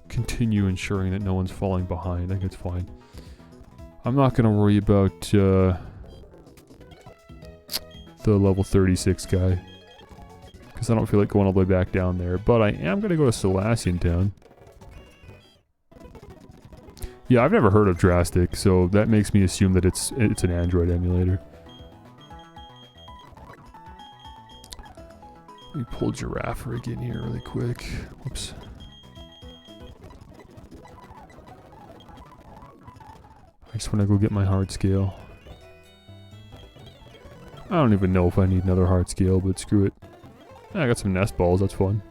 continue ensuring that no one's falling behind. I think it's fine. I'm not going to worry about the level 36 guy, because I don't feel like going all the way back down there. But I am going to go to Solacian Town. Yeah, I've never heard of Drastic, so that makes me assume that it's an Android emulator. Let me pull Giraffe Rig in here really quick. Whoops. I just want to go get my hard scale. I don't even know if I need another hard scale, but screw it. I got some nest balls, that's fun.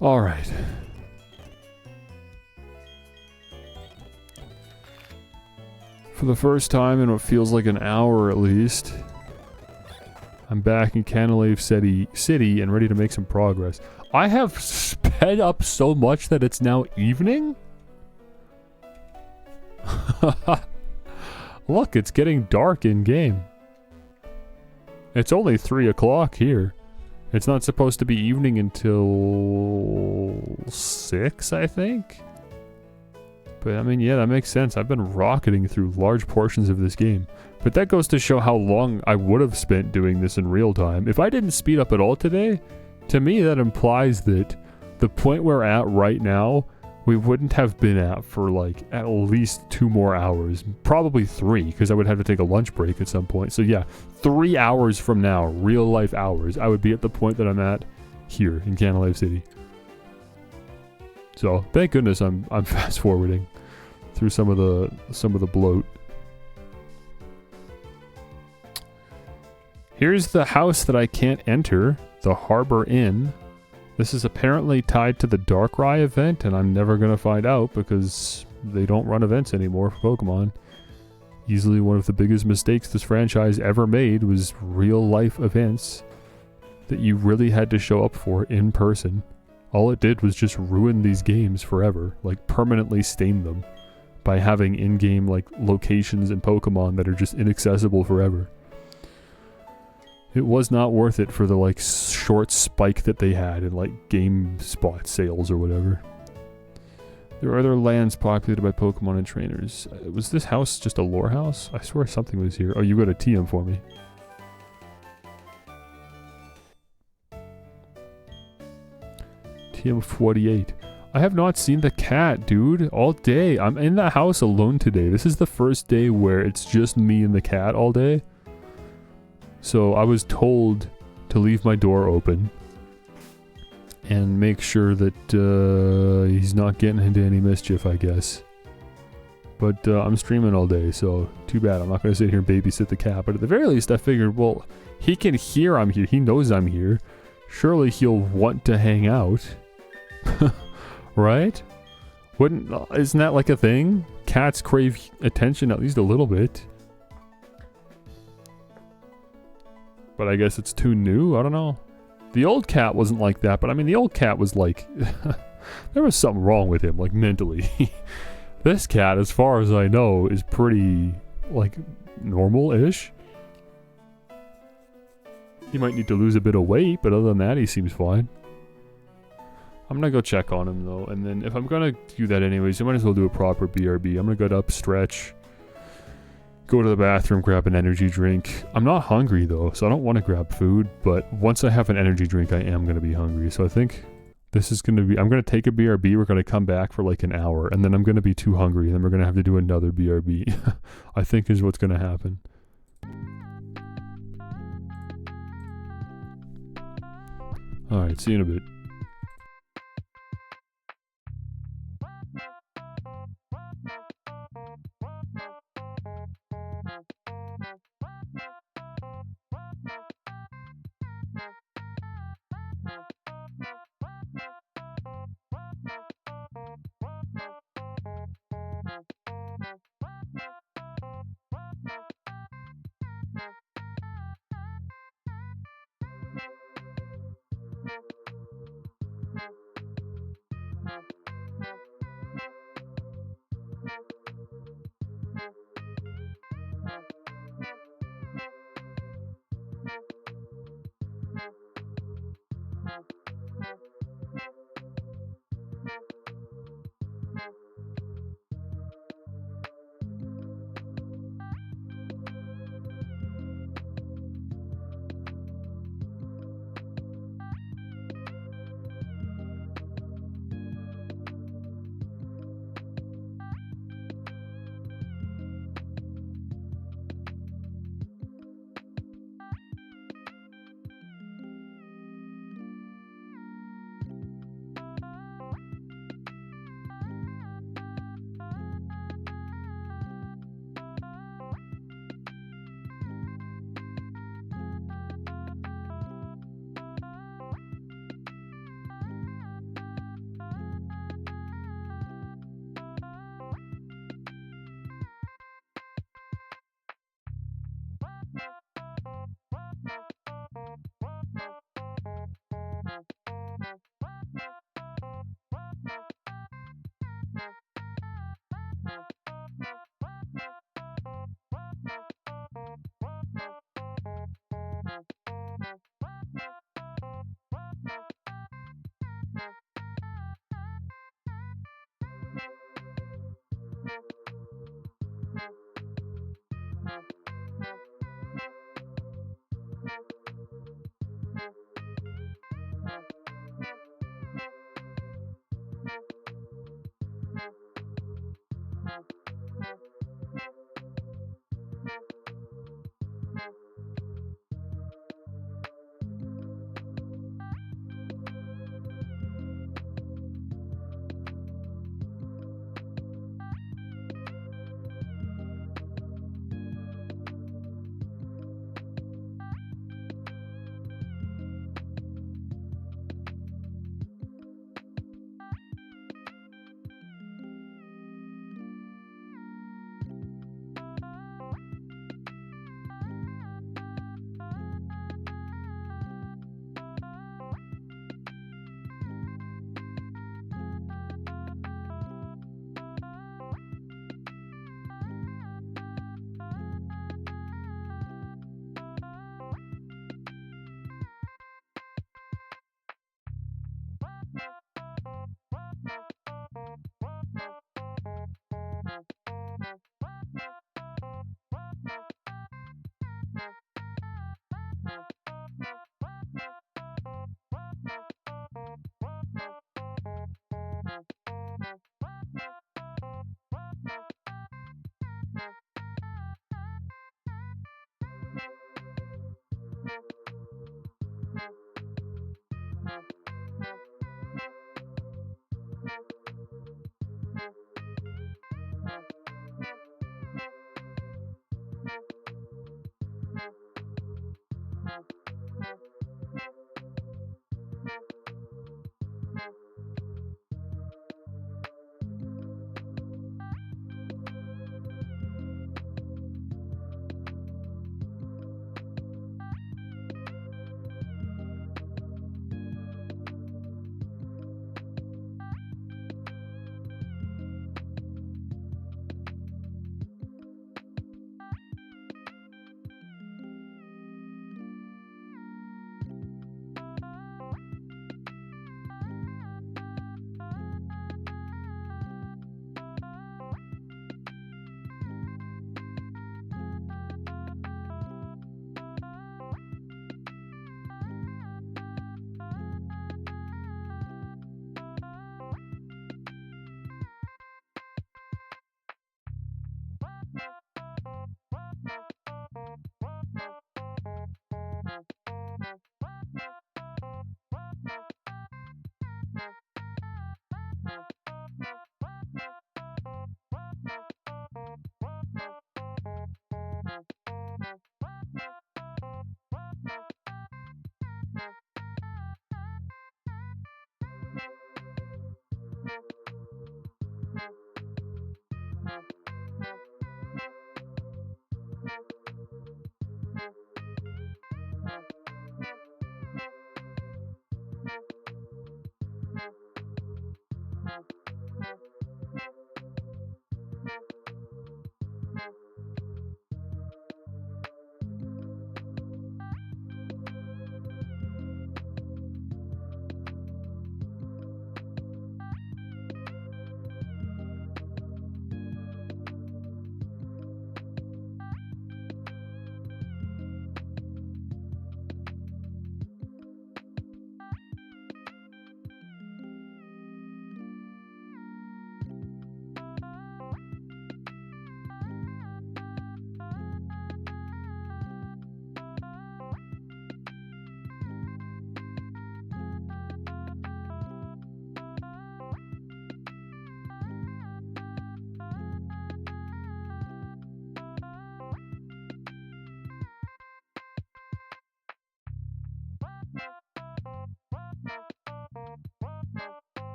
Alright. For the first time in what feels like an hour at least, I'm back in Canalave City and ready to make some progress. I have sped up so much that it's now evening? Look, it's getting dark in game. It's only 3 o'clock here. It's not supposed to be evening until 6, I think? But I mean, yeah, that makes sense. I've been rocketing through large portions of this game. But that goes to show how long I would have spent doing this in real time. If I didn't speed up at all today, to me that implies that the point we're at right now, we wouldn't have been at for like at least 2 more hours. Probably 3, because I would have to take a lunch break at some point. So yeah, 3 hours from now, real life hours, I would be at the point that I'm at here in Canalave City. So thank goodness I'm fast forwarding through some of the bloat. Here's the house that I can't enter, the Harbor Inn. This is apparently tied to the Darkrai event, and I'm never going to find out because they don't run events anymore for Pokemon. Easily one of the biggest mistakes this franchise ever made was real-life events that you really had to show up for in person. All it did was just ruin these games forever, like permanently stain them by having in-game like locations in Pokemon that are just inaccessible forever. It was not worth it for the like short spike that they had in like GameSpot sales or whatever. There are other lands populated by Pokemon and trainers. Was this house just a lore house? I swear something was here. Oh, you got a TM for me. TM 48. I have not seen the cat, dude, all day. I'm in the house alone today. This is the first day where it's just me and the cat all day. So I was told to leave my door open and make sure that he's not getting into any mischief, I guess. But I'm streaming all day, so too bad. I'm not going to sit here and babysit the cat. But at the very least, I figured, well, he can hear I'm here. He knows I'm here. Surely he'll want to hang out. Right? Isn't that like a thing? Cats crave attention at least a little bit. But I guess it's too new? I don't know. The old cat wasn't like that, but I mean the old cat was like... there was something wrong with him, like mentally. This cat, as far as I know, is pretty, like, normal-ish. He might need to lose a bit of weight, but other than that, he seems fine. I'm gonna go check on him though, and then if I'm gonna do that anyways, I might as well do a proper BRB. I'm gonna get up, stretch, go to the bathroom, grab an energy drink. I'm not hungry though, so I don't want to grab food, but once I have an energy drink, I am gonna be hungry. So I think this is gonna be, I'm gonna take a BRB, we're gonna come back for like an hour, and then I'm gonna be too hungry, and then we're gonna have to do another BRB. I think is what's gonna happen. Alright, see you in a bit.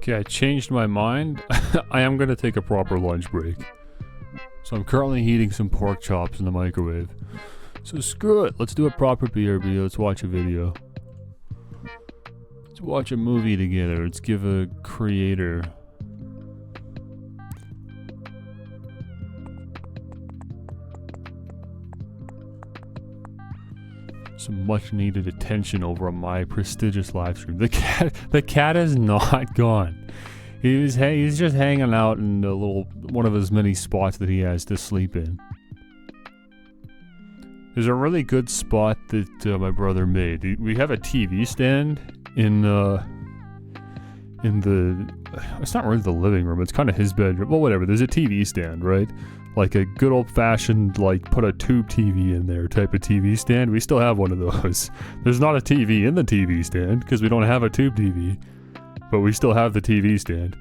Okay, I changed my mind. I am gonna take a proper lunch break. So I'm currently heating some pork chops in the microwave. So screw it, let's do a proper BRB, let's watch a video. Let's watch a movie together, let's give a creator. Some much needed attention over my prestigious live stream. The cat is not gone. He's just hanging out in a one of his many spots that he has to sleep in. There's a really good spot that my brother made. We have a TV stand in the, it's not really the living room, it's kind of his bedroom. Well, whatever, there's a TV stand, right? Like a good old-fashioned, like, put a tube TV in there type of TV stand. We still have one of those. There's not a TV in the TV stand, because we don't have a tube TV. But we still have the TV stand.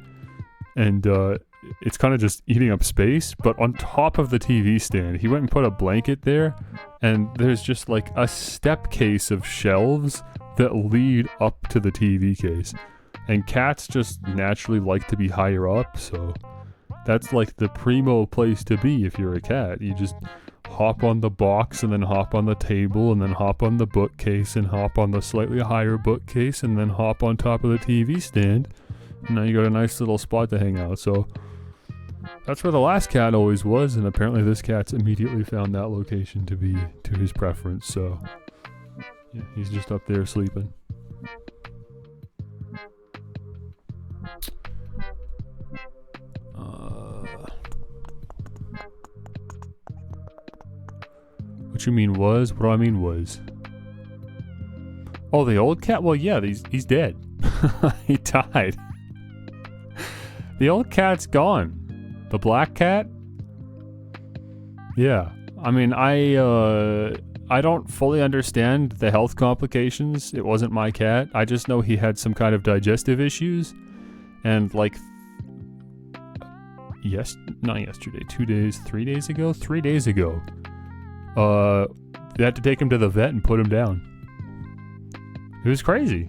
And, it's kind of just eating up space. But on top of the TV stand, he went and put a blanket there. And there's just, like, a step case of shelves that lead up to the TV case. And cats just naturally like to be higher up, so... That's like the primo place to be if you're a cat. You just hop on the box and then hop on the table and then hop on the bookcase and hop on the slightly higher bookcase and then hop on top of the TV stand. And now you got a nice little spot to hang out. So that's where the last cat always was, and apparently this cat's immediately found that location to be to his preference. So yeah, he's just up there sleeping. What you mean was? What do I mean was? Oh, the old cat? Well, yeah, he's dead. He died. The old cat's gone. The black cat? Yeah. I mean, I don't fully understand the health complications. It wasn't my cat. I just know he had some kind of digestive issues. And like... not yesterday. 2 days, 3 days ago? 3 days ago. They had to take him to the vet and put him down. It was crazy.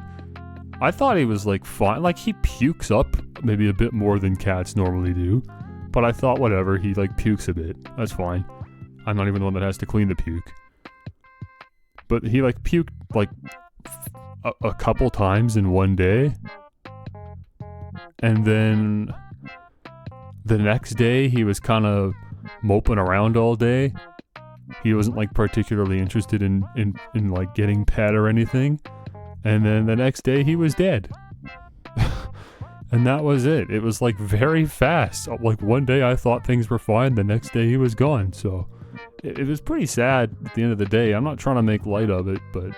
I thought he was like fine. Like he pukes up maybe a bit more than cats normally do. But I thought whatever, he like pukes a bit. That's fine. I'm not even the one that has to clean the puke. But he like puked like a couple times in one day. And then the next day he was kind of moping around all day. He wasn't like particularly interested in like getting pet or anything. And then the next day he was dead. And that was it. It was like very fast. Like one day I thought things were fine, the next day he was gone. So it was pretty sad at the end of the day. I'm not trying to make light of it, but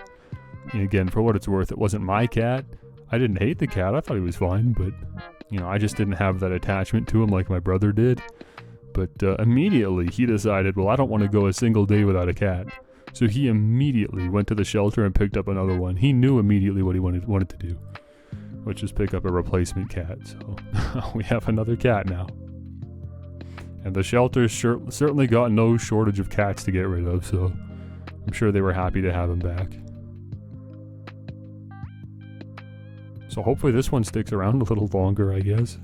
again, for what it's worth, it wasn't my cat. I didn't hate the cat. I thought he was fine, but I just didn't have that attachment to him like my brother did. But immediately he decided, well, I don't want to go a single day without a cat. So he immediately went to the shelter and picked up another one. He knew immediately what he wanted to do, which is pick up a replacement cat. So we have another cat now. And the shelter's certainly got no shortage of cats to get rid of, so I'm sure they were happy to have him back. So hopefully this one sticks around a little longer, I guess.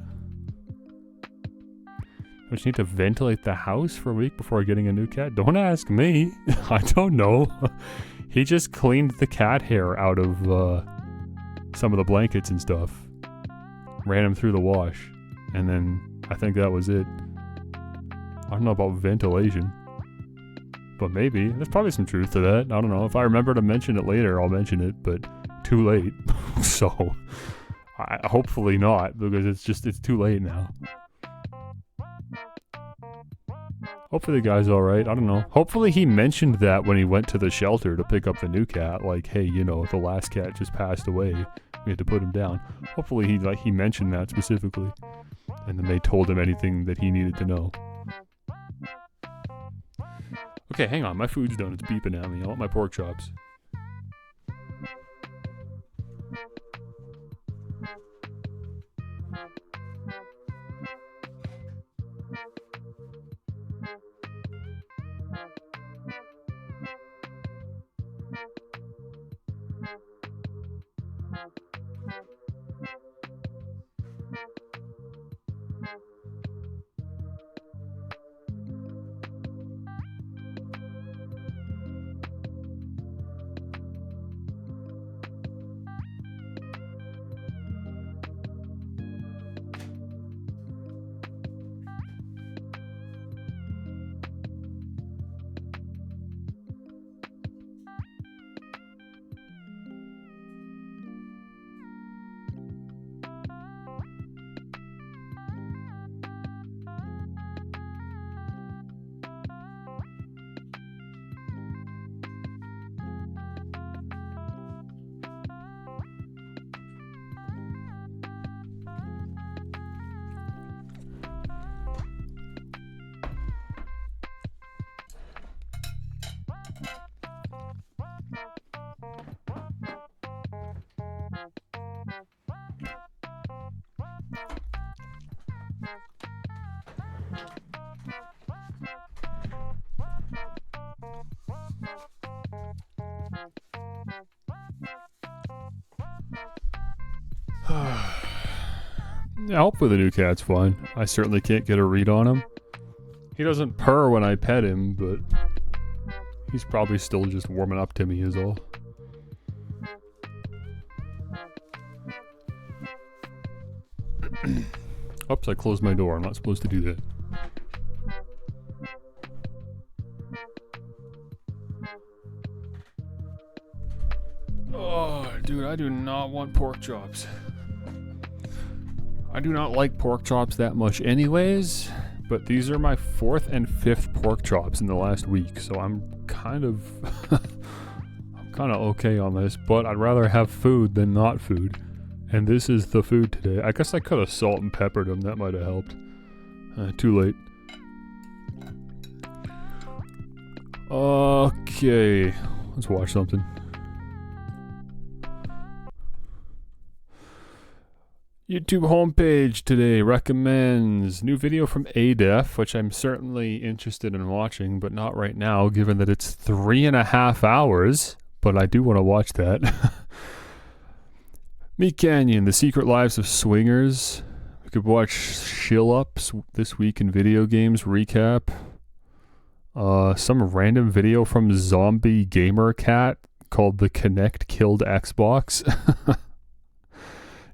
I just need to ventilate the house for a week before getting a new cat. Don't ask me. I don't know. He just cleaned the cat hair out of some of the blankets and stuff. Ran them through the wash. And then I think that was it. I don't know about ventilation. But maybe. There's probably some truth to that. I don't know. If I remember to mention it later, I'll mention it. But too late. So, hopefully not. Because it's too late now. Hopefully the guy's alright, I don't know. Hopefully he mentioned that when he went to the shelter to pick up the new cat. Like, hey, the last cat just passed away. We had to put him down. Hopefully he mentioned that specifically. And then they told him anything that he needed to know. Okay, hang on. My food's done. It's beeping at me. I want my pork chops. Yeah, hopefully the new cat's fine. I certainly can't get a read on him. He doesn't purr when I pet him, but he's probably still just warming up to me is all. Oops, I closed my door. I'm not supposed to do that. Oh, dude, I do not want pork chops. I do not like pork chops that much anyways, but these are my 4th and 5th pork chops in the last week, so I'm kind of okay on this, but I'd rather have food than not food. And this is the food today. I guess I could have salt and peppered them, that might have helped. Too late. Okay, let's watch something. YouTube homepage today recommends new video from ADEF, which I'm certainly interested in watching, but not right now, given that it's 3.5 hours. But I do want to watch that. Meat Canyon, The Secret Lives of Swingers. We could watch Shill Ups This Week in Video Games recap. Some random video from Zombie Gamer Cat called The Kinect Killed Xbox.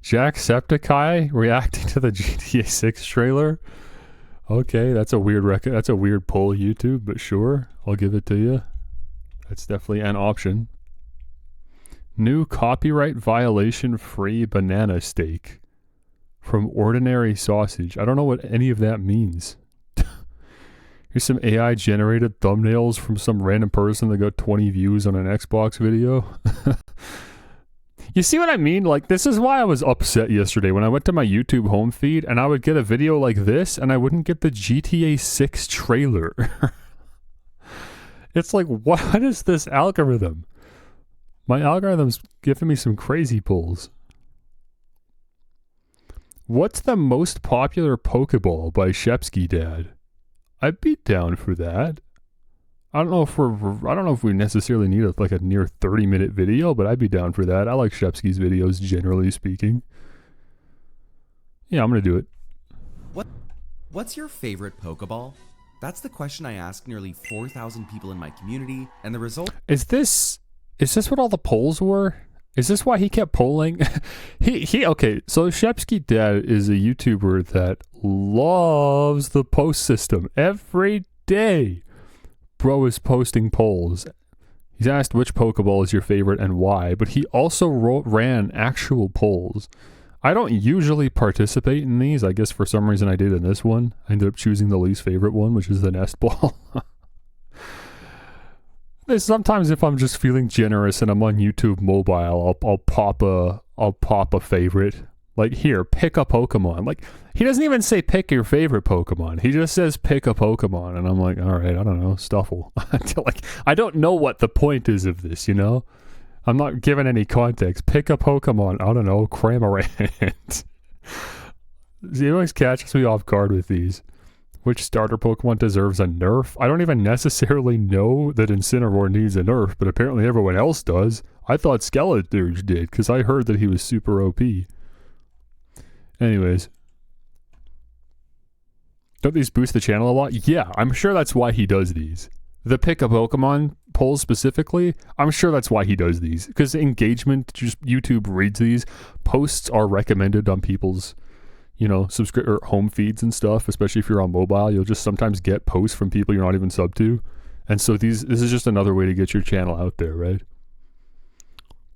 Jacksepticeye reacting to the GTA 6 trailer. Okay, that's a weird that's a weird poll, YouTube, but sure, I'll give it to you. That's definitely an option. New copyright violation free banana steak from Ordinary Sausage. I don't know what any of that means. Here's some AI generated thumbnails from some random person that got 20 views on an Xbox video. You see what I mean? Like, this is why I was upset yesterday when I went to my YouTube home feed and I would get a video like this and I wouldn't get the GTA 6 trailer. It's like, what is this algorithm? My algorithm's giving me some crazy pulls. What's the most popular Pokeball by Shepsky Dad? I'd be down for that. I don't know if we necessarily need a near 30-minute video, but I'd be down for that. I like Shepsky's videos, generally speaking. Yeah, I'm gonna do it. What's your favorite Pokeball? That's the question I asked nearly 4,000 people in my community, and the result... Is this what all the polls were? Is this why he kept polling? Okay, so Shepsky Dad is a YouTuber that loves the post system. Every day, bro is posting polls. He's asked which Pokeball is your favorite and why, but he also ran actual polls. I don't usually participate in these. I guess for some reason I did in this one. I ended up choosing the least favorite one, which is the Nest Ball. Sometimes if I'm just feeling generous and I'm on YouTube mobile, I'll pop a favorite. Like, here, pick a Pokemon. Like, he doesn't even say pick your favorite Pokemon. He just says pick a Pokemon. And I'm like, all right, I don't know, Stuffle. Like, I don't know what the point is of this, you know? I'm not giving any context. Pick a Pokemon. I don't know, Cramorant. He always catches me off guard with these. Which starter Pokemon deserves a nerf? I don't even necessarily know that Incineroar needs a nerf, but apparently everyone else does. I thought Skeleturge did, because I heard that he was super OP. Anyways. Don't these boost the channel a lot? Yeah, I'm sure that's why he does these. The pick a Pokemon polls specifically, I'm sure that's why he does these. Because engagement, just YouTube reads these. Posts are recommended on people's, you know, or home feeds and stuff, especially if you're on mobile. You'll just sometimes get posts from people you're not even sub to. And so this is just another way to get your channel out there, right?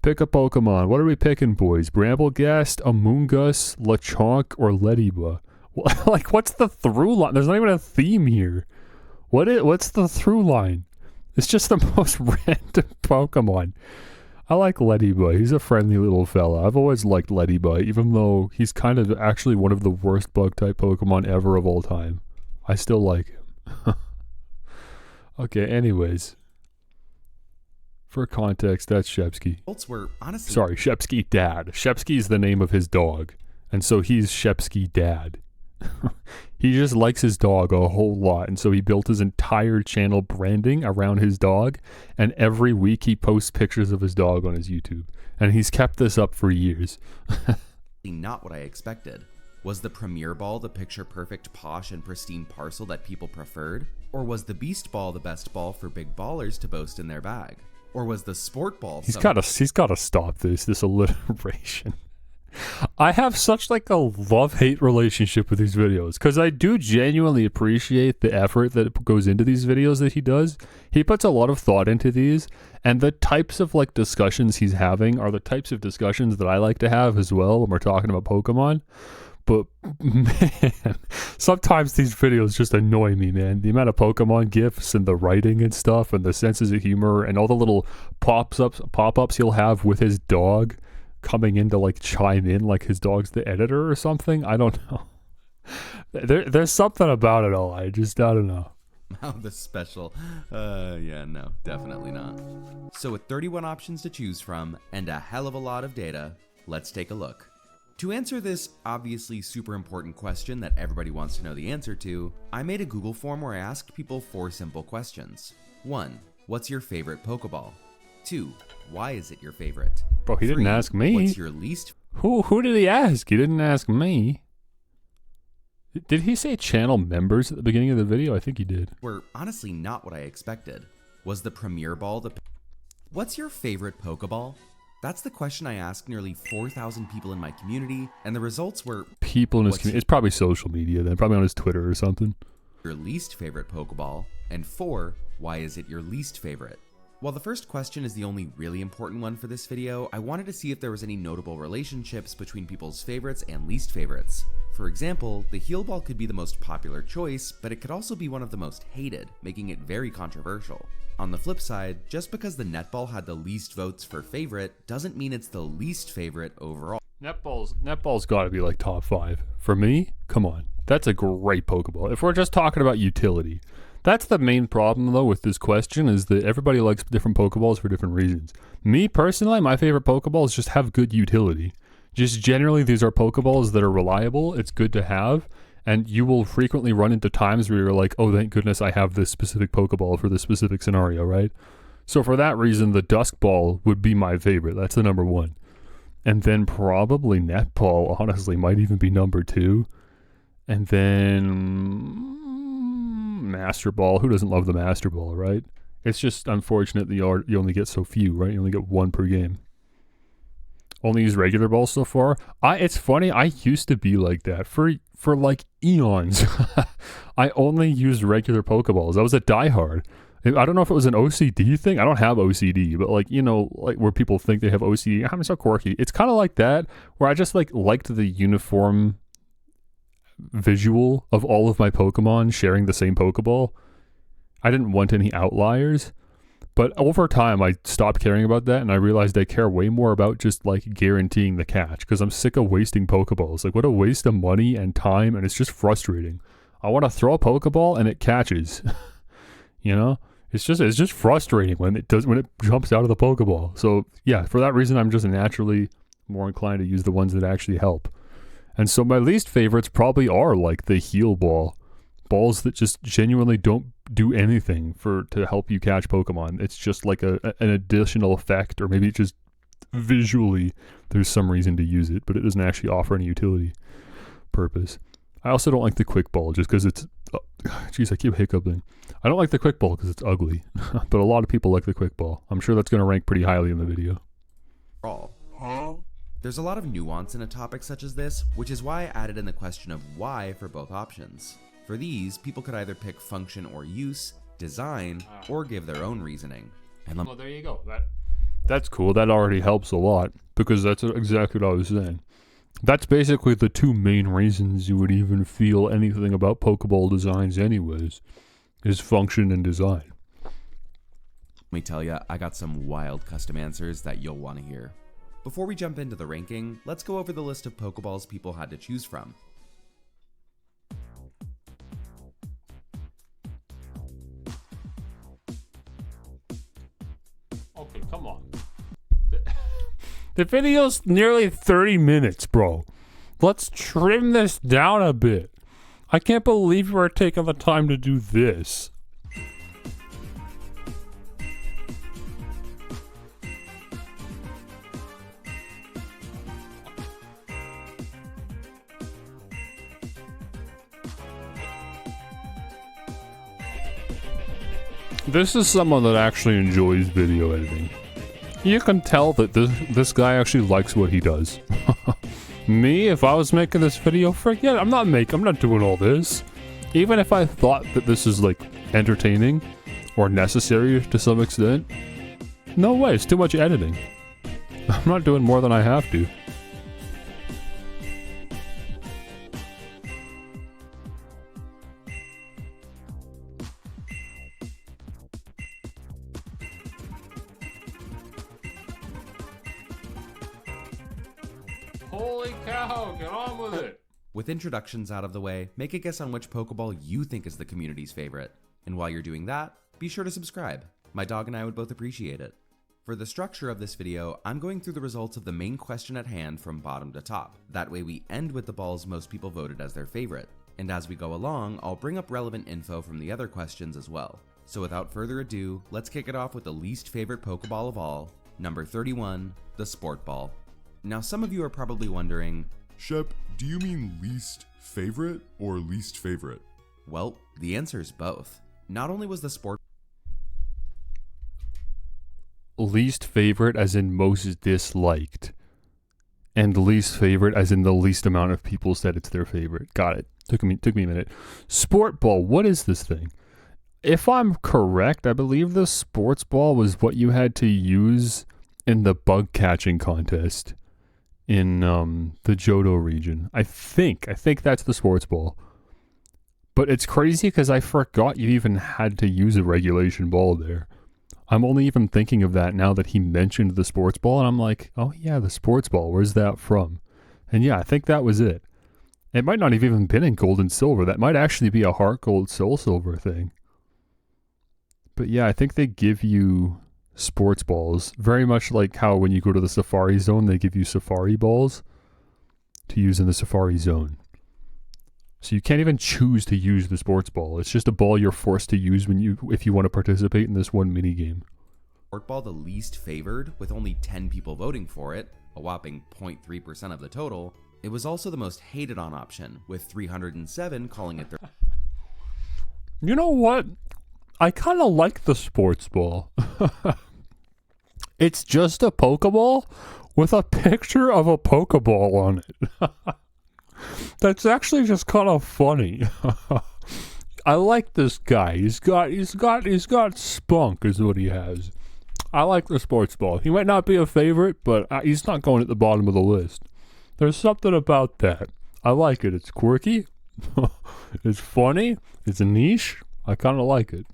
Pick a Pokemon. What are we picking, boys? Brambleghast, Amoonguss, Lechonk, or Lediba? Like, what's the through line? There's not even a theme here. What's the through line? It's just the most random Pokemon. I like Lediba. He's a friendly little fella. I've always liked Lediba, even though he's kind of actually one of the worst bug-type Pokemon ever of all time. I still like him. Okay, anyways. For context, that's Shepsky. Sorry, Shepsky Dad. Shepsky is the name of his dog. And so he's Shepsky Dad. He just likes his dog a whole lot, and so he built his entire channel branding around his dog, and every week he posts pictures of his dog on his YouTube, and he's kept this up for years. not what I expected. Was the Premier Ball the picture-perfect, posh, and pristine parcel that people preferred? Or was the Beast Ball the best ball for big ballers to boast in their bag? Or was the Sport Ball He's gotta stop this alliteration. I have such like a love-hate relationship with these videos because I do genuinely appreciate the effort that goes into these videos that he does. He puts a lot of thought into these, and the types of like discussions he's having are the types of discussions that I like to have as well when we're talking about Pokemon. But man, sometimes these videos just annoy me, man. The amount of Pokemon gifs and the writing and stuff and the senses of humor and all the little pop-ups he'll have with his dog coming in to like chime in like his dog's the editor or something. I don't know. There's something about it all. I don't know. Oh, the special. Yeah, no, definitely not. So with 31 options to choose from and a hell of a lot of data, let's take a look. To answer this obviously super important question that everybody wants to know the answer to, I made a Google form where I asked people 4 simple questions. 1. What's your favorite Pokeball? 2. Why is it your favorite? Bro, he 3. didn't ask me. What's your least? Who did he ask? He didn't ask me. Did he say channel members at the beginning of the video? I think he did. Were honestly not what I expected. Was the Premier Ball the... What's your favorite Pokeball? That's the question I asked nearly 4,000 people in my community, and the results were... People in his community. It's probably social media then. Probably on his Twitter or something. Your least favorite Pokeball, and 4. Why is it your least favorite? While the first question is the only really important one for this video, I wanted to see if there was any notable relationships between people's favorites and least favorites. For example, the Heal Ball could be the most popular choice, but it could also be one of the most hated, making it very controversial. On the flip side, just because the Netball had the least votes for favorite doesn't mean it's the least favorite overall. Netball's gotta be like top 5. For me, come on. That's a great Pokeball. If we're just talking about utility. That's the main problem, though, with this question, is that everybody likes different Pokeballs for different reasons. Me, personally, my favorite Pokeballs just have good utility. Just generally, these are Pokeballs that are reliable, it's good to have, and you will frequently run into times where you're like, oh, thank goodness I have this specific Pokeball for this specific scenario, right? So for that reason, the Dusk Ball would be my favorite. That's the number 1. And then probably Netball, honestly, might even be number 2. And then... Master Ball. Who doesn't love the Master Ball, right? It's just unfortunate that you only get so few, right? You only get 1 per game. Only use regular balls so far. It's funny, I used to be like that for like eons. I only used regular Pokeballs. I was a diehard. I don't know if it was an OCD thing. I don't have OCD, but like, you know, like where people think they have OCD. I'm so quirky. It's kind of like that, where I just like liked the uniform visual of all of my Pokemon sharing the same Pokeball. I didn't want any outliers, but over time I stopped caring about that, and I realized I care way more about just like guaranteeing the catch, because I'm sick of wasting Pokeballs. Like, what a waste of money and time, and it's just frustrating. I want to throw a Pokeball and it catches. You know, it's just frustrating when it jumps out of the Pokeball. So yeah, for that reason, I'm just naturally more inclined to use the ones that actually help. And so my least favorites probably are like the Heal Ball. Balls that just genuinely don't do anything to help you catch Pokemon. It's just like an additional effect, or maybe just visually there's some reason to use it, but it doesn't actually offer any utility purpose. I also don't like the Quick Ball just because it's... Jeez, I keep hiccuping. I don't like the Quick Ball because it's ugly, but a lot of people like the Quick Ball. I'm sure that's going to rank pretty highly in the video. There's a lot of nuance in a topic such as this, which is why I added in the question of why for both options. For these, people could either pick function or use, design, or give their own reasoning. And well, there you go. That's cool. That already helps a lot, because that's exactly what I was saying. That's basically the 2 main reasons you would even feel anything about Pokeball designs anyways, is function and design. Let me tell you, I got some wild custom answers that you'll want to hear. Before we jump into the ranking, let's go over the list of Pokeballs people had to choose from. Okay, come on. The video's nearly 30 minutes, bro. Let's trim this down a bit. I can't believe we're taking the time to do this. This is someone that actually enjoys video editing. You can tell that this guy actually likes what he does. Me, if I was making this video, forget it. I'm not doing all this. Even if I thought that this is like entertaining or necessary to some extent, no way, it's too much editing. I'm not doing more than I have to. Holy cow, get on with it! With introductions out of the way, make a guess on which Pokeball you think is the community's favorite. And while you're doing that, be sure to subscribe. My dog and I would both appreciate it. For the structure of this video, I'm going through the results of the main question at hand from bottom to top. That way we end with the balls most people voted as their favorite. And as we go along, I'll bring up relevant info from the other questions as well. So without further ado, let's kick it off with the least favorite Pokeball of all, number 31, the Sport Ball. Now some of you are probably wondering, Shep, do you mean least favorite or least favorite? well, the answer is both. Not only was the Sport Least favorite as in most disliked. And least favorite as in the least amount of people said it's their favorite. Got it. Took me a minute. Sport Ball, what is this thing? If I'm correct, I believe the Sports Ball was what you had to use in the bug catching contest in the Johto region. I think that's the Sports Ball. But it's crazy because I forgot you even had to use a regulation ball there. I'm only even thinking of that now that he mentioned the Sports Ball, and I'm like, oh yeah, the Sports Ball, where's that from? And yeah, I think that was it. It might not have even been in Gold and Silver. That might actually be a Heart Gold Soul Silver thing. But yeah, I think they give you sports balls, very much like how when you go to the Safari Zone, they give you Safari balls to use in the Safari Zone. So you can't even choose to use the sports ball. It's just a ball you're forced to use if you want to participate in this one mini game. Ball the least favored, with only 10 people voting for it, a whopping 0.3% of the total, it was also the most hated on option, with 307 calling it their... You know what? I kind of like the sports ball. It's just a Pokeball with a picture of a Pokeball on it. That's actually just kind of funny. I like this guy. He's got spunk is what he has. I like the sports ball. He might not be a favorite, but he's not going at the bottom of the list. There's something about that. I like it. It's quirky. It's funny. It's a niche. I kind of like it.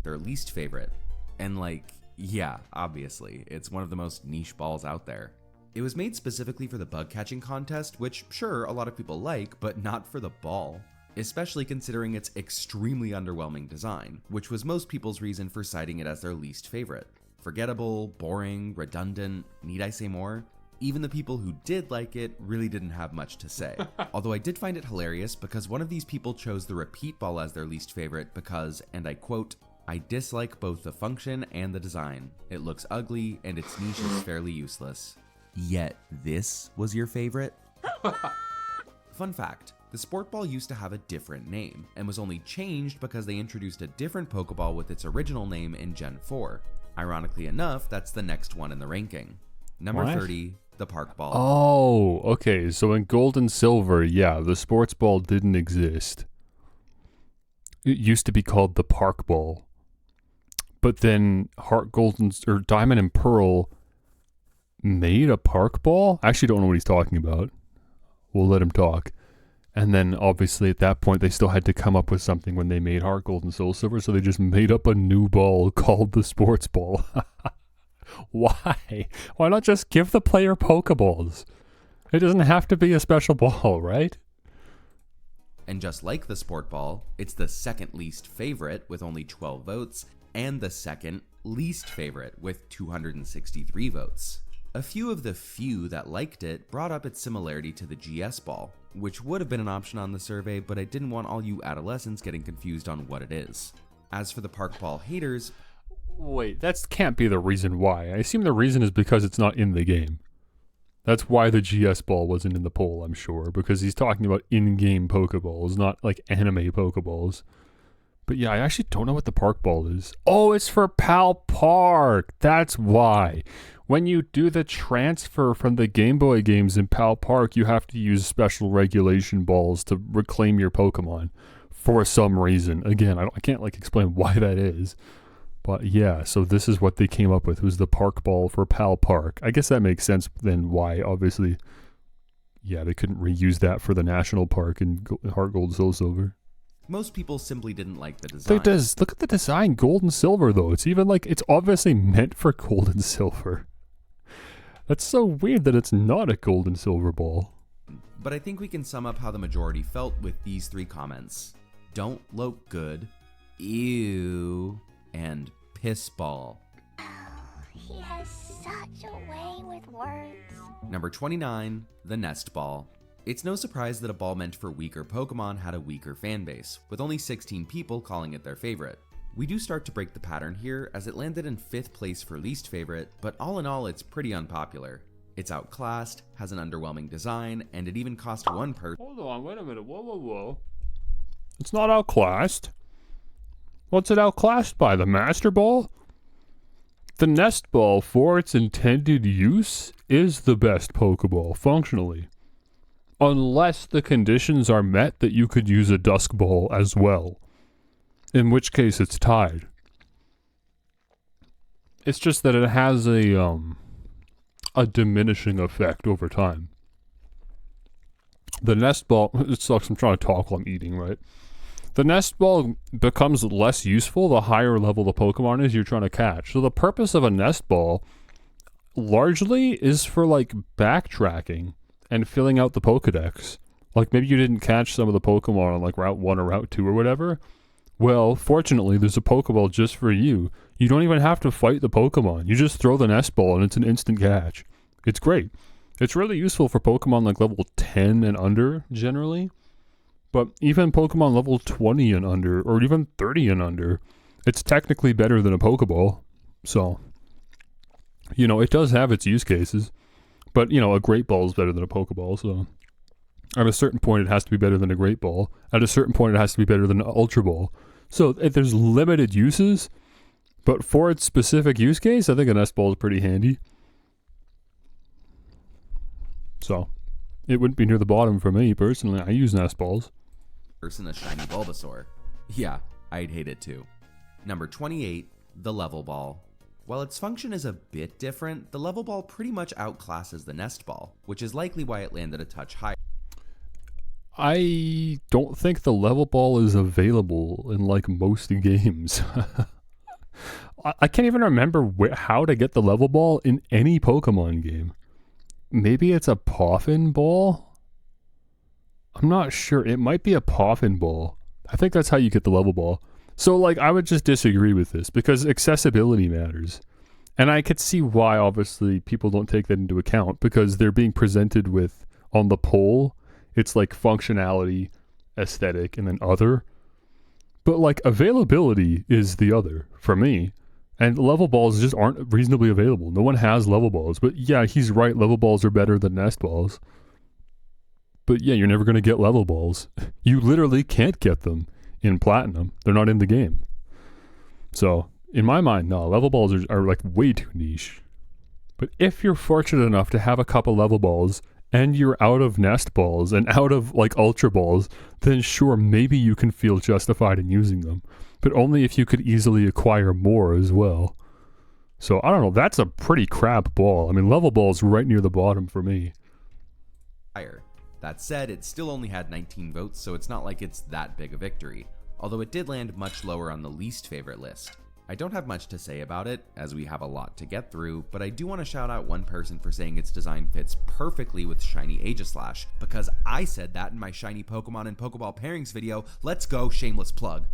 their least favorite. And yeah, obviously, it's one of the most niche balls out there. It was made specifically for the bug catching contest, which sure, a lot of people like, but not for the ball. Especially considering its extremely underwhelming design, which was most people's reason for citing it as their least favorite. Forgettable, boring, redundant, need I say more? Even the people who did like it really didn't have much to say. Although I did find it hilarious because one of these people chose the repeat ball as their least favorite because, and I quote, "I dislike both the function and the design. It looks ugly and its niche is fairly useless." Yet this was your favorite? Fun fact, the Sport Ball used to have a different name and was only changed because they introduced a different Pokeball with its original name in Gen 4. Ironically enough, that's the next one in the ranking. Number What? 30, the Park Ball. Oh, okay. So in Gold and Silver, yeah, the sports ball didn't exist. It used to be called the Park Ball. But then Heart Gold or Diamond and Pearl made a Park Ball? I actually don't know what he's talking about. We'll let him talk. And then obviously at that point they still had to come up with something when they made Heart Gold and Soul Silver, so they just made up a new ball called the Sports Ball. Why? Why not just give the player Pokeballs? It doesn't have to be a special ball, right? And just like the Sport Ball, it's the second least favorite with only 12 votes, and the second least favorite with 263 votes. A few of the few that liked it brought up its similarity to the GS Ball, which would have been an option on the survey, but I didn't want all you adolescents getting confused on what it is. As for the Park Ball haters, Wait, that can't be the reason why. I assume the reason is because it's not in the game. That's why the GS Ball wasn't in the poll, I'm sure, because he's talking about in-game Pokeballs, not like anime Pokeballs. But yeah, I actually don't know what the park ball is. Oh, it's for Pal Park. That's why. When you do the transfer from the Game Boy games in Pal Park, you have to use special regulation balls to reclaim your Pokemon for some reason. Again, I can't like explain why that is. But yeah, so this is what they came up with, was the park ball for Pal Park. I guess that makes sense then why, obviously. Yeah, they couldn't reuse that for the national park in Heart Gold Soul Silver. Most people simply didn't like the design. Look at the design, gold and silver though. It's even like, it's obviously meant for gold and silver. That's so weird that it's not a gold and silver ball. But I think we can sum up how the majority felt with these 3 comments. Don't look good, ew, and piss ball. He has such a way with words. Number 29, the nest ball. It's no surprise that a ball meant for weaker Pokemon had a weaker fan base, with only 16 people calling it their favorite. We do start to break the pattern here, as it landed in 5th place for least favorite, but all in all it's pretty unpopular. It's outclassed, has an underwhelming design, and it even cost one person. Hold on, wait a minute, whoa. It's not outclassed. What's it outclassed by, the Master Ball? The Nest Ball, for its intended use, is the best Pokeball, functionally. Unless the conditions are met that you could use a Dusk Ball as well. In which case it's tied. It's just that it has a diminishing effect over time. The Nest Ball, it sucks, I'm trying to talk while I'm eating, right? The Nest Ball becomes less useful the higher level the Pokemon is you're trying to catch. So the purpose of a Nest Ball largely is for like backtracking and filling out the Pokedex. Like maybe you didn't catch some of the Pokemon on like Route 1 or Route 2 or whatever. Well, fortunately, there's a Pokeball just for you. You don't even have to fight the Pokemon. You just throw the Nest Ball and it's an instant catch. It's great. It's really useful for Pokemon like level 10 and under, generally. But even Pokemon level 20 and under, or even 30 and under, it's technically better than a Pokeball. So, you know, it does have its use cases. But, you know, a Great Ball is better than a Pokeball, so... At a certain point, it has to be better than a Great Ball. At a certain point, it has to be better than an Ultra Ball. So, if there's limited uses, but for its specific use case, I think a Nest Ball is pretty handy. So, it wouldn't be near the bottom for me, personally. I use Nest Balls. Person a shiny Bulbasaur. Yeah, I'd hate it too. Number 28, the Level Ball. While its function is a bit different, the Level Ball pretty much outclasses the Nest Ball, which is likely why it landed a touch higher. I don't think the Level Ball is available in like most games. I can't even remember how to get the Level Ball in any Pokemon game. Maybe it's a Poffin Ball? I'm not sure. It might be a Poffin Ball. I think that's how you get the Level Ball. So, like, I would just disagree with this because accessibility matters. And I could see why, obviously, people don't take that into account because they're being presented with, on the pole, it's like functionality, aesthetic, and then other. But, like, availability is the other, for me. And level balls just aren't reasonably available. No one has level balls. But yeah, he's right, level balls are better than Nest Balls. But yeah, you're never going to get level balls. You literally can't get them in Platinum. They're not in the game. So, in my mind, no, level balls are like way too niche. But if you're fortunate enough to have a couple level balls, and you're out of Nest Balls, and out of like Ultra Balls, then sure, maybe you can feel justified in using them. But only if you could easily acquire more as well. So, I don't know, that's a pretty crap ball. I mean, level ball's right near the bottom for me. That said, it still only had 19 votes, so it's not like it's that big a victory, although it did land much lower on the least favorite list. I don't have much to say about it, as we have a lot to get through, but I do want to shout out one person for saying its design fits perfectly with shiny Aegislash, because I said that in my shiny Pokemon and Pokeball pairings video. Let's go, shameless plug.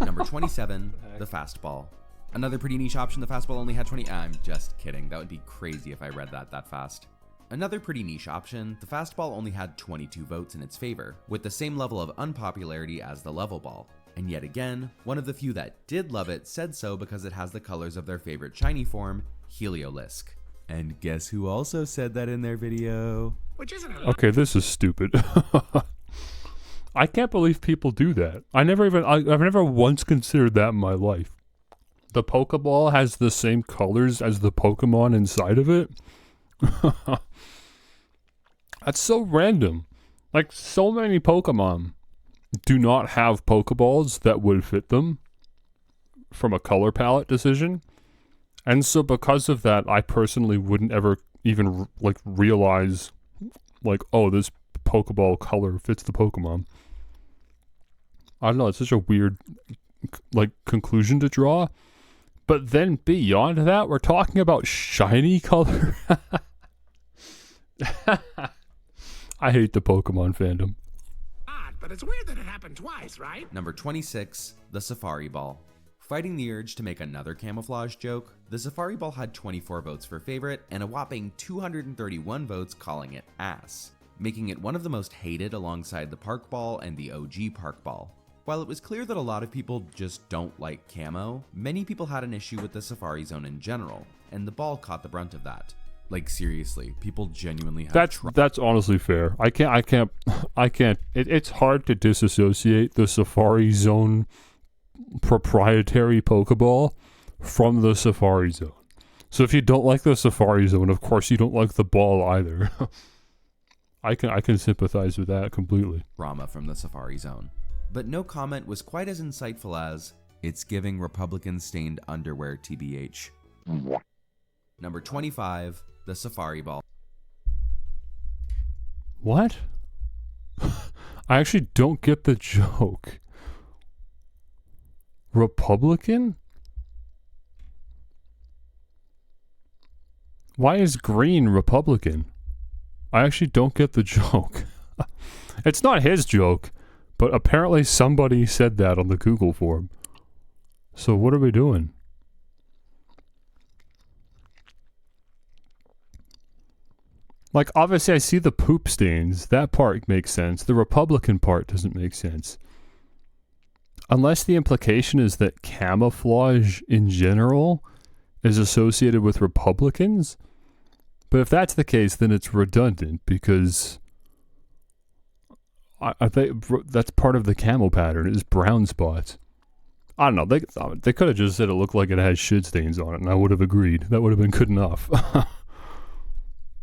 Number 27, the Fastball. Another pretty niche option, the Fastball only had 20. I'm just kidding, that would be crazy if I read that fast. Another pretty niche option, the Fastball only had 22 votes in its favor, with the same level of unpopularity as the Level Ball. And yet again, one of the few that did love it said so because it has the colors of their favorite shiny form, Heliolisk. And guess who also said that in their video? Okay, this is stupid. I can't believe people do that. I've never once considered that in my life. The Pokeball has the same colors as the Pokemon inside of it. That's so random. Like, so many Pokemon do not have Pokeballs that would fit them from a color palette decision. And so because of that, I personally wouldn't ever even like realize like, oh, this Pokeball color fits the Pokemon. I don't know, it's such a weird like conclusion to draw. But then beyond that, we're talking about shiny color. I hate the Pokemon fandom. Odd, but it's weird that it happened twice, right? Number 26, the Safari Ball. Fighting the urge to make another camouflage joke, the Safari Ball had 24 votes for favorite and a whopping 231 votes calling it ass, making it one of the most hated alongside the Park Ball and the OG Park Ball. While it was clear that a lot of people just don't like camo, many people had an issue with the Safari Zone in general, and the ball caught the brunt of that. Like, seriously, people genuinely have That's honestly fair. I can't. It's hard to disassociate the Safari Zone proprietary Pokeball from the Safari Zone. So if you don't like the Safari Zone, of course you don't like the ball either. I can sympathize with that completely. drama from the Safari Zone. But no comment was quite as insightful as, "It's giving Republican-stained underwear TBH." Number 25, the Safari Ball. What? I actually don't get the joke. Republican? Why is green Republican? I actually don't get the joke. It's not his joke, but apparently somebody said that on the Google form. So what are we doing? Like, obviously I see the poop stains. That part makes sense. The Republican part doesn't make sense. Unless the implication is that camouflage in general is associated with Republicans. But if that's the case, then it's redundant because I think that's part of the camo pattern is brown spots. I don't know. They could have just said it looked like it has shit stains on it, and I would have agreed. That would have been good enough.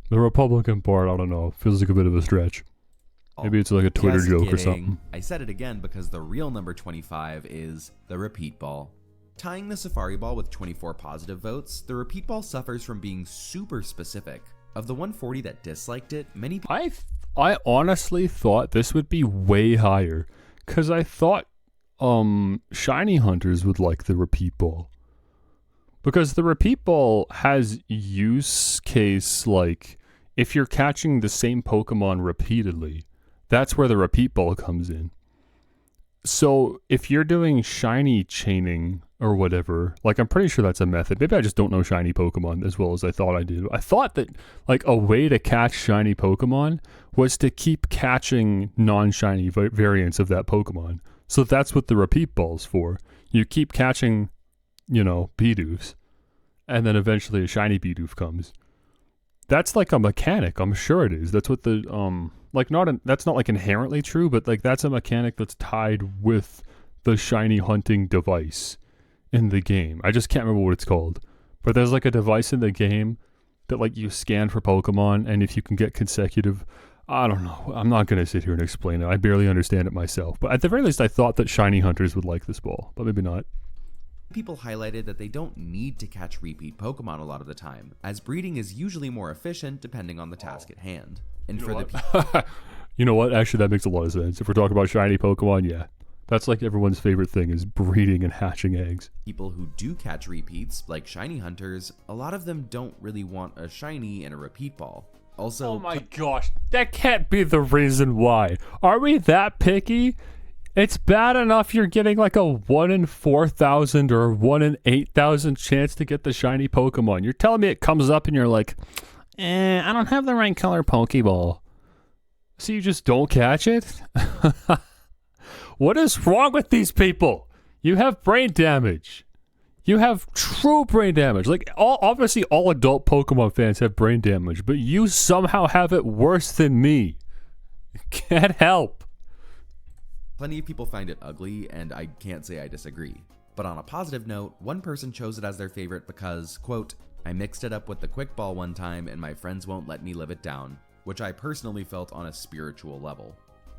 The Republican part, I don't know. Feels like a bit of a stretch. Maybe it's like a Twitter Just joke or kidding. something. I said it again because the real number 25 is the Repeat Ball. Tying the Safari Ball with 24 positive votes, the Repeat Ball suffers from being super specific. Of the 140 that disliked it, many people I honestly thought this would be way higher, because I thought shiny hunters would like the Repeat Ball. Because the Repeat Ball has use case, like, if you're catching the same Pokemon repeatedly, that's where the Repeat Ball comes in. So if you're doing shiny chaining or whatever, like, I'm pretty sure that's a method. Maybe I just don't know shiny Pokemon as well as I thought I did. I thought that, like, a way to catch shiny Pokemon was to keep catching non-shiny variants of that Pokemon. So that's what the Repeat Ball's for. You keep catching, you know, Bidoofs, and then eventually a shiny Bidoof comes. That's like a mechanic. I'm sure it is. That's what the that's not like inherently true, but like that's a mechanic that's tied with the shiny hunting device in the game. I just can't remember what it's called, but there's like a device in the game that like you scan for Pokemon, and if you can get consecutive, I don't know. I'm not gonna sit here and explain it. I barely understand it myself. But at the very least, I thought that shiny hunters would like this ball, but maybe not. people highlighted that they don't need to catch repeat Pokemon a lot of the time, as breeding is usually more efficient depending on the task at hand. And you know what? Actually, that makes a lot of sense. If we're talking about shiny Pokemon, yeah. That's like everyone's favorite thing is breeding and hatching eggs. People who do catch repeats, like shiny hunters, a lot of them don't really want a shiny and a repeat ball. Also, oh my gosh, that can't be the reason why. Are we that picky? It's bad enough you're getting like a 1 in 4,000 or 1 in 8,000 chance to get the shiny Pokemon. You're telling me it comes up and you're like, I don't have the right color Pokeball. So you just don't catch it? What is wrong with these people? You have brain damage. You have true brain damage. Like, obviously all adult Pokemon fans have brain damage, but you somehow have it worse than me. Can't help. Plenty of people find it ugly, and I can't say I disagree. But on a positive note, one person chose it as their favorite because, quote, I mixed it up with the quick ball one time and my friends won't let me live it down, which I personally felt on a spiritual level.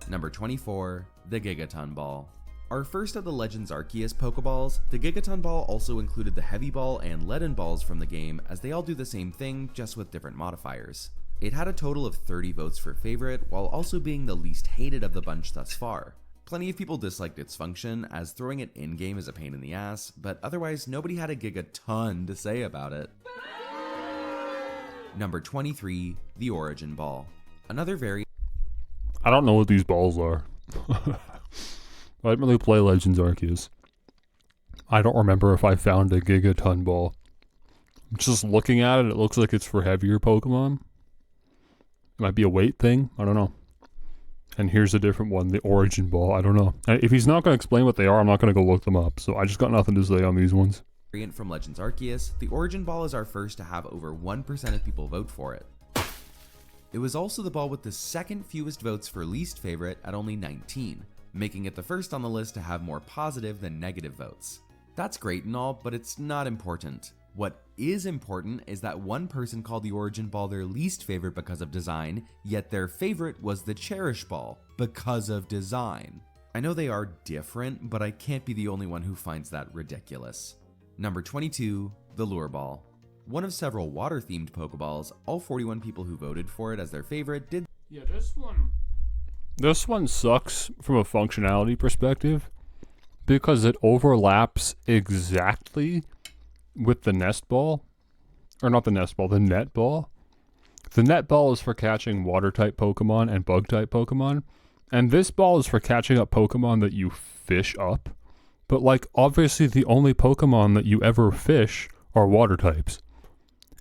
Number 24, the Gigaton Ball. Our first of the Legends Arceus Pokeballs, the Gigaton Ball also included the Heavy Ball and Leaden Balls from the game, as they all do the same thing, just with different modifiers. It had a total of 30 votes for favorite, while also being the least hated of the bunch thus far. Plenty of people disliked its function, as throwing it in-game is a pain in the ass, but otherwise nobody had a gigaton to say about it. Number 23, the Origin Ball. Another very I don't know what these balls are. I didn't really play Legends Arceus. I don't remember if I found a Gigaton Ball. Just looking at it, it looks like it's for heavier Pokemon. It might be a weight thing. I don't know. And here's a different one, the Origin Ball. I don't know. If he's not going to explain what they are, I'm not going to go look them up. So I just got nothing to say on these ones. variant from Legends Arceus, the Origin Ball is our first to have over 1% of people vote for it. It was also the ball with the second fewest votes for least favorite at only 19, making it the first on the list to have more positive than negative votes. That's great and all, but it's not important. What is important is that one person called the Origin Ball their least favorite because of design, yet their favorite was the Cherish Ball because of design. I know they are different, but I can't be the only one who finds that ridiculous. Number 22, the Lure Ball. One of several water-themed Pokeballs, all 41 people who voted for it as their favorite did. Yeah, This one sucks from a functionality perspective because it overlaps exactly with the Nest Ball. Or not the Nest Ball, the Net Ball. The Net Ball is for catching Water-type Pokemon and Bug-type Pokemon. And this ball is for catching up Pokemon that you fish up. But, like, obviously the only Pokemon that you ever fish are Water types.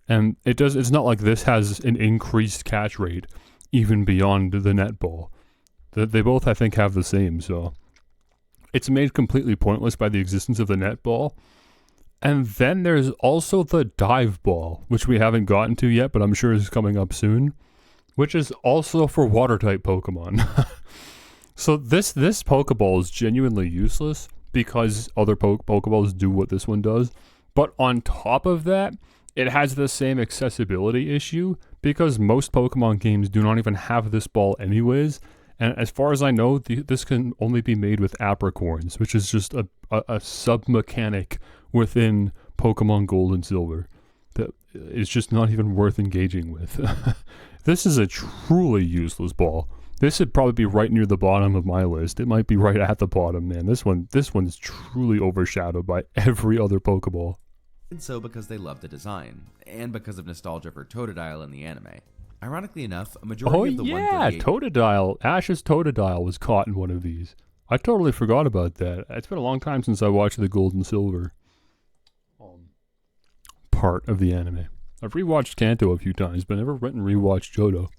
And it's not like this has an increased catch rate even beyond the Net Ball. They both, I think, have the same, so it's made completely pointless by the existence of the Net Ball. And then there's also the Dive Ball, which we haven't gotten to yet, but I'm sure is coming up soon, which is also for Water-type Pokemon. So this Pokeball is genuinely useless because other Pokeballs do what this one does. But on top of that, it has the same accessibility issue because most Pokemon games do not even have this ball anyways. And as far as I know, this can only be made with apricorns, which is just a sub-mechanic within Pokemon Gold and Silver that is just not even worth engaging with. This is a truly useless ball. This would probably be right near the bottom of my list. It might be right at the bottom, man. This one's truly overshadowed by every other Pokeball. Did so because they love the design, and because of nostalgia for Totodile in the anime. Ironically enough, a majority of the 138 Totodile. Ash's Totodile was caught in one of these. I totally forgot about that. It's been a long time since I watched the Gold and Silver part of the anime. I've rewatched Kanto a few times, but never went and rewatched Johto.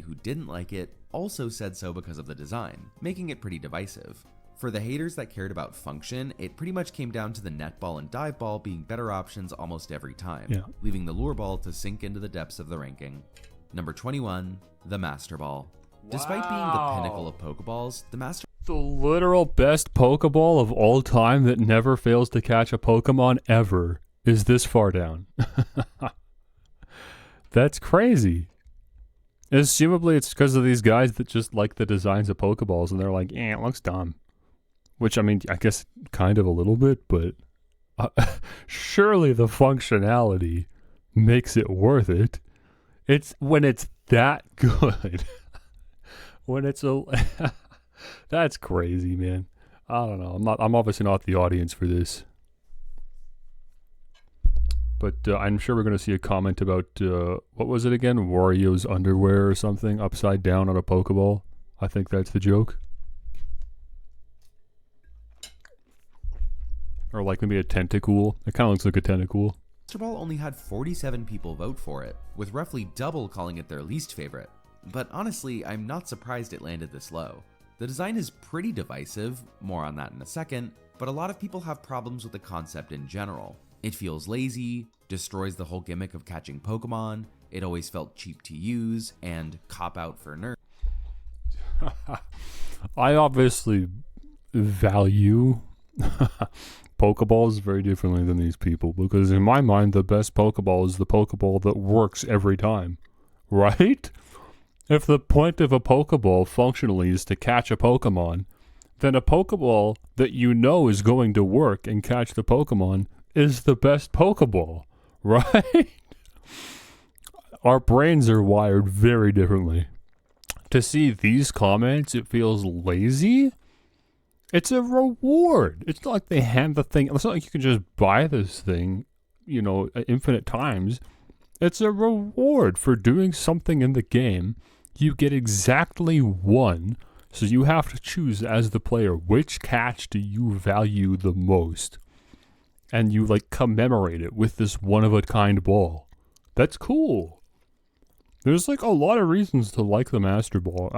who didn't like it also said so because of the design, making it pretty divisive. For the haters that cared about function, it pretty much came down to the Net Ball and Dive Ball being better options almost every time, leaving the Lure Ball to sink into the depths of the ranking. Number 21, the Master Ball. Despite being the pinnacle of Pokeballs, the Master The literal best Pokeball of all time that never fails to catch a Pokemon ever is this far down. That's crazy. Assumably it's because of these guys that just like the designs of Pokeballs and they're like, it looks dumb. Which, I mean, I guess kind of a little bit, but surely the functionality makes it worth it. It's when it's that good. When it's a... That's crazy, man. I don't know. I'm obviously not the audience for this. But I'm sure we're going to see a comment about, what was it again? Wario's underwear or something upside down on a Pokeball. I think that's the joke. Or like maybe a Tentacool. It kind of looks like a Tentacool. Master Ball only had 47 people vote for it, with roughly double calling it their least favorite. But honestly, I'm not surprised it landed this low. The design is pretty divisive, more on that in a second, but a lot of people have problems with the concept in general. It feels lazy, destroys the whole gimmick of catching Pokemon, it always felt cheap to use, and cop out for nerds. I obviously value Pokeballs very differently than these people, because in my mind, the best Pokeball is the Pokeball that works every time, right? If the point of a Pokeball functionally is to catch a Pokemon, then a Pokeball that you know is going to work and catch the Pokemon is the best Pokeball, right? Our brains are wired very differently. To see these comments, it feels lazy. It's a reward. It's not like they hand the thing. It's not like you can just buy this thing, you know, infinite times. It's a reward for doing something in the game. You get exactly one, so you have to choose as the player which catch do you value the most. And you like commemorate it with this one-of-a-kind ball. That's cool. There's like a lot of reasons to like the Master Ball.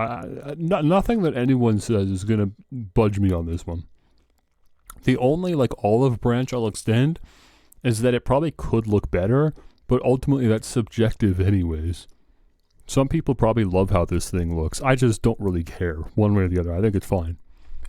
Nothing that anyone says is going to budge me on this one. The only like olive branch I'll extend is that it probably could look better, but ultimately that's subjective anyways. Some people probably love how this thing looks. I just don't really care one way or the other. I think it's fine.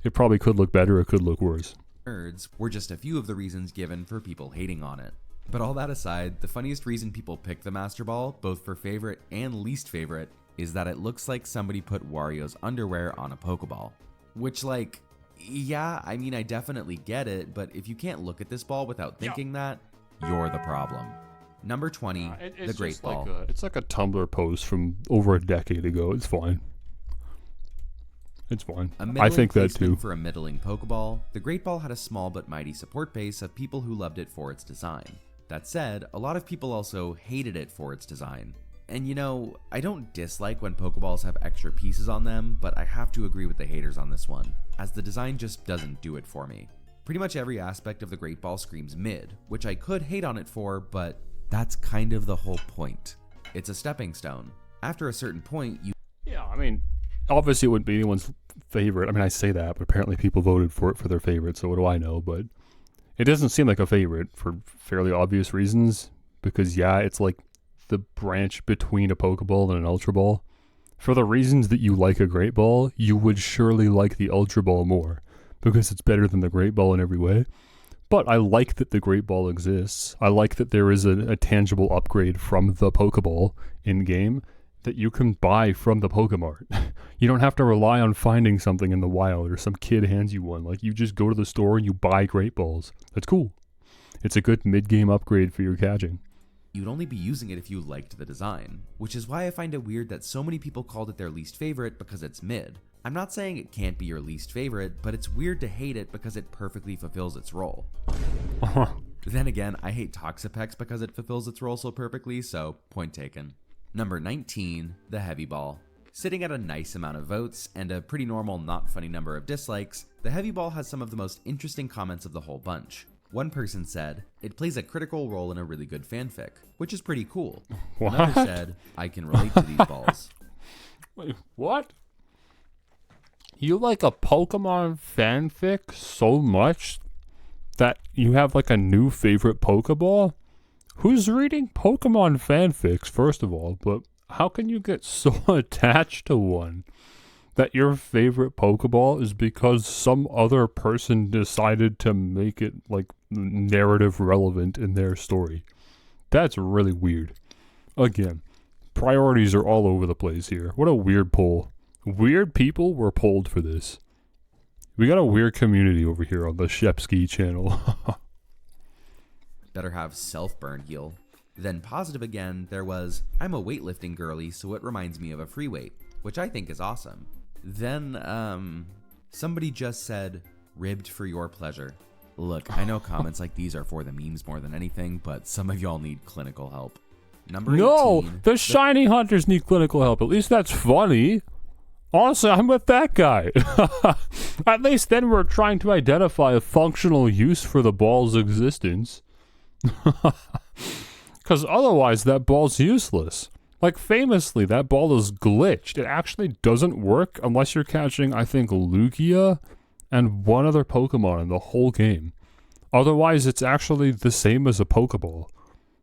It probably could look better, it could look worse. Nerds were just a few of the reasons given for people hating on it. But all that aside, the funniest reason people pick the Master Ball, both for favorite and least favorite, is that it looks like somebody put Wario's underwear on a Pokeball. Which, like, yeah, I mean, I definitely get it, but if you can't look at this ball without thinking that, you're the problem. Number 20, the Great Ball. It's like a Tumblr post from over a decade ago. It's fine. It's fine. I think that too. For a middling Pokeball, the Great Ball had a small but mighty support base of people who loved it for its design. That said, a lot of people also hated it for its design. And you know, I don't dislike when Pokeballs have extra pieces on them, but I have to agree with the haters on this one, as the design just doesn't do it for me. Pretty much every aspect of the Great Ball screams mid, which I could hate on it for, but that's kind of the whole point. It's a stepping stone. After a certain point, Yeah, I mean, obviously it wouldn't be anyone's favorite. I mean, I say that, but apparently people voted for it for their favorite, so what do I know? But it doesn't seem like a favorite for fairly obvious reasons, because yeah, it's like the branch between a Pokeball and an Ultra Ball. For the reasons that you like a Great Ball, you would surely like the Ultra Ball more, because it's better than the Great Ball in every way. But I like that the Great Ball exists. I like that there is a tangible upgrade from the Pokeball in-game that you can buy from the Pokemart. You don't have to rely on finding something in the wild or some kid hands you one. Like, you just go to the store and you buy Great Balls. That's cool. It's a good mid-game upgrade for your catching. You'd only be using it if you liked the design, which is why I find it weird that so many people called it their least favorite because it's mid. I'm not saying it can't be your least favorite, but it's weird to hate it because it perfectly fulfills its role. Then again, I hate Toxapex because it fulfills its role so perfectly, so point taken. Number 19, the Heavy Ball. Sitting at a nice amount of votes and a pretty normal not funny number of dislikes, the Heavy Ball has some of the most interesting comments of the whole bunch. One person said, it plays a critical role in a really good fanfic, which is pretty cool. What? Another said, I can relate to these balls. Wait, what? You like a Pokemon fanfic so much that you have like a new favorite Pokeball? Who's reading Pokemon fanfics, first of all, but how can you get so attached to one that your favorite Pokeball is because some other person decided to make it like narrative relevant in their story? That's really weird. Again, priorities are all over the place here. What a weird poll. Weird people were polled for this. We got a weird community over here on the Shepsky channel. Better have self-burn heal. Then positive again, there was, I'm a weightlifting girly, so it reminds me of a free weight, which I think is awesome. Then, somebody just said, ribbed for your pleasure. Look, I know comments like these are for the memes more than anything, but some of y'all need clinical help. Number 18. No, the shiny hunters need clinical help. At least that's funny. Honestly, I'm with that guy. At least then we're trying to identify a functional use for the ball's existence. Because otherwise that ball's useless. Like, famously, that ball is glitched. It actually doesn't work unless you're catching, I think, Lugia and one other Pokemon in the whole game. Otherwise, it's actually the same as a Pokeball.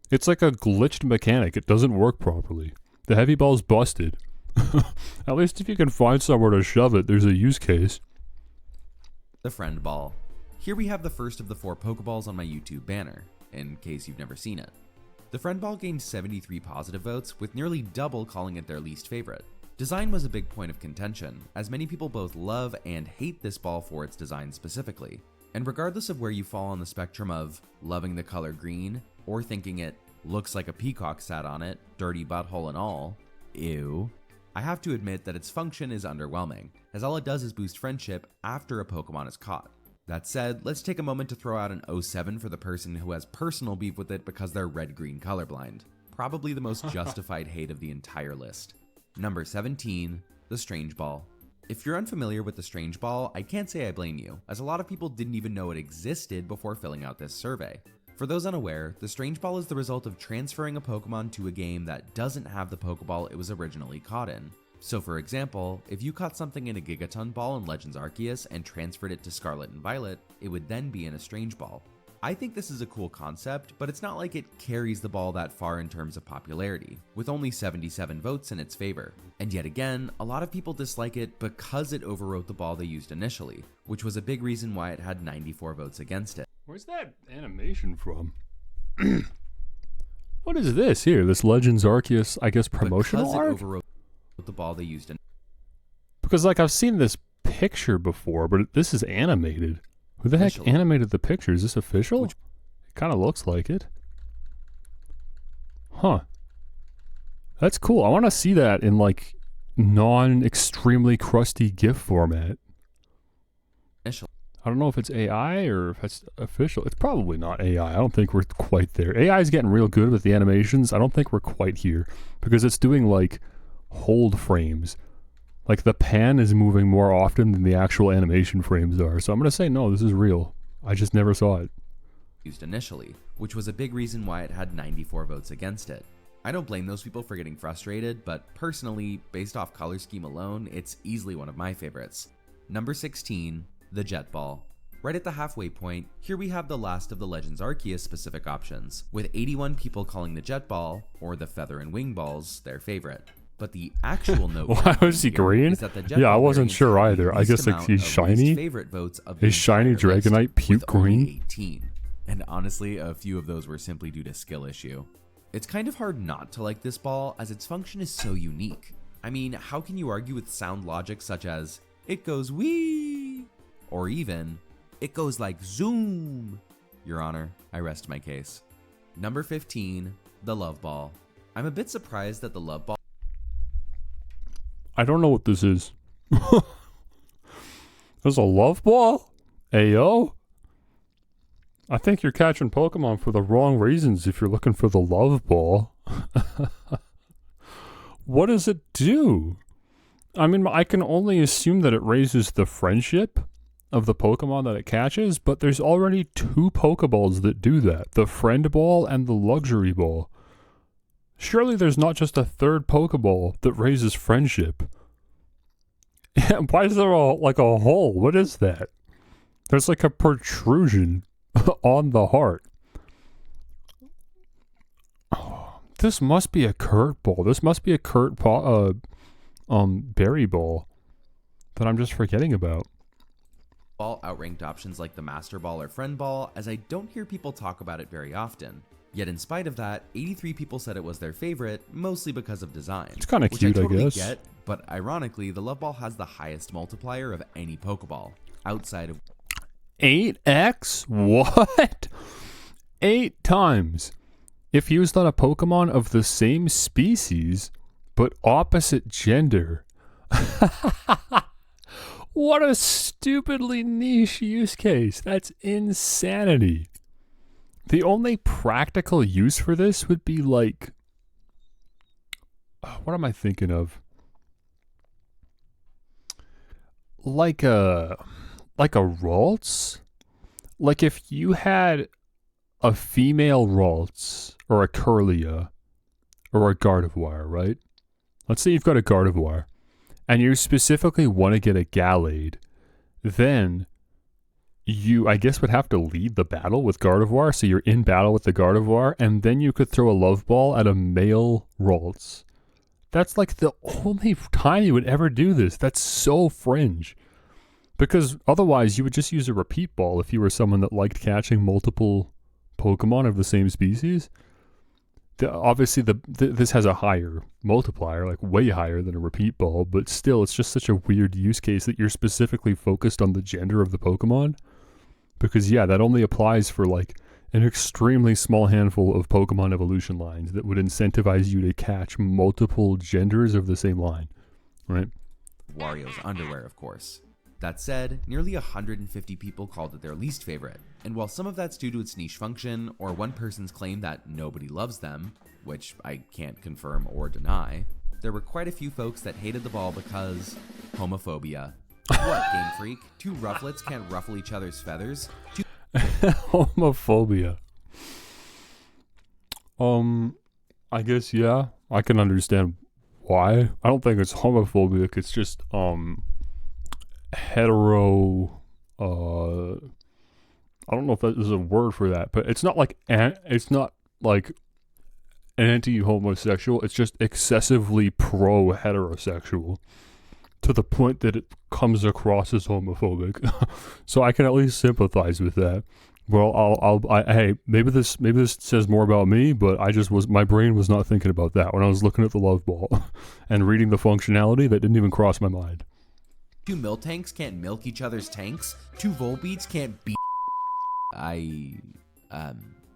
It's like a glitched mechanic. It doesn't work properly. The Heavy Ball's busted. At least if you can find somewhere to shove it, there's a use case. The friend ball. Here we have the first of the 4 Pokeballs on my YouTube banner, in case you've never seen it. The friend ball gained 73 positive votes, with nearly double calling it their least favorite. Design was a big point of contention, as many people both love and hate this ball for its design specifically. And regardless of where you fall on the spectrum of loving the color green, or thinking it looks like a peacock sat on it, dirty butthole and all, ew, I have to admit that its function is underwhelming, as all it does is boost friendship after a Pokemon is caught. That said, let's take a moment to throw out an 07 for the person who has personal beef with it because they're red-green colorblind. Probably the most justified hate of the entire list. Number 17, the Strange Ball. If you're unfamiliar with the Strange Ball, I can't say I blame you, as a lot of people didn't even know it existed before filling out this survey. For those unaware, the Strange Ball is the result of transferring a Pokemon to a game that doesn't have the Pokeball it was originally caught in. So for example, if you caught something in a Gigaton Ball in Legends Arceus and transferred it to Scarlet and Violet, it would then be in a Strange Ball. I think this is a cool concept, but it's not like it carries the ball that far in terms of popularity, with only 77 votes in its favor. And yet again, a lot of people dislike it because it overwrote the ball they used initially, which was a big reason why it had 94 votes against it. Where's that animation from? What is this here? This Legends Arceus, I guess, promotional Because art? it overwrote the ball they used Because, like, I've seen this picture before, but this is animated. Who the heck Officially. animated the picture? Is this official? It kind of looks like it. Huh. That's cool. I want to see that in, like, non-extremely crusty GIF format. initially. I don't know if it's AI or if it's official. It's probably not AI. I don't think we're quite there. AI is getting real good with the animations. I don't think we're quite here because it's doing like hold frames. Like the pan is moving more often than the actual animation frames are. So I'm going to say no, this is real. I just never saw it. Used initially, which was a big reason why it had 94 votes against it. I don't blame those people for getting frustrated, but personally, based off color scheme alone, it's easily one of my favorites. Number 16, the Jet Ball. Right at the halfway point, here we have the last of the Legends Arceus specific options, with 81 people calling the Jet Ball, or the Feather and Wing Balls, their favorite. But the actual note Why was he green? is that the Jet Yeah, I Ball wasn't variants sure have the either. I least guess like amount he's of least shiny. favorite votes of the Is shiny entire list, Dragonite puke with only green? 18. And honestly, a few of those were simply due to skill issue. It's kind of hard not to like this ball as its function is so unique. I mean, how can you argue with sound logic such as, it goes wee, or even, it goes like zoom? Your Honor, I rest my case. Number 15, the Love Ball. I'm a bit surprised that the Love Ball I don't know what this is. There's a love ball? Ayo? I think you're catching Pokemon for the wrong reasons if you're looking for the love ball. What does it do? I mean, I can only assume that it raises the friendship of the Pokemon that it catches, but there's already 2 Pokeballs that do that. The Friend Ball and the Luxury Ball. Surely there's not just a 3rd Pokeball that raises friendship. Why is there like a hole? What is that? There's like a protrusion on the heart. Oh, this must be a Kurt Ball. This must be a Berry Ball that I'm just forgetting about. outranked options like the Master Ball or Friend Ball, as I don't hear people talk about it very often. Yet in spite of that, 83 people said it was their favorite, mostly because of design. It's kind of cute, which I totally guess. get, but ironically, the Love Ball has the highest multiplier of any Pokeball, outside of 8x? What? 8 times. If used on a Pokemon of the same species, but opposite gender. What a stupidly niche use case. That's insanity. The only practical use for this would be like... what am I thinking of? Like a Ralts? Like if you had a female Ralts or a Curlia or a Gardevoir, right? Let's say you've got a Gardevoir and you specifically want to get a Gallade, then you, I guess, would have to lead the battle with Gardevoir, so you're in battle with the Gardevoir, and then you could throw a Love Ball at a male Ralts. That's like the only time you would ever do this. That's so fringe. Because otherwise you would just use a repeat ball if you were someone that liked catching multiple Pokemon of the same species. Obviously, this has a higher multiplier, like way higher than a repeat ball, but still, it's just such a weird use case that you're specifically focused on the gender of the Pokemon. Because, yeah, that only applies for, like, an extremely small handful of Pokemon evolution lines that would incentivize you to catch multiple genders of the same line, right? Wario's underwear, of course. That said, nearly 150 people called it their least favorite, and while some of that's due to its niche function, or one person's claim that nobody loves them, which I can't confirm or deny, there were quite a few folks that hated the ball because homophobia. What, Game Freak? Two rufflets can't ruffle each other's feathers? Homophobia. I guess, yeah, I can understand why. I don't think it's homophobic, it's just, hetero, I don't know if there's a word for that, but it's not like an anti-homosexual, it's just excessively pro-heterosexual to the point that it comes across as homophobic. So I can at least sympathize with that. Well, hey, maybe this says more about me, but my brain was not thinking about that when I was looking at the love ball and reading the functionality. That didn't even cross my mind. Two Miltanks can't milk each other's tanks? Two Volbeats can't beat...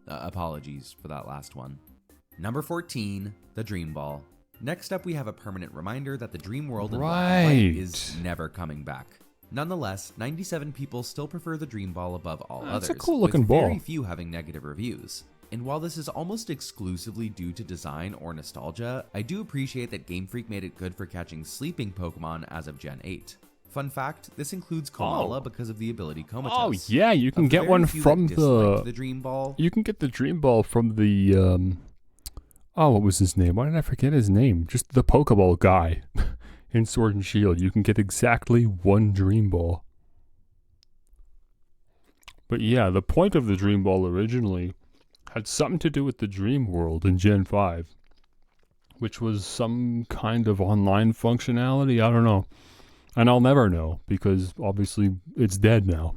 apologies for that last one. Number 14, the Dream Ball. Next up, we have a permanent reminder that the Dream World in Black and White is never coming back. Nonetheless, 97 people still prefer the Dream Ball above all others, a cool looking with ball. very few having negative reviews. And while this is almost exclusively due to design or nostalgia, I do appreciate that Game Freak made it good for catching sleeping Pokemon as of Gen 8. Fun fact, this includes Komala because of the ability Comatose. Oh yeah, you can get one from the Dream Ball. You can get the Dream Ball from the what was his name? Why did I forget his name? Just the Pokeball guy in Sword and Shield. You can get exactly one Dream Ball. But yeah, the point of the Dream Ball originally had something to do with the Dream World in Gen 5, which was some kind of online functionality. I don't know. And I'll never know, because obviously it's dead now.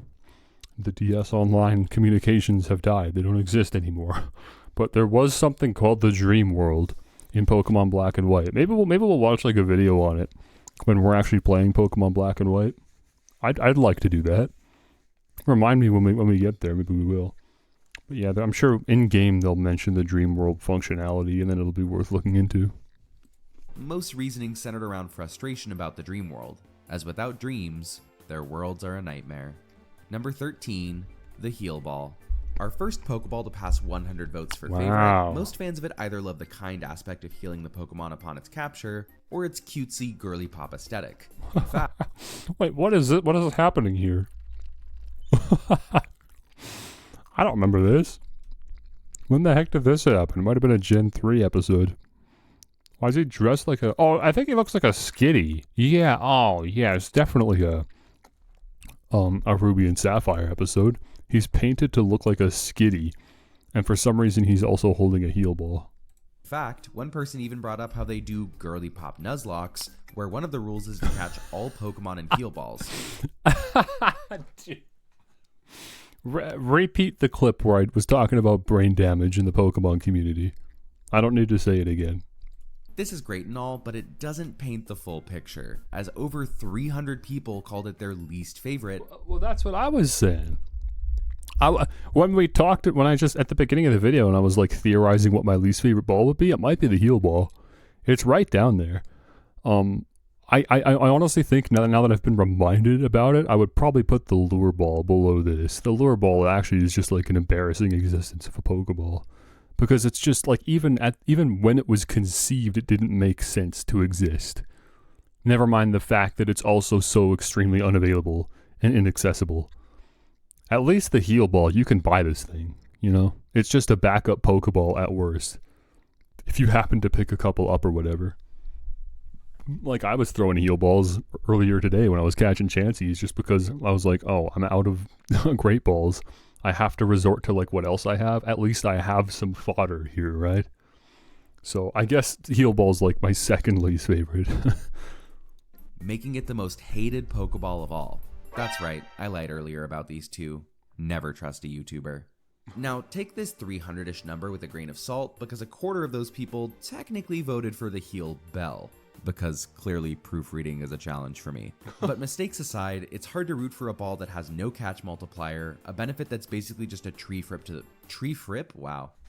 The DS Online communications have died. They don't exist anymore. But there was something called the Dream World in Pokemon Black and White. Maybe we'll watch like a video on it when we're actually playing Pokemon Black and White. I'd like to do that. Remind me when we get there. Maybe we will. But yeah, I'm sure in game they'll mention the Dream World functionality, and then it'll be worth looking into. Most reasoning centered around frustration about the Dream World, as without dreams, their worlds are a nightmare. Number 13, the Heal Ball. Our first Pokeball to pass 100 votes for favorite. Most fans of it either love the kind aspect of healing the Pokemon upon its capture, or its cutesy girly pop aesthetic. In fact, wait, what is it? What is happening here? I don't remember this. When the heck did this happen? It might have been a Gen 3 episode. Why is he dressed like a... Oh, I think he looks like a Skitty. Yeah, oh, yeah, it's definitely a Ruby and Sapphire episode. He's painted to look like a Skitty, and for some reason he's also holding a heal ball. In fact, one person even brought up how they do girly pop Nuzlocks, where one of the rules is to catch all Pokemon in heal balls. Repeat the clip where I was talking about brain damage in the Pokemon community. I don't need to say it again. This is great and all, but it doesn't paint the full picture, as over 300 people called it their least favorite. Well, that's what I was saying. When I just, at the beginning of the video, and I was like theorizing what my least favorite ball would be, it might be the heal ball. It's right down there. I honestly think now that I've been reminded about it, I would probably put the lure ball below this. The lure ball actually is just like an embarrassing existence of a Pokeball. Because it's just like, even when it was conceived, it didn't make sense to exist. Never mind the fact that it's also so extremely unavailable and inaccessible. At least the heal ball, you can buy this thing, you know? It's just a backup Pokeball at worst. If you happen to pick a couple up or whatever. Like, I was throwing heal balls earlier today when I was catching Chanseys just because I was like, oh, I'm out of great balls. I have to resort to like what else I have. At least I have some fodder here, right? So I guess heal ball's like my second least favorite. Making it the most hated Pokeball of all. That's right, I lied earlier about these two. Never trust a YouTuber. Now, take this 300-ish number with a grain of salt, because a quarter of those people technically voted for the heel Bell, because clearly proofreading is a challenge for me. But mistakes aside, it's hard to root for a ball that has no catch multiplier, a benefit that's basically just a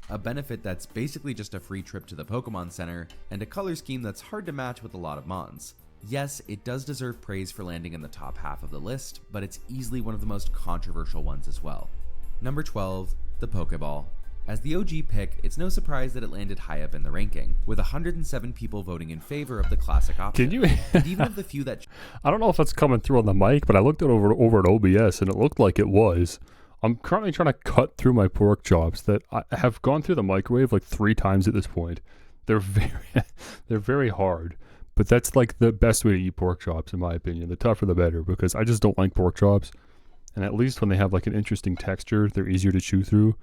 a benefit that's basically just a free trip to the Pokemon Center, and a color scheme that's hard to match with a lot of mons. Yes, it does deserve praise for landing in the top half of the list, but it's easily one of the most controversial ones as well. Number 12, the Pokeball. As the OG pick, it's no surprise that it landed high up in the ranking, with 107 people voting in favor of the classic option. Can you? And even of the few that I don't know if that's coming through on the mic, but I looked it over at OBS and it looked like it was. I'm currently trying to cut through my pork chops that I have gone through the microwave like 3 times at this point. They're very hard, but that's like the best way to eat pork chops in my opinion. The tougher the better, because I just don't like pork chops, and at least when they have like an interesting texture, they're easier to chew through.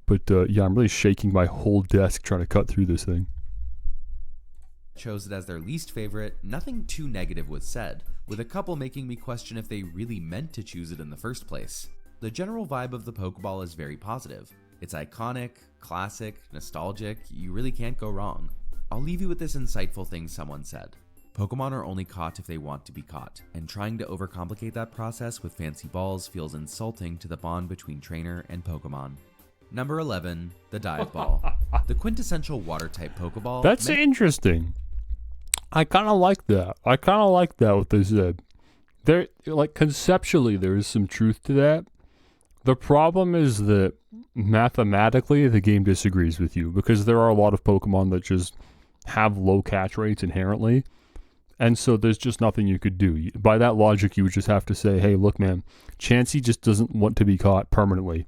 But yeah, I'm really shaking my whole desk trying to cut through this thing. chose it as their least favorite, nothing too negative was said, with a couple making me question if they really meant to choose it in the first place. The general vibe of the Pokeball is very positive. It's iconic, classic, nostalgic, you really can't go wrong. I'll leave you with this insightful thing someone said. Pokemon are only caught if they want to be caught, and trying to overcomplicate that process with fancy balls feels insulting to the bond between trainer and Pokemon. Number 11, the Dive Ball. The quintessential water-type Pokeball. That's interesting. I kind of like that. What they said. There, like, conceptually, there is some truth to that. The problem is that mathematically, the game disagrees with you, because there are a lot of Pokemon that just have low catch rates inherently. And so there's just nothing you could do. By that logic, you would just have to say, hey, look, man, Chansey just doesn't want to be caught permanently.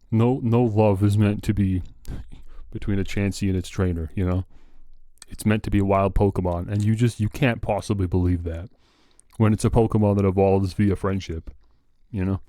No love is meant to be between a Chansey and its trainer, you know? It's meant to be a wild Pokemon, and you can't possibly believe that when it's a Pokemon that evolves via friendship, you know?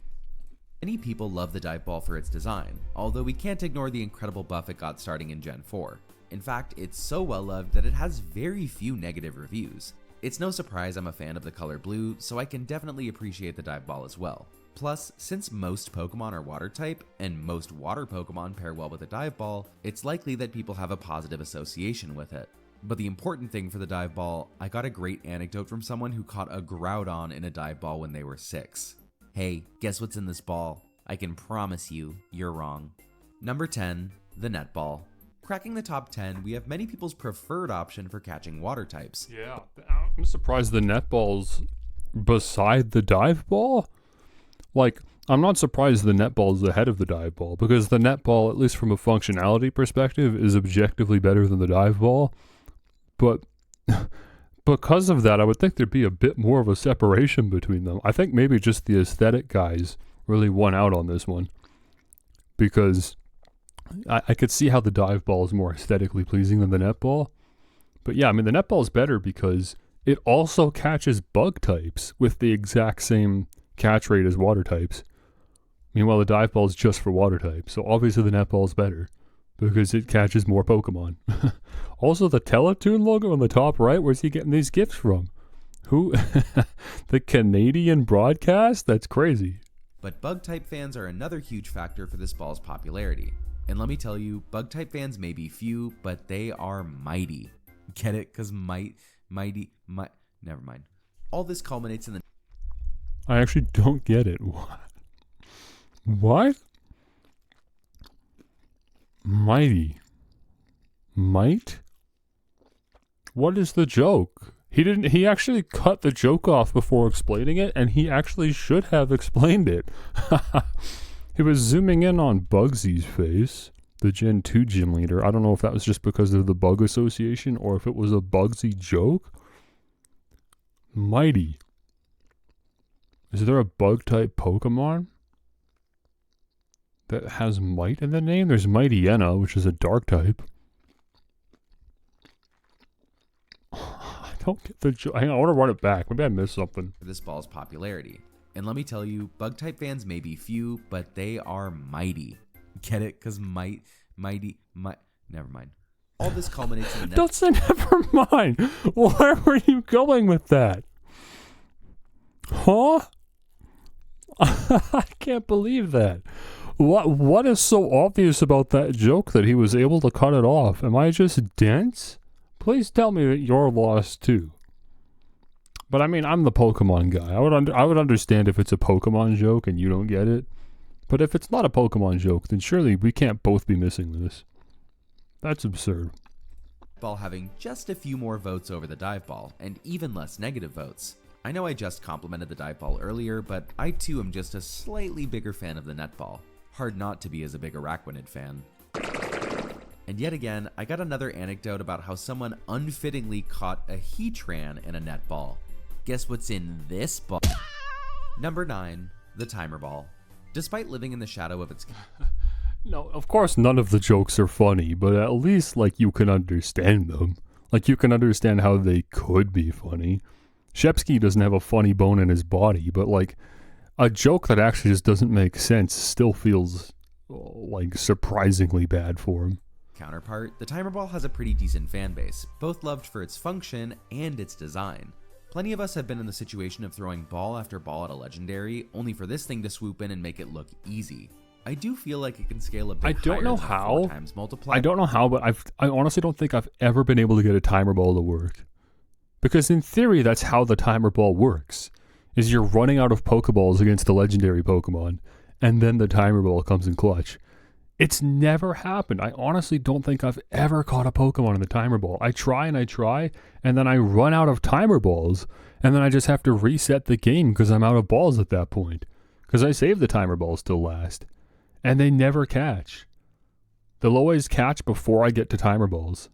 Many people love the Dive Ball for its design, although we can't ignore the incredible buff it got starting in Gen 4. In fact, it's so well loved that it has very few negative reviews. It's no surprise I'm a fan of the color blue, so I can definitely appreciate the Dive Ball as well. Plus, since most Pokemon are water type, and most water Pokemon pair well with a Dive Ball, it's likely that people have a positive association with it. But the important thing for the Dive Ball, I got a great anecdote from someone who caught a Groudon in a Dive Ball when they were 6. Hey, guess what's in this ball? I can promise you, you're wrong. Number 10, the Net Ball. Cracking the top 10, we have many people's preferred option for catching water types. Yeah, I'm surprised the Net Ball's beside the Dive Ball. Like, I'm not surprised the Net Ball is ahead of the Dive Ball, because the Net Ball, at least from a functionality perspective, is objectively better than the Dive Ball. But because of that, I would think there'd be a bit more of a separation between them. I think maybe just the aesthetic guys really won out on this one, because I could see how the Dive Ball is more aesthetically pleasing than the Net Ball. But yeah, I mean, the Net Ball is better because it also catches bug types with the exact same catch rate as water types. Meanwhile, the Dive Ball is just for water types, so obviously the Net Ball is better because it catches more Pokemon. Also, the Teletoon logo on the top right, where's he getting these gifts from? Who? The Canadian broadcast? That's crazy. But bug-type fans are another huge factor for this ball's popularity. And let me tell you, bug-type fans may be few, but they are mighty. Get it? Because mighty. Never mind. All this culminates in the... I actually don't get it. What? Mighty. Might? What is the joke? He actually cut the joke off before explaining it, and he actually should have explained it. He was zooming in on Bugsy's face, the Gen 2 gym leader. I don't know if that was just because of the bug association or if it was a Bugsy joke. Mighty. Is there a bug-type Pokemon that has Might in the name? There's Mightyena, which is a dark type. I don't get the joke. Hang on, I want to run it back. Maybe I missed something. For this ball's popularity. And let me tell you, bug-type fans may be few, but they are mighty. Get it? Because never mind. All this culminates in the... Don't say never mind. Where were you going with that? Huh? I can't believe that. What is so obvious about that joke that he was able to cut it off? Am I just dense? Please tell me that you're lost too. But I mean, I'm the Pokemon guy. I would understand if it's a Pokemon joke and you don't get it. But if it's not a Pokemon joke, then surely we can't both be missing this. That's absurd. Ball having just a few more votes over the dive ball, and even less negative votes. I know I just complimented the dive ball earlier, but I too am just a slightly bigger fan of the netball. Hard not to be as a big Araquanid fan. And yet again, I got another anecdote about how someone unfittingly caught a Heatran in a netball. Guess what's in this ball? Number 9, the timer ball. Despite living in the shadow of its... No, of course none of the jokes are funny, but at least, like, you can understand them. Like, you can understand how they could be funny. Shepsky doesn't have a funny bone in his body, but, like, a joke that actually just doesn't make sense still feels, like, surprisingly bad for him. Counterpart, the timer ball has a pretty decent fan base, both loved for its function and its design. Plenty of us have been in the situation of throwing ball after ball at a legendary, only for this thing to swoop in and make it look easy. I do feel like it can scale a bit I don't know higher than how. 4 times multiply. I don't know how, but I honestly don't think I've ever been able to get a timer ball to work. Because in theory, that's how the timer ball works. Is you're running out of Pokeballs against the legendary Pokemon, and then the timer ball comes in clutch. It's never happened. I honestly don't think I've ever caught a Pokemon in the timer ball. I try, and then I run out of timer balls, and then I just have to reset the game because I'm out of balls at that point. Because I saved the timer balls till last. And they never catch. They'll always catch before I get to timer balls.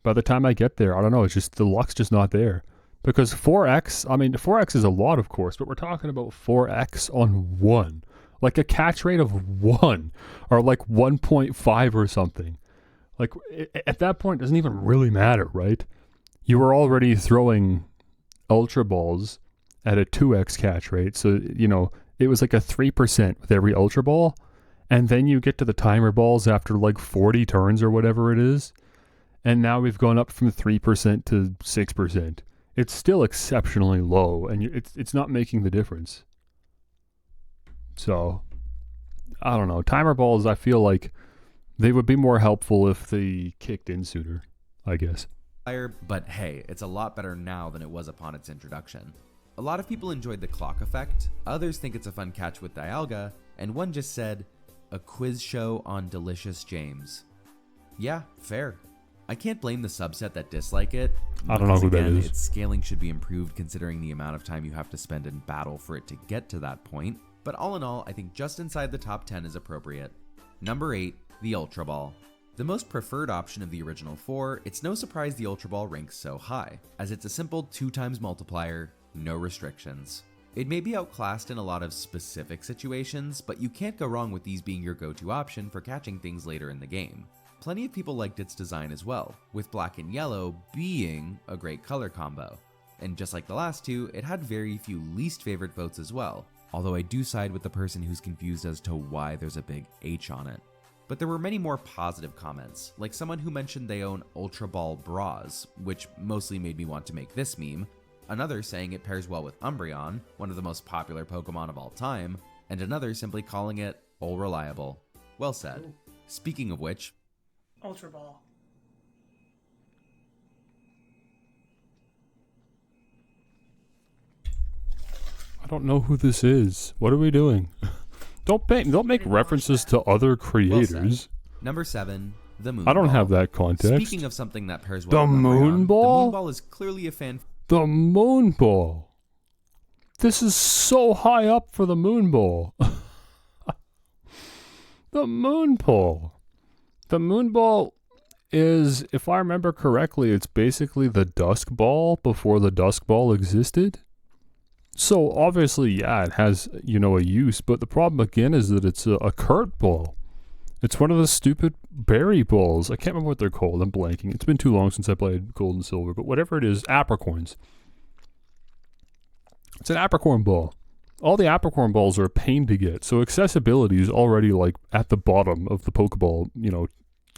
By the time I get there, I don't know, it's just, the luck's just not there. Because 4x, I mean, 4x is a lot, of course, but we're talking about 4x on 1. Like a catch rate of 1, or like 1.5 or something. Like, at that point, it doesn't even really matter, right? You were already throwing Ultra Balls at a 2x catch rate, so, you know, it was like a 3% with every Ultra Ball. And then you get to the timer balls after like 40 turns or whatever it is. And now we've gone up from 3% to 6%. It's still exceptionally low, and it's not making the difference. So, I don't know. Timer balls, I feel like they would be more helpful if they kicked in sooner, I guess. But hey, it's a lot better now than it was upon its introduction. A lot of people enjoyed the clock effect, others think it's a fun catch with Dialga, and one just said, a quiz show on Delicious James. Yeah, fair. I can't blame the subset that dislike it. I don't know who that is. Its scaling should be improved considering the amount of time you have to spend in battle for it to get to that point. But all in all, I think just inside the top 10 is appropriate. Number 8, the Ultra Ball. The most preferred option of the original 4, it's no surprise the Ultra Ball ranks so high, as it's a simple 2 times multiplier, no restrictions. It may be outclassed in a lot of specific situations, but you can't go wrong with these being your go-to option for catching things later in the game. Plenty of people liked its design as well, with black and yellow being a great color combo. And just like the last two, it had very few least favorite votes as well, although I do side with the person who's confused as to why there's a big H on it. But there were many more positive comments, like someone who mentioned they own Ultra Ball bras, which mostly made me want to make this meme, another saying it pairs well with Umbreon, one of the most popular Pokemon of all time, and another simply calling it Ol Reliable. Well said. Speaking of which, Ultra Ball. I don't know who this is. What are we doing? Don't make references to other creators. Number 7, the Moon I don't Ball. have that context. Speaking of something that pairs well The with Umbreon, Moon Ball? the Moon Ball is clearly a fan. The Moon Ball. This is so high up for the Moon Ball. The Moon Ball. The Moon Ball is, if I remember correctly, it's basically the Dusk Ball before the Dusk Ball existed. So obviously, yeah, it has, you know, a use, but the problem again is that it's a Kurt Ball. It's one of the stupid berry balls. I can't remember what they're called. I'm blanking. It's been too long since I played Gold and Silver, but whatever it is, apricorns. It's an apricorn ball. All the apricorn balls are a pain to get, so accessibility is already like at the bottom of the Pokeball, you know,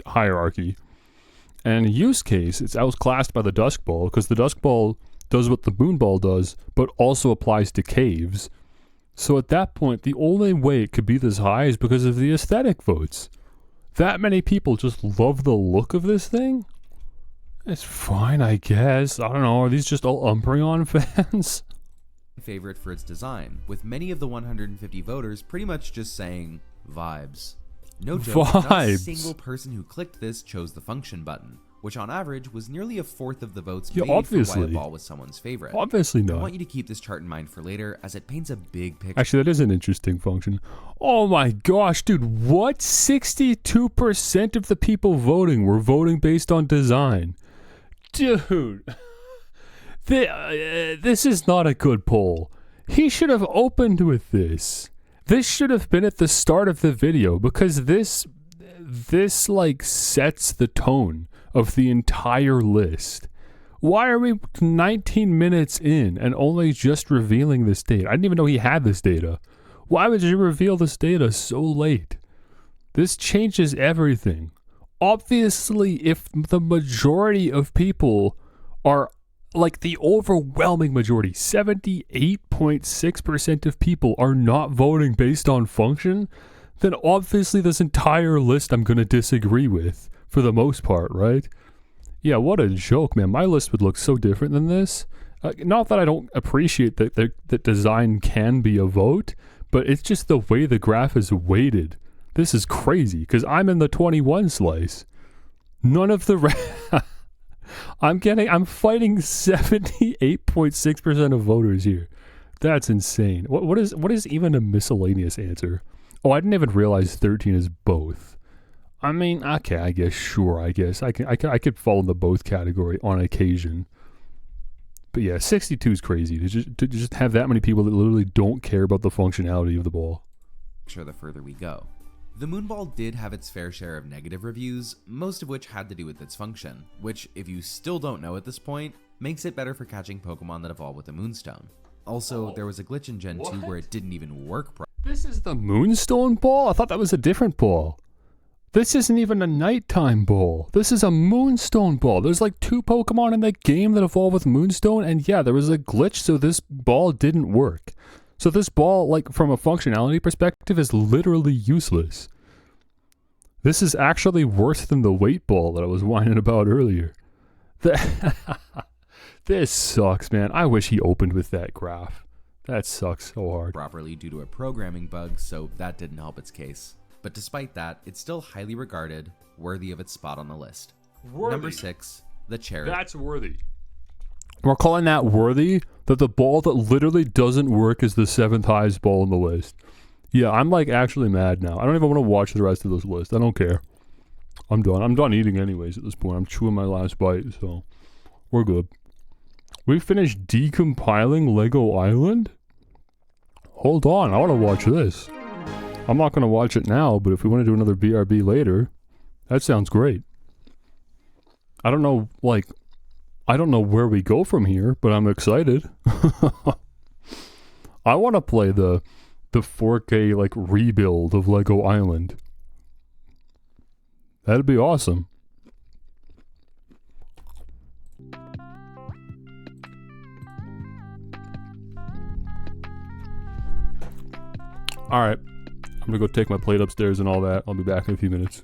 hierarchy. And use case, it's outclassed by the Dusk Ball because the Dusk Ball does what the moon ball does, but also applies to caves. So at that point, the only way it could be this high is because of the aesthetic votes. That many people just love the look of this thing? It's fine, I guess. I don't know, are these just all Umbreon fans? Favorite for its design, with many of the 150 voters pretty much just saying vibes. No joke, not a Vibes. single person who clicked this chose the function button, which on average was nearly a fourth of the votes Yeah, made for why obviously. a ball was someone's favorite. Obviously I not. want you to keep this chart in mind for later, as it paints a big picture. Actually, that is an interesting function. Oh my gosh, dude, what? 62% of the people voting were voting based on design. Dude, this is not a good poll. He should have opened with this. This should have been at the start of the video, because this like sets the tone of the entire list. Why are we 19 minutes in and only just revealing this data? I didn't even know he had this data. Why would you reveal this data so late? This changes everything. Obviously, if the majority of people are, like the overwhelming majority, 78.6% of people are not voting based on function, then obviously this entire list I'm going to disagree with, for the most part, right? Yeah, what a joke, man. My list would look so different than this. Not that I don't appreciate that design can be a vote, but it's just the way the graph is weighted. This is crazy, because I'm in the 21 slice. None of the... I'm fighting 78.6% of voters here. That's insane. What is even a miscellaneous answer? Oh, I didn't even realize 13 is both. I mean, okay, I guess, sure, I guess. I could fall in the both category on occasion. But yeah, 62 is crazy. To just have that many people that literally don't care about the functionality of the ball. The further we go. The Moonball did have its fair share of negative reviews, most of which had to do with its function, which, if you still don't know at this point, makes it better for catching Pokemon that evolve with the Moonstone. Also, there was a glitch in Gen 2 where it didn't even work properly. This is the Moonstone ball? I thought that was a different ball. This isn't even a nighttime ball. This is a Moonstone ball. There's like 2 Pokemon in the game that evolve with Moonstone, and yeah, there was a glitch, so this ball didn't work. So this ball, like, from a functionality perspective, is literally useless. This is actually worse than the weight ball that I was whining about earlier. This sucks, man. I wish he opened with that graph. That sucks so hard. Properly due to a programming bug, so that didn't help its case. But despite that, it's still highly regarded, worthy of its spot on the list. Worthy. Number 6, the Cherry. That's worthy. We're calling that worthy, that the ball that literally doesn't work is the 7th highest ball on the list. Yeah, I'm like actually mad now. I don't even want to watch the rest of this list. I don't care. I'm done. I'm done eating anyways at this point. I'm chewing my last bite, so we're good. We finished decompiling Lego Island? Hold on, I want to watch this. I'm not going to watch it now, but if we want to do another BRB later, that sounds great. I don't know, like... I don't know where we go from here, but I'm excited. I want to play the 4K like rebuild of Lego Island. That'd be awesome. All right. I'm going to go take my plate upstairs and all that. I'll be back in a few minutes.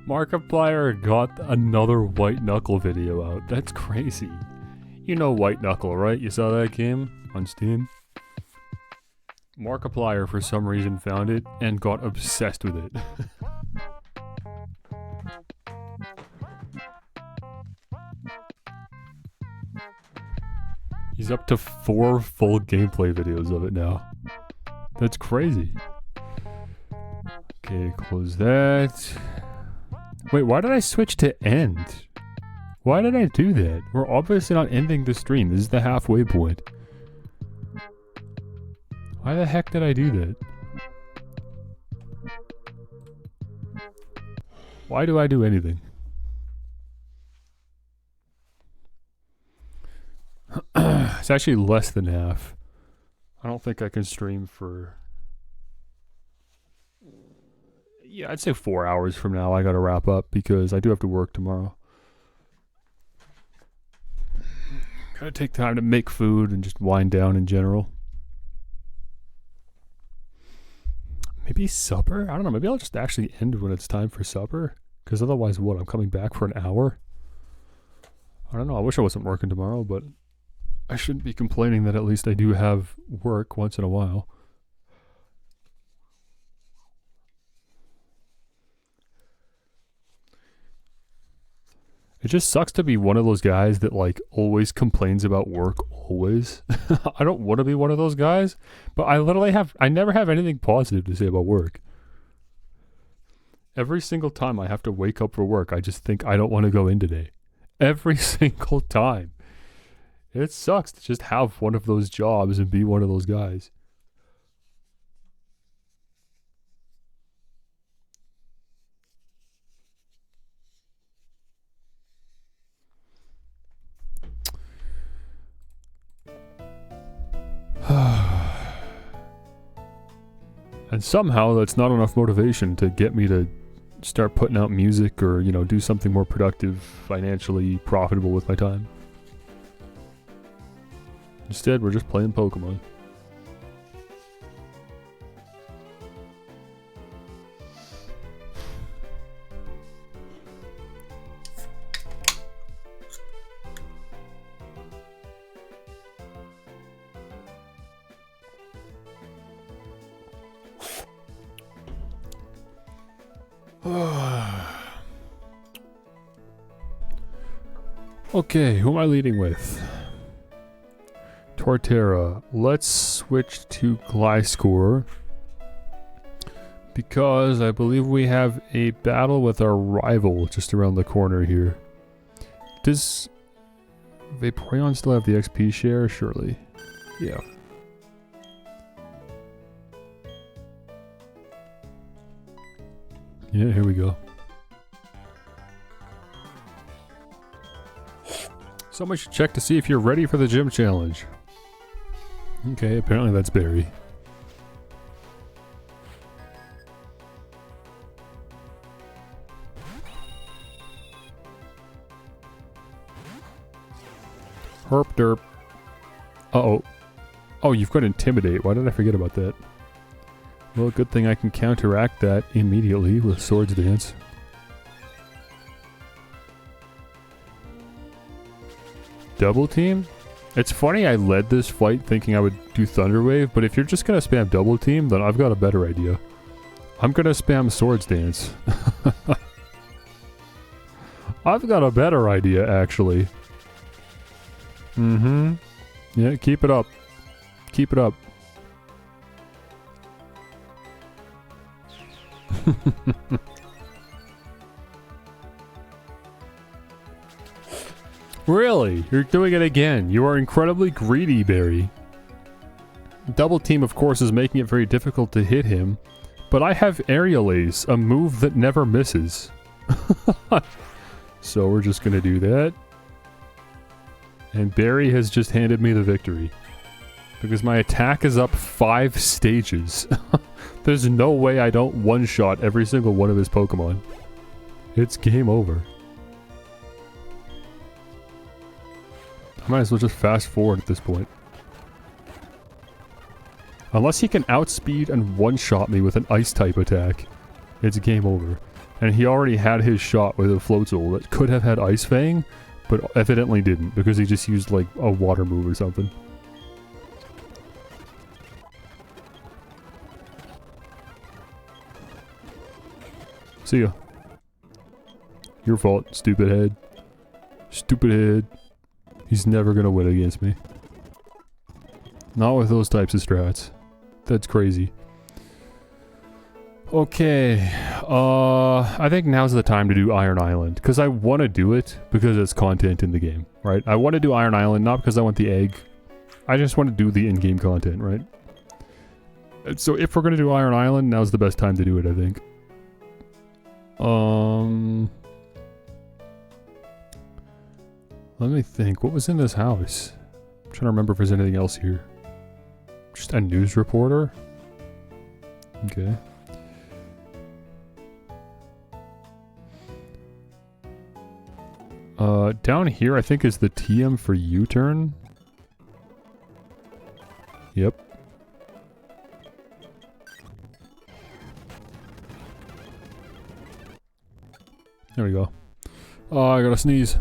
Markiplier got another White Knuckle video out. That's crazy. You know White Knuckle, right? You saw that game on Steam? Markiplier, for some reason, found it and got obsessed with it. He's up to 4 full gameplay videos of it now. That's crazy. Okay, close that. Wait, why did I switch to end? Why did I do that? We're obviously not ending the stream. This is the halfway point. Why the heck did I do that? Why do I do anything? It's actually less than half. I don't think I can stream for... Yeah, I'd say 4 hours from now I gotta wrap up because I do have to work tomorrow. Gotta take time to make food and just wind down in general. Maybe supper? I don't know, maybe I'll just actually end when it's time for supper. Because otherwise what, I'm coming back for an hour? I don't know, I wish I wasn't working tomorrow, but I shouldn't be complaining that at least I do have work once in a while. It just sucks to be one of those guys that like always complains about work always. I don't want to be one of those guys, but I never have anything positive to say about work. Every single time I have to wake up for work, I just think I don't want to go in today. Every single time. It sucks to just have one of those jobs and be one of those guys. And somehow that's not enough motivation to get me to start putting out music or, you know, do something more productive, financially profitable with my time. Instead, we're just playing Pokémon. Okay, who am I leading with? Torterra. Let's switch to Gliscor. Because I believe we have a battle with our rival just around the corner here. Does Vaporeon still have the XP share? Surely. Yeah. Yeah, here we go. Someone should check to see if you're ready for the gym challenge. Okay, apparently that's Barry. Herp derp. Uh-oh. Oh, you've got Intimidate. Why did I forget about that? Well, good thing I can counteract that immediately with Swords Dance. Double team? It's funny I led this fight thinking I would do Thunder Wave, but if you're just gonna spam double team, then I've got a better idea. I'm gonna spam Swords Dance. I've got a better idea, actually. Mm-hmm. Yeah, keep it up. Keep it up. Really? You're doing it again. You are incredibly greedy, Barry. Double team, of course, is making it very difficult to hit him, but I have Aerial Ace, a move that never misses. So we're just gonna do that. And Barry has just handed me the victory. Because my attack is up 5 stages. There's no way I don't one-shot every single one of his Pokemon. It's game over. I might as well just fast forward at this point. Unless he can outspeed and one-shot me with an Ice-type attack, it's game over. And he already had his shot with a Floatzel that could have had Ice Fang, but evidently didn't, because he just used like a water move or something. See ya. Your fault, stupid head. Stupid head. He's never gonna win against me. Not with those types of strats. That's crazy. Okay. I think now's the time to do Iron Island. Because I want to do it because it's content in the game, right? I want to do Iron Island, not because I want the egg. I just want to do the in-game content, right? So if we're going to do Iron Island, now's the best time to do it, I think. Let me think. What was in this house? I'm trying to remember if there's anything else here. Just a news reporter? Okay. Down here I think is the TM for U-turn. Yep. There we go. Oh, I gotta sneeze.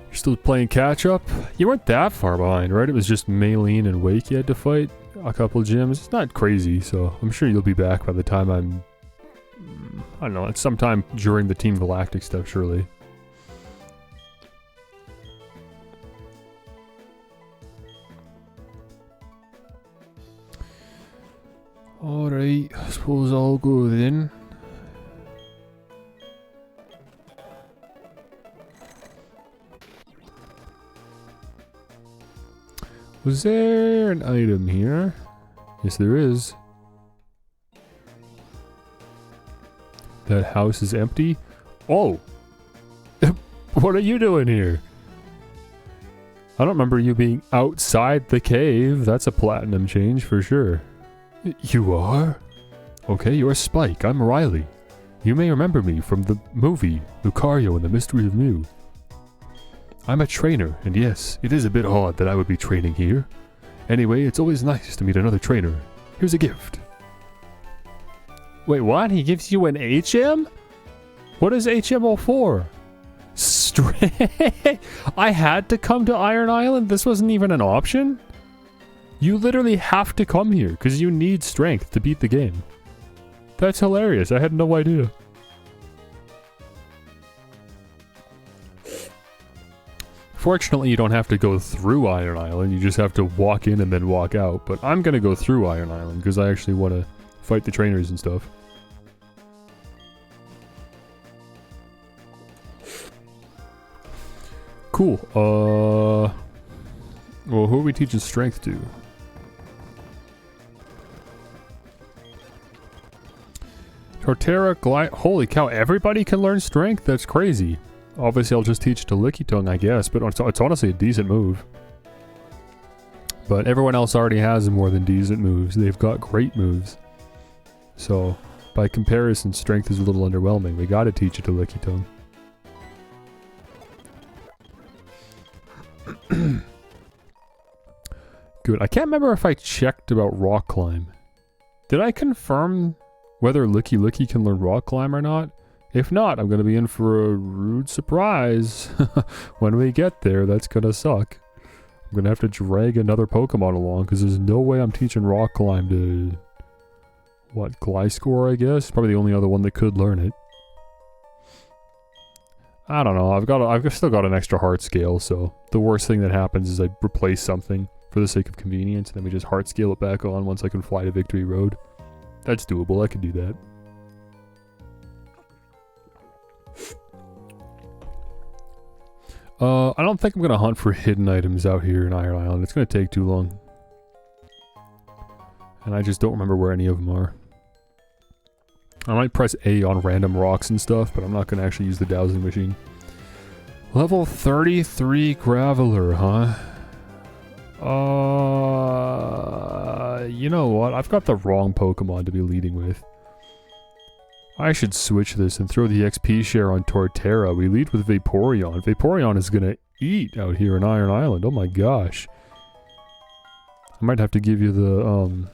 You're still playing catch up? You weren't that far behind, right? It was just Maylene and Wake you had to fight. A couple gyms. It's not crazy, so I'm sure you'll be back by the time I'm... I don't know, it's sometime during the Team Galactic stuff, surely. Alright, I suppose I'll go then. Was there an item here? Yes, there is. That house is empty? Oh! What are you doing here? I don't remember you being outside the cave. That's a platinum change for sure. You are? Okay, you're Spike. I'm Riley. You may remember me from the movie Lucario and the Mystery of Mew. I'm a trainer, and yes, it is a bit odd that I would be training here. Anyway, it's always nice to meet another trainer. Here's a gift. Wait, what? He gives you an HM? What is HM for? I had to come to Iron Island? This wasn't even an option? You literally have to come here, because you need strength to beat the game. That's hilarious. I had no idea. Fortunately, you don't have to go through Iron Island. You just have to walk in and then walk out. But I'm going to go through Iron Island because I actually want to fight the trainers and stuff. Cool. Well, who are we teaching strength to? Torterra, holy cow, everybody can learn strength? That's crazy. Obviously, I'll just teach to Licky Tongue, I guess, but it's honestly a decent move. But everyone else already has more than decent moves. They've got great moves. So, by comparison, strength is a little underwhelming. We gotta teach it to Licky Tongue. Good. I can't remember if I checked about Rock Climb. Did I confirm whether Licky can learn Rock Climb or not? If not, I'm going to be in for a rude surprise. When we get there, that's going to suck. I'm going to have to drag another Pokemon along, because there's no way I'm teaching Rock Climb to... What, Gliscor, I guess? Probably the only other one that could learn it. I don't know, I've still got an extra heart scale, so the worst thing that happens is I replace something. for the sake of convenience, and then we just heart scale it back on once I can fly to Victory Road. That's doable, I could do that. I don't think I'm gonna hunt for hidden items out here in Iron Island. It's gonna take too long. And I just don't remember where any of them are. I might press A on random rocks and stuff, but I'm not gonna actually use the dowsing machine. Level 33 Graveler, huh? You know what? I've got the wrong Pokemon to be leading with. I should switch this and throw the XP share on Torterra. We lead with Vaporeon. Vaporeon is gonna eat out here in Iron Island. Oh my gosh. I might have to give you the,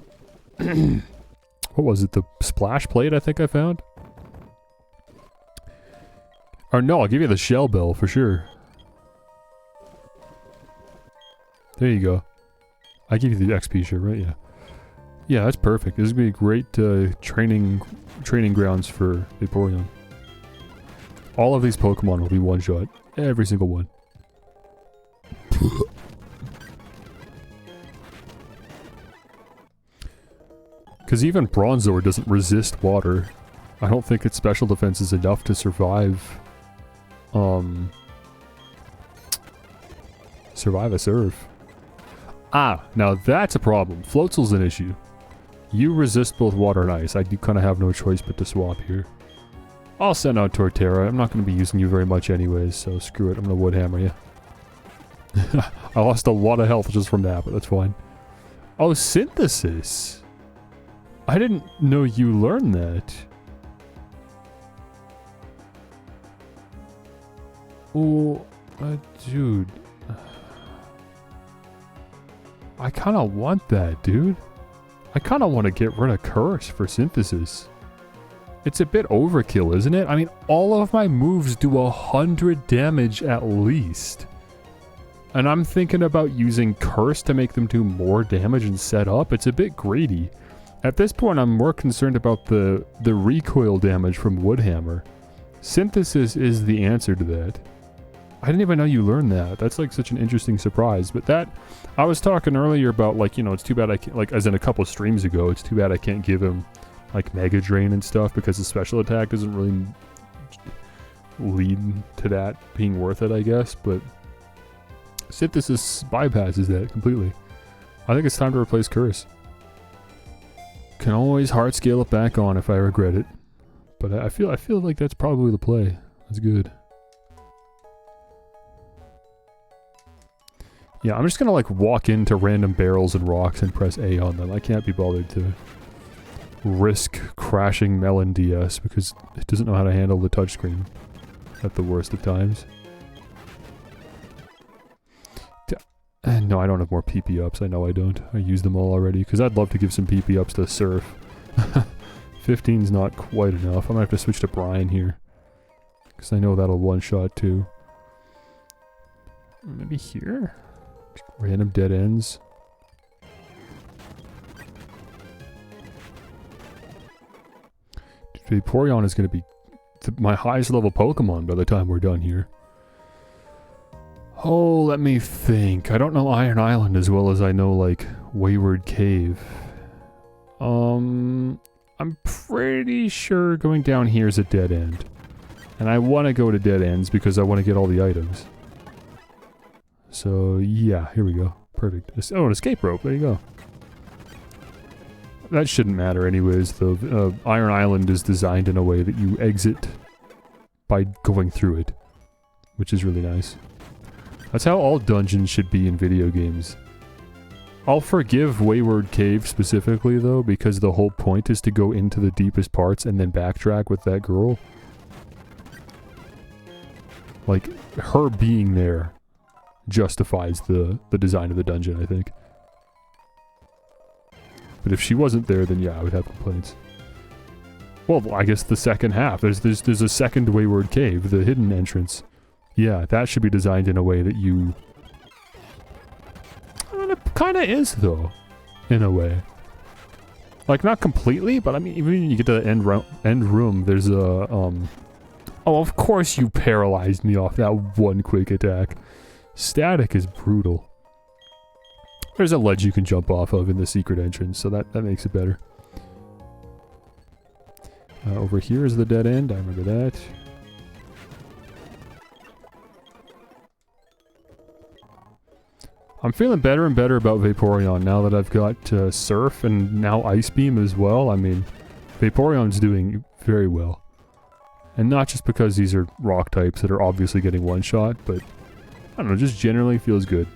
what was it? The Splash Plate I think I found? Or no, I'll give you the Shell Bell for sure. There you go. I give you the XP share, right? Yeah. Yeah, that's perfect. This is gonna be great training grounds for Vaporeon. All of these Pokemon will be one shot. Every single one. Because even Bronzor doesn't resist water. I don't think its special defense is enough to survive. Survive a surf. Ah, now that's a problem. Floatzel's an issue. You resist both water and ice. I do kind of have no choice but to swap here. I'll send out Torterra. I'm not going to be using you very much anyways, so screw it. I'm going to Woodhammer you. I lost a lot of health just from that, but that's fine. Oh, Synthesis. I didn't know you learned that. Oh, dude. I kind of want that, dude. I kind of want to get rid of Curse for Synthesis. It's a bit overkill, isn't it? I mean, all of my moves do 100 damage at least. And I'm thinking about using Curse to make them do more damage and set up. It's a bit greedy. At this point, I'm more concerned about the recoil damage from Woodhammer. Synthesis is the answer to that. I didn't even know you learned that. That's like such an interesting surprise. But that, I was talking earlier about like, you know, it's too bad I can't, like as in a couple streams ago, it's too bad I can't give him like Mega Drain and stuff because his special attack doesn't really lead to that being worth it, I guess. But Synthesis bypasses that completely. I think it's time to replace Curse. Can always heart scale it back on if I regret it. But I feel like that's probably the play. That's good. Yeah, I'm just gonna like walk into random barrels and rocks and press A on them. I can't be bothered to risk crashing Melon DS because it doesn't know how to handle the touchscreen at the worst of times. No, I don't have more PP ups. I know I don't. I used them all already because I'd love to give some PP ups to Surf. 15's not quite enough. I'm gonna have to switch to Brian here because I know that'll one-shot too. Maybe here? Random dead ends. Vaporeon is going to be my highest level Pokemon by the time we're done here. Oh, let me think. I don't know Iron Island as well as I know, like, Wayward Cave. I'm pretty sure going down here is a dead end. And I want to go to dead ends because I want to get all the items. So, yeah, here we go. Perfect. Oh, an escape rope. There you go. That shouldn't matter anyways, though. Iron Island is designed in a way that you exit by going through it, which is really nice. That's how all dungeons should be in video games. I'll forgive Wayward Cave specifically, though, because the whole point is to go into the deepest parts and then backtrack with that girl. Like, her being there justifies the design of the dungeon, I think. But if she wasn't there, then yeah, I would have complaints. Well, I guess the second half. There's a second Wayward Cave, the hidden entrance. Yeah, that should be designed in a way that you... I mean, it kind of is, though. In a way. Like, not completely, but I mean, even when you get to the end room, there's a, Oh, of course you paralyzed me off that one quick attack. Static is brutal. There's a ledge you can jump off of in the secret entrance, so that makes it better. Over here is the dead end, I remember that. I'm feeling better and better about Vaporeon now that I've got Surf and now Ice Beam as well. I mean, Vaporeon's doing very well. And not just because these are rock types that are obviously getting one-shot, but I don't know, just generally feels good.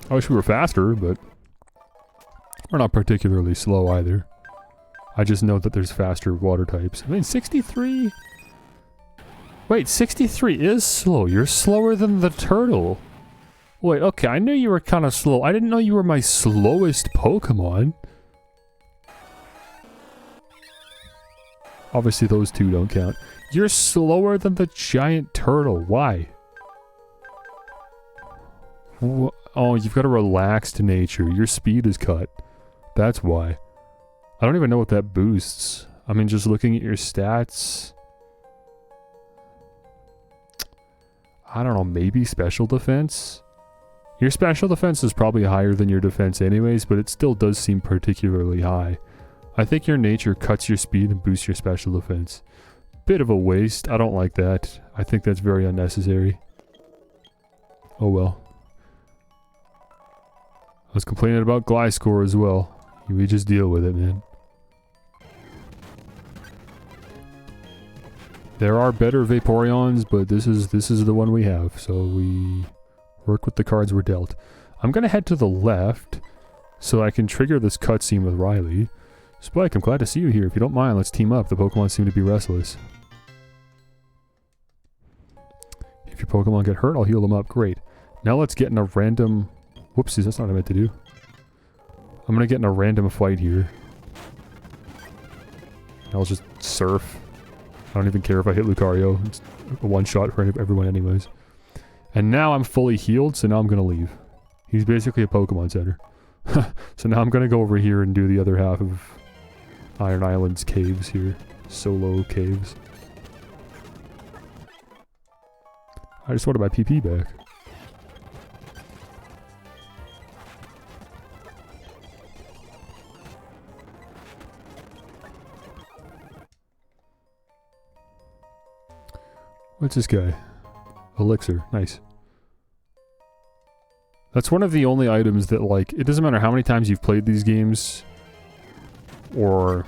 I wish we were faster, but we're not particularly slow either. I just know that there's faster water types. I mean, 63? Wait, 63 is slow. You're slower than the turtle. Wait, okay, I knew you were kind of slow. I didn't know you were my slowest Pokemon. Obviously, those two don't count. You're slower than the giant turtle. Why? Oh, you've got a relaxed nature. Your speed is cut. That's why. I don't even know what that boosts. I mean, just looking at your stats... I don't know, maybe special defense? Your special defense is probably higher than your defense anyways, but it still does seem particularly high. I think your nature cuts your speed and boosts your special defense. Bit of a waste. I don't like that. I think that's very unnecessary. Oh well. I was complaining about Gliscor as well. We just deal with it, man. There are better Vaporeons, but this is the one we have, so we work with the cards we're dealt. I'm gonna head to the left so I can trigger this cutscene with Riley. Spike, I'm glad to see you here. If you don't mind, let's team up. The Pokemon seem to be restless. If your Pokemon get hurt, I'll heal them up. Great. Now let's get in a random... Whoopsies, that's not what I meant to do. I'm gonna get in a random fight here. I'll just surf. I don't even care if I hit Lucario. It's a one-shot for everyone anyways. And now I'm fully healed, so now I'm gonna leave. He's basically a Pokemon Center. So now I'm gonna go over here and do the other half of Iron Island's caves here. Solo caves. I just wanted my PP back. What's this guy? Elixir. Nice. That's one of the only items that, like, it doesn't matter how many times you've played these games, or,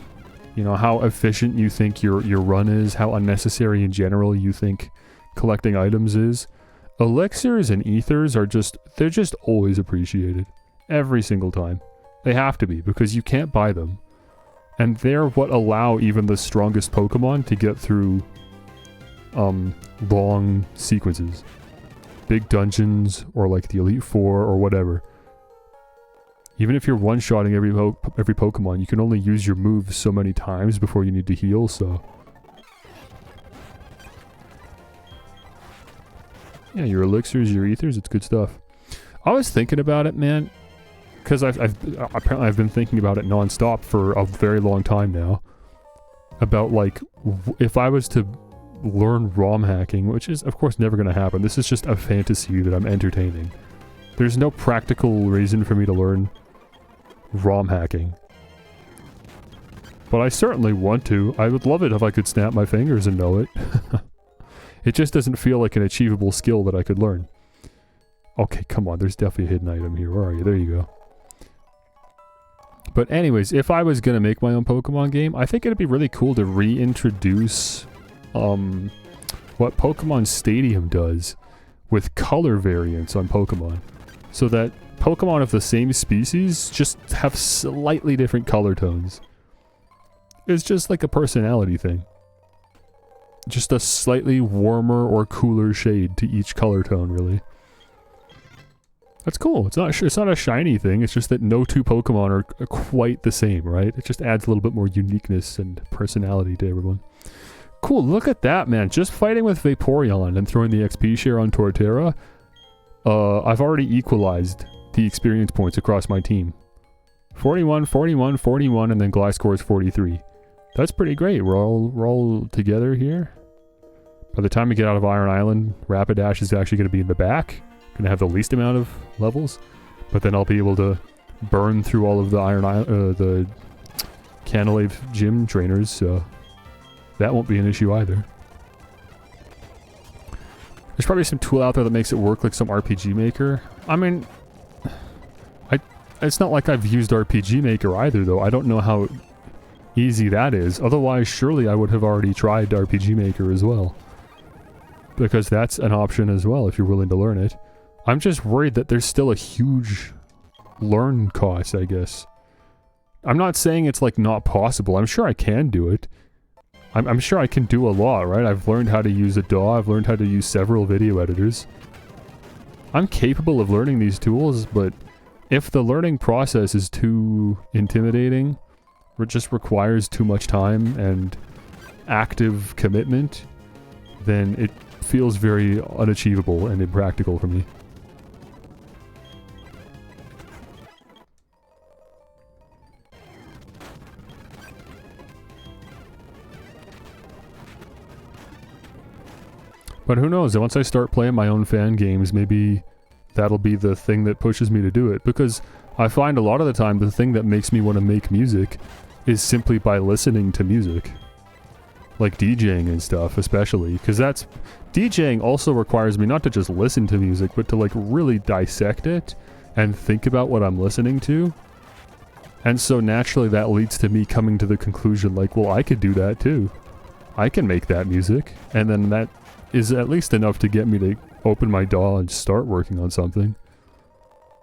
you know, how efficient you think your run is, how unnecessary in general you think collecting items is. Elixirs and ethers are they're just always appreciated. Every single time. They have to be, because you can't buy them. And they're what allow even the strongest Pokemon to get through long sequences. Big dungeons, or like the Elite Four, or whatever. Even if you're one-shotting every Pokemon, you can only use your moves so many times before you need to heal, so... Yeah, your elixirs, your ethers, it's good stuff. I was thinking about it, man, because apparently I've been thinking about it non-stop for a very long time now. About, like, if I was to learn ROM hacking, which is of course never going to happen. This is just a fantasy that I'm entertaining. There's no practical reason for me to learn ROM hacking. But I certainly want to. I would love it if I could snap my fingers and know it. It just doesn't feel like an achievable skill that I could learn. Okay, come on. There's definitely a hidden item here. Where are you? There you go. But anyways, if I was going to make my own Pokemon game, I think it'd be really cool to reintroduce what Pokemon Stadium does with color variants on Pokemon. So that Pokemon of the same species just have slightly different color tones. It's just like a personality thing. Just a slightly warmer or cooler shade to each color tone, really. That's cool. It's not a shiny thing, it's just that no two Pokemon are quite the same, right? It just adds a little bit more uniqueness and personality to everyone. Cool, look at that, man. Just fighting with Vaporeon and throwing the XP share on Torterra, I've already equalized the experience points across my team. 41, 41, 41, and then Gliscor is 43. That's pretty great. We're all together here. By the time we get out of Iron Island, Rapidash is actually going to be in the back, gonna have the least amount of levels, but then I'll be able to burn through all of the the Canalave gym trainers, so that won't be an issue either. There's probably some tool out there that makes it work like some RPG Maker. I mean, it's not like I've used RPG Maker either, though. I don't know how easy that is. Otherwise, surely I would have already tried RPG Maker as well. Because that's an option as well if you're willing to learn it. I'm just worried that there's still a huge learn cost, I guess. I'm not saying it's like not possible. I'm sure I can do it. I'm sure I can do a lot, right? I've learned how to use a DAW. I've learned how to use several video editors. I'm capable of learning these tools, but if the learning process is too intimidating, or it just requires too much time and active commitment, then it feels very unachievable and impractical for me. But who knows, once I start playing my own fan games, maybe that'll be the thing that pushes me to do it. Because I find a lot of the time the thing that makes me want to make music is simply by listening to music. Like DJing and stuff, especially. Because that's... DJing also requires me not to just listen to music, but to like really dissect it and think about what I'm listening to. And so naturally that leads to me coming to the conclusion like, well, I could do that too. I can make that music. And then that is at least enough to get me to open my DAW and start working on something.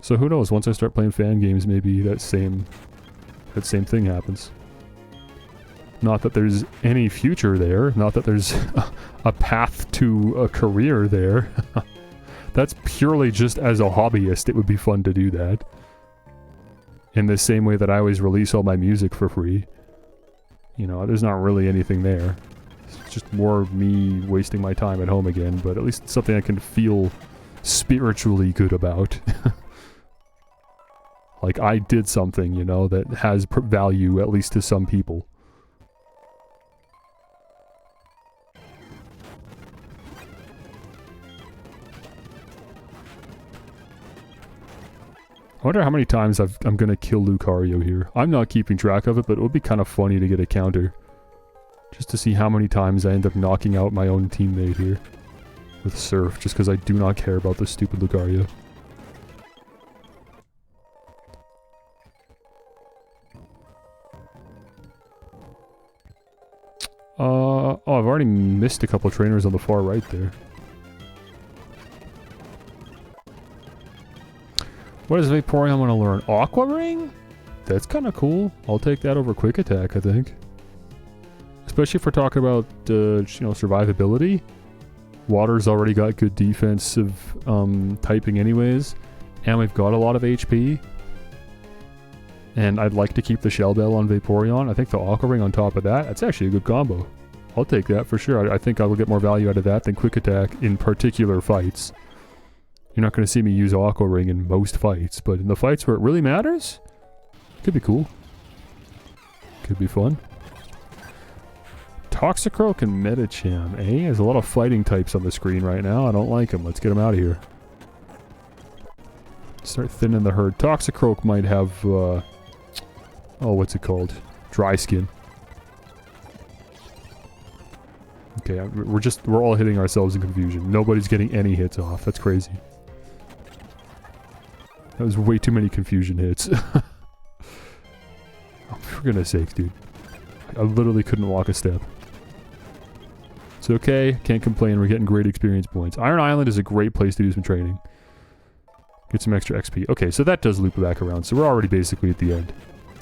So who knows, once I start playing fan games, maybe that same thing happens. Not that there's any future there, not that there's a path to a career there. That's purely just as a hobbyist, it would be fun to do that. In the same way that I always release all my music for free. You know, there's not really anything there. It's just more me wasting my time at home again, but at least it's something I can feel spiritually good about. Like, I did something, you know, that has value, at least to some people. I wonder how many times I'm gonna kill Lucario here. I'm not keeping track of it, but it would be kind of funny to get a counter. Just to see how many times I end up knocking out my own teammate here. With Surf, just because I do not care about this stupid Lucario. Oh, I've already missed a couple trainers on the far right there. What does Vaporeon want to learn? Aqua Ring? That's kind of cool. I'll take that over Quick Attack, I think. Especially if we're talking about, you know, survivability. Water's already got good defensive typing anyways. And we've got a lot of HP. And I'd like to keep the Shell Bell on Vaporeon. I think the Aqua Ring on top of that, that's actually a good combo. I'll take that for sure. I think I will get more value out of that than Quick Attack in particular fights. You're not going to see me use Aqua Ring in most fights, but in the fights where it really matters, could be cool. Could be fun. Toxicroak and Medicham, eh? There's a lot of fighting types on the screen right now. I don't like them. Let's get them out of here. Start thinning the herd. Toxicroak might have, oh, what's it called? Dry skin. Okay, we're all hitting ourselves in confusion. Nobody's getting any hits off. That's crazy. That was way too many confusion hits. Oh, for goodness sakes, dude. I literally couldn't walk a step. It's okay. Can't complain. We're getting great experience points. Iron Island is a great place to do some training. Get some extra XP. Okay, so that does loop back around. So we're already basically at the end.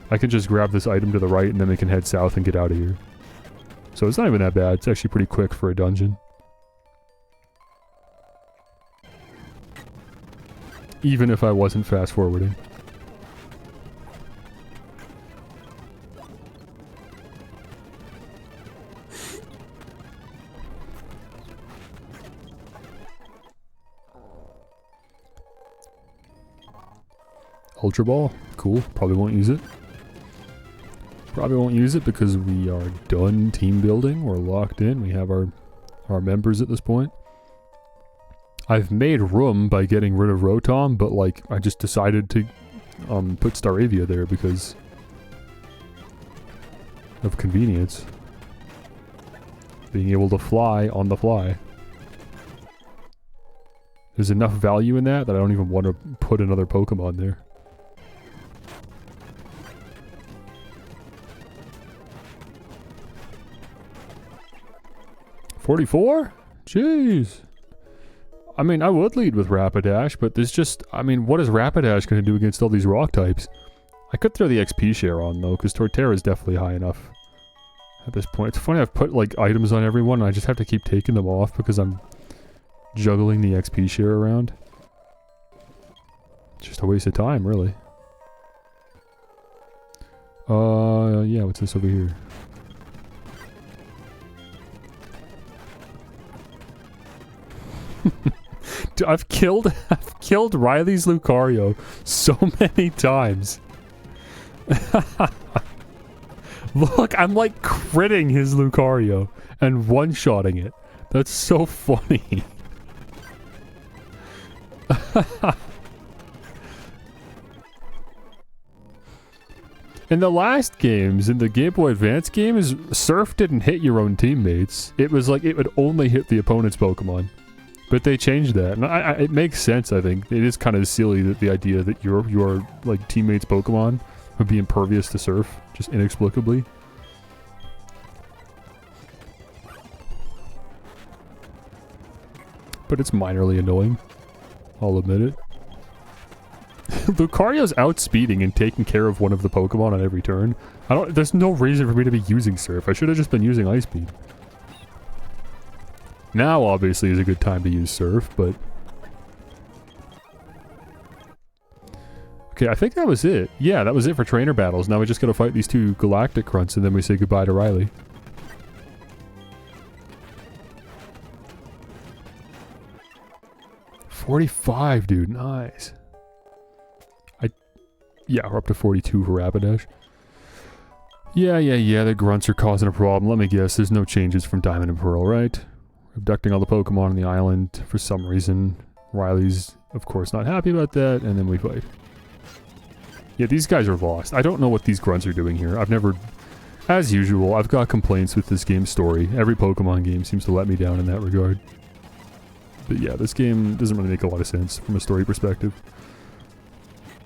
I can just grab this item to the right and then we can head south and get out of here. So it's not even that bad. It's actually pretty quick for a dungeon. Even if I wasn't fast forwarding. Ultra Ball, cool. Probably won't use it. Probably won't use it because we are done team building. We're locked in. We have our members at this point. I've made room by getting rid of Rotom, but like I just decided to put Staravia there because of convenience. Being able to fly on the fly. There's enough value in that I don't even want to put another Pokemon there. $44? Jeez. I mean, I would lead with Rapidash, but there's just... I mean, what is Rapidash going to do against all these rock types? I could throw the XP share on, though, because Torterra is definitely high enough at this point. It's funny, I've put, like, items on everyone, and I just have to keep taking them off because I'm juggling the XP share around. Just a waste of time, really. Yeah, what's this over here? Dude, I've killed Riley's Lucario so many times. Look, I'm like critting his Lucario and one-shotting it. That's so funny. In the last games, in the Game Boy Advance games, Surf didn't hit your own teammates. It was like it would only hit the opponent's Pokemon. But they changed that, and it makes sense, I think. It is kind of silly that the idea that your like teammates' Pokemon would be impervious to Surf, just inexplicably. But it's minorly annoying. I'll admit it. Lucario's outspeeding and taking care of one of the Pokemon on every turn. There's no reason for me to be using Surf. I should have just been using Ice Beam. Now, obviously, is a good time to use Surf, but... Okay, I think that was it. Yeah, that was it for trainer battles. Now we just gotta fight these two Galactic Grunts, and then we say goodbye to Riley. $45, dude. Nice. Yeah, we're up to 42 for Rapidash. Yeah, the Grunts are causing a problem. Let me guess, there's no changes from Diamond and Pearl, right? Abducting all the Pokemon on the island for some reason. Riley's, of course, not happy about that, and then we fight. Yeah, these guys are lost. I don't know what these Grunts are doing here. I've never... As usual, I've got complaints with this game's story. Every Pokemon game seems to let me down in that regard. But yeah, this game doesn't really make a lot of sense from a story perspective.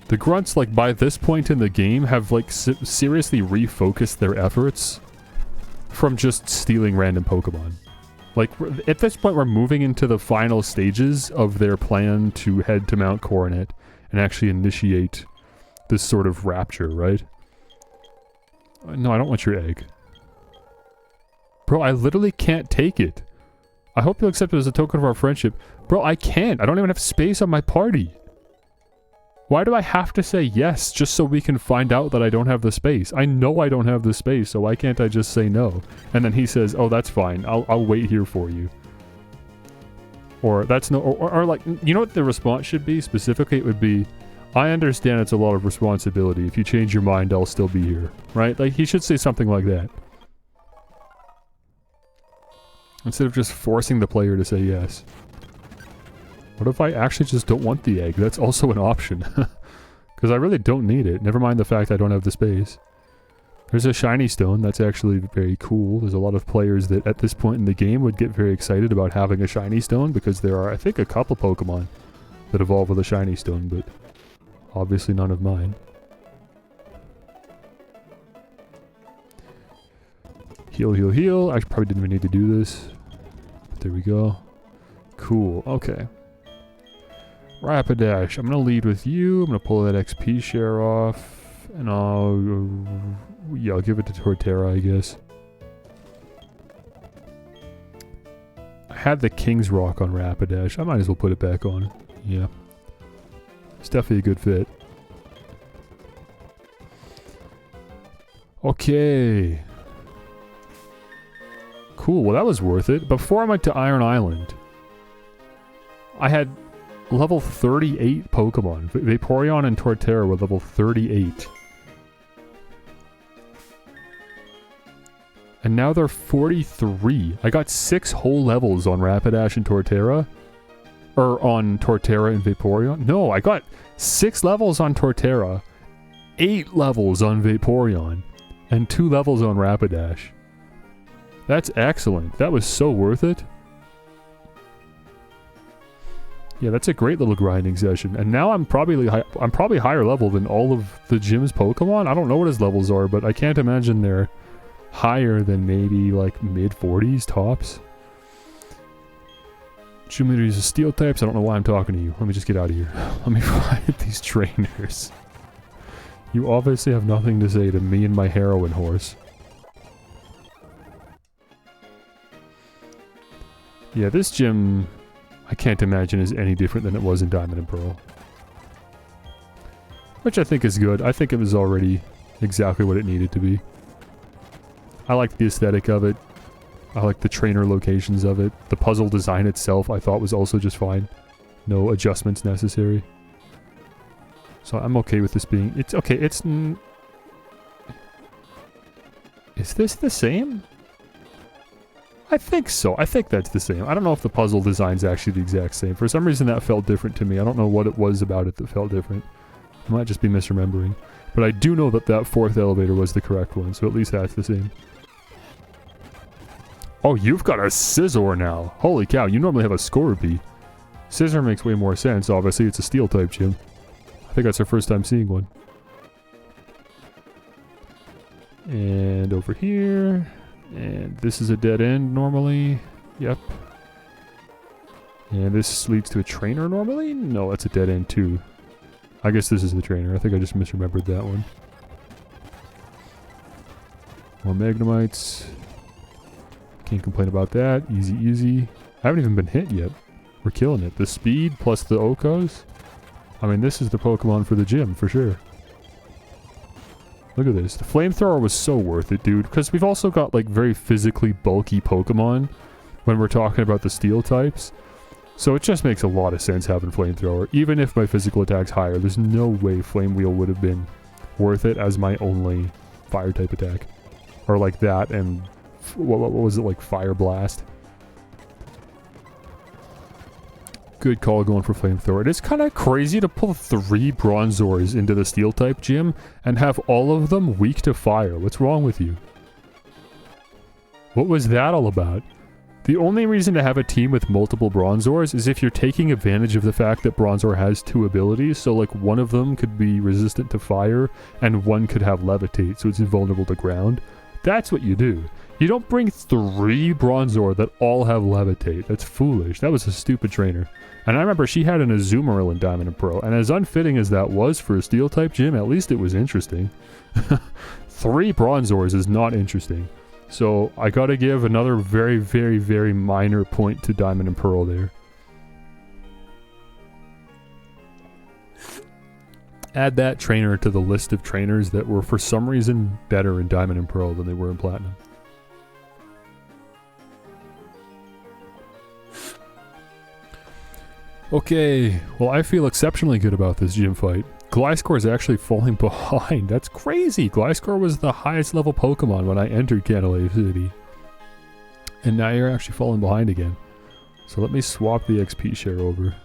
The Grunts, like, by this point in the game, have, like, seriously refocused their efforts from just stealing random Pokemon. Like, at this point, we're moving into the final stages of their plan to head to Mount Coronet and actually initiate this sort of rapture, right? No, I don't want your egg. Bro, I literally can't take it. I hope you'll accept it as a token of our friendship. Bro, I can't. I don't even have space on my party. Why do I have to say yes just so we can find out that I don't have the space? I know I don't have the space, so why can't I just say no? And then he says, oh, that's fine. I'll wait here for you. Or that's no... Or like, you know what the response should be? Specifically, it would be, I understand it's a lot of responsibility. If you change your mind, I'll still be here. Right? Like, he should say something like that. Instead of just forcing the player to say yes. What if I actually just don't want the egg? That's also an option. Because I really don't need it. Never mind the fact I don't have the space. There's a shiny stone. That's actually very cool. There's a lot of players that at this point in the game would get very excited about having a shiny stone because there are, I think, a couple Pokemon that evolve with a shiny stone, but obviously none of mine. Heal, heal, heal. I probably didn't even need to do this. But there we go. Cool. Okay. Rapidash, I'm going to lead with you. I'm going to pull that XP share off. And I'll give it to Torterra, I guess. I had the King's Rock on Rapidash. I might as well put it back on. Yeah. It's definitely a good fit. Okay. Cool, well that was worth it. Before I went to Iron Island, I had level 38 Pokemon. Vaporeon and Torterra were level 38. And now they're 43. I got 6 whole levels on Rapidash and Torterra. Or on Torterra and Vaporeon? No, I got 6 levels on Torterra, 8 levels on Vaporeon, and 2 levels on Rapidash. That's excellent. That was so worth it. Yeah, that's a great little grinding session. And now I'm probably higher level than all of the gym's Pokemon. I don't know what his levels are, but I can't imagine they're higher than maybe like mid-40s tops. Gym leader uses steel types. I don't know why I'm talking to you. Let me just get out of here. Let me find these trainers. You obviously have nothing to say to me and my heroin horse. Yeah, this gym, I can't imagine is any different than it was in Diamond and Pearl. Which I think is good. I think it was already exactly what it needed to be. I like the aesthetic of it. I like the trainer locations of it. The puzzle design itself I thought was also just fine. No adjustments necessary. So I'm okay with this being... It's okay, it's... Is this the same? I think so. I think that's the same. I don't know if the puzzle design's actually the exact same. For some reason that felt different to me. I don't know what it was about it that felt different. I might just be misremembering. But I do know that that 4th elevator was the correct one, so at least that's the same. Oh, you've got a Scizor now. Holy cow, you normally have a Scorpy. Scizor makes way more sense. Obviously, it's a steel type gym. I think that's our first time seeing one. And over here. And this is a dead end normally. Yep. And this leads to a trainer normally? No, that's a dead end too. I guess this is the trainer. I think I just misremembered that one. More Magnemites. Can't complain about that. Easy, easy. I haven't even been hit yet. We're killing it. The speed plus the Okos. I mean, this is the Pokemon for the gym, for sure. Look at this. The Flamethrower was so worth it, dude. Because we've also got, like, very physically bulky Pokemon when we're talking about the Steel types. So it just makes a lot of sense having Flamethrower. Even if my physical attack's higher, there's no way Flame Wheel would have been worth it as my only Fire type attack. Or like that and... What was it, like Fire Blast? Good call going for Flamethrower. It is kind of crazy to pull 3 Bronzors into the Steel type gym and have all of them weak to Fire. What's wrong with you? What was that all about? The only reason to have a team with multiple Bronzors is if you're taking advantage of the fact that Bronzor has 2 abilities, so like one of them could be resistant to Fire and one could have Levitate, so it's invulnerable to ground. That's what you do. You don't bring 3 Bronzor that all have Levitate. That's foolish. That was a stupid trainer. And I remember she had an Azumarill in Diamond and Pearl, and as unfitting as that was for a Steel type gym, at least it was interesting. 3 Bronzors is not interesting. So I gotta give another very, very, very minor point to Diamond and Pearl there. Add that trainer to the list of trainers that were for some reason better in Diamond and Pearl than they were in Platinum. Okay, well I feel exceptionally good about this gym fight. Gliscor is actually falling behind. That's crazy. Gliscor was the highest level Pokemon when I entered Canalave City. And now you're actually falling behind again. So let me swap the XP share over.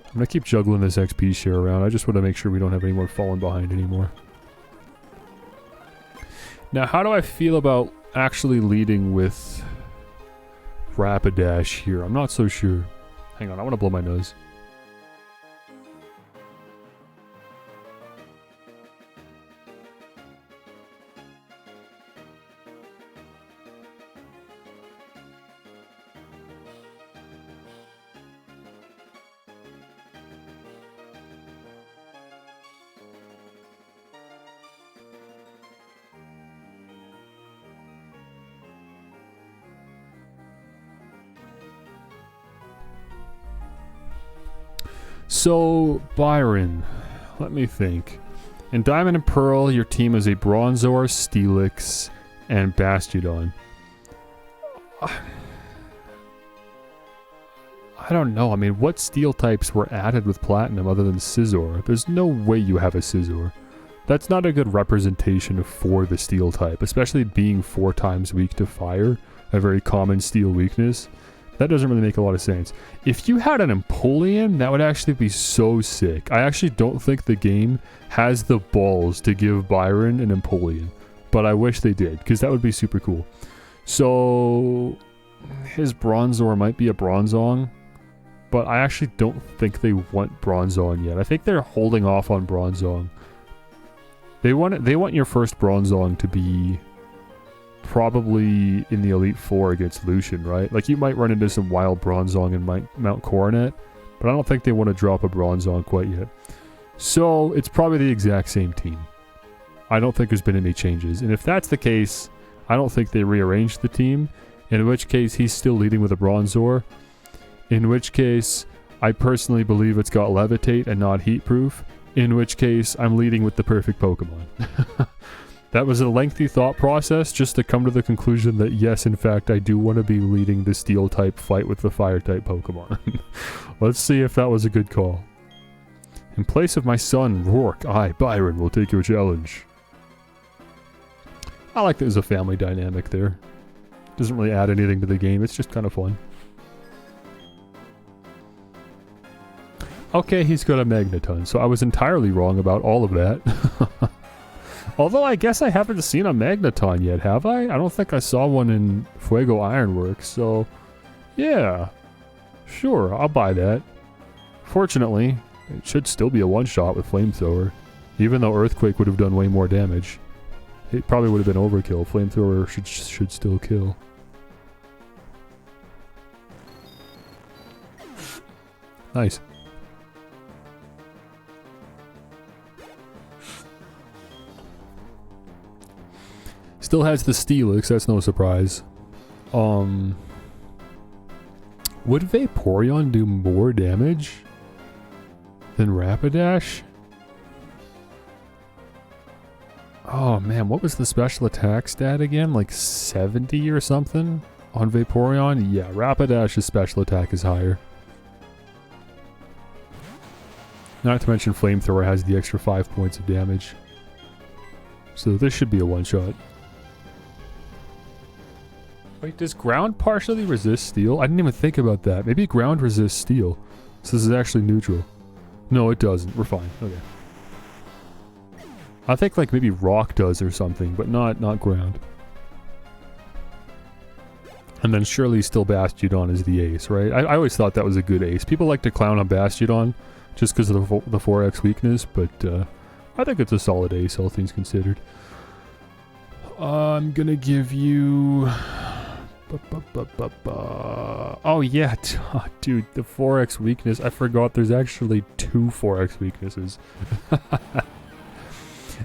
I'm gonna keep juggling this XP share around. I just want to make sure we don't have anyone falling behind anymore. Now how do I feel about actually leading with Rapidash here? I'm not so sure. Hang on, I want to blow my nose. So, Byron, let me think. In Diamond and Pearl, your team is a Bronzor, Steelix, and Bastiodon. I don't know. I mean, what Steel types were added with Platinum other than Scizor? There's no way you have a Scizor. That's not a good representation for the Steel type, especially being 4 times weak to Fire, a very common Steel weakness. That doesn't really make a lot of sense. If you had an Empoleon, that would actually be so sick. I actually don't think the game has the balls to give Byron an Empoleon. But I wish they did, because that would be super cool. So, his Bronzor might be a Bronzong. But I actually don't think they want Bronzong yet. I think they're holding off on Bronzong. They want your first Bronzong to be probably in the Elite Four against Lucian, right? Like, you might run into some wild Bronzong in Mount Coronet, but I don't think they want to drop a Bronzong quite yet. So, it's probably the exact same team. I don't think there's been any changes. And if that's the case, I don't think they rearranged the team, in which case he's still leading with a Bronzor. In which case, I personally believe it's got Levitate and not Heat Proof. In which case, I'm leading with the perfect Pokemon. That was a lengthy thought process just to come to the conclusion that yes, in fact, I do want to be leading the Steel-type fight with the Fire-type Pokemon. Let's see if that was a good call. In place of my son, Rourke, I, Byron, will take your challenge. I like that there's a family dynamic there. Doesn't really add anything to the game, it's just kind of fun. Okay, he's got a Magneton, so I was entirely wrong about all of that. Although I guess I haven't seen a Magneton yet, have I? I don't think I saw one in Fuego Ironworks, so... yeah. Sure, I'll buy that. Fortunately, it should still be a one-shot with Flamethrower. Even though Earthquake would have done way more damage. It probably would have been overkill. Flamethrower should still kill. Nice. Still has the Steelix, that's no surprise. Would Vaporeon do more damage than Rapidash? Oh man, what was the special attack stat again? Like 70 or something on Vaporeon? Yeah, Rapidash's special attack is higher. Not to mention Flamethrower has the extra 5 points of damage. So this should be a one-shot. Wait, does ground partially resist steel? I didn't even think about that. Maybe ground resists steel. So this is actually neutral. No, it doesn't. We're fine. Okay. I think like maybe rock does or something, but not ground. And then surely still Bastiodon is the ace, right? I always thought that was a good ace. People like to clown on Bastiodon just because of the 4x weakness, but I think it's a solid ace, all things considered. I'm gonna give you... Oh yeah, dude, the 4x weakness. I forgot there's actually 2 4x weaknesses.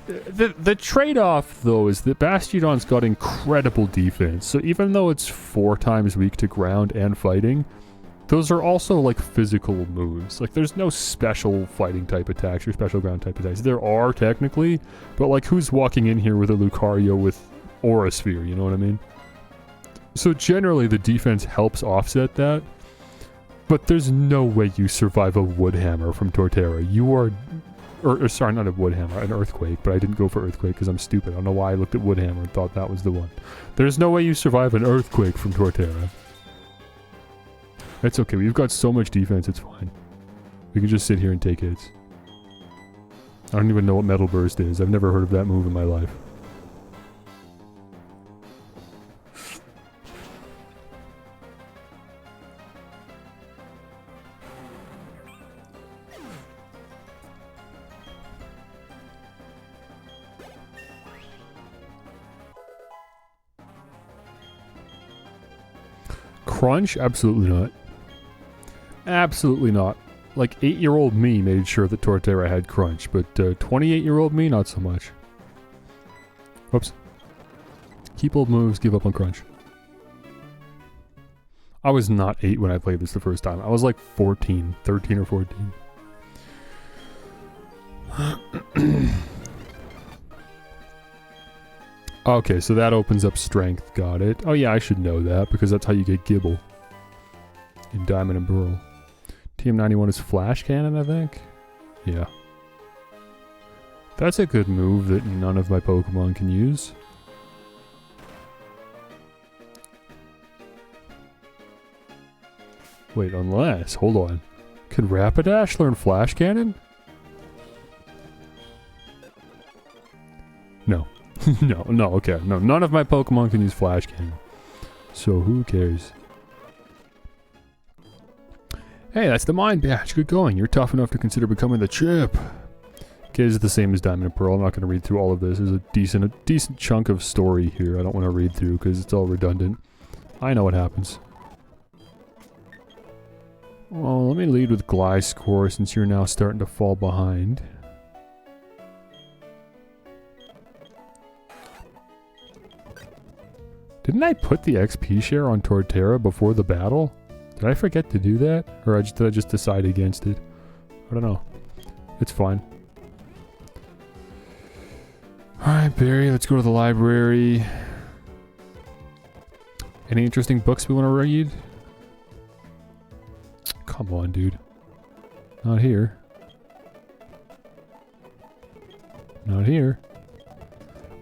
The trade-off, though, is that Bastiodon's got incredible defense. So even though it's 4 times weak to ground and fighting, those are also, like, physical moves. Like, there's no special fighting type attacks or special ground type attacks. There are, technically, but, like, who's walking in here with a Lucario with Aura Sphere, you know what I mean? So generally, the defense helps offset that, but there's no way you survive a Wood Hammer from Torterra. You are... Or sorry, not a Wood Hammer, an Earthquake, but I didn't go for Earthquake because I'm stupid. I don't know why I looked at Wood Hammer and thought that was the one. There's no way you survive an Earthquake from Torterra. It's okay, we've got so much defense, it's fine. We can just sit here and take hits. I don't even know what Metal Burst is. I've never heard of that move in my life. Crunch? Absolutely not. Absolutely not. Like, 8-year-old me made sure that Torterra had Crunch, but 28-year-old me, not so much. Whoops. Keep old moves, give up on Crunch. I was not 8 when I played this the first time. I was like 14, 13 or 14. Okay, so that opens up Strength. Got it. Oh yeah, I should know that, because that's how you get Gibble. In Diamond and Pearl. TM91 is Flash Cannon, I think? Yeah. That's a good move that none of my Pokemon can use. Wait, unless, hold on. Could Rapidash learn Flash Cannon? No. no, okay. No, none of my Pokemon can use Flash Cannon. So who cares? Hey, that's the Mind Badge. Good going. You're tough enough to consider becoming the chip. Okay, this is the same as Diamond and Pearl. I'm not going to read through all of this. There's a decent chunk of story here. I don't want to read through because it's all redundant. I know what happens. Well, let me lead with Gliscor since you're now starting to fall behind. Didn't I put the XP share on Torterra before the battle? Did I forget to do that? Or did I just decide against it? I don't know. It's fine. Alright, Barry, let's go to the library. Any interesting books we want to read? Come on, dude. Not here. Not here.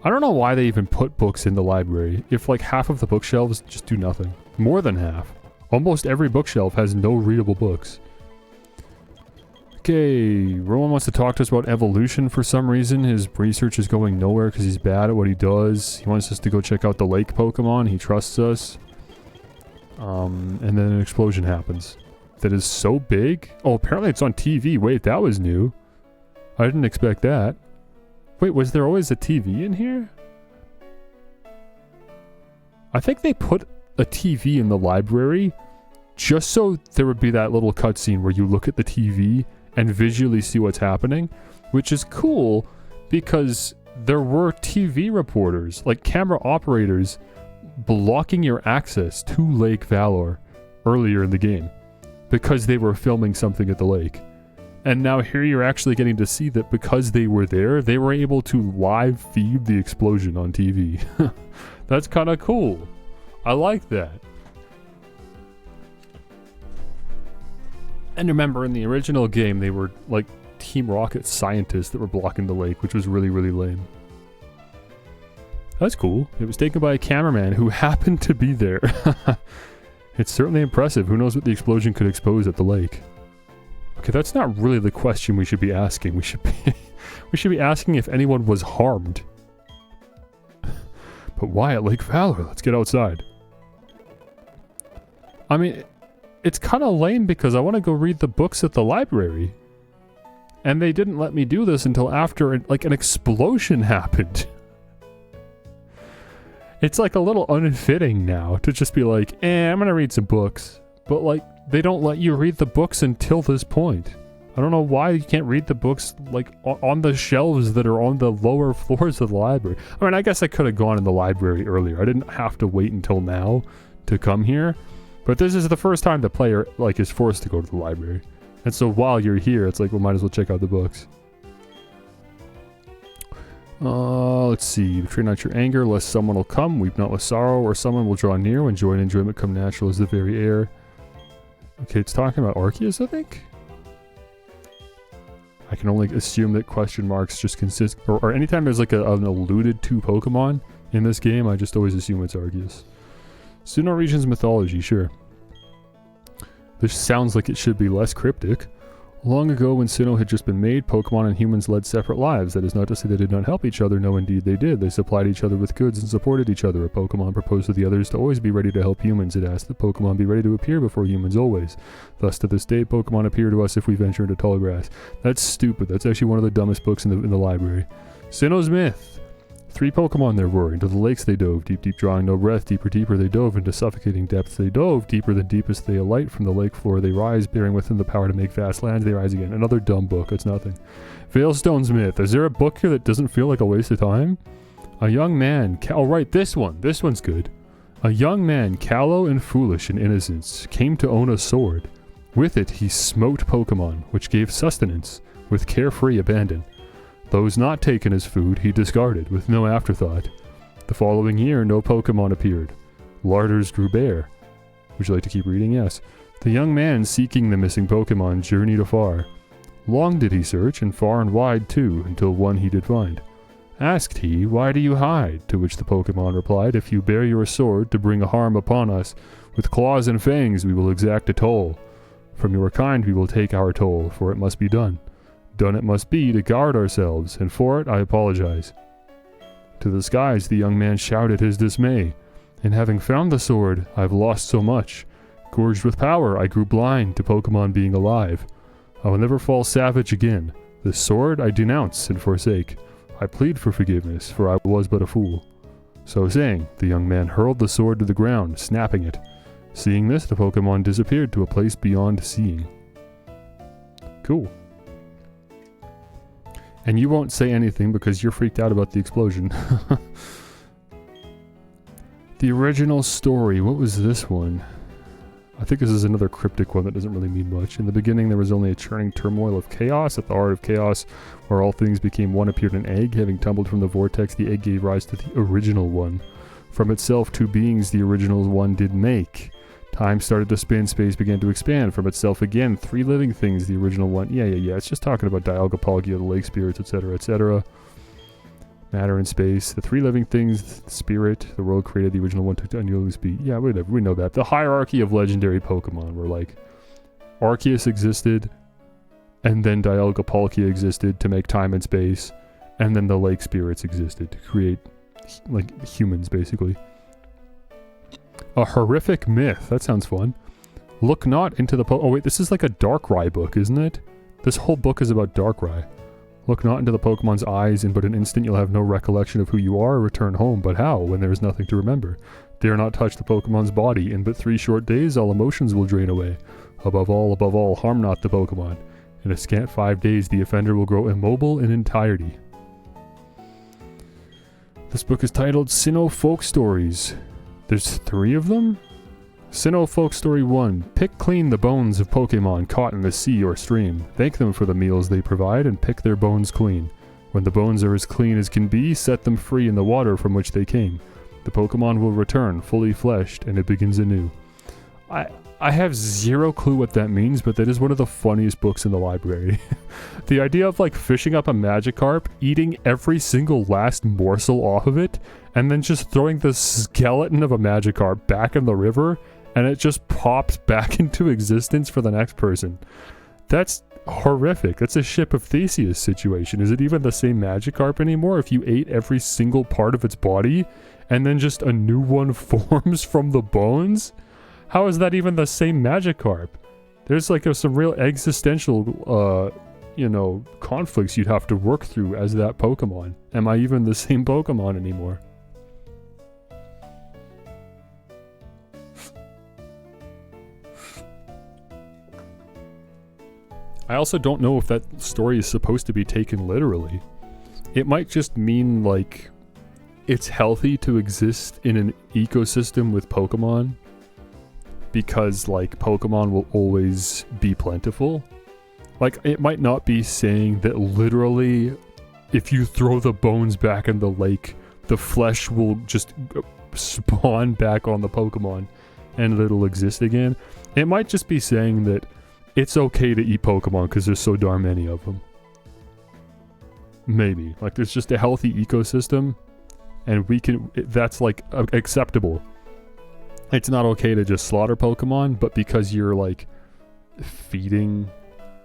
I don't know why they even put books in the library if like half of the bookshelves just do nothing. More than half. Almost every bookshelf has no readable books. Okay, Rowan wants to talk to us about evolution for some reason. His research is going nowhere because he's bad at what he does. He wants us to go check out the lake Pokemon. He trusts us. And then an explosion happens. That is so big. Oh, apparently it's on TV. Wait, that was new. I didn't expect that. Wait, was there always a TV in here? I think they put a TV in the library just so there would be that little cutscene where you look at the TV and visually see what's happening, which is cool because there were TV reporters, like camera operators, blocking your access to Lake Valor earlier in the game because they were filming something at the lake. And now here you're actually getting to see that because they were there, they were able to live feed the explosion on TV. That's kind of cool. I like that. And remember, in the original game, they were like Team Rocket scientists that were blocking the lake, which was really, really lame. That's cool. It was taken by a cameraman who happened to be there. It's certainly impressive. Who knows what the explosion could expose at the lake? Okay, that's not really the question we should be asking. We should be asking if anyone was harmed. But why at Lake Valor? Let's get outside. I mean, it's kind of lame because I want to go read the books at the library. And they didn't let me do this until after like an explosion happened. It's like a little unfitting now to just be like, I'm gonna read some books. But like, they don't let you read the books until this point. I don't know why you can't read the books like on the shelves that are on the lower floors of the library. I mean, I guess I could have gone in the library earlier. I didn't have to wait until now to come here. But this is the first time the player like is forced to go to the library. And so while you're here, it's like, well, might as well check out the books. Let's see. Train out your anger, lest someone will come. Weep not with sorrow, or someone will draw near. When joy and enjoyment come natural as the very air. Okay, it's talking about Arceus, I think? I can only assume that question marks just consist... Or anytime there's like an alluded to Pokemon in this game, I just always assume it's Arceus. Sinnoh region's mythology, sure. This sounds like it should be less cryptic. Long ago, when Sinnoh had just been made, Pokemon and humans led separate lives. That is not to say they did not help each other. No, indeed they did. They supplied each other with goods and supported each other. A Pokemon proposed to the others to always be ready to help humans. It asked that Pokemon be ready to appear before humans always. Thus, to this day, Pokemon appear to us if we venture into tall grass. That's stupid. That's actually one of the dumbest books in the library. Sinnoh's myth. 3 Pokemon there were. Into the lakes they dove, deep, deep, drawing no breath. Deeper, deeper they dove, into suffocating depths they dove. Deeper than deepest they alight, from the lake floor they rise, bearing within the power to make vast lands they rise again. Another dumb book, it's nothing. Veilstone's myth. Is there a book here that doesn't feel like a waste of time? A young man, oh right, this one's good. A young man, callow and foolish in innocence, came to own a sword. With it he smote Pokemon, which gave sustenance, with carefree abandon. Those not taken as food he discarded with no afterthought. The following year no Pokemon appeared. Larders grew bare. Would you like to keep reading? Yes. The young man seeking the missing Pokemon journeyed afar. Long did he search, and far and wide too, until one he did find. Asked he, "Why do you hide?" To which the Pokemon replied, "If you bear your sword to bring a harm upon us, with claws and fangs we will exact a toll. From your kind we will take our toll, for it must be done. Done it must be to guard ourselves, and for it I apologize." To the skies the young man shouted his dismay. "And having found the sword, I've lost so much. Gorged with power, I grew blind to Pokemon being alive. I will never fall savage again. This sword I denounce and forsake. I plead for forgiveness, for I was but a fool." So saying, the young man hurled the sword to the ground, snapping it. Seeing this, the Pokemon disappeared to a place beyond seeing. Cool. And you won't say anything because you're freaked out about the explosion. The original story, what was this one? I think this is another cryptic one that doesn't really mean much. In the beginning there was only a churning turmoil of chaos. At the heart of chaos, where all things became one, appeared an egg. Having tumbled from the vortex, the egg gave rise to the original one. From itself two beings the original one did make. Time started to spin, space began to expand. From itself again, three living things the original one. Yeah, it's just talking about Dialga, Palkia, the lake spirits, etc., etc. Matter and space. The three living things, the spirit, the world created, the original one took to unusually speed. Yeah, whatever, we know that. The hierarchy of legendary Pokemon, where like Arceus existed, and then Dialga, Palkia existed to make time and space, and then the lake spirits existed to create like humans, basically. A horrific myth. That sounds fun. Look not into the oh wait, this is like a Darkrai book, isn't it? This whole book is about Darkrai. Look not into the Pokemon's eyes, in but an instant you'll have no recollection of who you are, or return home, but how, when there is nothing to remember? Dare not touch the Pokemon's body, in but 3 short days all emotions will drain away. Above all, harm not the Pokemon. In a scant 5 days the offender will grow immobile in entirety. This book is titled Sinnoh Folk Stories. There's 3 of them? Sinnoh Folk Story 1. Pick clean the bones of Pokemon caught in the sea or stream. Thank them for the meals they provide and pick their bones clean. When the bones are as clean as can be, set them free in the water from which they came. The Pokemon will return fully fleshed and it begins anew. I have zero clue what that means, but that is one of the funniest books in the library. The idea of like fishing up a Magikarp, eating every single last morsel off of it, and then just throwing the skeleton of a Magikarp back in the river, and it just pops back into existence for the next person. That's horrific. That's a Ship of Theseus situation. Is it even the same Magikarp anymore if you ate every single part of its body, and then just a new one forms from the bones? How is that even the same Magikarp? There's like some real existential, conflicts you'd have to work through as that Pokemon. Am I even the same Pokemon anymore? I also don't know if that story is supposed to be taken literally. It might just mean, like, it's healthy to exist in an ecosystem with Pokemon, because, like, Pokemon will always be plentiful. Like, it might not be saying that literally, if you throw the bones back in the lake, the flesh will just spawn back on the Pokemon, and it'll exist again. It might just be saying that it's okay to eat Pokemon because there's so darn many of them. Maybe. Like, there's just a healthy ecosystem, and that's, like, acceptable. It's not okay to just slaughter Pokemon, but because you're, like, feeding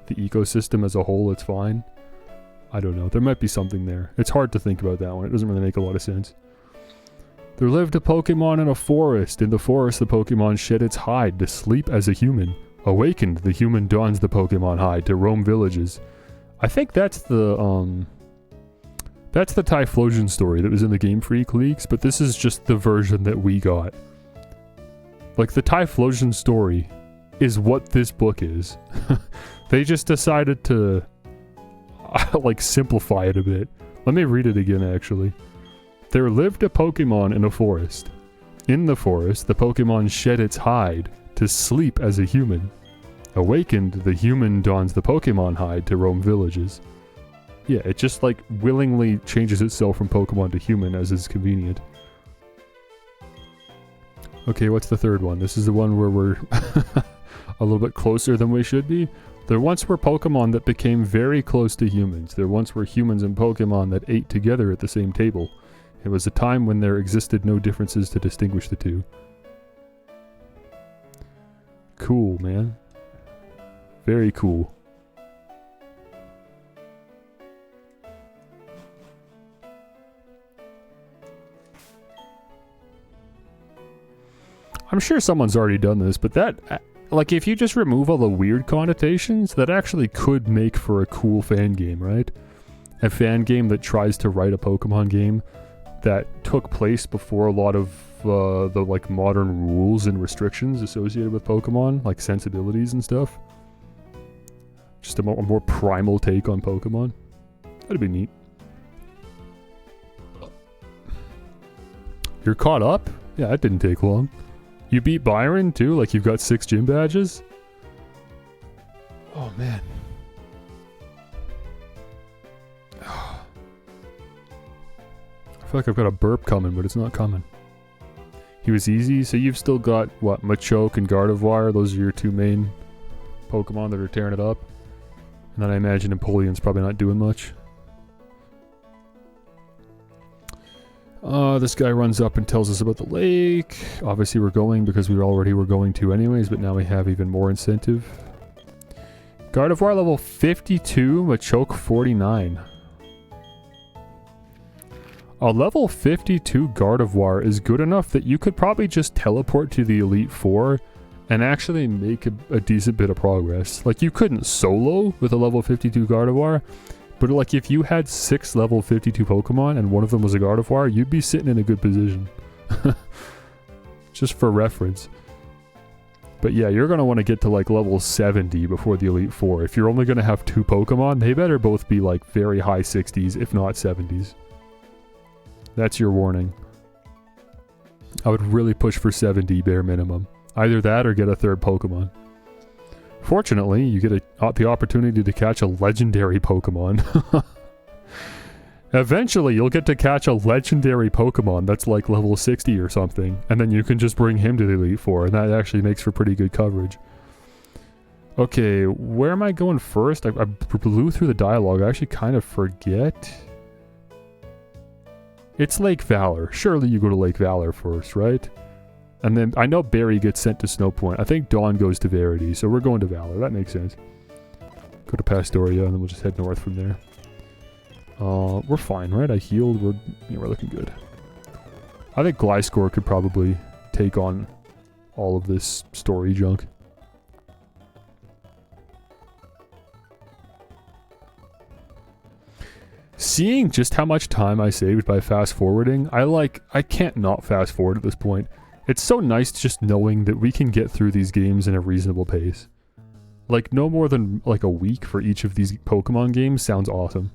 the ecosystem as a whole, it's fine. I don't know. There might be something there. It's hard to think about that one. It doesn't really make a lot of sense. There lived a Pokemon in a forest. In the forest, the Pokemon shed its hide to sleep as a human. Awakened, the human dons the Pokemon hide to roam villages. I think that's the Typhlosion story that was in the Game Freak leaks, but this is just the version that we got. Like, the Typhlosion story is what this book is. They just decided to, like, simplify it a bit. Let me read it again, actually. There lived a Pokemon in a forest. In the forest, the Pokemon shed its hide to sleep as a human. Awakened, the human dons the Pokemon hide to roam villages. Yeah, it just, like, willingly changes itself from Pokemon to human as is convenient. Okay, what's the third one? This is the one where we're a little bit closer than we should be. There once were Pokemon that became very close to humans. There once were humans and Pokemon that ate together at the same table. It was a time when there existed no differences to distinguish the two. Cool, man. Very cool. I'm sure someone's already done this, but that, like, if you just remove all the weird connotations, that actually could make for a cool fan game, right? A fan game that tries to write a Pokemon game that took place before a lot of the, like, modern rules and restrictions associated with Pokemon, like sensibilities and stuff. Just a more primal take on Pokemon. That'd be neat. You're caught up? Yeah, that didn't take long. You beat Byron too? Like you've got 6 gym badges? Oh man. I feel like I've got a burp coming, but it's not coming. He was easy, so you've still got, what, Machoke and Gardevoir? Those are your 2 main Pokemon that are tearing it up. And then I imagine Empoleon's probably not doing much. This guy runs up and tells us about the lake. Obviously we're going because we already were going to anyways, but now we have even more incentive. Gardevoir level 52, Machoke 49. A level 52 Gardevoir is good enough that you could probably just teleport to the Elite Four and actually make a decent bit of progress. Like, you couldn't solo with a level 52 Gardevoir, but like if you had 6 level 52 Pokemon and one of them was a Gardevoir, you'd be sitting in a good position. Just for reference. But yeah, you're going to want to get to like level 70 before the Elite Four. If you're only going to have 2 Pokemon, they better both be like very high 60s, if not 70s. That's your warning. I would really push for 70 bare minimum. Either that or get a 3rd Pokemon. Fortunately, you get the opportunity to catch a legendary Pokemon. Eventually, you'll get to catch a legendary Pokemon that's like level 60 or something, and then you can just bring him to the Elite Four, and that actually makes for pretty good coverage. Okay, where am I going first? I blew through the dialogue. I actually kind of forget. It's Lake Valor. Surely you go to Lake Valor first, right? And then, I know Barry gets sent to Snowpoint. I think Dawn goes to Verity, so we're going to Valor. That makes sense. Go to Pastoria, and then we'll just head north from there. We're fine, right? I healed. We're looking good. I think Gliscor could probably take on all of this story junk. Seeing just how much time I saved by fast forwarding, I can't not fast forward at this point. It's so nice just knowing that we can get through these games in a reasonable pace. Like, no more than like a week for each of these Pokemon games sounds awesome.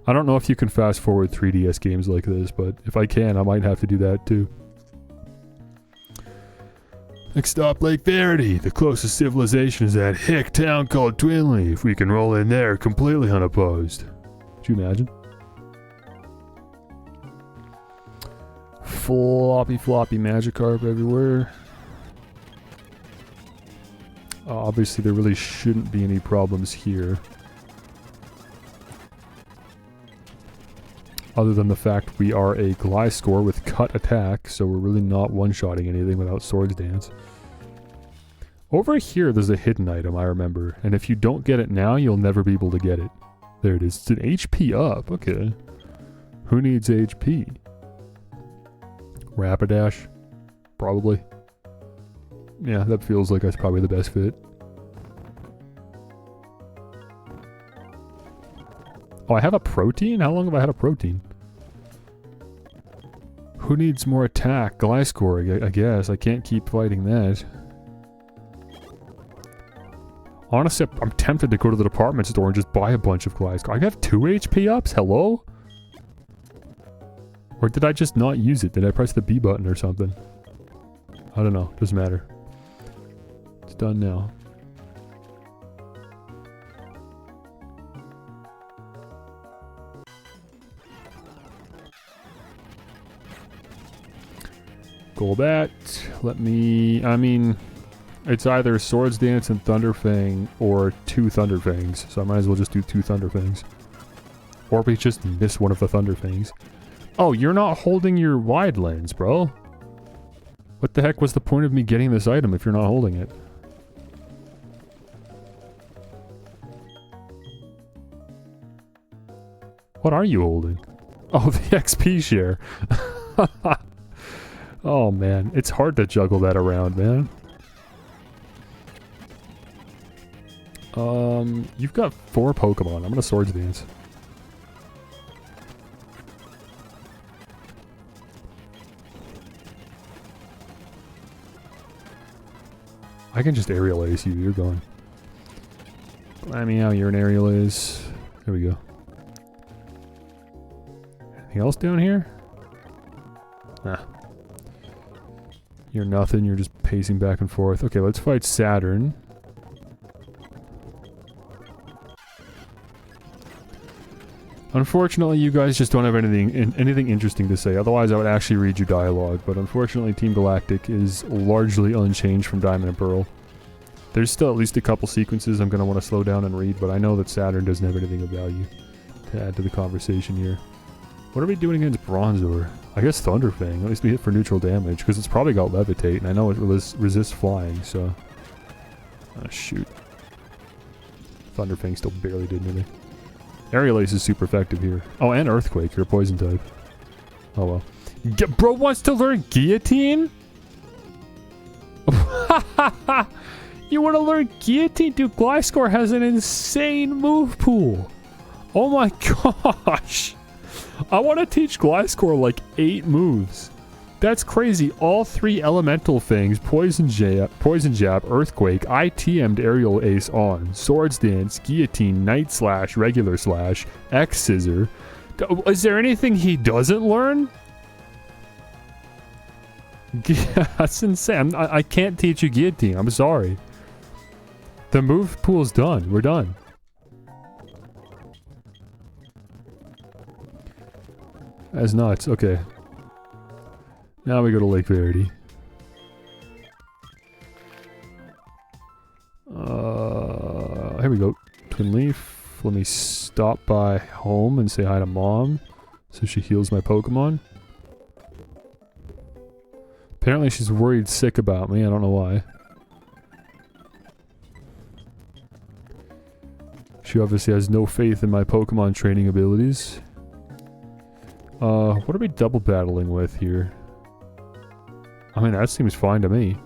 I don't know if you can fast forward 3DS games like this, but if I can, I might have to do that too. Next stop, Lake Verity. The closest civilization is that hick town called Twinley. If we can roll in there completely unopposed. Could you imagine? Floppy Magikarp everywhere. Obviously there really shouldn't be any problems here. Other than the fact we are a Gliscor with cut attack, so we're really not one-shotting anything without Swords Dance. Over here there's a hidden item, I remember, and if you don't get it now, you'll never be able to get it. There it is. It's an HP up. Okay. Who needs HP? Rapidash? Probably. Yeah, that feels like that's probably the best fit. Oh, I have a protein? How long have I had a protein? Who needs more attack? Gliscor, I guess. I can't keep fighting that. Honestly, I'm tempted to go to the department store and just buy a bunch of Gliscor. I have 2 HP ups? Hello? Or did I just not use it? Did I press the B button or something? I don't know. Doesn't matter. It's done now. Golbat. I mean, It's either Swords Dance and Thunderfang or 2 Thunderfangs, so I might as well just do 2 Thunderfangs. Or we just miss one of the Thunderfangs. Oh, you're not holding your wide lens, bro. What the heck was the point of me getting this item if you're not holding it? What are you holding? Oh, the XP share. Oh man, it's hard to juggle that around, man. You've got 4 Pokemon. I'm gonna Swords Dance. I can just Aerial Ace you. You're gone. Meow, you're an Aerial Ace. There we go. Anything else down here? Nah. You're nothing. You're just pacing back and forth. Okay, let's fight Saturn. Unfortunately, you guys just don't have anything interesting to say. Otherwise, I would actually read your dialogue. But unfortunately, Team Galactic is largely unchanged from Diamond and Pearl. There's still at least a couple sequences I'm going to want to slow down and read, but I know that Saturn doesn't have anything of value to add to the conversation here. What are we doing against Bronzor? I guess Thunderfang. At least we hit for neutral damage, because it's probably got Levitate, and I know it resists flying, so... Ah, shoot. Thunderfang still barely did anything. Aerial Ace is super effective here. Oh, and Earthquake. You're a poison type. Oh well. Bro wants to learn Guillotine? You want to learn Guillotine? Dude, Gliscor has an insane move pool. Oh my gosh. I want to teach Gliscor like 8 moves. That's crazy. All 3 elemental things, Poison Jab, Earthquake, I TM'd Aerial Ace on, Swords Dance, Guillotine, Night Slash, Regular Slash, X Scissor. Is there anything he doesn't learn? That's insane. I can't teach you Guillotine. I'm sorry. The move pool's done. We're done. That's nuts. Okay. Now we go to Lake Verity. Here we go. Twin Leaf. Let me stop by home and say hi to Mom so she heals my Pokemon. Apparently she's worried sick about me. I don't know why. She obviously has no faith in my Pokemon training abilities. What are we double battling with here? I mean, that seems fine to me.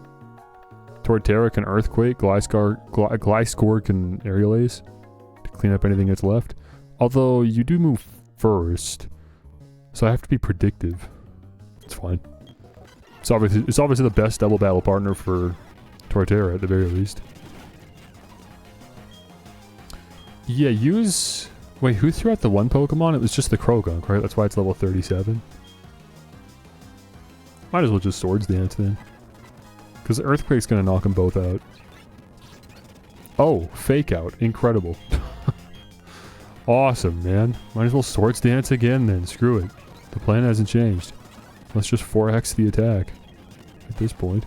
Torterra can Earthquake, Gliscor can Aerial Ace to clean up anything that's left. Although, you do move first, so I have to be predictive. It's fine. It's obviously the best double battle partner for Torterra at the very least. Yeah, use... Wait, who threw out the one Pokemon? It was just the Krogunk, right? That's why it's level 37. Might as well just Swords Dance then. Because Earthquake's gonna knock them both out. Oh, Fake Out. Incredible. Awesome, man. Might as well Swords Dance again then. Screw it. The plan hasn't changed. Let's just 4x the attack. At this point.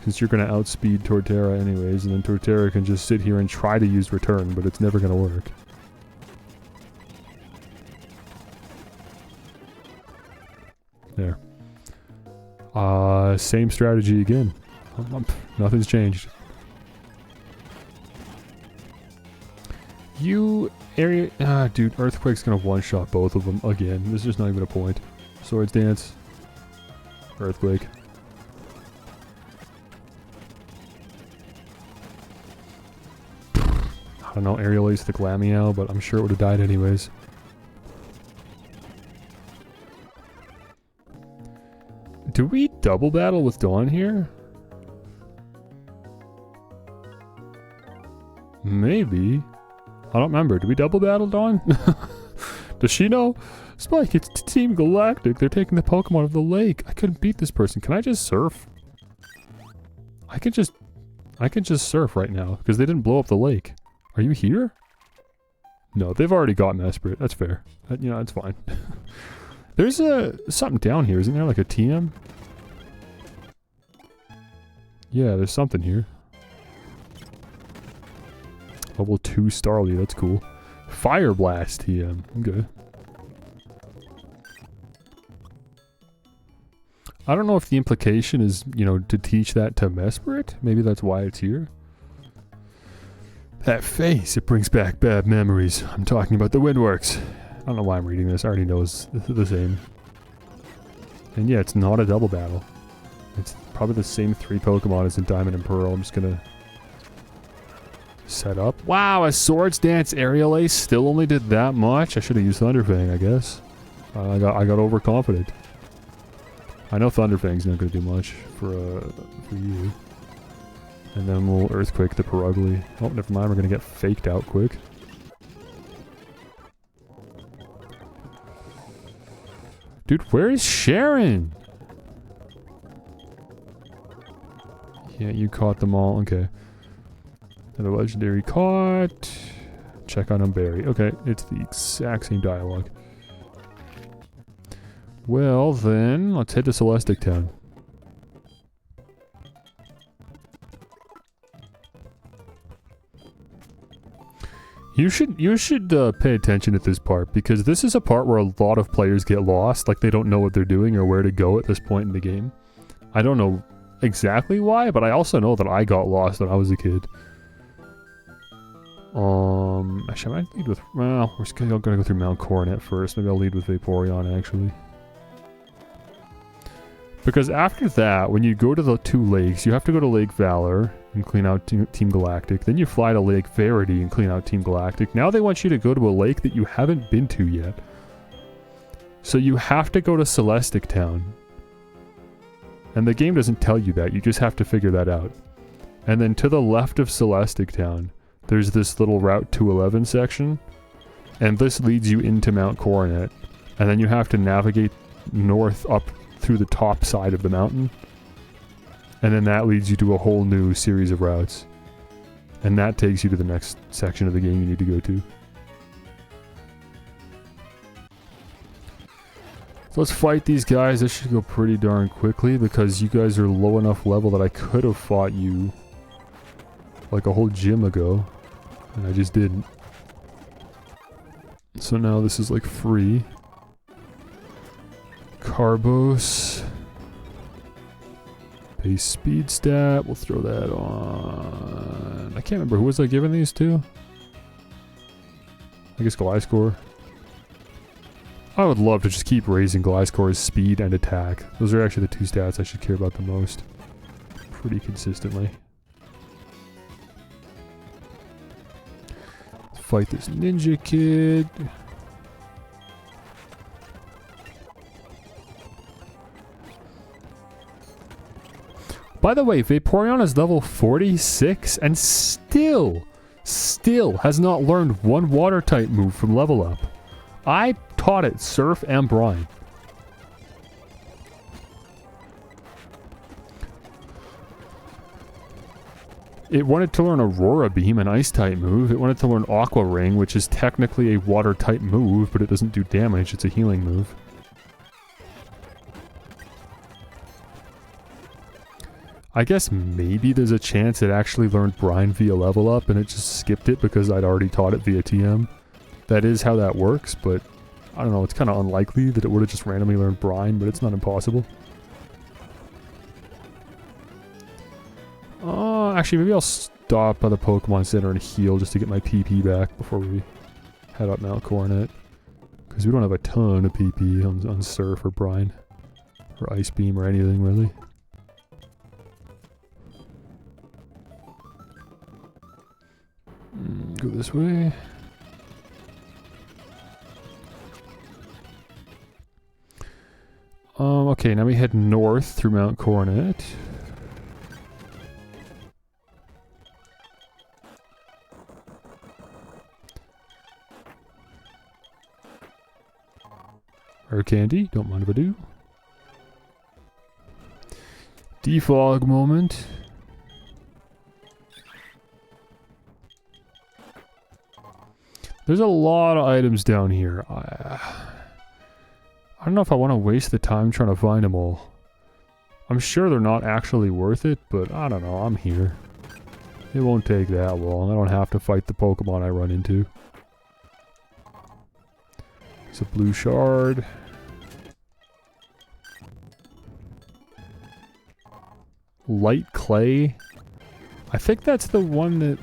Since you're gonna outspeed Torterra anyways, and then Torterra can just sit here and try to use Return, but it's never gonna work. There. Same strategy again. Nothing's changed. You area... dude, Earthquake's gonna one-shot both of them again. There's just not even a point. Swords Dance. Earthquake. I don't know, Aerial Ace the Glameow, but I'm sure it would have died anyways. Do we double battle with Dawn here? Maybe. I don't remember. Did we double battle Dawn? Does she know? Spike, it's Team Galactic. They're taking the Pokemon of the lake. I couldn't beat this person. Can I just surf? I can just surf right now because they didn't blow up the lake. Are you here? No, they've already got Mesprit. That's fair. You know, it's fine. There's something down here, isn't there? Like a TM? Yeah, there's something here. Level 2 Starly, that's cool. Fire Blast TM, okay. I don't know if the implication is, you know, to teach that to Mesprit. Maybe that's why it's here. That face, it brings back bad memories. I'm talking about the Windworks. I don't know why I'm reading this. I already know it's the same. And yeah, it's not a double battle. It's probably the same 3 Pokemon as in Diamond and Pearl. I'm just gonna set up. Wow, a Swords Dance Aerial Ace still only did that much? I should have used Thunderfang, I guess. I got overconfident. I know Thunderfang's not gonna do much for you. And then we'll Earthquake the Perugly. Oh, never mind, we're gonna get faked out quick. Dude, where is Sharon? Yeah, you caught them all. Okay. Another legendary caught. Check on Umberry. Okay, it's the exact same dialogue. Well, then, let's head to Celestic Town. You should pay attention at this part, because this is a part where a lot of players get lost, like they don't know what they're doing or where to go at this point in the game. I don't know exactly why, but I also know that I got lost when I was a kid. Actually, I might lead with, well, we're just gonna go through Mount Coronet first. Maybe I'll lead with Vaporeon, actually. Because after that, when you go to the 2 lakes, you have to go to Lake Valor and clean out Team Galactic. Then you fly to Lake Verity and clean out Team Galactic. Now they want you to go to a lake that you haven't been to yet. So you have to go to Celestic Town. And the game doesn't tell you that, you just have to figure that out. And then to the left of Celestic Town, there's this little Route 211 section. And this leads you into Mount Coronet. And then you have to navigate north up through the top side of the mountain. And then that leads you to a whole new series of routes. And that takes you to the next section of the game you need to go to. So let's fight these guys. This should go pretty darn quickly because you guys are low enough level that I could have fought you like a whole gym ago. And I just didn't. So now this is like free. Carbos. Base speed stat. We'll throw that on. I can't remember. Who was I giving these to? I guess Gliscor. I would love to just keep raising Gliscor's speed and attack. Those are actually the 2 stats I should care about the most. Pretty consistently. Let's fight this ninja kid. By the way, Vaporeon is level 46 and still has not learned 1 water type move from level up. I taught it Surf and Brine. It wanted to learn Aurora Beam, an ice type move. It wanted to learn Aqua Ring, which is technically a water type move, but it doesn't do damage, it's a healing move. I guess maybe there's a chance it actually learned Brine via level up and it just skipped it because I'd already taught it via TM. That is how that works, but I don't know, it's kind of unlikely that it would have just randomly learned Brine, but it's not impossible. Actually, maybe I'll stop by the Pokemon Center and heal just to get my PP back before we head up Mount Coronet. Because we don't have a ton of PP on Surf or Brine. Or Ice Beam or anything, really. Go this way. Okay, now we head north through Mount Coronet. Air Candy, don't mind if I do. Defog moment. There's a lot of items down here. I don't know if I want to waste the time trying to find them all. I'm sure they're not actually worth it, but I don't know, I'm here. It won't take that long. I don't have to fight the Pokemon I run into. It's a blue shard. Light clay. I think that's the one that...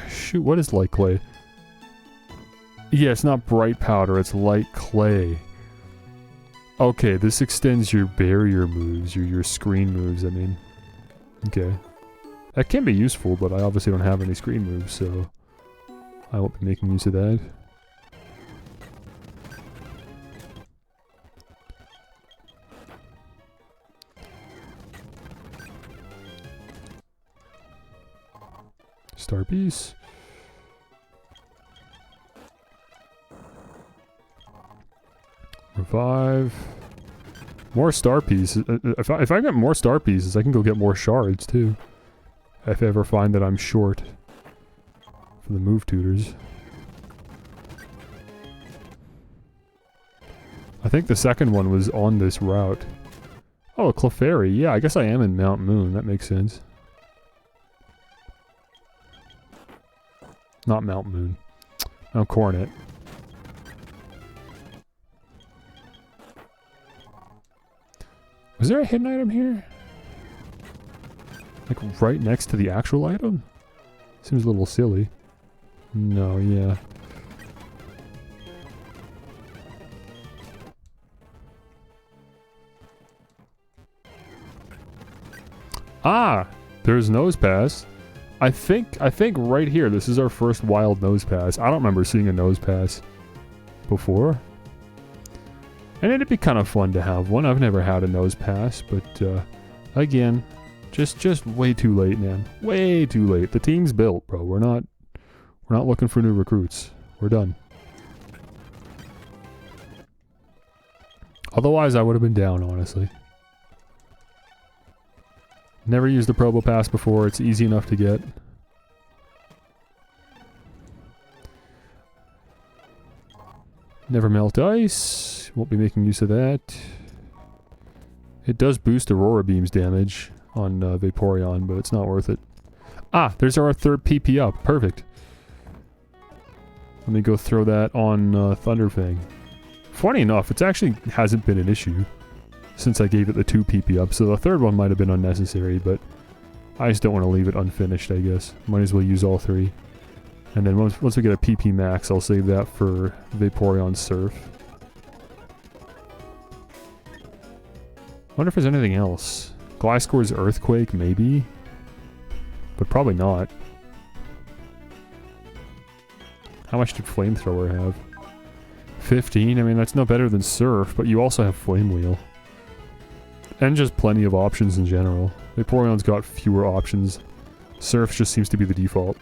shoot, what is light clay? Yeah, it's not bright powder, it's light clay. Okay, this extends your barrier moves, your screen moves, I mean. Okay. That can be useful, but I obviously don't have any screen moves, so I won't be making use of that. Star piece. Revive. More star pieces. If I get more star pieces, I can go get more shards too. If I ever find that I'm short for the move tutors. I think the second one was on this route. Oh, a Clefairy. Yeah, I guess I am in Mount Moon. That makes sense. Not Mount Moon. Mount Coronet. Was there a hidden item here? Like right next to the actual item? Seems a little silly. No, yeah. Ah! There's Nose Pass. I think right here, this is our first wild Nose Pass. I don't remember seeing a Nose Pass before. And it'd be kind of fun to have one. I've never had a Nose Pass, but again, just way too late, man. Way too late. The team's built, bro. We're not looking for new recruits. We're done. Otherwise, I would have been down, honestly. Never used the Probo Pass before. It's easy enough to get. Never melt ice. Won't be making use of that. It does boost Aurora Beam's damage on Vaporeon, but it's not worth it. Ah, there's our third PP up. Perfect. Let me go throw that on Thunderfang. Funny enough, it actually hasn't been an issue since I gave it the 2 PP up, so the third one might have been unnecessary, but I just don't want to leave it unfinished, I guess. Might as well use all 3. And then once we get a PP max, I'll save that for Vaporeon Surf. Wonder if there's anything else. Gliscor's Earthquake, maybe? But probably not. How much did Flamethrower have? 15? I mean, that's no better than Surf, but you also have Flame Wheel. And just plenty of options in general. Vaporeon's got fewer options. Surf just seems to be the default.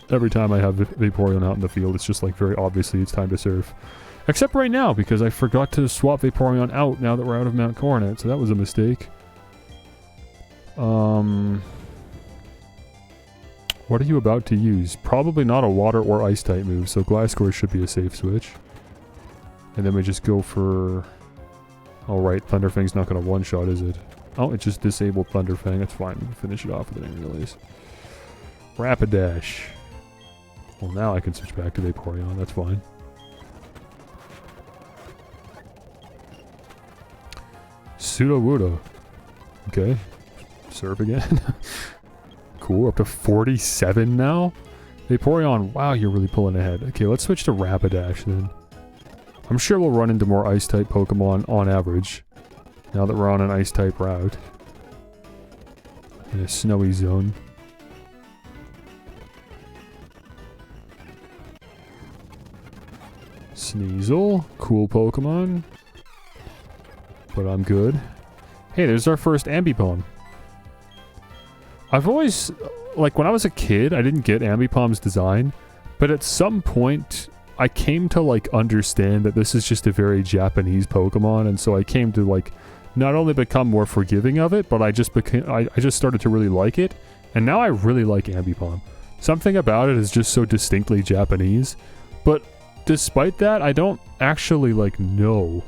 Every time I have Vaporeon out in the field, it's just like very obviously it's time to Surf. Except right now, because I forgot to swap Vaporeon out now that we're out of Mount Coronet, so that was a mistake. What are you about to use? Probably not a water or ice type move, so Gliscor should be a safe switch. And then we just go for... Alright, Thunderfang's not going to one-shot, is it? Oh, it just disabled Thunderfang. That's fine. We can finish it off with an Release. Rapidash. Well, now I can switch back to Vaporeon. That's fine. Sudowoodo. Okay. Surf again. Cool. Up to 47 now? Vaporeon. Wow, you're really pulling ahead. Okay, let's switch to Rapidash then. I'm sure we'll run into more Ice-type Pokemon on average, now that we're on an Ice-type route. In a snowy zone. Sneasel. Cool Pokemon. But I'm good. Hey, there's our first Ambipom. I've always... Like, when I was a kid, I didn't get Ambipom's design, but at some point... I came to, like, understand that this is just a very Japanese Pokemon, and so I came to, like, not only become more forgiving of it, but I just started to really like it, and now I really like Ambipom. Something about it is just so distinctly Japanese, but despite that, I don't actually, like, know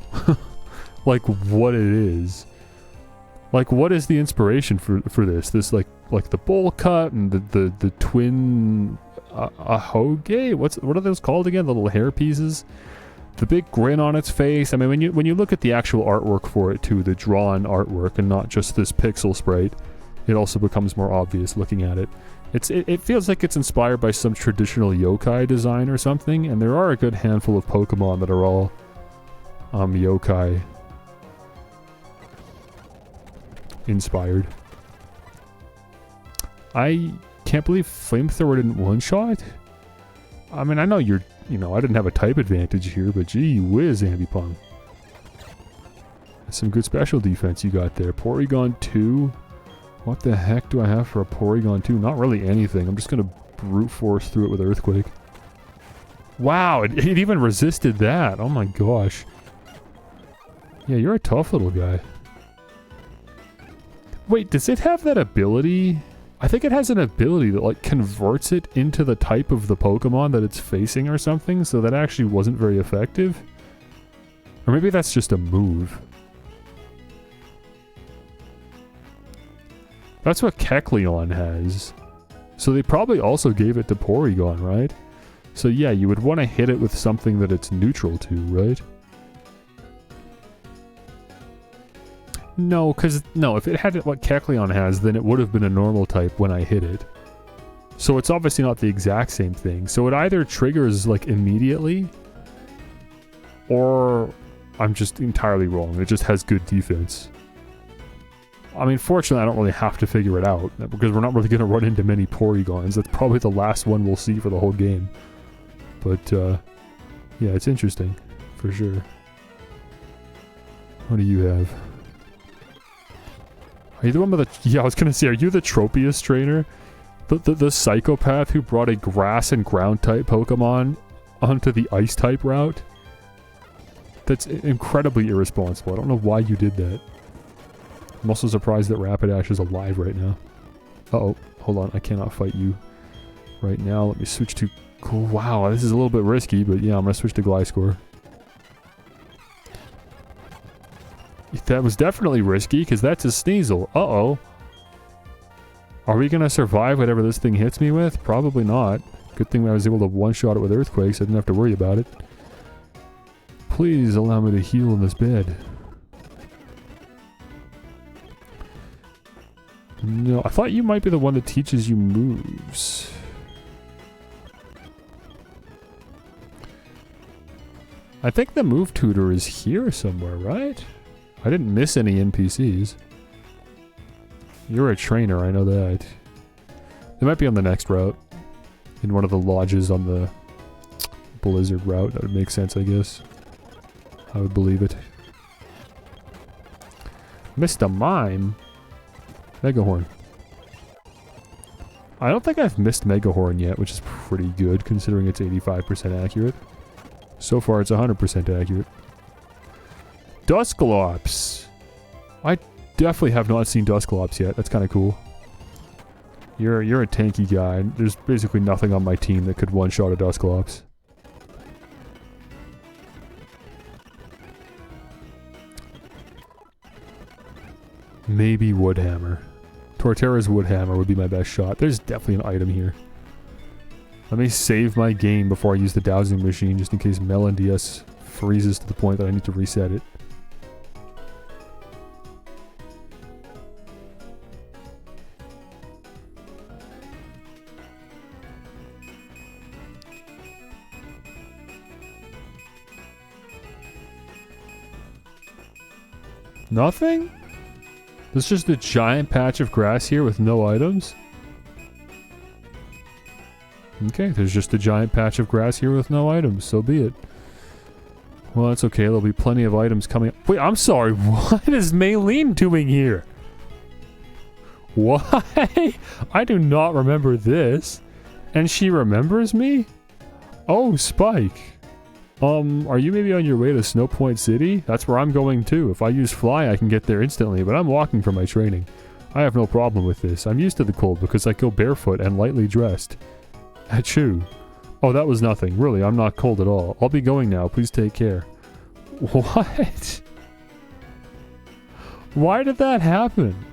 like what it is. Like, what is the inspiration for this? This like the bowl cut and the twin ahoge? What are those called again? The little hair pieces. The big grin on its face. I mean, when you look at the actual artwork for it too, the drawn artwork and not just this pixel sprite, it also becomes more obvious looking at it. It feels like it's inspired by some traditional yokai design or something, and there are a good handful of Pokemon that are all yokai inspired. I can't believe Flamethrower didn't one-shot. I mean, I know I didn't have a type advantage here, but gee whiz, Ambipom. That's some good special defense you got there. Porygon 2. What the heck do I have for a Porygon 2? Not really anything. I'm just going to brute force through it with Earthquake. Wow, it even resisted that. Oh my gosh. Yeah, you're a tough little guy. Wait, does it have that ability? I think it has an ability that like converts it into the type of the Pokemon that it's facing or something, so that actually wasn't very effective. Or maybe that's just a move. That's what Kecleon has. So they probably also gave it to Porygon, right? So yeah, you would want to hit it with something that it's neutral to, right? No, if it had what Kecleon has, then it would have been a normal type when I hit it. So it's obviously not the exact same thing. So it either triggers like immediately, or I'm just entirely wrong. It just has good defense. I mean, fortunately, I don't really have to figure it out, because we're not really going to run into many Porygons. That's probably the last one we'll see for the whole game. But, yeah, it's interesting, for sure. What do you have? Are you the one with the... Yeah, I was going to say, are you the Tropius trainer? The psychopath who brought a grass and ground type Pokemon onto the ice type route? That's incredibly irresponsible. I don't know why you did that. I'm also surprised that Rapidash is alive right now. Uh-oh. Hold on. I cannot fight you right now. Let me switch to... Wow, this is a little bit risky, but yeah, I'm going to switch to Gliscor. That was definitely risky, because that's a Sneasel. Uh-oh. Are we going to survive whatever this thing hits me with? Probably not. Good thing I was able to one-shot it with Earthquake, so I didn't have to worry about it. Please allow me to heal in this bed. No, I thought you might be the one that teaches you moves. I think the move tutor is here somewhere, right? I didn't miss any NPCs. You're a trainer, I know that. They might be on the next route. In one of the lodges on the Blizzard route. That would make sense, I guess. I would believe it. Mr. Mime? Megahorn. I don't think I've missed Megahorn yet, which is pretty good considering it's 85% accurate. So far it's 100% accurate. Dusclops! I definitely have not seen Dusclops yet. That's kind of cool. You're a tanky guy. There's basically nothing on my team that could one-shot a Dusclops. Maybe Woodhammer. Torterra's Woodhammer would be my best shot. There's definitely an item here. Let me save my game before I use the dowsing machine, just in case Melon-DS freezes to the point that I need to reset it. Nothing? There's just a giant patch of grass here with no items? Okay, there's just a giant patch of grass here with no items, so be it. Well, that's okay, there'll be plenty of items coming up. Wait, I'm sorry, what is Maylene doing here? Why? I do not remember this. And she remembers me? Oh, Spike. Are you maybe on your way to Snow Point City? That's where I'm going too. If I use Fly, I can get there instantly, but I'm walking for my training. I have no problem with this. I'm used to the cold because I go barefoot and lightly dressed. Achoo. Oh, that was nothing. Really, I'm not cold at all. I'll be going now. Please take care. What? Why did that happen?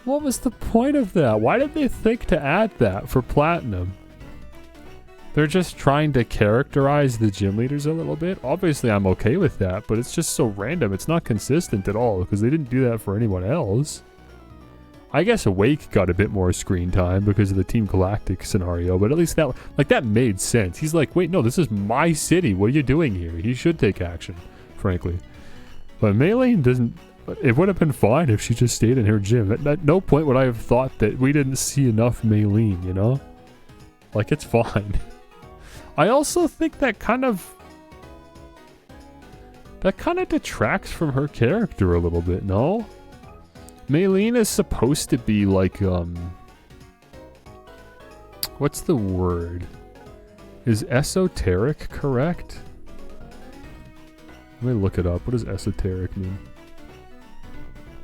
What was the point of that? Why did they think to add that for Platinum? They're just trying to characterize the gym leaders a little bit. Obviously, I'm okay with that, but it's just so random. It's not consistent at all because they didn't do that for anyone else. I guess Awake got a bit more screen time because of the Team Galactic scenario, but at least that made sense. He's like, wait, no, this is my city. What are you doing here? He should take action, frankly. But Maylene doesn't... It would have been fine if she just stayed in her gym. At no point would I have thought that we didn't see enough Maylene, you know? Like, it's fine. I also think that kind of detracts from her character a little bit, no? Maylene is supposed to be like, what's the word? Is esoteric correct? Let me look it up. What does esoteric mean?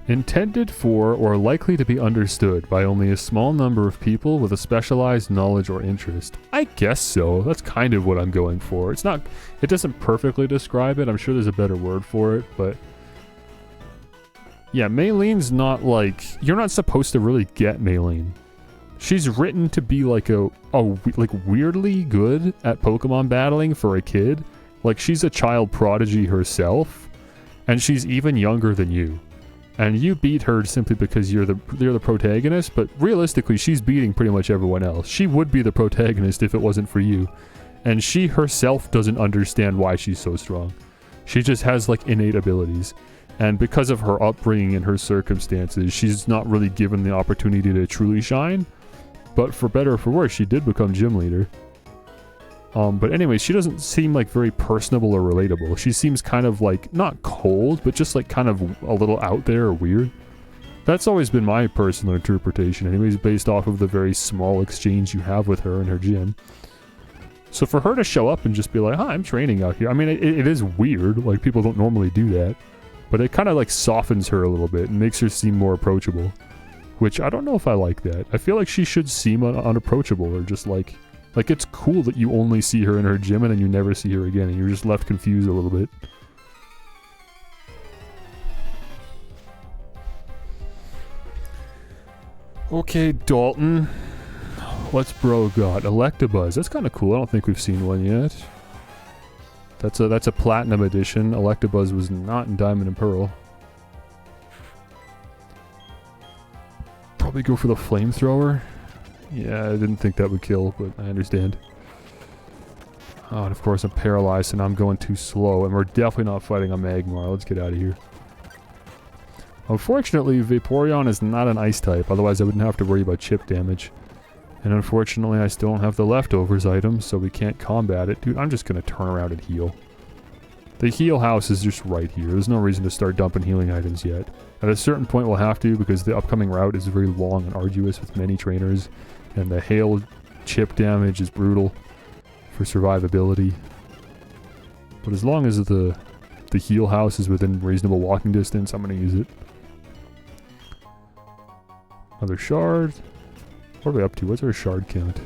Intended for or likely to be understood by only a small number of people with a specialized knowledge or interest. I guess so. That's kind of what I'm going for. It doesn't perfectly describe it. I'm sure there's a better word for it, but yeah, Maylene's not like, you're not supposed to really get Maylene. She's written to be like like weirdly good at Pokemon battling for a kid. Like she's a child prodigy herself, and she's even younger than you. And you beat her simply because you're the protagonist, but realistically, she's beating pretty much everyone else. She would be the protagonist if it wasn't for you. And she herself doesn't understand why she's so strong. She just has, like, innate abilities. And because of her upbringing and her circumstances, she's not really given the opportunity to truly shine. But for better or for worse, she did become gym leader. But anyway, she doesn't seem like very personable or relatable. She seems kind of like, not cold, but just like kind of a little out there or weird. That's always been my personal interpretation anyways, based off of the very small exchange you have with her in her gym. So for her to show up and just be like, hi, I'm training out here. I mean, it is weird. Like, people don't normally do that. But it kind of like softens her a little bit and makes her seem more approachable. Which, I don't know if I like that. I feel like she should seem unapproachable or just like it's cool that you only see her in her gym and then you never see her again and you're just left confused a little bit. Okay, Dalton. What's bro got? Electabuzz. That's kind of cool. I don't think we've seen one yet. That's a platinum edition. Electabuzz was not in Diamond and Pearl. Probably go for the flamethrower. Yeah, I didn't think that would kill, but I understand. Oh, and of course I'm paralyzed and I'm going too slow, and we're definitely not fighting a Magmar. Let's get out of here. Unfortunately, Vaporeon is not an ice type, otherwise I wouldn't have to worry about chip damage. And unfortunately, I still don't have the leftovers item, so we can't combat it. Dude, I'm just gonna turn around and heal. The heal house is just right here. There's no reason to start dumping healing items yet. At a certain point we'll have to, because the upcoming route is very long and arduous with many trainers. And the hail chip damage is brutal for survivability. But as long as the heal house is within reasonable walking distance, I'm gonna use it. Another shard. What are we up to? What's our shard count?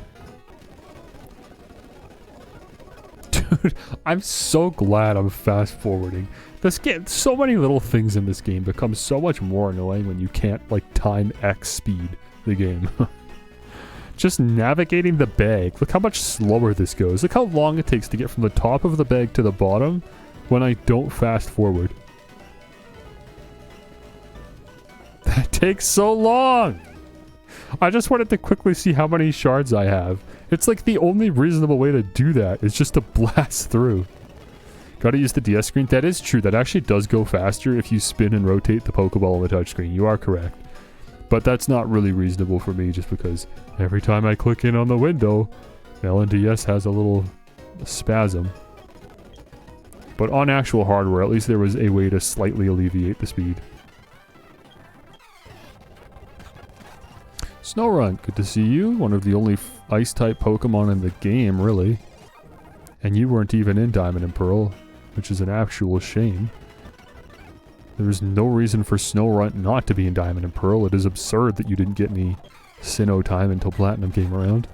Dude, I'm so glad I'm fast forwarding. This game, so many little things in this game become so much more annoying when you can't, like, time X speed the game. Just navigating the bag. Look how much slower this goes. Look how long it takes to get from the top of the bag to the bottom when I don't fast forward. That takes so long! I just wanted to quickly see how many shards I have. It's like the only reasonable way to do that is just to blast through. Gotta use the DS screen. That is true. That actually does go faster if you spin and rotate the Pokeball on the touchscreen. You are correct. But that's not really reasonable for me just because every time I click in on the window, LNDS has a little spasm. But on actual hardware, at least there was a way to slightly alleviate the speed. Snorunt, good to see you. One of the only Ice-type Pokemon in the game, really. And you weren't even in Diamond and Pearl, which is an actual shame. There's no reason for Snorunt not to be in Diamond and Pearl. It is absurd that you didn't get any Sinnoh time until Platinum came around.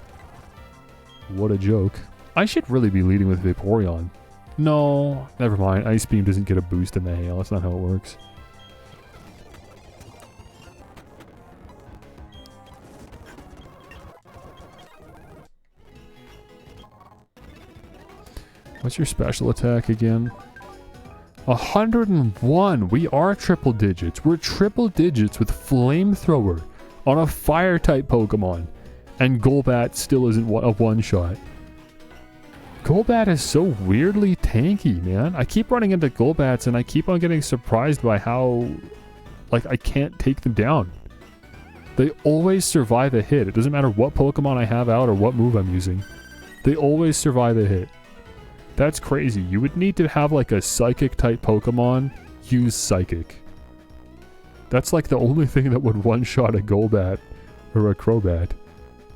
What a joke. I should really be leading with Vaporeon. No, never mind. Ice Beam doesn't get a boost in the hail. That's not how it works. What's your special attack again? 101! We are triple digits. We're triple digits with Flamethrower on a fire-type Pokemon. And Golbat still isn't a one-shot. Golbat is so weirdly tanky, man. I keep running into Golbats and I keep on getting surprised by how, like, I can't take them down. They always survive a hit. It doesn't matter what Pokemon I have out or what move I'm using. They always survive a hit. That's crazy. You would need to have, like, a Psychic-type Pokemon use Psychic. That's, like, the only thing that would one-shot a Golbat or a Crobat.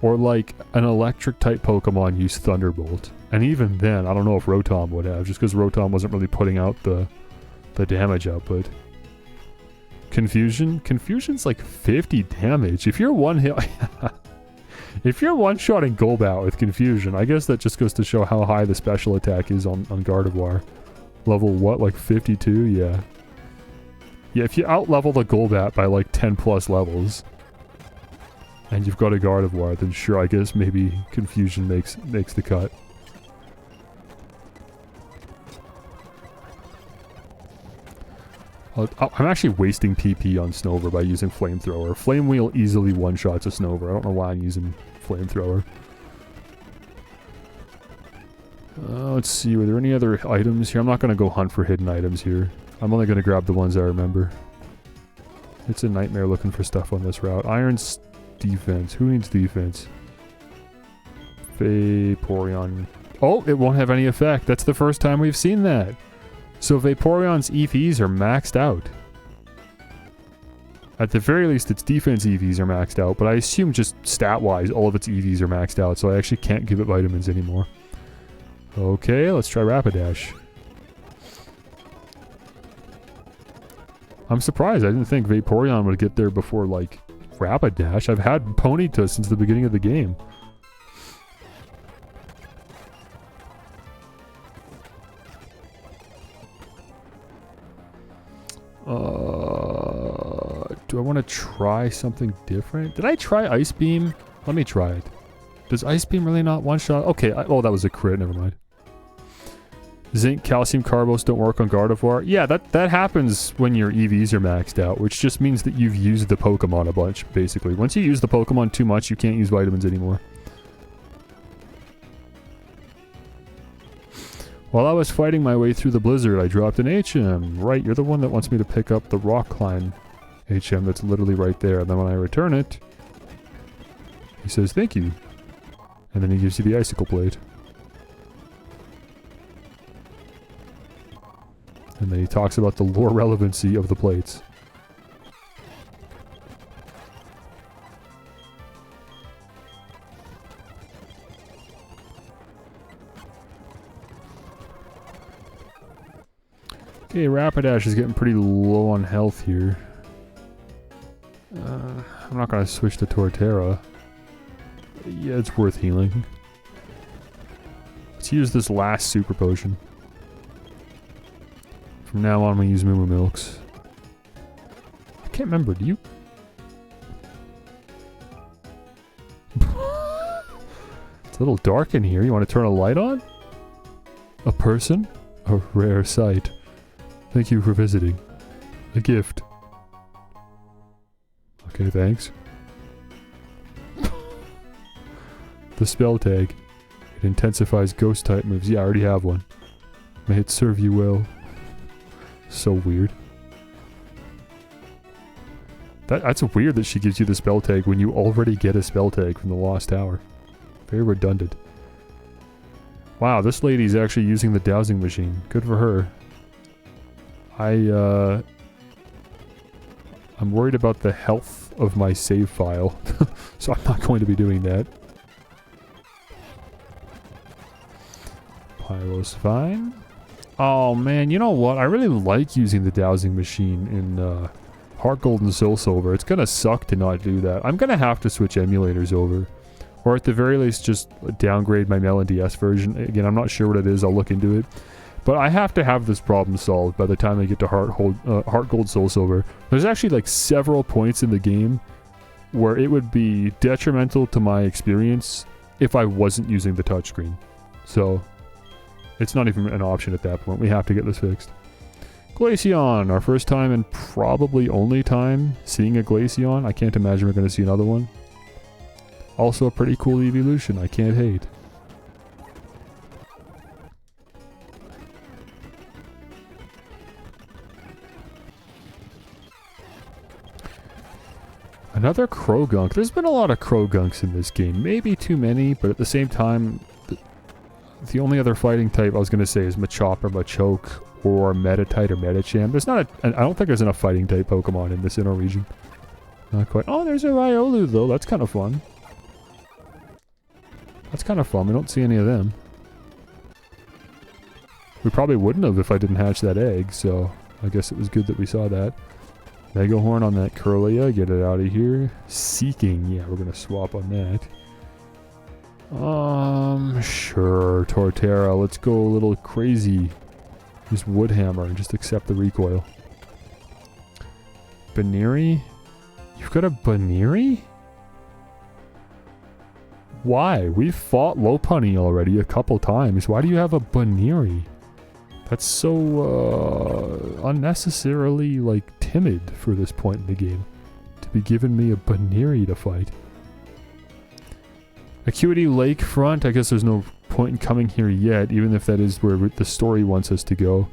Or, like, an Electric-type Pokemon use Thunderbolt. And even then, I don't know if Rotom would have, just because Rotom wasn't really putting out the damage output. Confusion? Confusion's like 50 damage. If you're one hit... if you're one-shotting Golbat with Confusion, I guess that just goes to show how high the special attack is on Gardevoir. Level what, like 52? Yeah. Yeah, if you out-level the Golbat by like 10 plus levels, and you've got a Gardevoir, then sure, I guess maybe Confusion makes the cut. I'm actually wasting PP on Snover by using Flamethrower. Flame Wheel easily one-shots a Snover. I don't know why I'm using Flamethrower. Let's see, were there any other items here? I'm not going to go hunt for hidden items here. I'm only going to grab the ones I remember. It's a nightmare looking for stuff on this route. Iron's defense. Who needs defense? Vaporeon. Oh, it won't have any effect. That's the first time we've seen that. So Vaporeon's EVs are maxed out. At the very least, its defense EVs are maxed out, but I assume just stat-wise, all of its EVs are maxed out, so I actually can't give it vitamins anymore. Okay, let's try Rapidash. I'm surprised. I didn't think Vaporeon would get there before, like, Rapidash. I've had Ponyta since the beginning of the game. Do I want to try something different? Did I try Ice Beam? Let me try it. Does Ice Beam really not one-shot? Okay, oh, that was a crit. Never mind. Zinc, Calcium, Carbos don't work on Gardevoir. Yeah, that happens when your EVs are maxed out, which just means that you've used the Pokemon a bunch, basically. Once you use the Pokemon too much, you can't use vitamins anymore. While I was fighting my way through the blizzard, I dropped an HM. Right, you're the one that wants me to pick up the Rock Climb HM that's literally right there. And then when I return it, he says thank you. And then he gives you the Icicle Plate. And then he talks about the lore relevancy of the plates. Okay, Rapidash is getting pretty low on health here. I'm not going to switch to Torterra. Yeah, it's worth healing. Let's use this last Super Potion. From now on, we use Moo Moo Milks. I can't remember, do you? It's a little dark in here. You want to turn a light on? A person? A rare sight. Thank you for visiting. A gift. Okay, thanks. The spell tag. It intensifies ghost type moves. Yeah, I already have one. May it serve you well. So weird. That's weird that she gives you the spell tag when you already get a spell tag from the Lost Tower. Very redundant. Wow, this lady's actually using the dowsing machine. Good for her. I'm worried about the health of my save file, so I'm not going to be doing that. Pyro's fine. Oh man, you know what? I really like using the dowsing machine in Heart Gold and Soul Silver. It's gonna suck to not do that. I'm gonna have to switch emulators over. Or at the very least just downgrade my Melon DS version. Again, I'm not sure what it is, I'll look into it. But I have to have this problem solved by the time I get to Heart Gold Soul Silver. There's actually like several points in the game where it would be detrimental to my experience if I wasn't using the touchscreen. So it's not even an option at that point. We have to get this fixed. Glaceon, our first time and probably only time seeing a Glaceon. I can't imagine we're going to see another one. Also a pretty cool evolution, I can't hate. Another Krogunk. There's been a lot of Krogunks in this game. Maybe too many, but at the same time, the only other fighting type I was going to say is Machop or Machoke or Metatite or Metacham. There's not I don't think there's enough fighting type Pokemon in this inner region. Not quite. Oh, there's a Riolu though. That's kind of fun. That's kind of fun. We don't see any of them. We probably wouldn't have if I didn't hatch that egg, so I guess it was good that we saw that. Mega Horn on that Curlia, get it out of here. Seeking, yeah, we're gonna swap on that. Sure, Torterra, let's go a little crazy. Use Wood Hammer and just accept the recoil. Baneri? You've got a Baneri? Why? We've fought Lopunny already a couple times. Why do you have a Baneri? That's so, unnecessarily, like, timid for this point in the game. To be giving me a Baneri to fight. Acuity Lakefront, I guess there's no point in coming here yet, even if that is where the story wants us to go.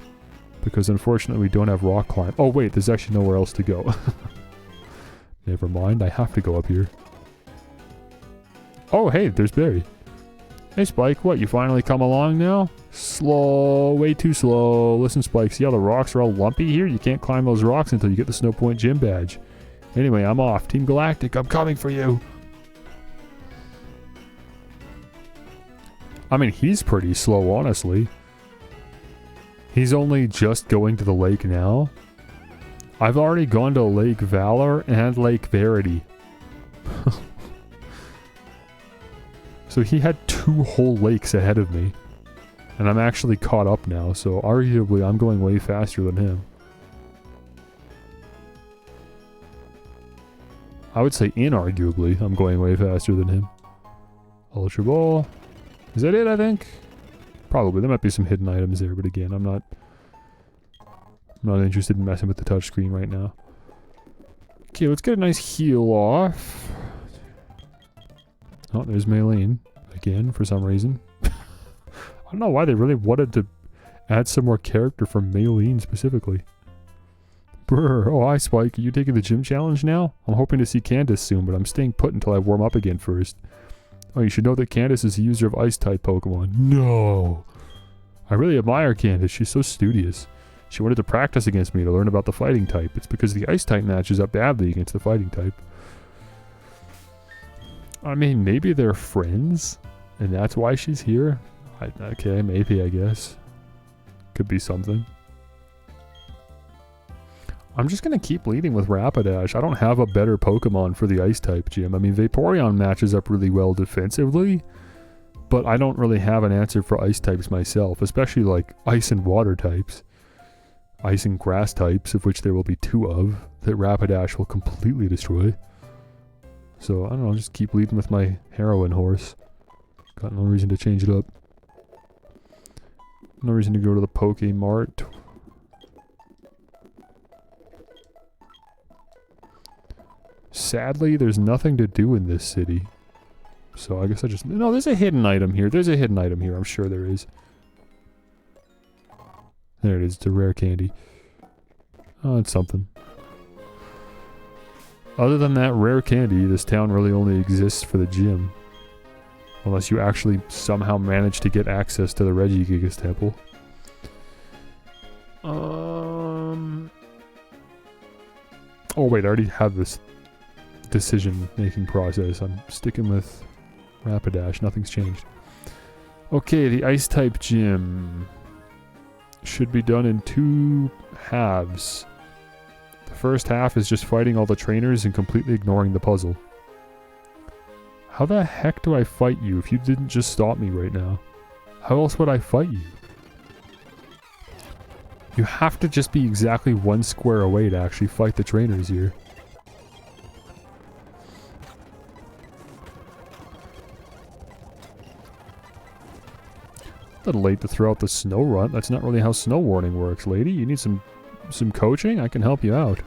Because unfortunately we don't have rock climb. Oh wait, there's actually nowhere else to go. Never mind, I have to go up here. Oh hey, there's Barry. Hey Spike, what, you finally come along now? Slow, way too slow. Listen Spike, see how the rocks are all lumpy here? You can't climb those rocks until you get the Snow Point Gym badge. Anyway, I'm off. Team Galactic, I'm coming for you. I mean, he's pretty slow, honestly. He's only just going to the lake now. I've already gone to Lake Valor and Lake Verity. So he had 2 whole lakes ahead of me. And I'm actually caught up now, so arguably I'm going way faster than him. I would say inarguably I'm going way faster than him. Ultra Ball. Is that it, I think? Probably. There might be some hidden items there, but again, I'm not interested in messing with the touchscreen right now. Okay, let's get a nice heal off. Oh, there's Maylene. Again, for some reason. I don't know why they really wanted to add some more character from Maylene specifically. Brr. Oh, hi Spike. Are you taking the gym challenge now? I'm hoping to see Candace soon, but I'm staying put until I warm up again first. Oh, you should know that Candace is a user of Ice-type Pokemon. No! I really admire Candace. She's so studious. She wanted to practice against me to learn about the fighting type. It's because the Ice-type matches up badly against the fighting type. I mean, maybe they're friends, and that's why she's here. Okay, maybe, I guess. Could be something. I'm just going to keep leading with Rapidash. I don't have a better Pokemon for the Ice-type gym. I mean, Vaporeon matches up really well defensively, but I don't really have an answer for Ice-types myself, especially like Ice and Water types. Ice and Grass types, of which there will be 2 of, that Rapidash will completely destroy. So, I don't know, I'll just keep leading with my Heroine horse. Got no reason to change it up. No reason to go to the Pokémart. Sadly, there's nothing to do in this city. So I guess I just... No, there's a hidden item here. There's a hidden item here. I'm sure there is. There it is. It's a rare candy. Oh, it's something. Other than that rare candy, this town really only exists for the gym. Unless you actually somehow manage to get access to the Regigigas Temple. Oh wait, I already have this decision-making process. I'm sticking with Rapidash. Nothing's changed. Okay, the Ice-type gym should be done in 2 halves. The first half is just fighting all the trainers and completely ignoring the puzzle. How the heck do I fight you if you didn't just stop me right now? How else would I fight you? You have to just be exactly 1 square away to actually fight the trainers here. A little late to throw out the snow run. That's not really how snow warning works, lady. You need some coaching? I can help you out.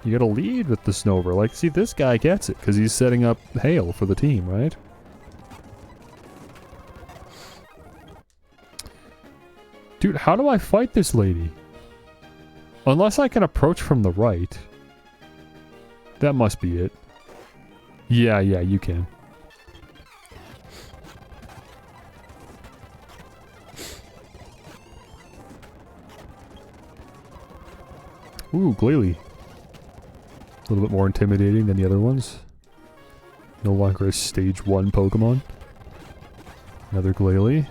You gotta lead with the snowver. Like, see, this guy gets it, because he's setting up hail for the team, right? Dude, how do I fight this lady? Unless I can approach from the right. That must be it. Yeah, you can. Ooh, Glalie. A little bit more intimidating than the other ones. No longer a stage 1 Pokemon. Another Glalie.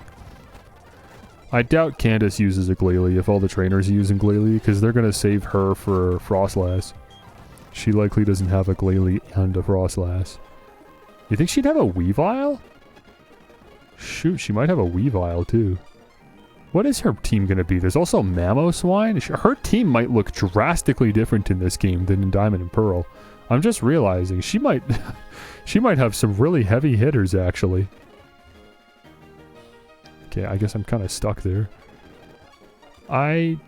I doubt Candace uses a Glalie if all the trainers are using Glalie, because they're going to save her for Frostlass. She likely doesn't have a Glalie and a Frostlass. You think she'd have a Weavile? Shoot, she might have a Weavile too. What is her team going to be? There's also Mamoswine? Her team might look drastically different in this game than in Diamond and Pearl. I'm just realizing she might she might have some really heavy hitters actually. Okay, I guess I'm kind of stuck there. I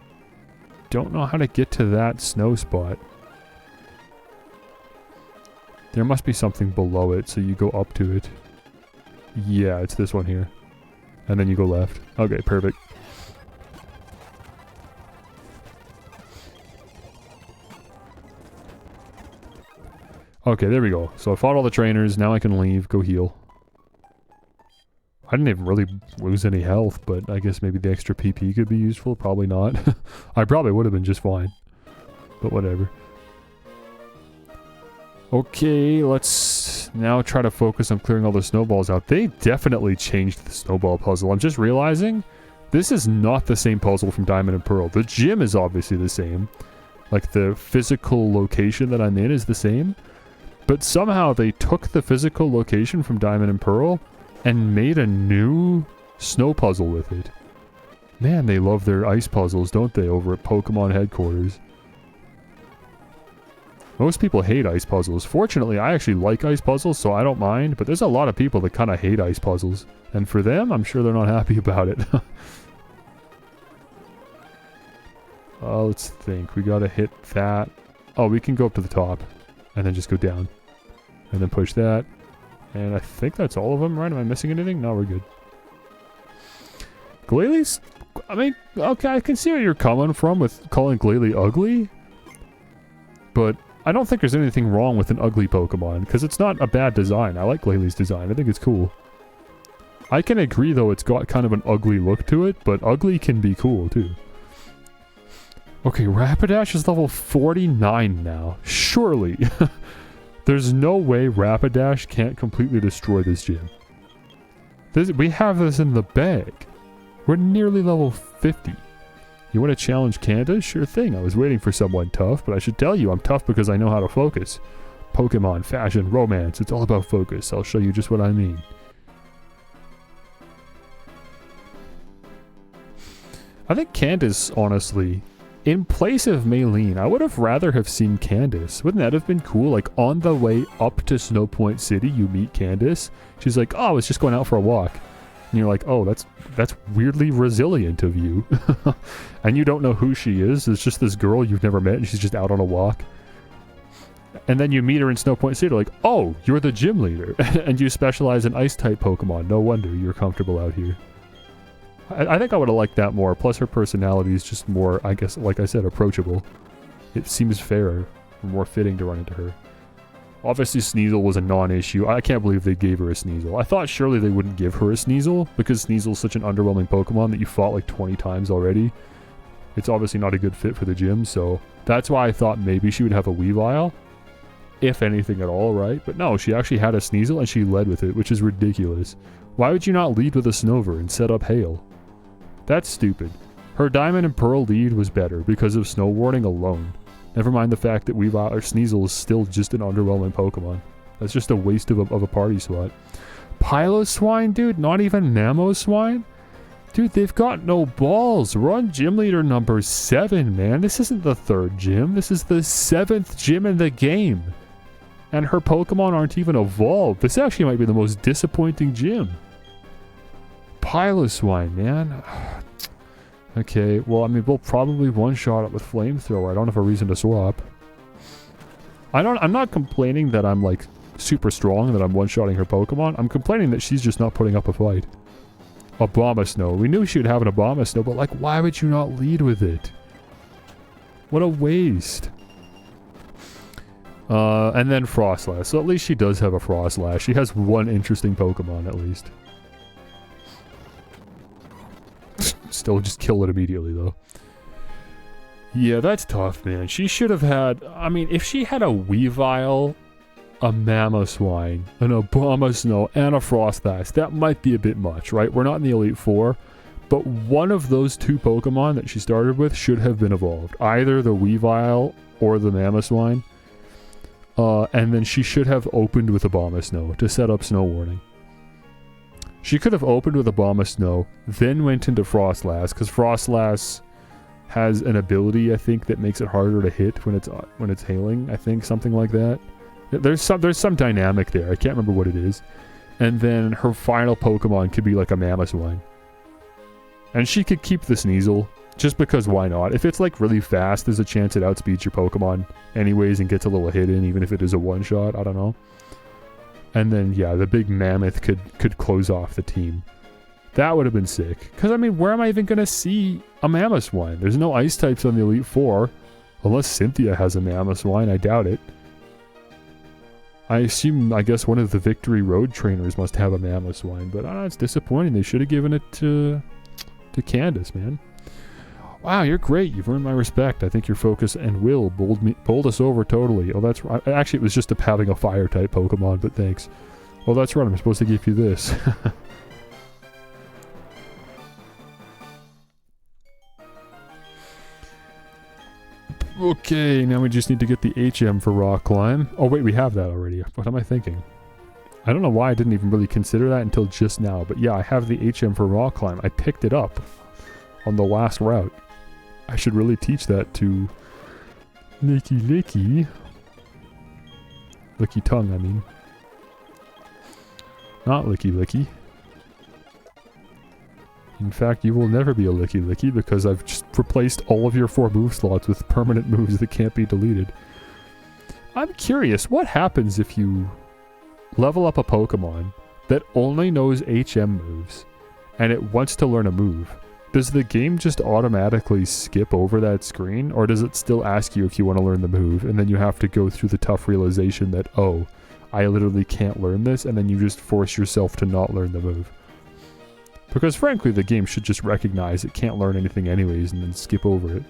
don't know how to get to that snow spot. There must be something below it, so you go up to it. Yeah, it's this one here. And then you go left. Okay, perfect. Okay, there we go. So I fought all the trainers, now I can leave, go heal. I didn't even really lose any health, but I guess maybe the extra PP could be useful. Probably not. I probably would have been just fine. But whatever. Okay, let's now try to focus on clearing all the snowballs out. They definitely changed the snowball puzzle. I'm just realizing this is not the same puzzle from Diamond and Pearl. The gym is obviously the same. Like the physical location that I'm in is the same. But somehow they took the physical location from Diamond and Pearl and made a new snow puzzle with it. Man, they love their ice puzzles, don't they, over at Pokemon headquarters. Most people hate ice puzzles. Fortunately, I actually like ice puzzles, so I don't mind, but there's a lot of people that kind of hate ice puzzles. And for them, I'm sure they're not happy about it. Let's think. We gotta hit that. Oh, we can go up to the top. And then just go down. And then push that. And I think that's all of them, right? Am I missing anything? No, we're good. Glalie? I mean, okay, I can see where you're coming from with calling Glalie ugly. But I don't think there's anything wrong with an ugly Pokemon, because it's not a bad design. I like Glalie's design. I think it's cool. I can agree, though, it's got kind of an ugly look to it, but ugly can be cool, too. Okay, Rapidash is level 49 now. Surely. There's no way Rapidash can't completely destroy this gym. We have this in the bag. We're nearly level 50. You want to challenge Candace? Sure thing. I was waiting for someone tough, but I should tell you I'm tough because I know how to focus. Pokemon, fashion, romance. It's all about focus. I'll show you just what I mean. I think Candace, honestly, in place of Maylene, I would have rather have seen Candace. Wouldn't that have been cool? Like, on the way up to Snow Point City, you meet Candace. She's like, oh, I was just going out for a walk. And you're like, oh, that's weirdly resilient of you. And you don't know who she is. It's just this girl you've never met, and she's just out on a walk. And then you meet her in Snow Point City, like, oh, you're the gym leader. And you specialize in Ice-type Pokemon. No wonder you're comfortable out here. I think I would have liked that more. Plus her personality is just more, I guess, like I said, approachable. It seems fairer, more fitting to run into her. Obviously Sneasel was a non-issue. I can't believe they gave her a Sneasel. I thought surely they wouldn't give her a Sneasel, because Sneasel's such an underwhelming Pokemon that you fought like 20 times already. It's obviously not a good fit for the gym, so that's why I thought maybe she would have a Weavile. If anything at all, right? But no, she actually had a Sneasel and she led with it, which is ridiculous. Why would you not lead with a Snover and set up Hail? That's stupid. Her Diamond and Pearl lead was better because of Snow Warning alone. Never mind the fact that Weavile or Sneasel is still just an underwhelming Pokemon. That's just a waste of a party slot. Piloswine, dude? Not even Mamoswine? Dude, they've got no balls. We're on gym leader number 7, man. This isn't the 3rd gym. This is the 7th gym in the game. And her Pokemon aren't even evolved. This actually might be the most disappointing gym. Piloswine, man. Okay, well, I mean, we'll probably one-shot it with Flamethrower. I don't have a reason to swap. I'm not complaining that I'm, like, super strong, that I'm one-shotting her Pokemon. I'm complaining that she's just not putting up a fight. Abomasnow. We knew she would have an Abomasnow, but, like, why would you not lead with it? What a waste. And then Frostlass. So at least she does have a Frostlass. She has one interesting Pokemon, at least. Still just kill it immediately, though. Yeah, that's tough, man. She should have had... I mean, if she had a Weavile, a Mamoswine, an Abomasnow, and a Frostlass, that might be a bit much, right? We're not in the Elite Four, but one of those 2 Pokemon that she started with should have been evolved. Either the Weavile or the Mamoswine. And then she should have opened with Abomasnow to set up Snow Warning. She could have opened with Abomasnow, then went into Frostlass, because Frostlass has an ability, I think, that makes it harder to hit when it's hailing. I think something like that. There's some dynamic there. I can't remember what it is. And then her final Pokemon could be like a Mamoswine. And she could keep the Sneasel, just because why not? If it's like really fast, there's a chance it outspeeds your Pokemon anyways and gets a little hit in, even if it is a one-shot. I don't know. And then, yeah, the big Mammoth could close off the team. That would have been sick. Because, I mean, where am I even going to see a Mamoswine? There's no Ice types on the Elite Four. Unless Cynthia has a Mamoswine, I doubt it. I guess one of the Victory Road trainers must have a Mamoswine. But, it's disappointing. They should have given it to Candace, man. Wow, you're great. You've earned my respect. I think your focus and will bowled us over totally. Oh, that's right. Actually, it was just having a Fire-type Pokemon, but thanks. Oh, that's right. I'm supposed to give you this. Okay, now we just need to get the HM for Rock Climb. Oh wait, we have that already. What am I thinking? I don't know why I didn't even really consider that until just now, but yeah, I have the HM for Rock Climb. I picked it up on the last route. I should really teach that to Licky. Licky Tongue, I mean. Not Licky. In fact, you will never be a Licky because I've just replaced all of your 4 move slots with permanent moves that can't be deleted. I'm curious, what happens if you level up a Pokemon that only knows HM moves and it wants to learn a move? Does the game just automatically skip over that screen, or does it still ask you if you want to learn the move, and then you have to go through the tough realization that, oh, I literally can't learn this, and then you just force yourself to not learn the move? Because frankly, the game should just recognize it can't learn anything anyways and then skip over it.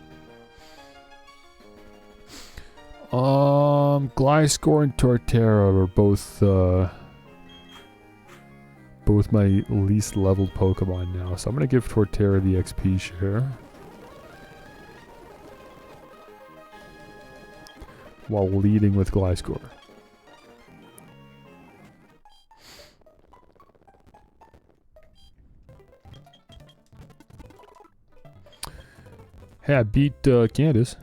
Gliscor and Torterra are both my least leveled Pokemon now, so I'm gonna give Torterra the XP share. While leading with Gliscor. Hey, I beat Candace.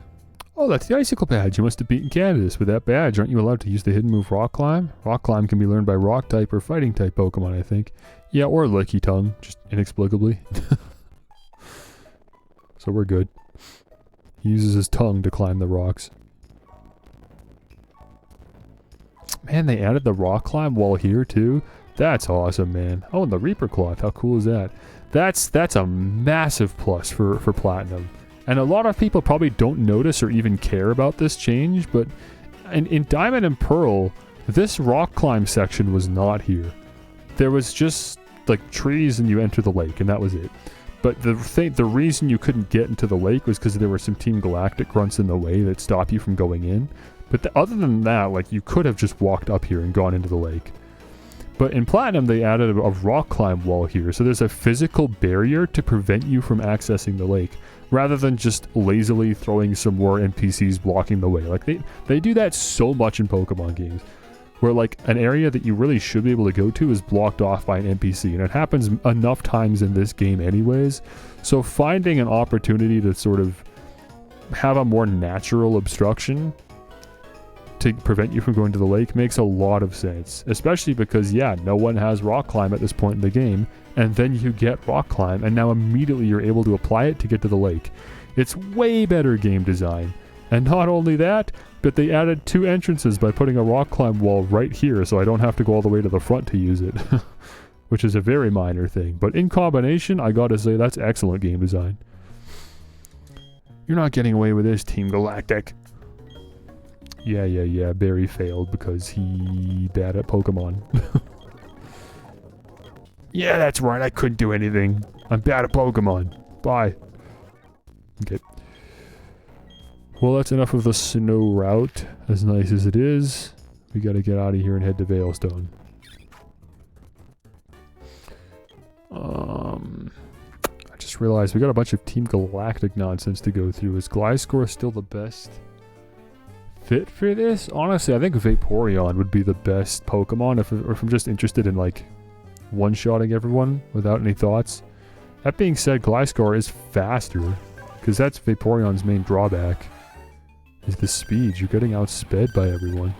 Oh, that's the Icicle badge. You must have beaten Candace. With that badge, aren't you allowed to use the hidden move Rock Climb? Rock Climb can be learned by Rock type or Fighting type Pokemon, I think. Yeah, or Licky Tongue, just inexplicably. So we're good. He uses his tongue to climb the rocks. Man, they added the Rock Climb while here too? That's awesome, man. Oh, and the Reaper Cloth. How cool is that? That's a massive plus for Platinum. And a lot of people probably don't notice or even care about this change, but in Diamond and Pearl, this rock climb section was not here. There was just like trees and you enter the lake, and that was it. But the reason you couldn't get into the lake was because there were some Team Galactic grunts in the way that stop you from going in. But other than that, like, you could have just walked up here and gone into the lake. But in Platinum, they added a rock climb wall here, so there's a physical barrier to prevent you from accessing the lake, rather than just lazily throwing some more NPCs blocking the way. Like, they do that so much in Pokemon games. where like an area that you really should be able to go to is blocked off by an NPC, and it happens enough times in this game anyways. So finding an opportunity to sort of have a more natural obstruction to prevent you from going to the lake makes a lot of sense, especially because yeah, no one has rock climb at this point in the game, and then you get rock climb and now immediately you're able to apply it to get to the lake. It's way better game design. And not only that, but they added 2 entrances by putting a rock climb wall right here, so I don't have to go all the way to the front to use it. Which is a very minor thing. But in combination, I gotta say that's excellent game design. You're not getting away with this, Team Galactic. Yeah. Barry failed because he bad at Pokemon. Yeah, that's right. I couldn't do anything. I'm bad at Pokemon. Bye. Okay. Well, that's enough of the snow route, as nice as it is. We gotta get out of here and head to Veilstone. I just realized we got a bunch of Team Galactic nonsense to go through. Is Gliscor still the best fit for this? Honestly, I think Vaporeon would be the best Pokemon if I'm just interested in like one-shotting everyone without any thoughts. That being said, Gliscor is faster, because that's Vaporeon's main drawback, is the speed. You're getting outsped by everyone.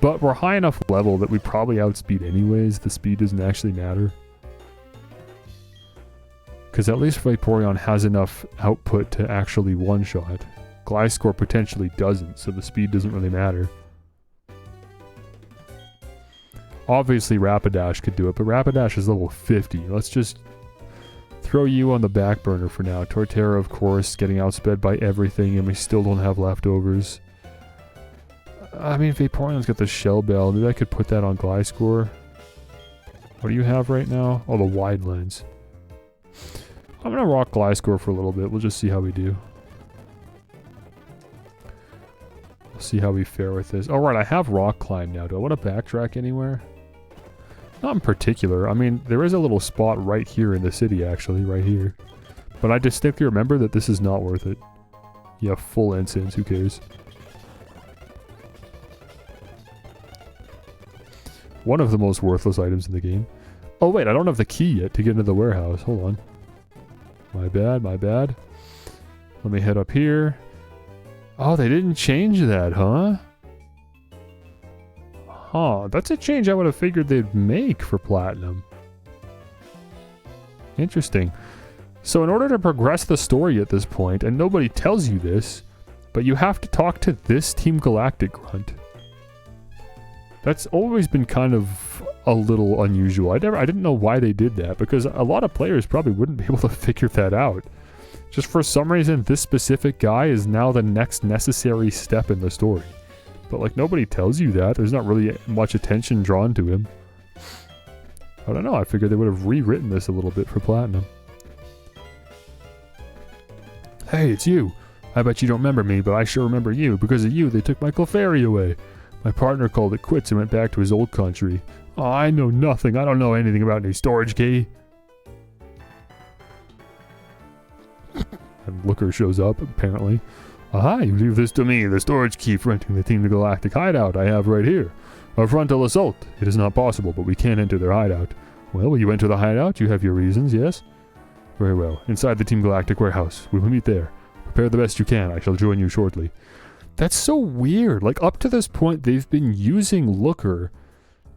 But we're high enough level that we probably outspeed anyways. The speed doesn't actually matter. Because at least Vaporeon has enough output to actually one-shot. Gliscor potentially doesn't, so the speed doesn't really matter. Obviously Rapidash could do it, but Rapidash is level 50. Let's just throw you on the back burner for now. Torterra, of course, getting outsped by everything, and we still don't have leftovers. I mean, Vaporeon's got the Shell Bell. Maybe I could put that on Gliscor. What do you have right now? Oh, the Wide Lens. I'm gonna rock Gliscor for a little bit. We'll just see how we do. We'll see how we fare with this. Oh, right, I have Rock Climb now. Do I want to backtrack anywhere? Not in particular. I mean, there is a little spot right here in the city, actually, right here. But I distinctly remember that this is not worth it. You have full incense, who cares? One of the most worthless items in the game. Oh wait, I don't have the key yet to get into the warehouse. Hold on. My bad, my bad. Let me head up here. Oh, they didn't change that, huh? Huh, that's a change I would have figured they'd make for Platinum. Interesting. So in order to progress the story at this point, and nobody tells you this, but you have to talk to this Team Galactic grunt. That's always been kind of a little unusual. I didn't know why they did that, because a lot of players probably wouldn't be able to figure that out. Just for some reason, this specific guy is now the next necessary step in the story. But like, nobody tells you that. There's not really much attention drawn to him. I don't know, I figured they would have rewritten this a little bit for Platinum. Hey, it's you. I bet you don't remember me, but I sure remember you. Because of you, they took my Clefairy away. My partner called it quits and went back to his old country. Oh, I know nothing. I don't know anything about any storage key. And Looker shows up, apparently. Aha, you leave this to me, the storage key for entering the Team Galactic hideout I have right here. A frontal assault. It is not possible, but we can't enter their hideout. Well, you enter the hideout, you have your reasons, yes? Very well. Inside the Team Galactic warehouse. We will meet there. Prepare the best you can. I shall join you shortly. That's so weird. Like, up to this point, they've been using Looker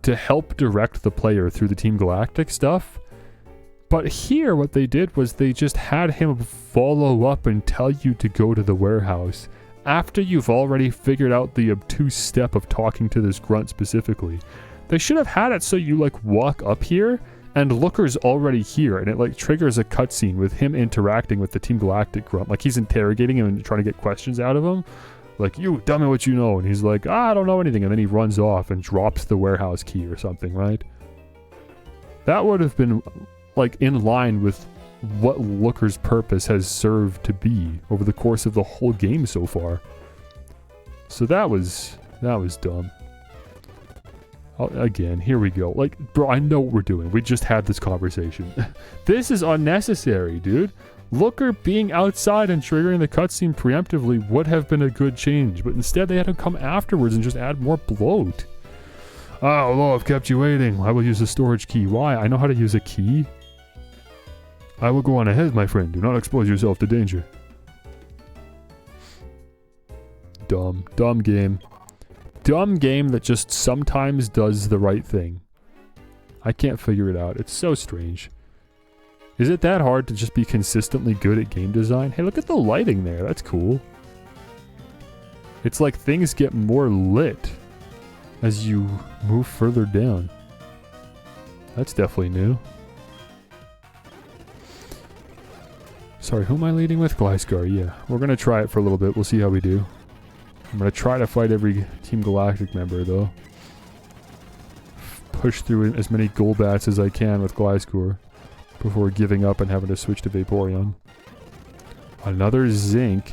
to help direct the player through the Team Galactic stuff. But here, what they did was they just had him follow up and tell you to go to the warehouse after you've already figured out the obtuse step of talking to this grunt specifically. They should have had it so you, like, walk up here and Looker's already here, and it, like, triggers a cutscene with him interacting with the Team Galactic grunt. Like, he's interrogating him and trying to get questions out of him. Like, you, tell me what you know. And he's like, I don't know anything. And then he runs off and drops the warehouse key or something, right? That would have been, like, in line with what Looker's purpose has served to be over the course of the whole game so far. So that was dumb. Again, here we go. Like, bro, I know what we're doing. We just had this conversation. This is unnecessary, dude. Looker being outside and triggering the cutscene preemptively would have been a good change, but instead they had to come afterwards and just add more bloat. Oh, although I've kept you waiting, I will use the storage key. Why? I know how to use a key. I will go on ahead, my friend. Do not expose yourself to danger. Dumb. Dumb game. Dumb game that just sometimes does the right thing. I can't figure it out. It's so strange. Is it that hard to just be consistently good at game design? Hey, look at the lighting there. That's cool. It's like things get more lit as you move further down. That's definitely new. Sorry, who am I leading with? Gliscor, yeah. We're gonna try it for a little bit. We'll see how we do. I'm gonna try to fight every Team Galactic member, though. Push through as many Golbats as I can with Gliscor before giving up and having to switch to Vaporeon. Another Zinc.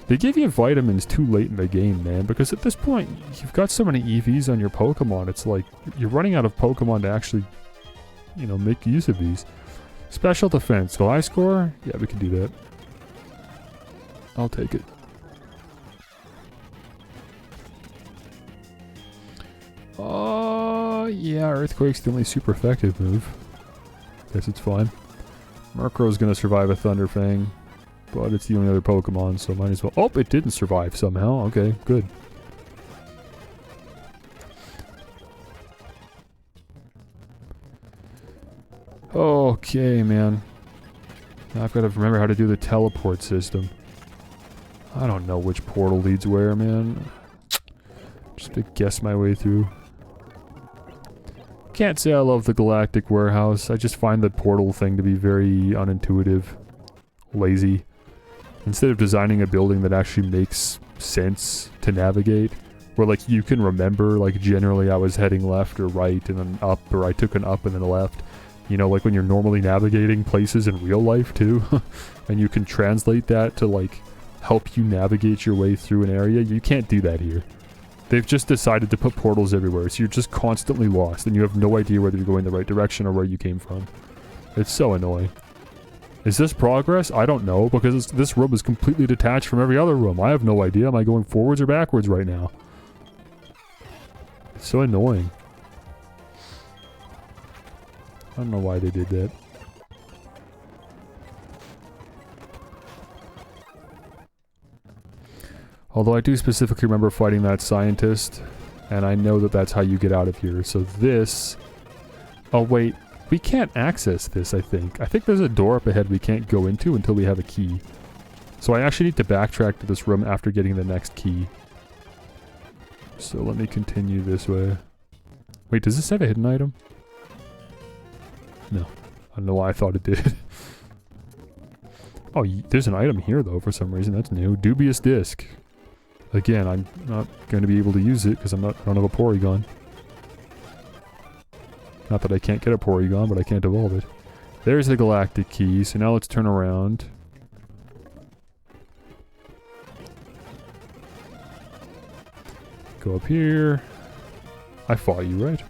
They give you vitamins too late in the game, man, because at this point, you've got so many EVs on your Pokemon, it's like, you're running out of Pokemon to actually, you know, make use of these. Special defense. Gliscor? Yeah, we can do that. I'll take it. Yeah, Earthquake's the only super effective move. Guess it's fine. Murkrow's gonna survive a Thunder Fang, but it's the only other Pokemon, so might as well. Oh, it didn't survive somehow. Okay, good. Okay, man. Now I've got to remember how to do the teleport system. I don't know which portal leads where, man. Just to guess my way through. Can't say I love the Galactic Warehouse. I just find the portal thing to be very unintuitive. Lazy. Instead of designing a building that actually makes sense to navigate, where like you can remember, like generally I was heading left or right and then up, or I took an up and then a left. You know, like when you're normally navigating places in real life too, and you can translate that to like help you navigate your way through an area. You can't do that here. They've just decided to put portals everywhere, so you're just constantly lost, and you have no idea whether you're going the right direction or where you came from. It's so annoying. Is this progress? I don't know, because this room is completely detached from every other room. I have no idea. Am I going forwards or backwards right now? It's so annoying. I don't know why they did that. Although I do specifically remember fighting that scientist, and I know that that's how you get out of here. So this... Oh wait, we can't access this, I think. I think there's a door up ahead we can't go into until we have a key. So I actually need to backtrack to this room after getting the next key. So let me continue this way. Wait, does this have a hidden item? No. I don't know why I thought it did. Oh, there's an item here though for some reason. That's new. Dubious Disc. Again, I'm not going to be able to use it because I don't have a Porygon. Not that I can't get a Porygon, but I can't evolve it. There's the Galactic Key, so now let's turn around. Go up here. I fought you, right?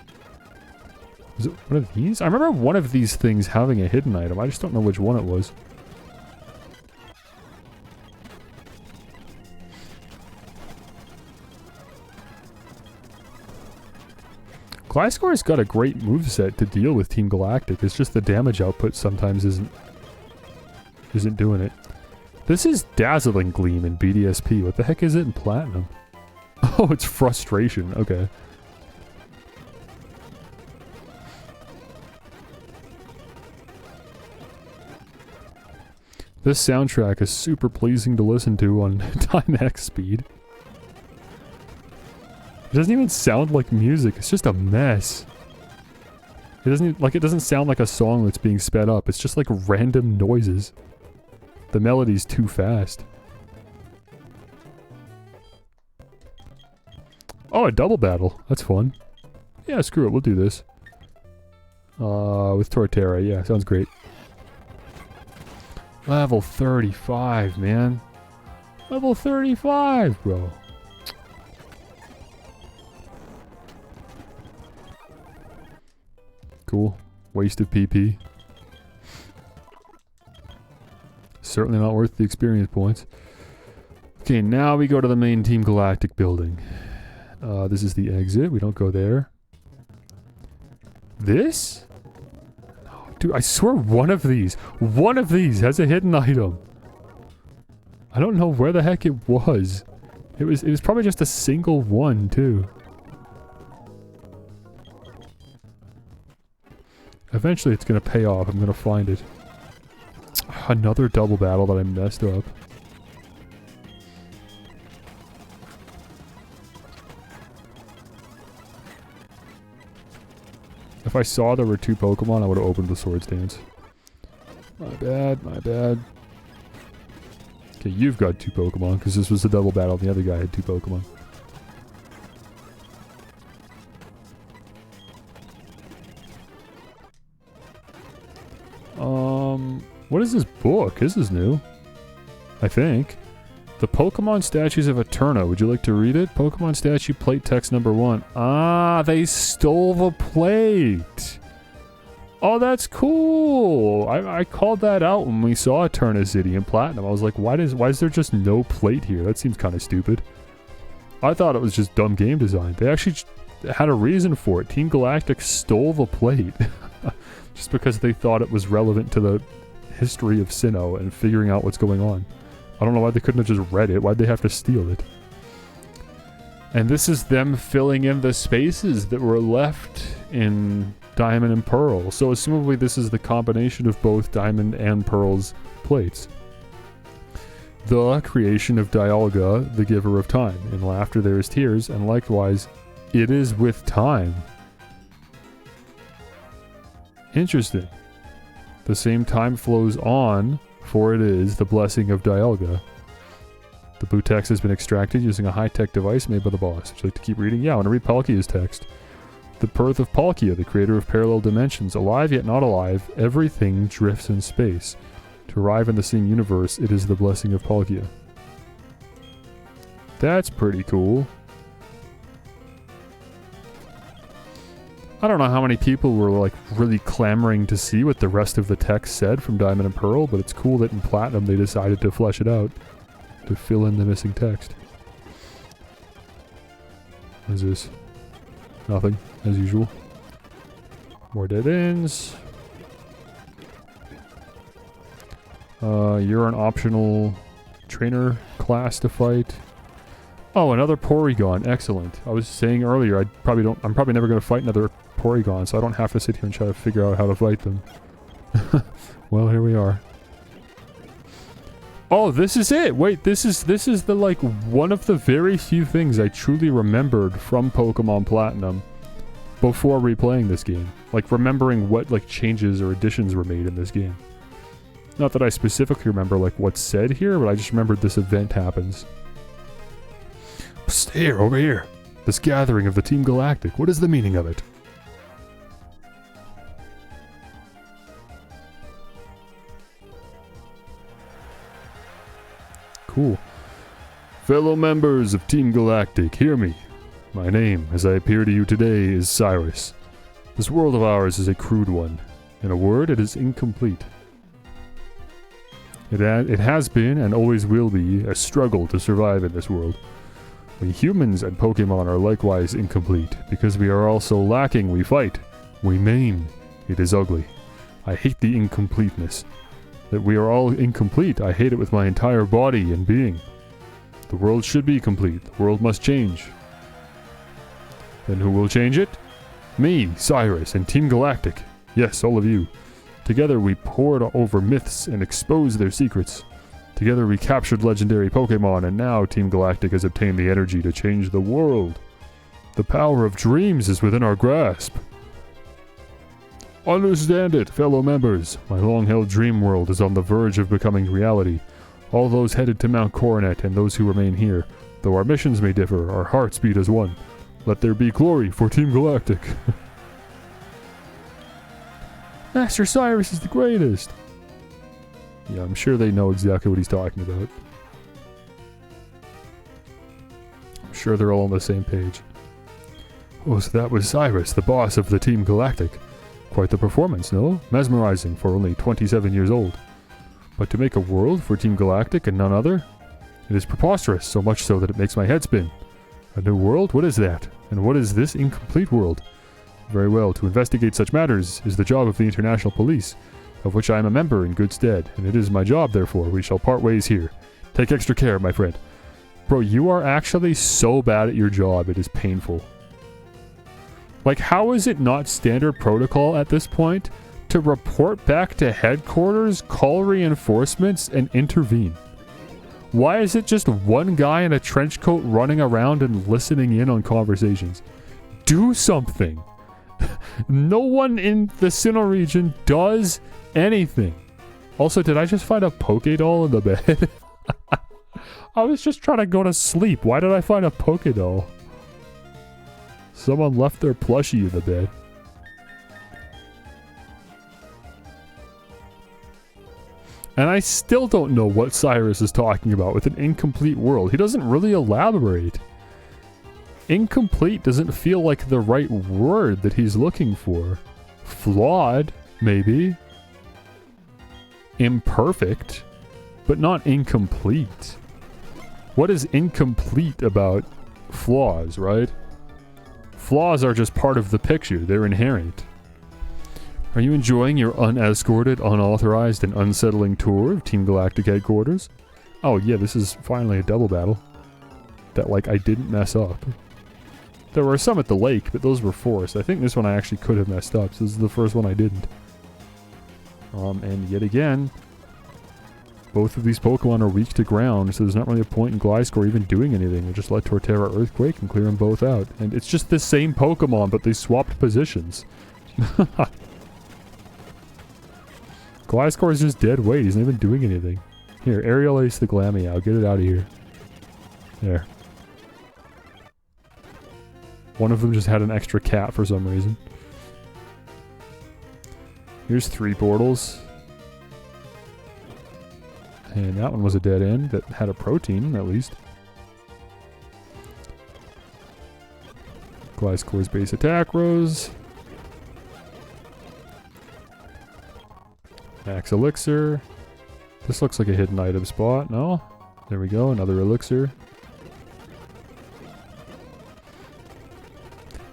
Was it one of these? I remember one of these things having a hidden item. I just don't know which one it was. Gliscor's got a great moveset to deal with Team Galactic. It's just the damage output sometimes isn't doing it. This is Dazzling Gleam in BDSP. What the heck is it in Platinum? Oh, it's Frustration. Okay. This soundtrack is super pleasing to listen to on Timex speed. It doesn't even sound like music. It's just a mess. It doesn't sound like a song that's being sped up. It's just like random noises. The melody's too fast. Oh, a double battle. That's fun. Yeah, screw it. We'll do this. With Torterra. Yeah, sounds great. Level 35, man. Level 35, bro. Cool. Waste of PP. Certainly not worth the experience points. Okay, now we go to the main Team Galactic building. This is the exit. We don't go there. This? No, dude, I swear one of these has a hidden item. I don't know where the heck it was. It was probably just a single one, too. Eventually it's gonna pay off. I'm gonna find it. Another double battle that I messed up. If I saw there were 2 Pokemon, I would have opened the Swords Dance. My bad, my bad. Okay, you've got 2 Pokemon, because this was a double battle, and the other guy had 2 Pokemon. What is this book? This is new. I think. The Pokemon Statues of Eterna. Would you like to read it? Pokemon Statue Plate Text number 1. Ah, they stole the plate! Oh, that's cool! I called that out when we saw Eterna City in Platinum. I was like, why is there just no plate here? That seems kind of stupid. I thought it was just dumb game design. They actually had a reason for it. Team Galactic stole the plate. Just because they thought it was relevant to the history of Sinnoh and figuring out what's going on. I don't know why they couldn't have just read it. Why'd they have to steal it? And this is them filling in the spaces that were left in Diamond and Pearl. So assumably this is the combination of both Diamond and Pearl's plates. The creation of Dialga, the giver of time. In laughter there is tears, and likewise, it is with time. Interesting. The same time flows on, for it is the blessing of Dialga. The blue text has been extracted using a high-tech device made by the boss. Would you like to keep reading? Yeah, I want to read Palkia's text. The birth of Palkia, the creator of parallel dimensions. Alive yet not alive, everything drifts in space. To arrive in the same universe, it is the blessing of Palkia. That's pretty cool. I don't know how many people were like really clamoring to see what the rest of the text said from Diamond and Pearl, but it's cool that in Platinum they decided to flesh it out. To fill in the missing text. What is this? Nothing, as usual. More dead ends. You're an optional trainer class to fight. Oh, another Porygon. Excellent. I was saying earlier, I'm probably never going to fight another Porygon, so I don't have to sit here and try to figure out how to fight them. Well, here we are. Oh, this is it! Wait, this is the, like, one of the very few things I truly remembered from Pokemon Platinum before replaying this game. Like, remembering what, like, changes or additions were made in this game. Not that I specifically remember, like, what's said here, but I just remembered this event happens. Psst, here, over here. This gathering of the Team Galactic, what is the meaning of it? Cool. Fellow members of Team Galactic, hear me. My name, as I appear to you today, is Cyrus. This world of ours is a crude one. In a word, it is incomplete. It has been, and always will be, a struggle to survive in this world. We humans and Pokemon are likewise incomplete. Because we are also lacking, we fight. We maim. It is ugly. I hate the incompleteness. That we are all incomplete, I hate it with my entire body and being. The world should be complete. The world must change. Then who will change it? Me, Cyrus, and Team Galactic. Yes, all of you. Together we pored over myths and exposed their secrets. Together we captured legendary Pokemon, and now Team Galactic has obtained the energy to change the world. The power of dreams is within our grasp. Understand it, fellow members. My long-held dream world is on the verge of becoming reality. All those headed to Mount Coronet and those who remain here. Though our missions may differ, our hearts beat as one. Let there be glory for Team Galactic. Master Cyrus is the greatest. Yeah, I'm sure they know exactly what he's talking about. I'm sure they're all on the same page. Oh, so that was Cyrus, the boss of the Team Galactic. Quite the performance, no? Mesmerizing for only 27 years old. But to make a world for Team Galactic and none other? It is preposterous, so much so that it makes my head spin. A new world? What is that? And what is this incomplete world? Very well. To investigate such matters is the job of the International Police, of which I am a member in good stead, and it is my job, therefore. We shall part ways here. Take extra care, my friend. Bro, you are actually so bad at your job, it is painful. Like, how is it not standard protocol at this point to report back to headquarters, call reinforcements, and intervene? Why is it just one guy in a trench coat running around and listening in on conversations? Do something! No one in the Sinnoh region does anything. Also, did I just find a Pokédoll in the bed? I was just trying to go to sleep. Why did I find a Pokédoll? Someone left their plushie in the bed. And I still don't know what Cyrus is talking about with an incomplete world. He doesn't really elaborate. Incomplete doesn't feel like the right word that he's looking for. Flawed, maybe. Imperfect, but not incomplete. What is incomplete about flaws, right? Flaws are just part of the picture. They're inherent. Are you enjoying your unescorted, unauthorized, and unsettling tour of Team Galactic headquarters? Oh yeah, this is finally a double battle. That, like, I didn't mess up. There were some at the lake, but those were forced. I think this one I actually could have messed up, so this is the first one I didn't. And yet again, both of these Pokemon are weak to ground, so there's not really a point in Gliscor even doing anything. We'll just let Torterra Earthquake and clear them both out. And it's just the same Pokemon, but they swapped positions. Gliscor is just dead weight. He's not even doing anything. Here, Aerial Ace the Glameow. Get it out of here. There. One of them just had an extra cat for some reason. Here's 3 portals. And that one was a dead end that had a protein, at least. Gliscor's base attack rose. Max Elixir. This looks like a hidden item spot, no? There we go, another Elixir.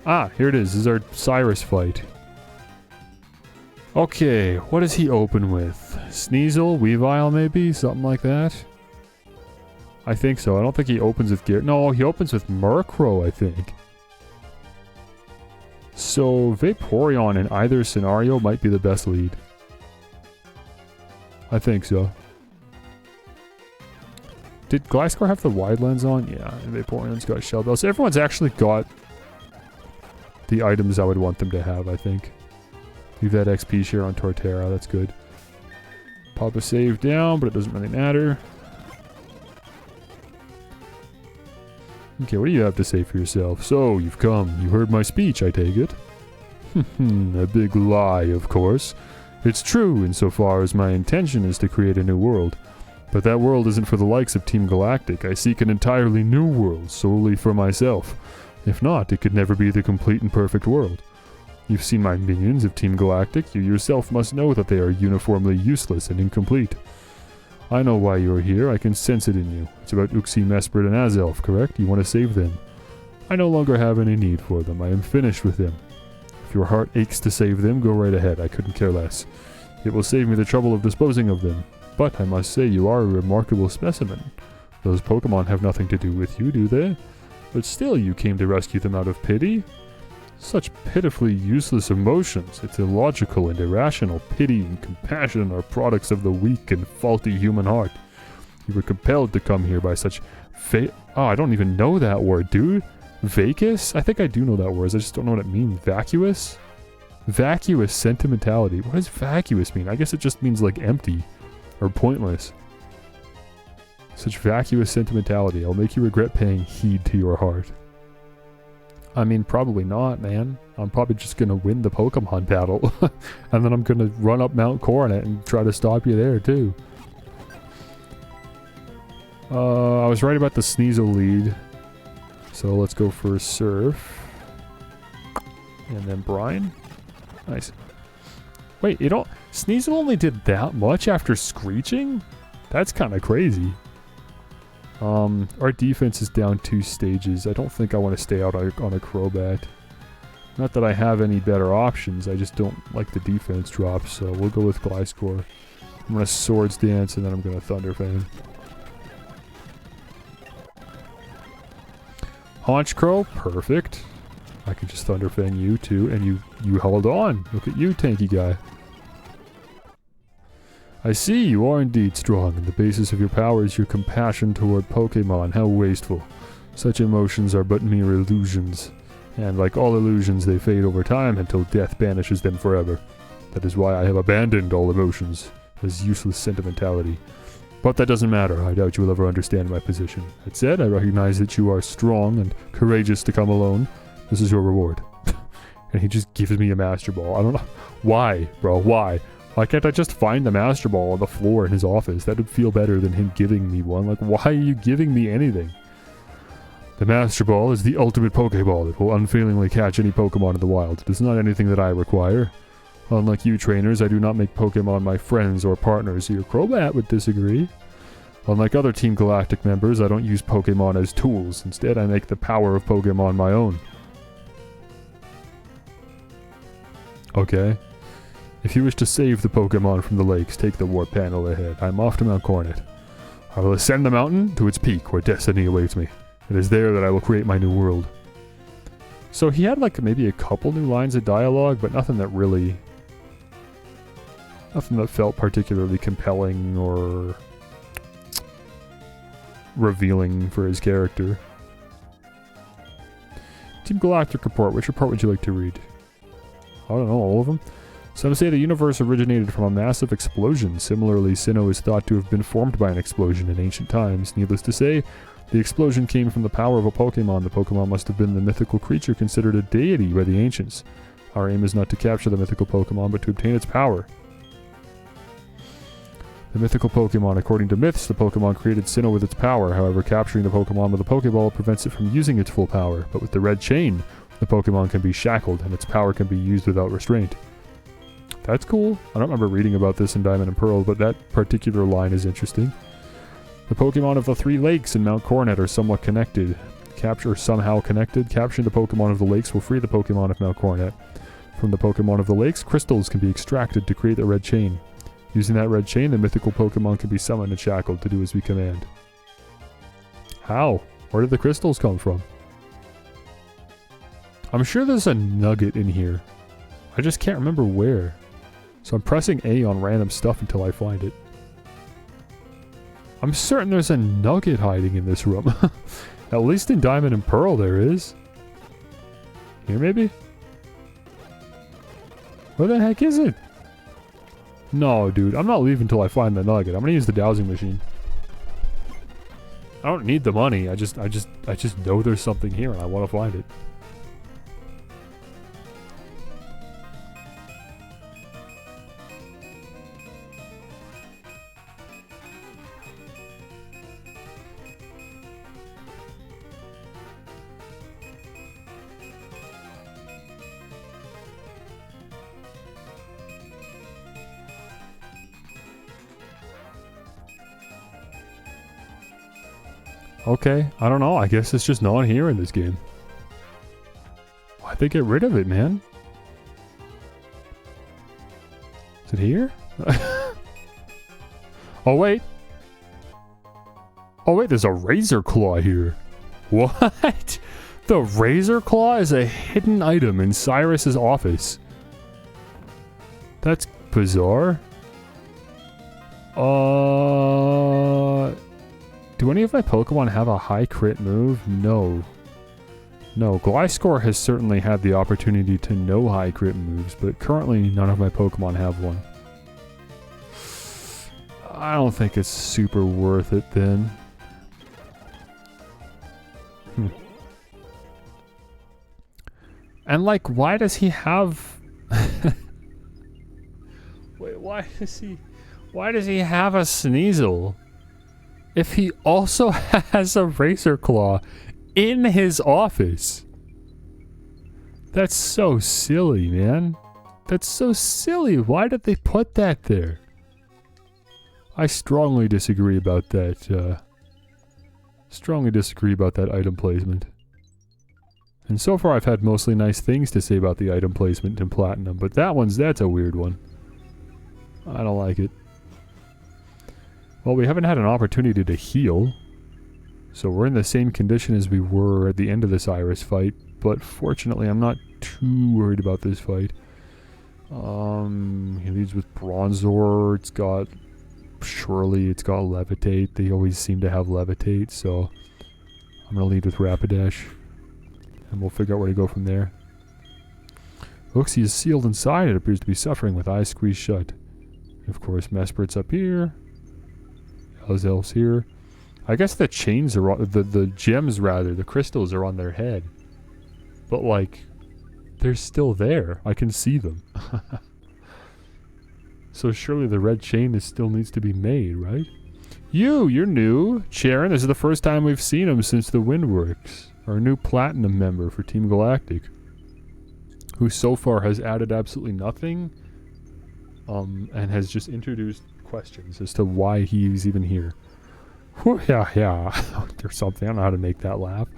Ah, here it is. This is our Cyrus fight. Okay, what does he open with? Sneasel? Weavile maybe? Something like that? I think so. I don't think he opens with Gear. No, he opens with Murkrow, I think. So, Vaporeon in either scenario might be the best lead. I think so. Did Gliscor have the wide lens on? Yeah, and Vaporeon's got Shell Bell. So everyone's actually got the items I would want them to have, I think. Leave that XP share on Torterra, that's good. Pop a save down, but it doesn't really matter. Okay, what do you have to say for yourself? So, you've come. You heard my speech, I take it. A big lie, of course. It's true insofar as my intention is to create a new world. But that world isn't for the likes of Team Galactic. I seek an entirely new world, solely for myself. If not, it could never be the complete and perfect world. You've seen my minions of Team Galactic. You yourself must know that they are uniformly useless and incomplete. I know why you're here. I can sense it in you. It's about Uxie, Mesprit, and Azelf, correct? You want to save them. I no longer have any need for them. I am finished with them. If your heart aches to save them, go right ahead. I couldn't care less. It will save me the trouble of disposing of them. But I must say you are a remarkable specimen. Those Pokemon have nothing to do with you, do they? But still you came to rescue them out of pity? Such pitifully useless emotions. It's illogical and irrational. Pity and compassion are products of the weak and faulty human heart. You were compelled to come here by such oh, I don't even know that word, dude. Vacus? I think I do know that word. I just don't know what it means. Vacuous? Vacuous sentimentality. What does vacuous mean? I guess it just means like empty or pointless. Such vacuous sentimentality. I'll make you regret paying heed to your heart. I mean, probably not, man. I'm probably just gonna win the Pokemon battle. And then I'm gonna run up Mount Coronet and try to stop you there, too. I was right about the Sneasel lead. So let's go for Surf. And then Brine. Nice. Wait, Sneasel only did that much after Screeching? That's kind of crazy. Our defense is down 2 stages. I don't think I want to stay out on a Crobat. Not that I have any better options, I just don't like the defense drop, so we'll go with Gliscor. I'm gonna Swords Dance and then I'm gonna Thunder Fang. Haunch Crow, perfect. I can just Thunder Fang you too, and you held on. Look at you, tanky guy. I see, you are indeed strong, and the basis of your power is your compassion toward Pokémon. How wasteful. Such emotions are but mere illusions, and like all illusions, they fade over time until death banishes them forever. That is why I have abandoned all emotions, as useless sentimentality. But that doesn't matter, I doubt you will ever understand my position. That said, I recognize that you are strong and courageous to come alone. This is your reward. And he just gives me a Master Ball. I don't know. Why, bro? Why? Why can't I just find the Master Ball on the floor in his office? That would feel better than him giving me one. Like, why are you giving me anything? The Master Ball is the ultimate Pokeball. It will unfailingly catch any Pokemon in the wild. It is not anything that I require. Unlike you trainers, I do not make Pokemon my friends or partners. Your Crobat would disagree. Unlike other Team Galactic members, I don't use Pokemon as tools. Instead, I make the power of Pokemon my own. Okay. If you wish to save the Pokemon from the lakes, take the warp panel ahead. I am off to Mount Coronet. I will ascend the mountain to its peak where destiny awaits me. It is there that I will create my new world. So he had like maybe a couple new lines of dialogue, but nothing that really... Nothing that felt particularly compelling or... revealing for his character. Team Galactic report. Which report would you like to read? I don't know, all of them? Some say the universe originated from a massive explosion. Similarly, Sinnoh is thought to have been formed by an explosion in ancient times. Needless to say, the explosion came from the power of a Pokemon. The Pokemon must have been the mythical creature considered a deity by the ancients. Our aim is not to capture the mythical Pokemon, but to obtain its power. The mythical Pokemon. According to myths, the Pokemon created Sinnoh with its power. However, capturing the Pokemon with a Pokeball prevents it from using its full power. But with the red chain, the Pokemon can be shackled, and its power can be used without restraint. That's cool. I don't remember reading about this in Diamond and Pearl, but that particular line is interesting. The Pokemon of the three lakes in Mount Coronet are somewhat connected. Somehow connected. Capturing the Pokemon of the lakes will free the Pokemon of Mount Coronet. From the Pokemon of the lakes, crystals can be extracted to create a red chain. Using that red chain, the mythical Pokemon can be summoned and shackled to do as we command. How? Where did the crystals come from? I'm sure there's a nugget in here. I just can't remember where. So I'm pressing A on random stuff until I find it. I'm certain there's a nugget hiding in this room. At least in Diamond and Pearl there is. Here maybe? Where the heck is it? No, dude, I'm not leaving until I find the nugget. I'm gonna use the dowsing machine. I don't need the money. I just know there's something here and I want to find it. Okay, I don't know. I guess it's just not here in this game. Why'd they get rid of it, man? Is it here? Oh, wait. Oh, wait, there's a Razor Claw here. What? The Razor Claw is a hidden item in Cyrus's office. That's bizarre. Do any of my Pokemon have a high crit move? No. No, Gliscor has certainly had the opportunity to know high crit moves, but currently none of my Pokemon have one. I don't think it's super worth it then. And like, why does he have... Wait, why does he have a Sneasel? If he also has a Razor Claw in his office. That's so silly, man. That's so silly. Why did they put that there? I strongly disagree about that, item placement. And so far I've had mostly nice things to say about the item placement in Platinum, but that's a weird one. I don't like it. Well, we haven't had an opportunity to heal. So we're in the same condition as we were at the end of this Iris fight, but fortunately I'm not too worried about this fight. He leads with Bronzor, it's got Levitate. They always seem to have Levitate, so I'm going to lead with Rapidash. And we'll figure out where to go from there. Looks he is sealed inside. It appears to be suffering with eyes squeezed shut. Of course, Mespert's up here. Elzelf's here. I guess the chains are on, the gems rather, the crystals are on their head. But like, they're still there. I can see them. So surely the red chain still needs to be made, right? You're new. Charon, this is the first time we've seen him since the Windworks. Our new Platinum member for Team Galactic. Who so far has added absolutely nothing. And has just introduced questions as to why he's even here. Yeah. Or something. I don't know how to make that laugh.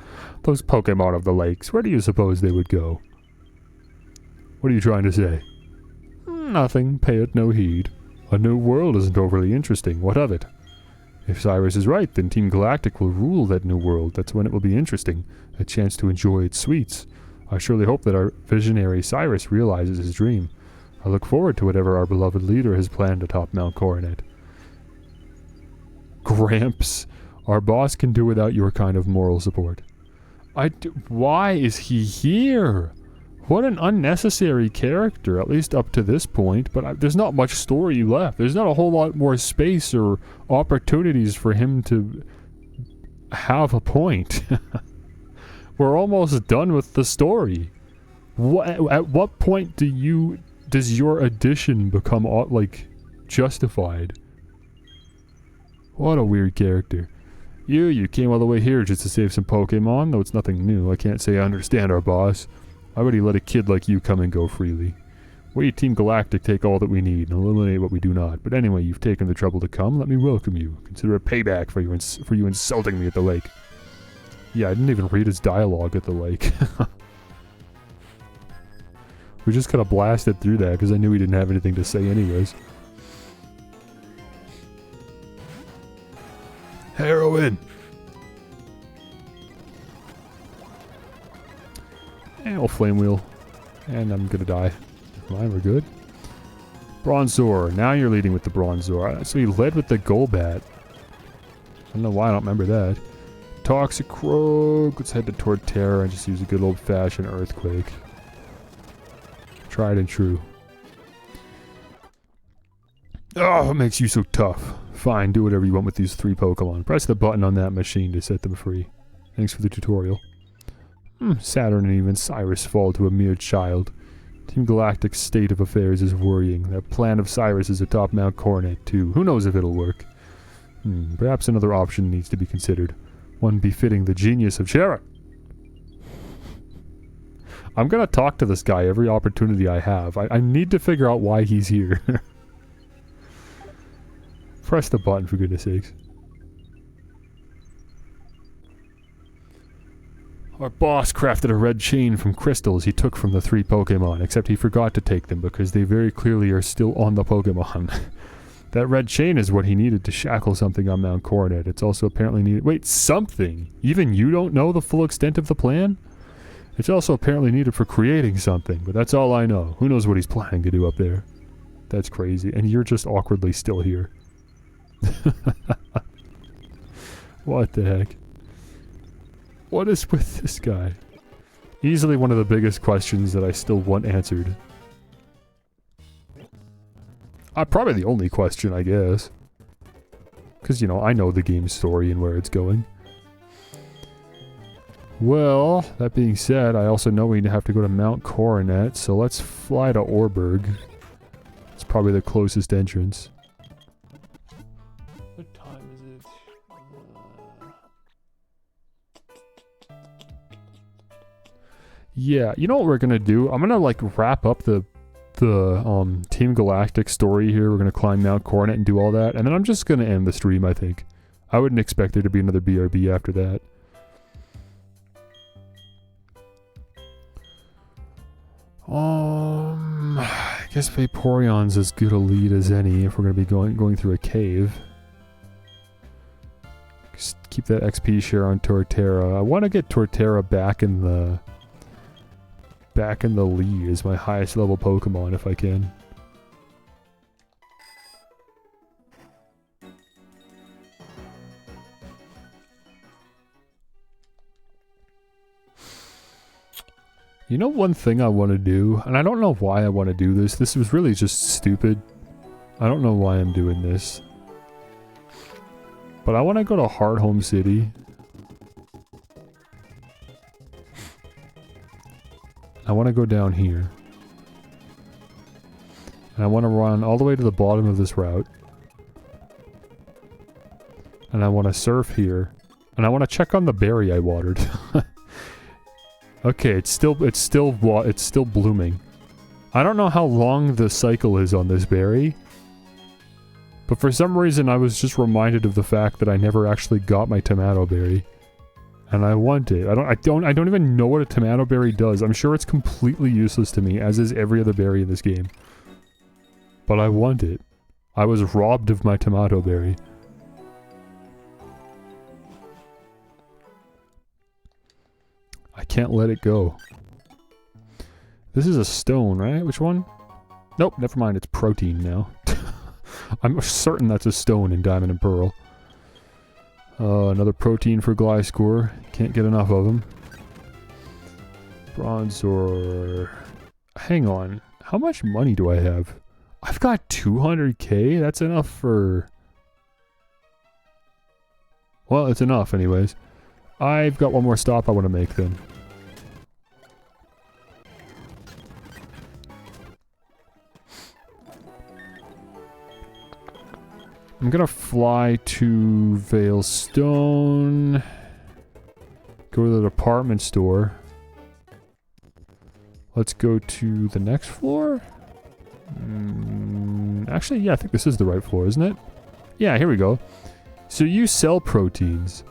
Those Pokemon of the lakes, where do you suppose they would go? What are you trying to say? Nothing. Pay it no heed. A new world isn't overly interesting. What of it? If Cyrus is right, then Team Galactic will rule that new world. That's when it will be interesting. A chance to enjoy its sweets. I surely hope that our visionary Cyrus realizes his dream. I look forward to whatever our beloved leader has planned atop Mount Coronet. Gramps, our boss can do without your kind of moral support. Why is he here? What an unnecessary character, at least up to this point, but there's not much story left. There's not a whole lot more space or opportunities for him to have a point. We're almost done with the story. At what point does your addition become, like, justified? What a weird character. You came all the way here just to save some Pokemon, though it's nothing new. I can't say I understand our boss. I already let a kid like you come and go freely. We, Team Galactic, take all that we need and eliminate what we do not. But anyway, you've taken the trouble to come. Let me welcome you. Consider it payback for you insulting me at the lake. Yeah, I didn't even read his dialogue at the lake. We just kind of blasted through that because I knew he didn't have anything to say anyways. Heroin! And we'll Flame Wheel. And I'm gonna die. Never mind, we're good. Bronzor. Now you're leading with the Bronzor. So he led with the Golbat. I don't know why I don't remember that. Toxicroak. Let's head to Torterra and just use a good old-fashioned Earthquake. Tried and true. Oh, what makes you so tough? Fine, do whatever you want with these 3 Pokemon. Press the button on that machine to set them free. Thanks for the tutorial. Saturn and even Cyrus fall to a mere child. Team Galactic's state of affairs is worrying. That plan of Cyrus is atop Mount Coronet, too. Who knows if it'll work? Perhaps another option needs to be considered. One befitting the genius of Charon. I'm gonna talk to this guy every opportunity I have. I need to figure out why he's here. Press the button, for goodness sakes. Our boss crafted a red chain from crystals he took from the 3 Pokemon, except he forgot to take them because they very clearly are still on the Pokemon. That red chain is what he needed to shackle something on Mount Coronet. It's also apparently needed— Wait, something? Even you don't know the full extent of the plan? It's also apparently needed for creating something, but that's all I know. Who knows what he's planning to do up there? That's crazy. And you're just awkwardly still here. What the heck? What is with this guy? Easily one of the biggest questions that I still want answered. Probably the only question, I guess. Because, you know, I know the game's story and where it's going. Well, that being said, I also know we have to go to Mount Coronet, so let's fly to Orberg. It's probably the closest entrance. What time is it? Yeah, you know what we're gonna do? I'm gonna like wrap up the Team Galactic story here. We're gonna climb Mount Coronet and do all that, and then I'm just gonna end the stream, I think. I wouldn't expect there to be another BRB after that. I guess Vaporeon's as good a lead as any if we're gonna be going through a cave. Just keep that XP share on Torterra. I want to get Torterra back in the lead as my highest level Pokemon if I can. You know one thing I want to do, and I don't know why I want to do this. This was really just stupid. I don't know why I'm doing this. But I want to go to Hearthome City. I want to go down here. And I want to run all the way to the bottom of this route. And I want to surf here. And I want to check on the berry I watered. Okay, it's still blooming. I don't know how long the cycle is on this berry. But for some reason I was just reminded of the fact that I never actually got my tomato berry. And I want it. I don't even know what a tomato berry does. I'm sure it's completely useless to me, as is every other berry in this game. But I want it. I was robbed of my tomato berry. I can't let it go. This is a stone, right? Which one? Nope, never mind. It's protein now. I'm certain that's a stone in Diamond and Pearl. Another protein for Gliscor. Can't get enough of them. Bronzor. Hang on. How much money do I have? I've got 200k? That's enough for... Well, it's enough anyways. I've got one more stop I want to make then. I'm gonna fly to Veilstone. Go to the department store. Let's go to the next floor. Actually, yeah, I think this is the right floor, isn't it? Yeah, here we go. So you sell proteins.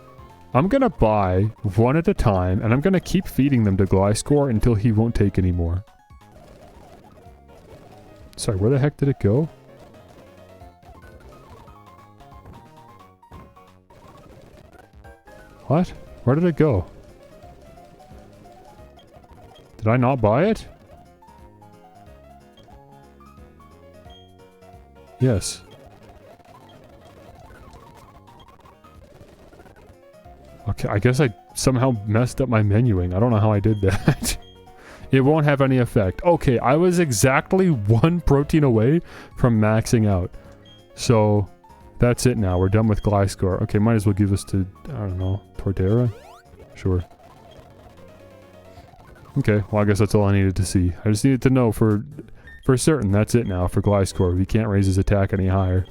I'm gonna buy one at a time, and I'm gonna keep feeding them to Gliscor until he won't take any more. Sorry, where the heck did it go? What? Where did it go? Did I not buy it? Yes. Okay, I guess I somehow messed up my menuing. I don't know how I did that. It won't have any effect. Okay, I was exactly one protein away from maxing out. So, that's it now. We're done with Gliscor. Okay, might as well give this to, I don't know, Torterra? Sure. Okay, well I guess that's all I needed to see. I just needed to know for certain that's it now for Gliscor. He can't raise his attack any higher.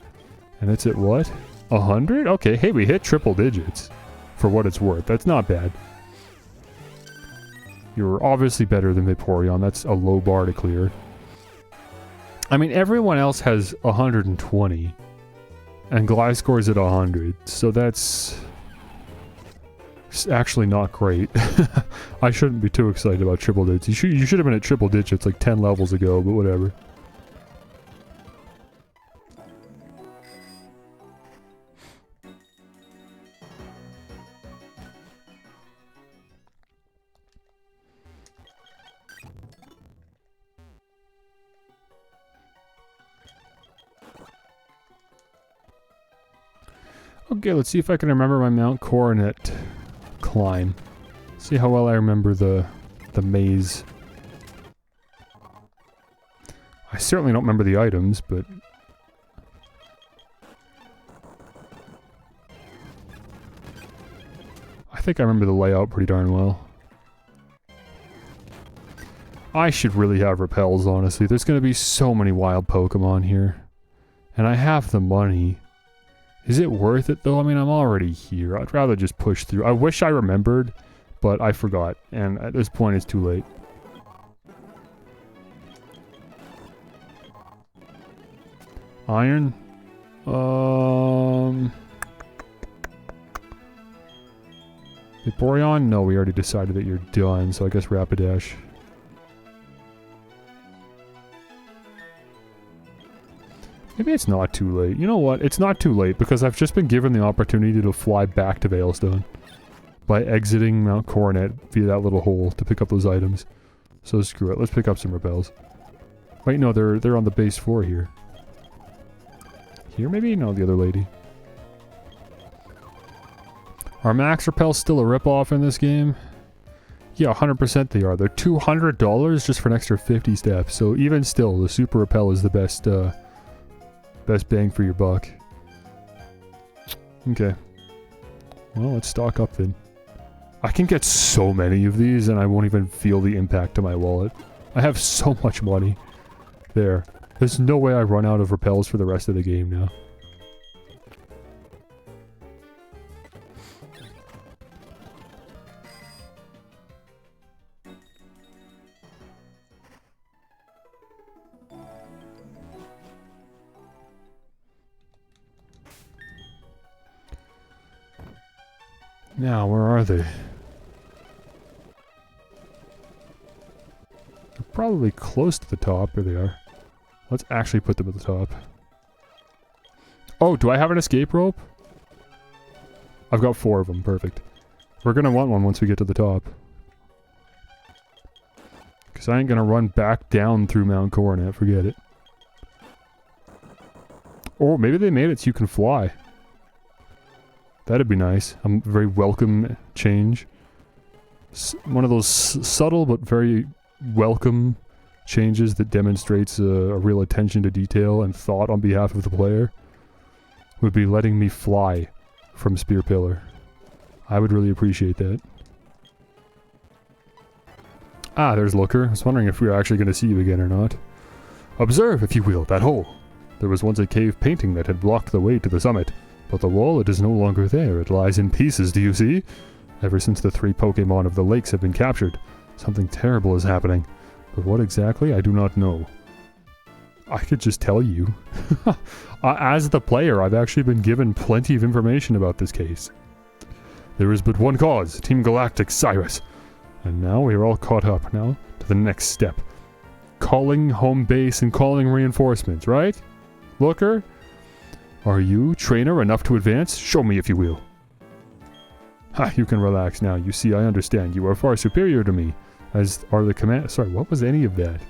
And it's at what? 100? Okay, hey, we hit triple digits. For what it's worth. That's not bad. You're obviously better than Vaporeon. That's a low bar to clear. I mean, everyone else has 120. And Gliscor's at 100. So that's... actually not great. I shouldn't be too excited about triple digits. You should have been at triple digits like 10 levels ago, but whatever. Okay, let's see if I can remember my Mount Coronet climb. See how well I remember the maze. I certainly don't remember the items, but... I think I remember the layout pretty darn well. I should really have repels, honestly. There's gonna be so many wild Pokemon here. And I have the money. Is it worth it though? I mean, I'm already here. I'd rather just push through. I wish I remembered, but I forgot. And at this point, it's too late. Iron? Vaporeon? No, we already decided that you're done, so I guess Rapidash. Maybe it's not too late. You know what? It's not too late because I've just been given the opportunity to fly back to Veilstone by exiting Mount Coronet via that little hole to pick up those items. So screw it. Let's pick up some repels. Wait, no, they're on the base 4 here. Here, maybe? No, the other lady. Are max repels still a ripoff in this game? Yeah, 100% they are. They're $200 just for an extra 50 steps. So even still, the super repel is the best, best bang for your buck. Okay. Well, let's stock up then. I can get so many of these and I won't even feel the impact to my wallet. I have so much money. There. There's no way I run out of repels for the rest of the game now. Now, where are they? They're probably close to the top. There they are. Let's actually put them at the top. Oh, do I have an escape rope? I've got 4 of them. Perfect. We're gonna want one once we get to the top. Because I ain't gonna run back down through Mount Coronet. Forget it. Or maybe they made it so you can fly. That'd be nice. A very welcome change. One of those subtle but very welcome changes that demonstrates a real attention to detail and thought on behalf of the player would be letting me fly from Spear Pillar. I would really appreciate that. Ah, there's Looker. I was wondering if we were actually going to see you again or not. Observe, if you will, that hole. There was once a cave painting that had blocked the way to the summit. But the wall, it is no longer there. It lies in pieces, do you see? Ever since the 3 Pokémon of the lakes have been captured, something terrible is happening. But what exactly, I do not know. I could just tell you. As the player, I've actually been given plenty of information about this case. There is but one cause, Team Galactic Cyrus. And now we are all caught up. Now, to the next step. Calling home base and calling reinforcements, right? Looker? Are you, trainer, enough to advance? Show me if you will. Ha, you can relax now. You see, I understand. You are far superior to me. As are the Sorry, what was any of that?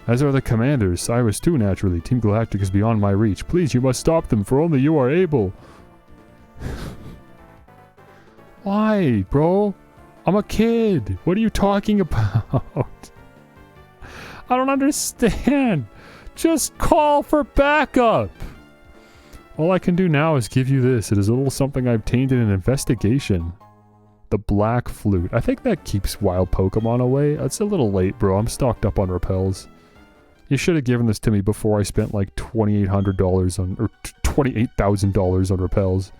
As are the commanders. Cyrus too, naturally. Team Galactic is beyond my reach. Please, you must stop them, for only you are able. Why, bro? I'm a kid. What are you talking about? I don't understand. Just call for backup. All I can do now is give you this. It is a little something I've obtained in an investigation. The Black Flute. I think that keeps wild Pokemon away. It's a little late, bro. I'm stocked up on repels. You should have given this to me before I spent like $2,800 on, or $28,000 on repels.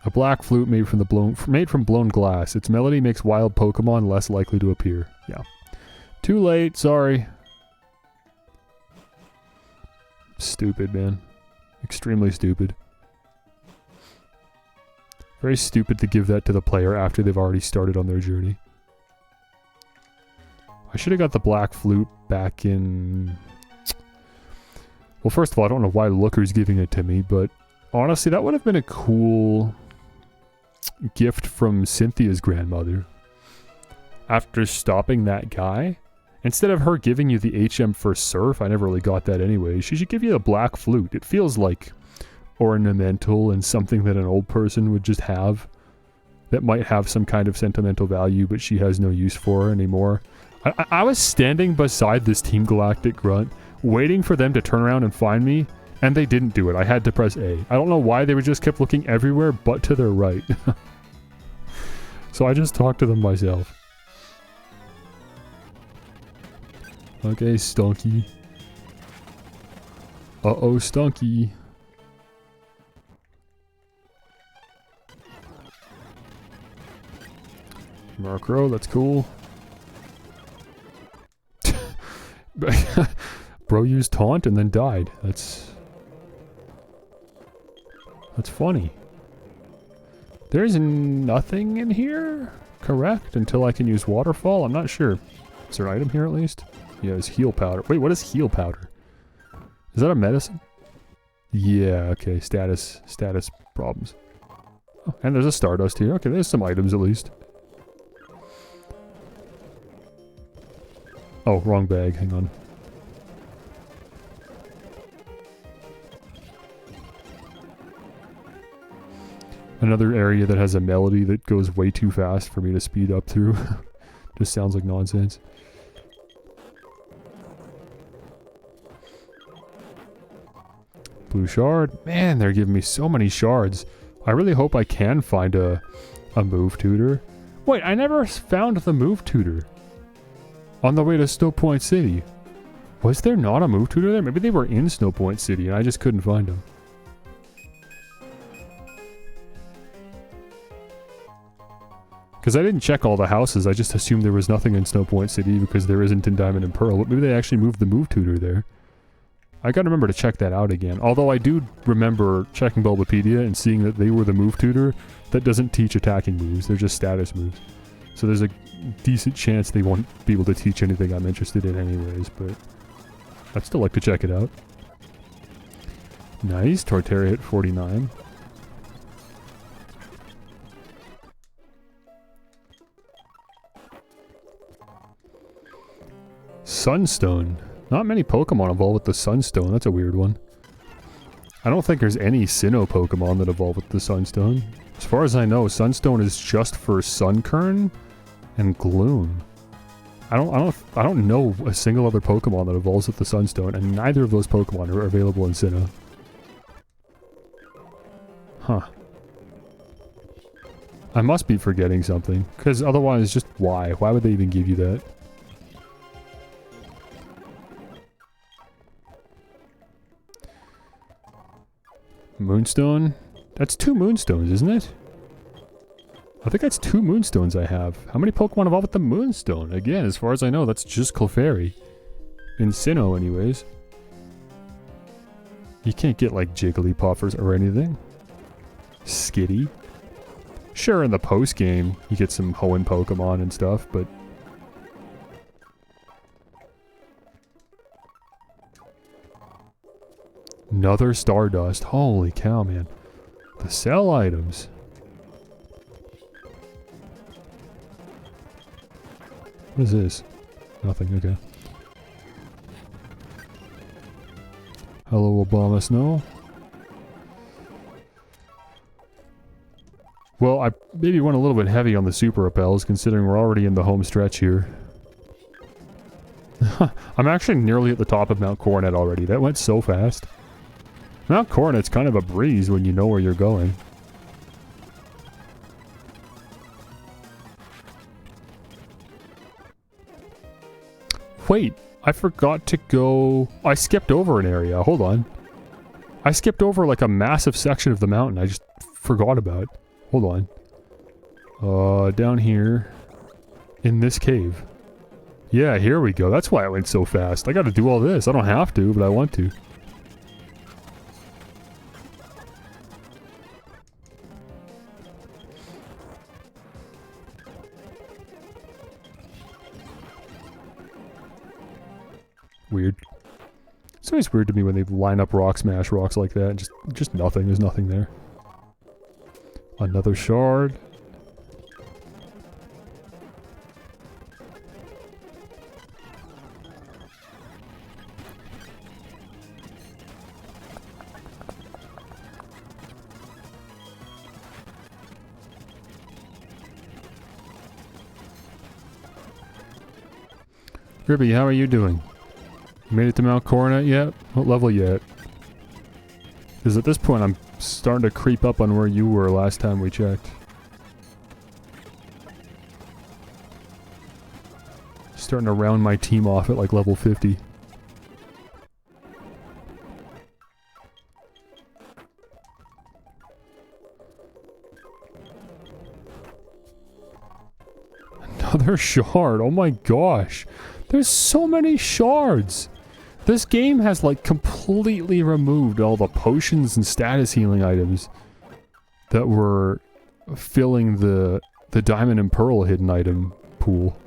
A black flute made from blown glass. Its melody makes wild Pokemon less likely to appear. Yeah. Too late, sorry. Stupid, man. Extremely stupid. Very stupid to give that to the player after they've already started on their journey. I should have got the black flute back in... Well, first of all, I don't know why Looker's giving it to me, but honestly, that would have been a cool gift from Cynthia's grandmother. After stopping that guy, instead of her giving you the HM for Surf, I never really got that anyway, she should give you the black flute. It feels like ornamental and something that an old person would just have that might have some kind of sentimental value, but she has no use for anymore. I was standing beside this Team Galactic grunt, waiting for them to turn around and find me, and they didn't do it. I had to press A. I don't know why, they just kept looking everywhere but to their right. So I just talked to them myself. Okay, Stunky. Uh-oh, Stunky. Murkrow, that's cool. Bro used taunt and then died. That's funny. There's nothing in here, correct? Until I can use Waterfall? I'm not sure. Is there an item here at least? He has heal powder. Wait, what is heal powder? Is that a medicine? Yeah, okay, status problems. Oh, and there's a Stardust here. Okay, there's some items at least. Oh, wrong bag, hang on. Another area that has a melody that goes way too fast for me to speed up through. Just sounds like nonsense. Blue shard. Man, they're giving me so many shards. I really hope I can find a move tutor. Wait, I never found the move tutor on the way to Snow Point City. Was there not a move tutor there? Maybe they were in Snow Point City and I just couldn't find them. Because I didn't check all the houses, I just assumed there was nothing in Snow Point City because there isn't in Diamond and Pearl. But maybe they actually moved the move tutor there. I gotta remember to check that out again. Although I do remember checking Bulbapedia and seeing that they were the move tutor that doesn't teach attacking moves, they're just status moves. So there's a decent chance they won't be able to teach anything I'm interested in anyways, but I'd still like to check it out. Nice, Torterra hit 49. Sunstone. Not many Pokemon evolve with the Sunstone. That's a weird one. I don't think there's any Sinnoh Pokemon that evolve with the Sunstone. As far as I know, Sunstone is just for Sunkern and Gloom. I don't know a single other Pokemon that evolves with the Sunstone, and neither of those Pokemon are available in Sinnoh. Huh. I must be forgetting something, because otherwise, just why? Why would they even give you that? Moonstone? That's 2 Moonstones, isn't it? I think that's 2 Moonstones I have. How many Pokemon evolve with the Moonstone? Again, as far as I know, that's just Clefairy. In Sinnoh, anyways. You can't get, like, Jigglypuff or anything. Skitty. Sure, in the post-game, you get some Hoenn Pokemon and stuff, but... Another Stardust. Holy cow, man. The sell items. What is this? Nothing, okay. Hello, Obama Snow. Well, I maybe went a little bit heavy on the super repels, considering we're already in the home stretch here. I'm actually nearly at the top of Mount Coronet already. That went so fast. Mount Coronet's kind of a breeze when you know where you're going. Wait, I forgot to go... I skipped over an area. Hold on. I skipped over like a massive section of the mountain I just forgot about. Hold on. Down here. In this cave. Yeah, here we go. That's why it went so fast. I gotta do all this. I don't have to, but I want to. Weird. It's always weird to me when they line up rock smash rocks like that and just nothing. There's nothing there. Another shard. Ribby, how are you doing? You made it to Mount Coronet yet? What level yet? Because at this point I'm starting to creep up on where you were last time we checked. Starting to round my team off at like level 50. Another shard, oh my gosh. There's so many shards. This game has like completely removed all the potions and status healing items that were filling the Diamond and Pearl hidden item pool.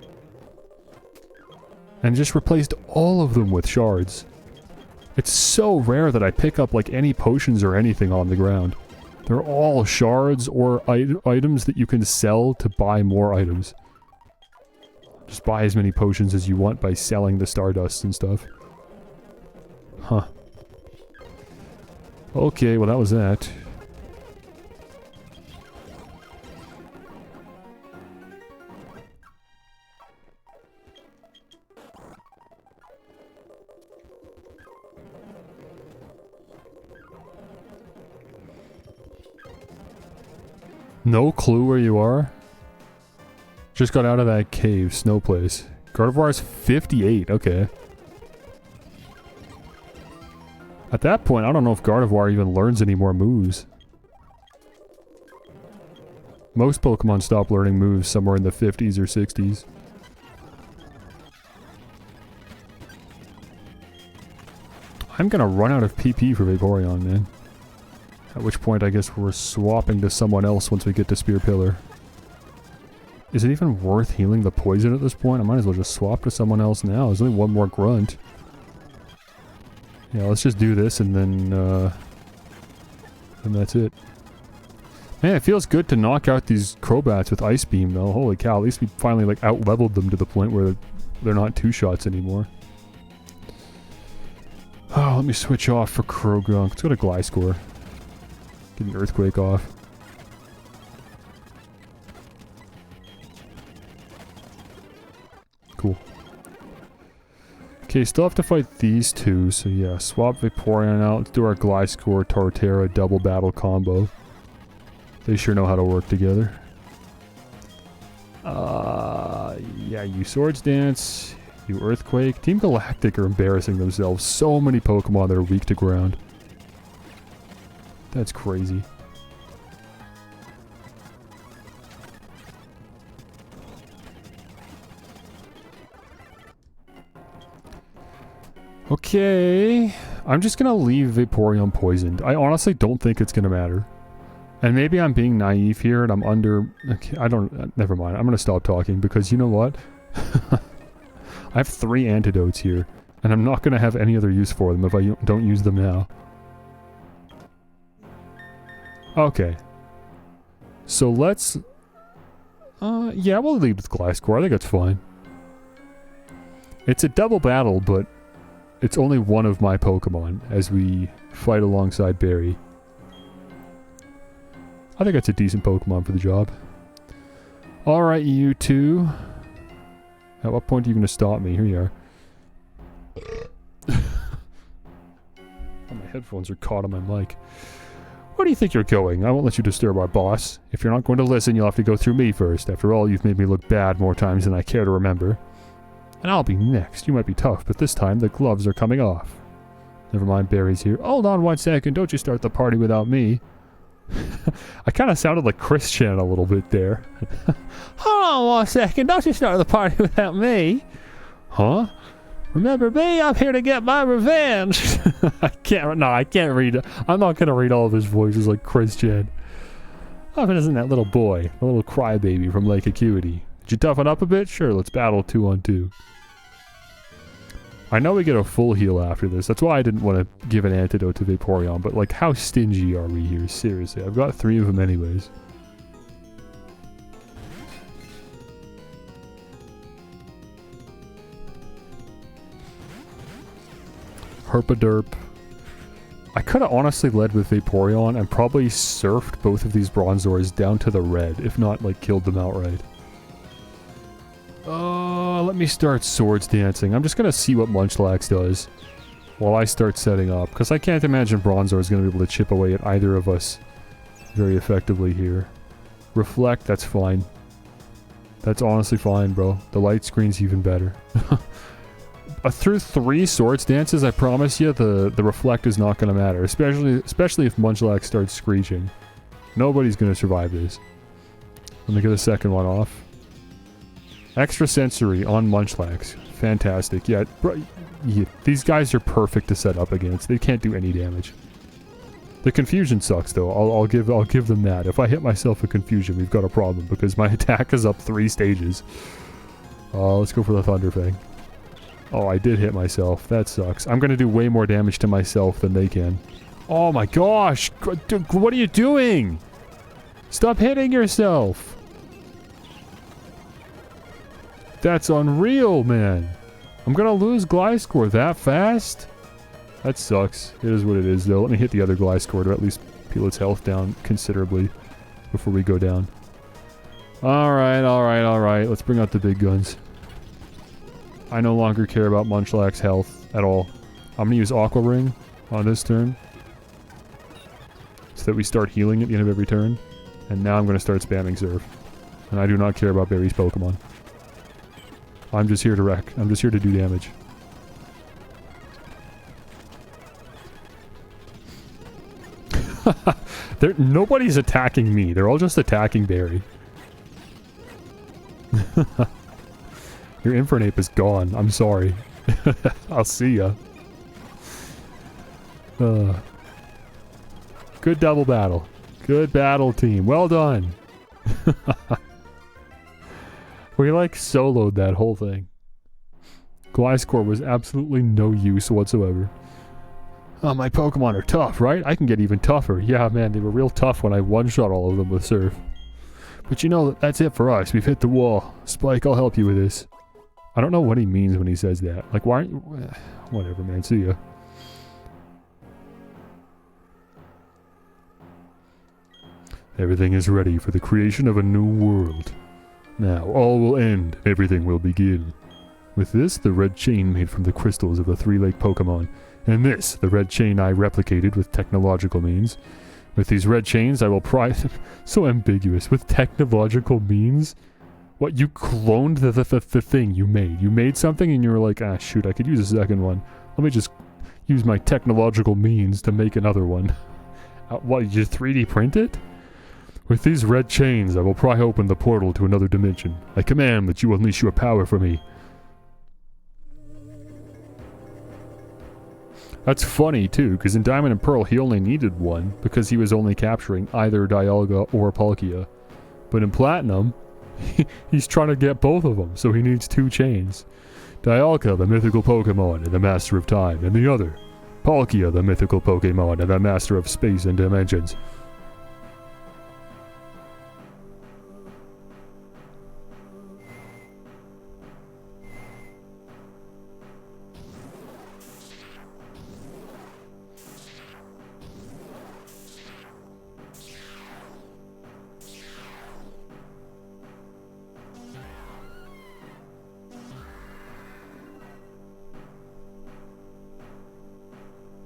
and just replaced all of them with shards. It's so rare that I pick up like any potions or anything on the ground. They're all shards or items that you can sell to buy more items. Just buy as many potions as you want by selling the Stardust and stuff. Huh. Okay, well that was that. No clue where you are? Just got out of that cave, snow place. Gardevoir's 58, okay. At that point, I don't know if Gardevoir even learns any more moves. Most Pokemon stop learning moves somewhere in the 50s or 60s. I'm gonna run out of PP for Vaporeon, man. At which point, I guess we're swapping to someone else once we get to Spear Pillar. Is it even worth healing the poison at this point? I might as well just swap to someone else now. There's only one more grunt. Yeah, let's just do this and then that's it. Man, it feels good to knock out these Crobats with Ice Beam though. Holy cow, at least we finally like out-leveled them to the point where they're not two-shots anymore. Oh, let me switch off for Krogunk. Let's go to Gliscor. Get an Earthquake off. Cool. Okay, still have to fight these two, so yeah, swap Vaporeon out. Let's do our Gliscor Torterra double battle combo. They sure know how to work together. Yeah, you Swords Dance, you Earthquake. Team Galactic are embarrassing themselves. So many Pokemon that are weak to ground. That's crazy. Okay, I'm just gonna leave Vaporeon poisoned. I honestly don't think it's gonna matter. And maybe I'm being naive here and I'm under... Okay, never mind. I'm gonna stop talking because you know what? I have 3 antidotes here. And I'm not gonna have any other use for them if I don't use them now. Okay. So let's... yeah, we'll leave with Gliscor. I think that's fine. It's a double battle, but... it's only one of my Pokemon as we fight alongside Barry. I think that's a decent Pokemon for the job. Alright, you two. At what point are you going to stop me? Here you are. Oh, my headphones are caught on my mic. Where do you think you're going? I won't let you disturb our boss. If you're not going to listen, you'll have to go through me first. After all, you've made me look bad more times than I care to remember. And I'll be next. You might be tough, but this time the gloves are coming off. Never mind, Barry's here. Hold on 1 second. Don't you start the party without me. I kind of sounded like Christian a little bit there. Hold on 1 second. Don't you start the party without me. Huh? Remember me? I'm here to get my revenge. I can't read. I'm not going to read all of his voices like Christian. Oh, if it isn't that little boy. A little crybaby from Lake Acuity. Did you toughen up a bit? Sure, let's battle 2-on-2. I know we get a full heal after this. That's why I didn't want to give an antidote to Vaporeon. But, like, how stingy are we here? Seriously, I've got 3 of them anyways. Herpaderp. I could have honestly led with Vaporeon and probably surfed both of these Bronzors down to the red. If not, like, killed them outright. Let me start Swords Dancing. I'm just gonna see what Munchlax does while I start setting up, because I can't imagine Bronzor is gonna be able to chip away at either of us very effectively here. Reflect, that's fine. That's honestly fine, bro. The light screen's even better. Through 3 Swords Dances, I promise you, the Reflect is not gonna matter, especially if Munchlax starts screeching. Nobody's gonna survive this. Let me get a second one off. Extra Sensory on Munchlax. Fantastic. Yeah, these guys are perfect to set up against. They can't do any damage. The Confusion sucks though. I'll give them that. If I hit myself with Confusion, we've got a problem because my attack is up 3 stages. Let's go for the Thunder Fang. Oh, I did hit myself. That sucks. I'm gonna do way more damage to myself than they can. Oh my gosh! Dude, what are you doing? Stop hitting yourself! That's unreal, man. I'm gonna lose Gliscor that fast? That sucks. It is what it is, though. Let me hit the other Gliscor to at least peel its health down considerably before we go down. Alright, alright, alright. Let's bring out the big guns. I no longer care about Munchlax's health at all. I'm gonna use Aqua Ring on this turn, so that we start healing at the end of every turn. And now I'm gonna start spamming Surf. And I do not care about Barry's Pokemon. I'm just here to wreck. I'm just here to do damage. Nobody's attacking me. They're all just attacking Barry. Your Infernape is gone. I'm sorry. I'll see ya. Good double battle. Good battle, team. Well done. We like soloed that whole thing. Gliscor was absolutely no use whatsoever. Oh, my Pokemon are tough, right? I can get even tougher. Yeah, man, they were real tough when I one-shot all of them with Surf. But you know, that's it for us. We've hit the wall. Spike, I'll help you with this. I don't know what he means when he says that. Like, why aren't you... Whatever, man. See ya. Everything is ready for the creation of a new world. Now, all will end. Everything will begin. With this, the red chain made from the crystals of the three-lake Pokemon. And this, the red chain I replicated with technological means. With these red chains, I will so ambiguous. With technological means? What, you cloned the thing you made? You made something and you were like, ah, shoot, I could use a second one. Let me just use my technological means to make another one. What, you 3D print it? With these red chains, I will pry open the portal to another dimension. I command that you unleash your power for me. That's funny, too, because in Diamond and Pearl he only needed one, because he was only capturing either Dialga or Palkia. But in Platinum, he's trying to get both of them, so he needs two chains. Dialga, the mythical Pokemon and the Master of Time, and the other, Palkia, the mythical Pokemon and the Master of Space and Dimensions.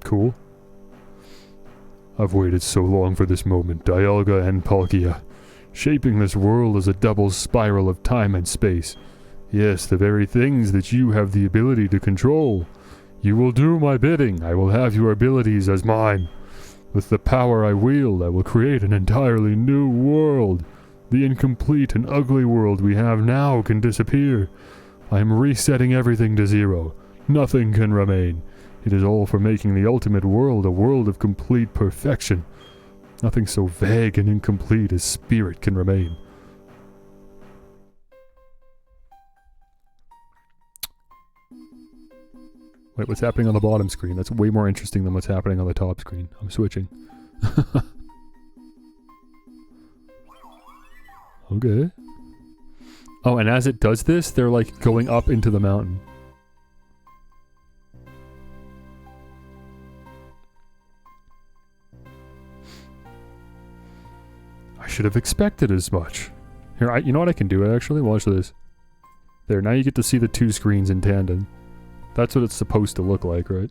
Cool. I've waited so long for this moment, Dialga and Palkia. Shaping this world as a double spiral of time and space. Yes, the very things that you have the ability to control. You will do my bidding. I will have your abilities as mine. With the power I wield, I will create an entirely new world. The incomplete and ugly world we have now can disappear. I am resetting everything to zero. Nothing can remain. It is all for making the ultimate world a world of complete perfection. Nothing so vague and incomplete as spirit can remain. Wait, what's happening on the bottom screen? That's way more interesting than what's happening on the top screen. I'm switching. Okay. Oh, and as it does this, they're like going up into the mountain. I should have expected as much. Here, you know what I can do actually? Watch this. There, now you get to see the two screens in tandem. That's what it's supposed to look like, right?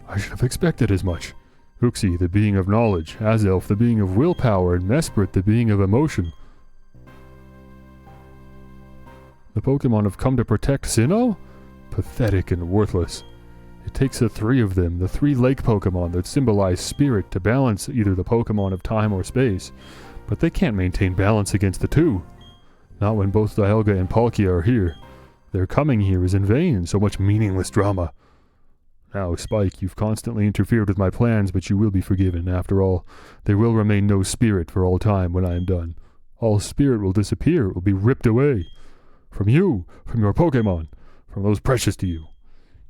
I should have expected as much. Uxie, the being of knowledge, Azelf, the being of willpower, and Mesprit, the being of emotion. The Pokemon have come to protect Sinnoh? Pathetic and worthless. It takes the three of them, the three lake Pokemon that symbolize spirit, to balance either the Pokemon of time or space. But they can't maintain balance against the two. Not when both Dialga and Palkia are here. Their coming here is in vain, so much meaningless drama. Now, Spike, you've constantly interfered with my plans, but you will be forgiven. After all, there will remain no spirit for all time when I am done. All spirit will disappear, it will be ripped away. From you, from your Pokemon, from those precious to you.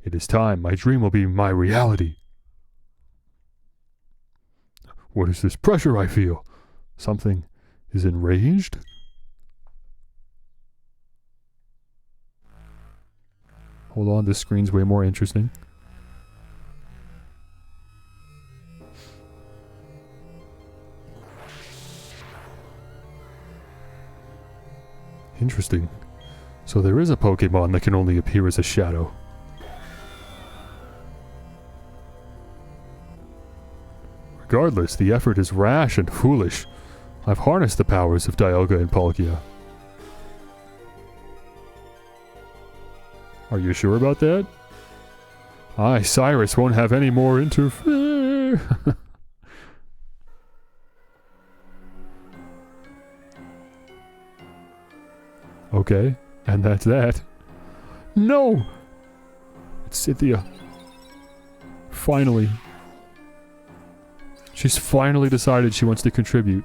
It is time. My dream will be my reality. What is this pressure I feel? Something is enraged? Hold on, this screen's way more interesting. Interesting. So there is a Pokemon that can only appear as a shadow. Regardless, the effort is rash and foolish. I've harnessed the powers of Dialga and Palkia. Are you sure about that? Cyrus won't have any more interfere. Okay, and that's that. No! It's Cynthia. Finally. She's finally decided she wants to contribute.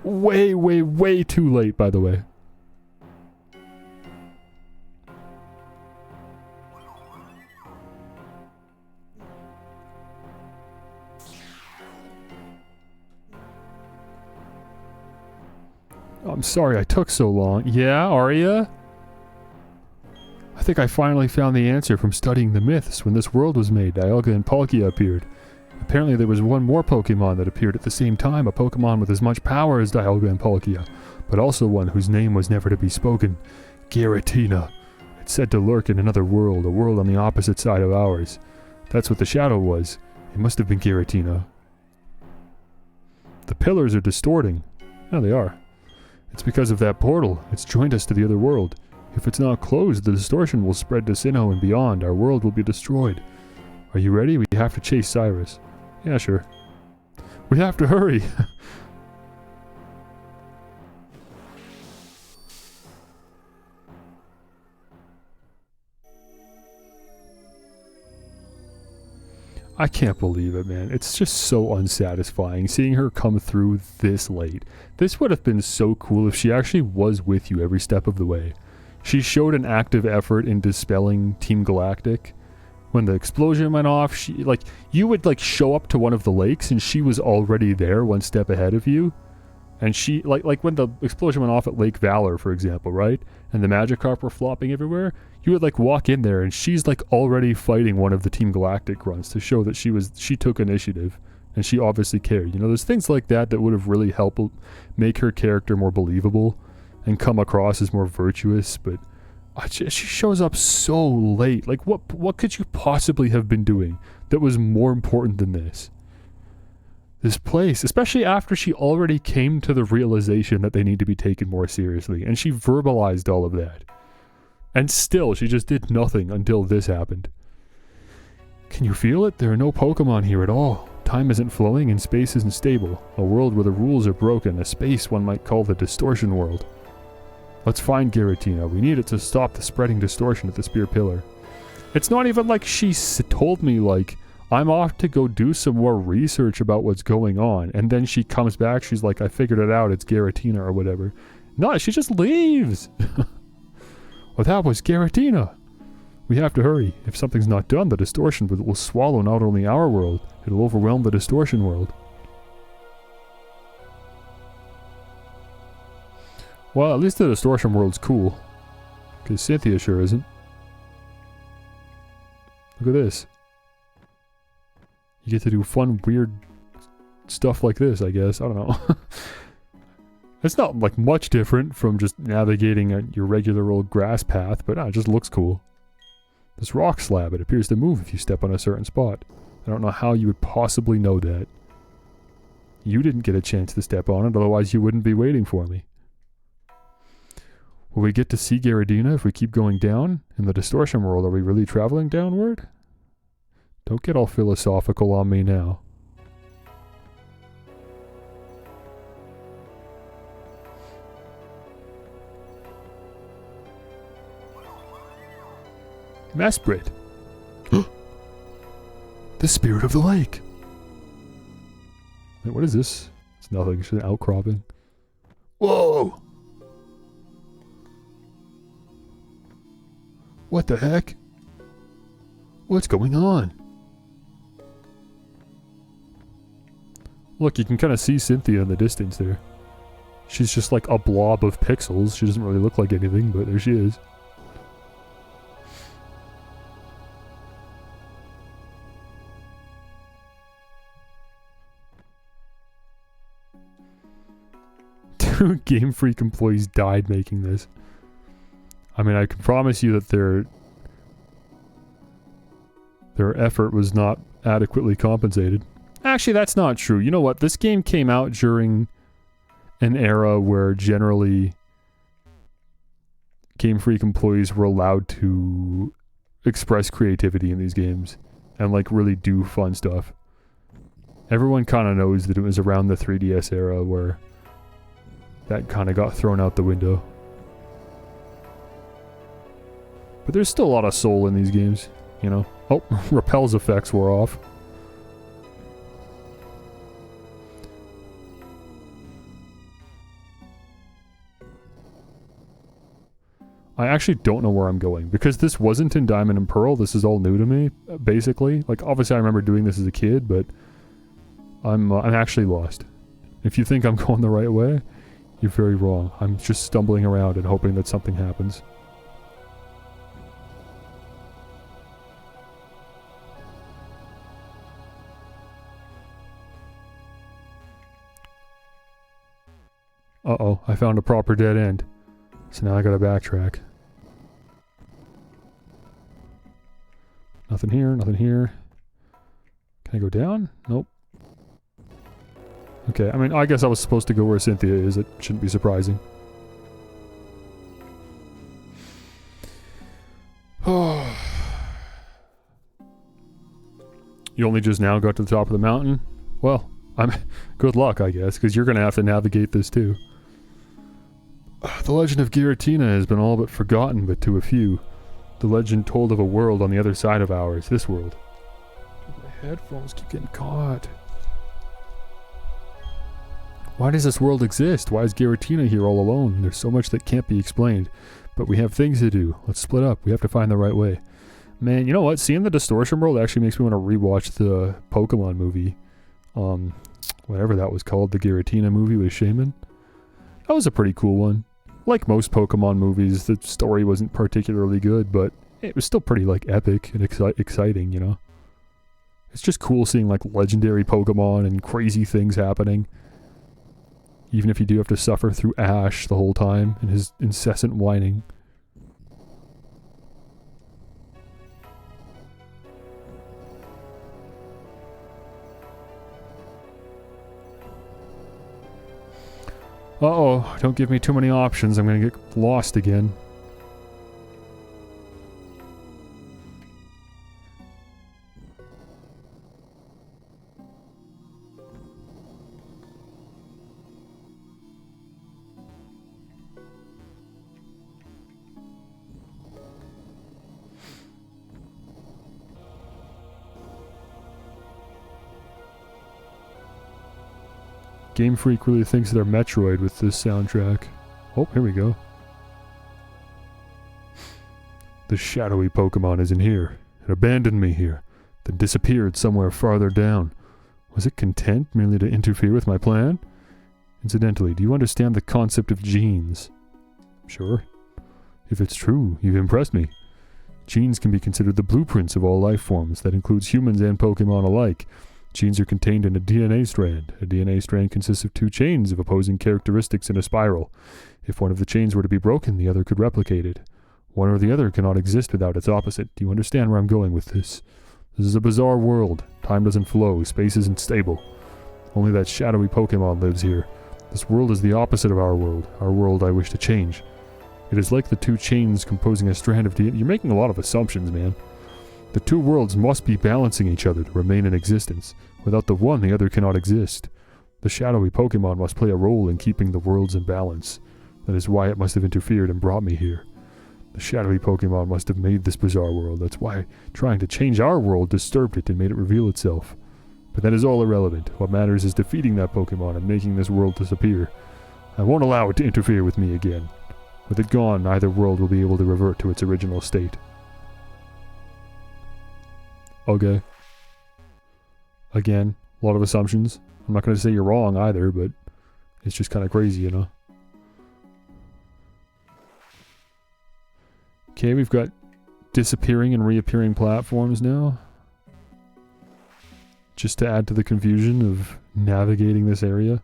Way, way, way too late, by the way. I'm sorry I took so long. Yeah, Arya? I think I finally found the answer from studying the myths. When this world was made, Dialga and Palkia appeared. Apparently there was one more Pokemon that appeared at the same time, a Pokemon with as much power as Dialga and Palkia, but also one whose name was never to be spoken. Giratina. It's said to lurk in another world, a world on the opposite side of ours. That's what the shadow was. It must have been Giratina. The pillars are distorting. Yeah, they are. It's because of that portal. It's joined us to the other world. If it's not closed, the distortion will spread to Sinnoh and beyond. Our world will be destroyed. Are you ready? We have to chase Cyrus. Yeah, sure. We have to hurry. I can't believe it, man. It's just so unsatisfying seeing her come through this late. This would have been so cool if she actually was with you every step of the way. She showed an active effort in dispelling Team Galactic. When the explosion went off, you would show up to one of the lakes and she was already there one step ahead of you. And she, like when the explosion went off at Lake Valor, for example, right? And the Magikarp were flopping everywhere, you would walk in there and she's already fighting one of the Team Galactic grunts to show that she took initiative and she obviously cared. You know, there's things like that that would have really helped make her character more believable and come across as more virtuous, but she shows up so late. What could you possibly have been doing that was more important than this? This place, especially after she already came to the realization that they need to be taken more seriously, and she verbalized all of that. And still, she just did nothing until this happened. Can you feel it? There are no Pokemon here at all. Time isn't flowing and space isn't stable. A world where the rules are broken, a space one might call the distortion world. Let's find Giratina. We need it to stop the spreading distortion at the Spear Pillar. It's not even like she told me, I'm off to go do some more research about what's going on. And then she comes back, she's like, I figured it out, it's Giratina or whatever. No, she just leaves. Well, that was Giratina. We have to hurry. If something's not done, the distortion will swallow not only our world, it'll overwhelm the distortion world. Well, at least the distortion world's cool. Because Cynthia sure isn't. Look at this. You get to do fun, weird stuff like this, I guess. I don't know. It's not much different from just navigating your regular old grass path, but it just looks cool. This rock slab, it appears to move if you step on a certain spot. I don't know how you would possibly know that. You didn't get a chance to step on it, otherwise you wouldn't be waiting for me. Will we get to see Giratina if we keep going down? In the distortion world, are we really traveling downward? Don't get all philosophical on me now. Mesprit! The spirit of the lake! Wait, what is this? It's nothing, it's an outcropping. Whoa! What the heck? What's going on? Look, you can kind of see Cynthia in the distance there. She's just like a blob of pixels. She doesn't really look like anything, but there she is. Two Game Freak employees died making this. I mean, I can promise you that their effort was not adequately compensated. Actually, that's not true. You know what? This game came out during an era where generally Game Freak employees were allowed to express creativity in these games and like really do fun stuff. Everyone kind of knows that it was around the 3DS era where that kind of got thrown out the window. But there's still a lot of soul in these games, you know. Oh, Repel's effects were off. I actually don't know where I'm going, because this wasn't in Diamond and Pearl. This is all new to me, basically. Like, obviously I remember doing this as a kid, but I'm actually lost. If you think I'm going the right way, you're very wrong. I'm just stumbling around and hoping that something happens. Uh-oh, I found a proper dead end. So now I gotta backtrack. Nothing here, nothing here. Can I go down? Nope. Okay, I mean, I guess I was supposed to go where Cynthia is. It shouldn't be surprising. Oh. You only just now got to the top of the mountain? Well, good luck, I guess, because you're gonna have to navigate this too. The legend of Giratina has been all but forgotten, but to a few. The legend told of a world on the other side of ours, this world. My headphones keep getting caught. Why does this world exist? Why is Giratina here all alone? There's so much that can't be explained. But we have things to do. Let's split up. We have to find the right way. Man, you know what? Seeing the Distortion World actually makes me want to rewatch the Pokemon movie. Whatever that was called, the Giratina movie with Shaman. That was a pretty cool one. Like most Pokemon movies, the story wasn't particularly good, but it was still pretty, like, epic and exciting, you know? It's just cool seeing, like, legendary Pokemon and crazy things happening. Even if you do have to suffer through Ash the whole time and his incessant whining. Uh-oh, don't give me too many options. I'm gonna get lost again. Game Freak really thinks they're Metroid with this soundtrack. Oh, here we go. The shadowy Pokemon is in here. It abandoned me here, then disappeared somewhere farther down. Was it content merely to interfere with my plan? Incidentally, do you understand the concept of genes? Sure. If it's true, you've impressed me. Genes can be considered the blueprints of all life forms. That includes humans and Pokemon alike. Genes are contained in a DNA strand. A DNA strand consists of two chains of opposing characteristics in a spiral. If one of the chains were to be broken, the other could replicate it. One or the other cannot exist without its opposite. Do you understand where I'm going with this? This is a bizarre world. Time doesn't flow. Space isn't stable. Only that shadowy Pokemon lives here. This world is the opposite of our world. Our world I wish to change. It is like the two chains composing a strand of DNA. You're making a lot of assumptions, man. The two worlds must be balancing each other to remain in existence. Without the one, the other cannot exist. The shadowy Pokemon must play a role in keeping the worlds in balance. That is why it must have interfered and brought me here. The shadowy Pokemon must have made this bizarre world. That's why trying to change our world disturbed it and made it reveal itself. But that is all irrelevant. What matters is defeating that Pokemon and making this world disappear. I won't allow it to interfere with me again. With it gone, neither world will be able to revert to its original state. Okay. Again, a lot of assumptions. I'm not going to say you're wrong either, but it's just kind of crazy, you know? Okay, we've got disappearing and reappearing platforms now. Just to add to the confusion of navigating this area.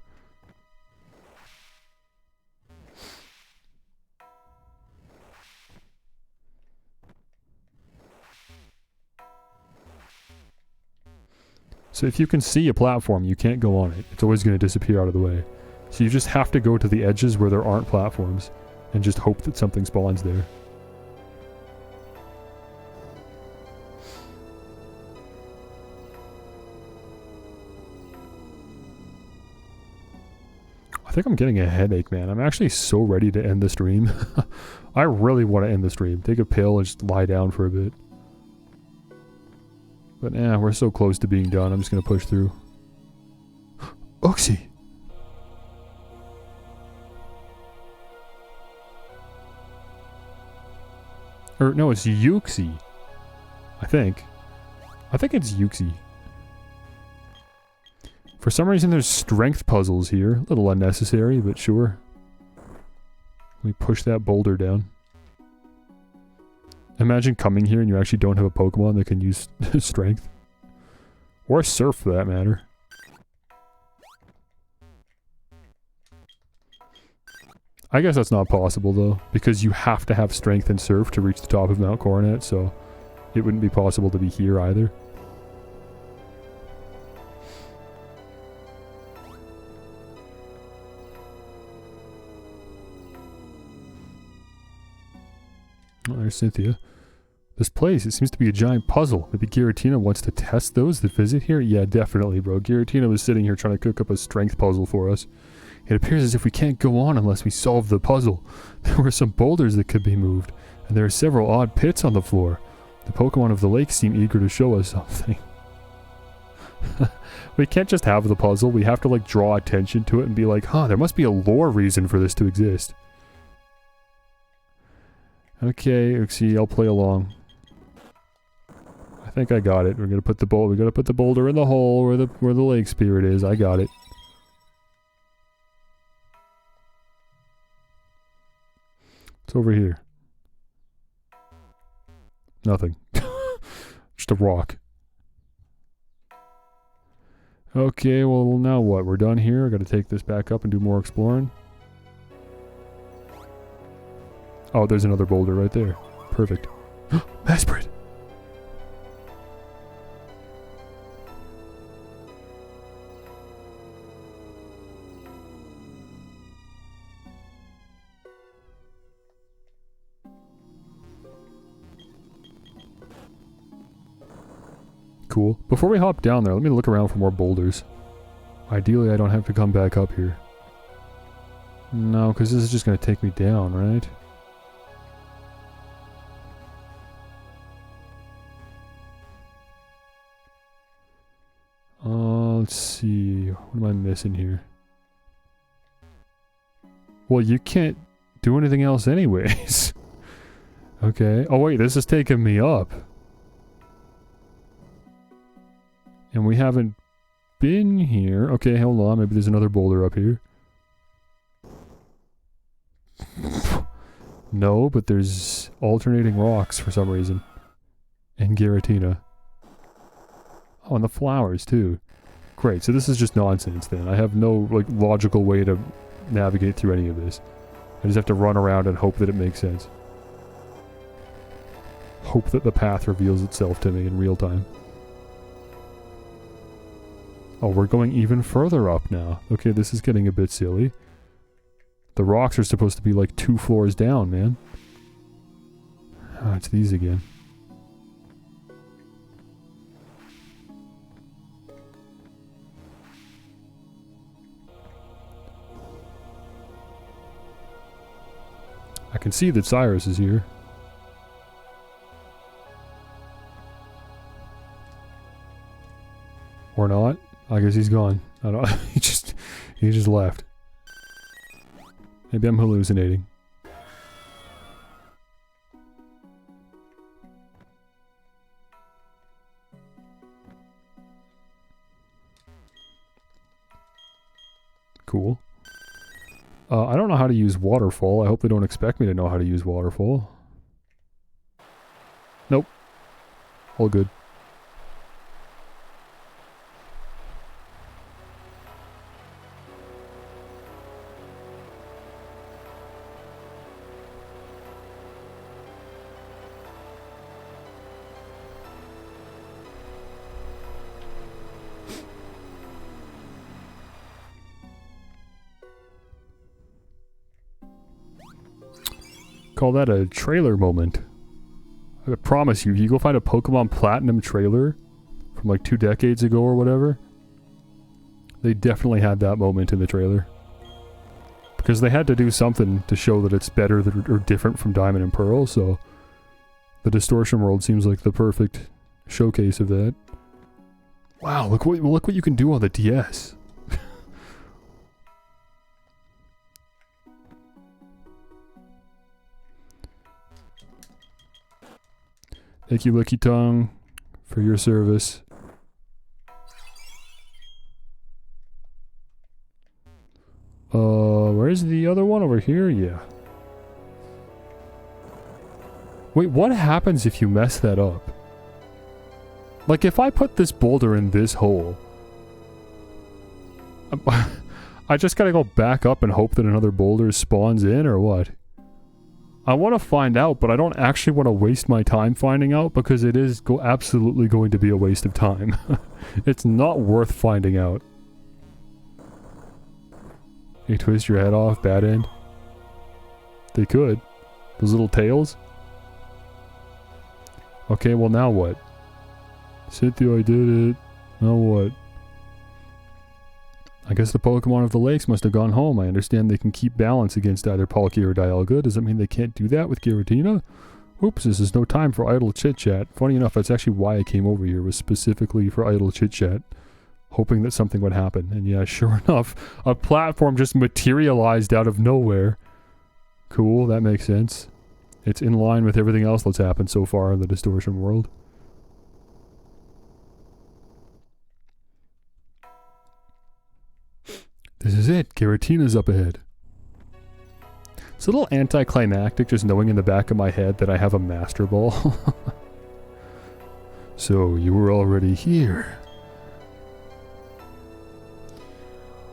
So if you can see a platform, you can't go on it. It's always going to disappear out of the way. So you just have to go to the edges where there aren't platforms and just hope that something spawns there. I think I'm getting a headache, man. I'm actually so ready to end the stream. I really want to end the stream. Take a pill and just lie down for a bit. But we're so close to being done. I'm just going to push through. Oxy! Or, no, it's Yuxi. I think. I think it's Yuxi. For some reason there's strength puzzles here. A little unnecessary, but sure. Let me push that boulder down. Imagine coming here and you actually don't have a Pokemon that can use strength. Or surf for that matter. I guess that's not possible though, because you have to have strength and surf to reach the top of Mount Coronet, so it wouldn't be possible to be here either. Oh, there's Cynthia. This place, it seems to be a giant puzzle. Maybe Giratina wants to test those that visit here? Yeah, definitely, bro. Giratina was sitting here trying to cook up a strength puzzle for us. It appears as if we can't go on unless we solve the puzzle. There were some boulders that could be moved, and there are several odd pits on the floor. The Pokemon of the lake seem eager to show us something. We can't just have the puzzle. We have to, like, draw attention to it and be like, huh, there must be a lore reason for this to exist. Okay, Uxie, I'll play along. I think I got it. We're gonna put the boulder. We gotta put the boulder in the hole where the lake spirit is. I got it. It's over here. Nothing. Just a rock. Okay, well now what? We're done here. I gotta take this back up and do more exploring. Oh, there's another boulder right there. Perfect. Mesprit! Cool. Before we hop down there, let me look around for more boulders. Ideally, I don't have to come back up here. No, because this is just going to take me down, right? Let's see. What am I missing here? Well, you can't do anything else anyways. Okay. Oh wait, this is taking me up. And we haven't been here. Okay, hold on. Maybe there's another boulder up here. No, but there's alternating rocks for some reason. And Giratina. Oh, and the flowers too. Great, so this is just nonsense then. I have no, like, logical way to navigate through any of this. I just have to run around and hope that it makes sense. Hope that the path reveals itself to me in real time. Oh, we're going even further up now. Okay, this is getting a bit silly. The rocks are supposed to be like 2 floors down, man. Oh, it's these again. I can see that Cyrus is here. Or not. I guess he's gone. I don't he just left. Maybe I'm hallucinating. Cool. I don't know how to use waterfall. I hope they don't expect me to know how to use waterfall. Nope. All good. Call that a trailer moment. I promise you, if you go find a Pokemon Platinum trailer from like 2 decades ago or whatever, they definitely had that moment in the trailer. Because they had to do something to show that it's better or different from Diamond and Pearl, so the Distortion World seems like the perfect showcase of that. Wow, look what you can do on the DS. Thank you, Licky Tongue, for your service. Where's the other one? Over here? Yeah. Wait, what happens if you mess that up? Like, if I put this boulder in this hole, I just gotta go back up and hope that another boulder spawns in, or what? I want to find out, but I don't actually want to waste my time finding out because it is absolutely going to be a waste of time. It's not worth finding out. You twist your head off, bad end. They could. Those little tails. Okay, well now what? Cynthia, I did it. Now what? I guess the Pokemon of the lakes must have gone home. I understand they can keep balance against either Palkia or Dialga. Does that mean they can't do that with Giratina? Oops, this is no time for idle chit-chat. Funny enough, that's actually why I came over here, was specifically for idle chit-chat. Hoping that something would happen. And yeah, sure enough, a platform just materialized out of nowhere. Cool, that makes sense. It's in line with everything else that's happened so far in the Distortion world. This is it. Giratina's up ahead. It's a little anticlimactic just knowing in the back of my head that I have a Master Ball. So, you were already here.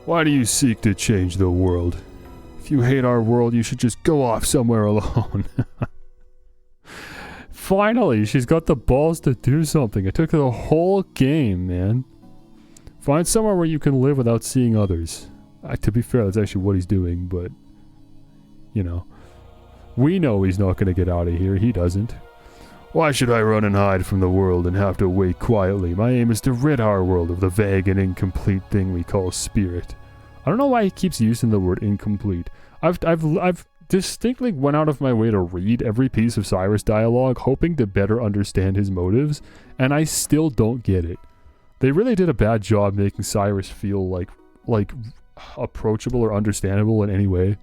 Why do you seek to change the world? If you hate our world, you should just go off somewhere alone. Finally, she's got the balls to do something. It took the whole game, man. Find somewhere where you can live without seeing others. To be fair, that's actually what he's doing, but... You know. We know he's not going to get out of here. He doesn't. Why should I run and hide from the world and have to wait quietly? My aim is to rid our world of the vague and incomplete thing we call spirit. I don't know why he keeps using the word incomplete. I've distinctly went out of my way to read every piece of Cyrus dialogue, hoping to better understand his motives, and I still don't get it. They really did a bad job making Cyrus feel like approachable or understandable in any way.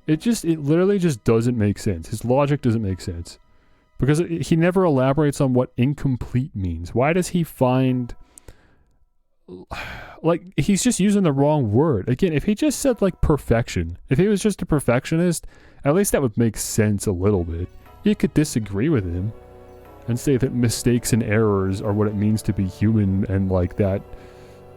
It literally just doesn't make sense. His logic doesn't make sense. Because he never elaborates on what incomplete means. Why does he find... Like, he's just using the wrong word. Again, if he just said, like, perfection. If he was just a perfectionist, at least that would make sense a little bit. You could disagree with him and say that mistakes and errors are what it means to be human, and like that...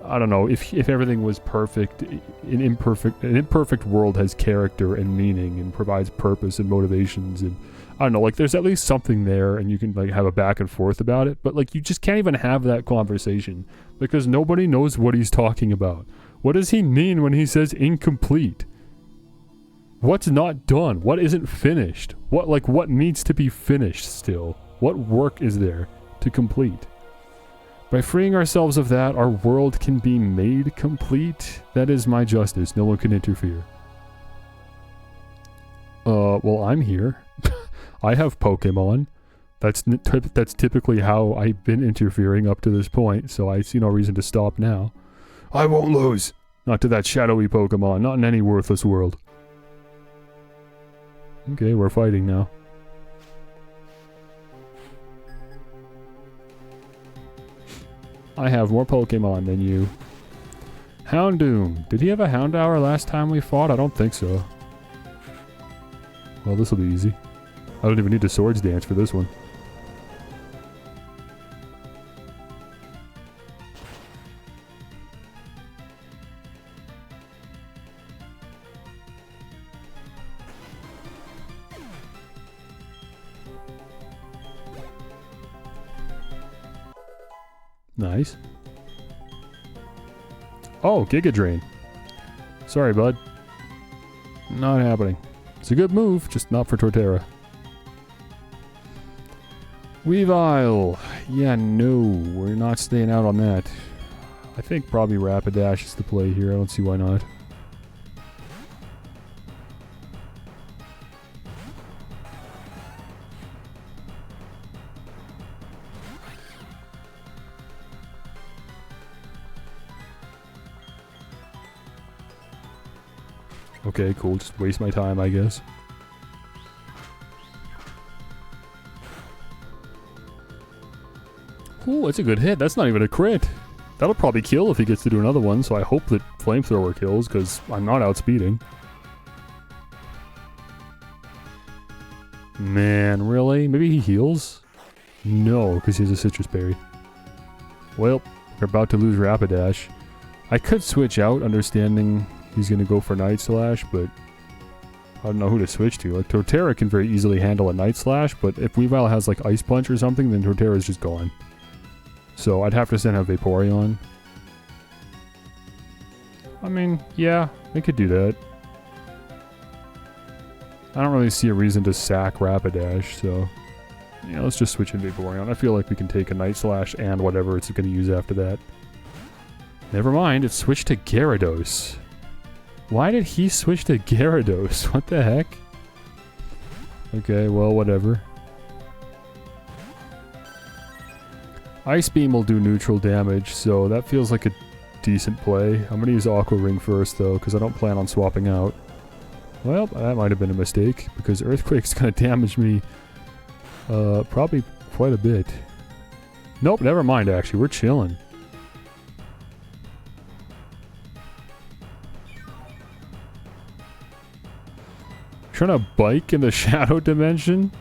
I don't know, if everything was perfect, an imperfect world has character and meaning and provides purpose and motivations, and I don't know, like there's at least something there and you can like have a back and forth about it, but like you just can't even have that conversation because nobody knows what he's talking about. What does he mean when he says incomplete? What's not done? What isn't finished? What needs to be finished still? What work is there to complete? By freeing ourselves of that, our world can be made complete. That is my justice. No one can interfere. Well, I'm here. I have Pokémon. That's typically how I've been interfering up to this point, so I see no reason to stop now. I won't lose. Not to that shadowy Pokémon. Not in any worthless world. Okay, we're fighting now. I have more Pokemon than you. Houndoom. Did he have a Houndour last time we fought? I don't think so. Well, this will be easy. I don't even need a Swords Dance for this one. Nice. Oh, Giga Drain. Sorry, bud. Not happening. It's a good move, just not for Torterra. Weavile. Yeah, no, we're not staying out on that. I think probably Rapidash is the play here. I don't see why not. Okay, cool. Just waste my time, I guess. Ooh, that's a good hit. That's not even a crit. That'll probably kill if he gets to do another one, so I hope that Flamethrower kills, because I'm not outspeeding. Man, really? Maybe he heals? No, because he has a Citrus Berry. Well, we're about to lose Rapidash. I could switch out, understanding he's going to go for Night Slash, but I don't know who to switch to. Like, Torterra can very easily handle a Night Slash, but if Weavile has, like, Ice Punch or something, then Torterra's just gone. So I'd have to send out Vaporeon. I mean, yeah, they could do that. I don't really see a reason to sack Rapidash, so... yeah, let's just switch in Vaporeon. I feel like we can take a Night Slash and whatever it's going to use after that. Never mind, it switched to Gyarados. Why did he switch to Gyarados? What the heck? Okay, well, whatever. Ice Beam will do neutral damage, so that feels like a decent play. I'm gonna use Aqua Ring first, though, because I don't plan on swapping out. Well, that might have been a mistake, because Earthquake's gonna damage me probably quite a bit. Nope, never mind, actually. We're chilling. Trying to bike in the shadow dimension?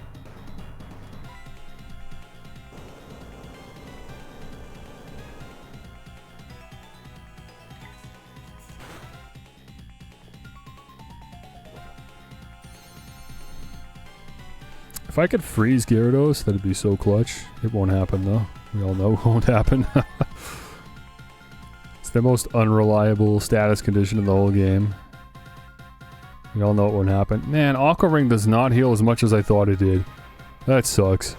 If I could freeze Gyarados, that'd be so clutch. It won't happen though. We all know it won't happen. It's the most unreliable status condition in the whole game. We all know it won't happen. Man, Aqua Ring does not heal as much as I thought it did. That sucks.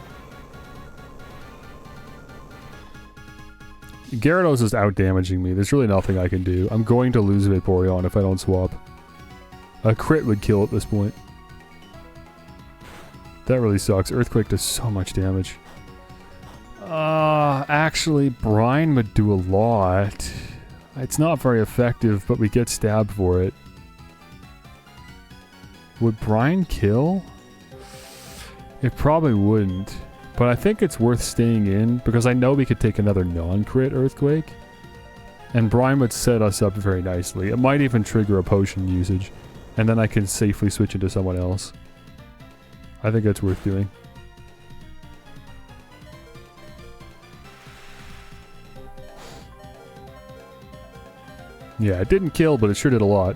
Gyarados is out-damaging me. There's really nothing I can do. I'm going to lose Vaporeon if I don't swap. A crit would kill at this point. That really sucks. Earthquake does so much damage. Actually, Brine would do a lot. It's not very effective, but we get stabbed for it. Would Brine kill? It probably wouldn't. But I think it's worth staying in, because I know we could take another non-crit Earthquake. And Brine would set us up very nicely. It might even trigger a potion usage. And then I can safely switch into someone else. I think that's worth doing. Yeah, it didn't kill, but it sure did a lot.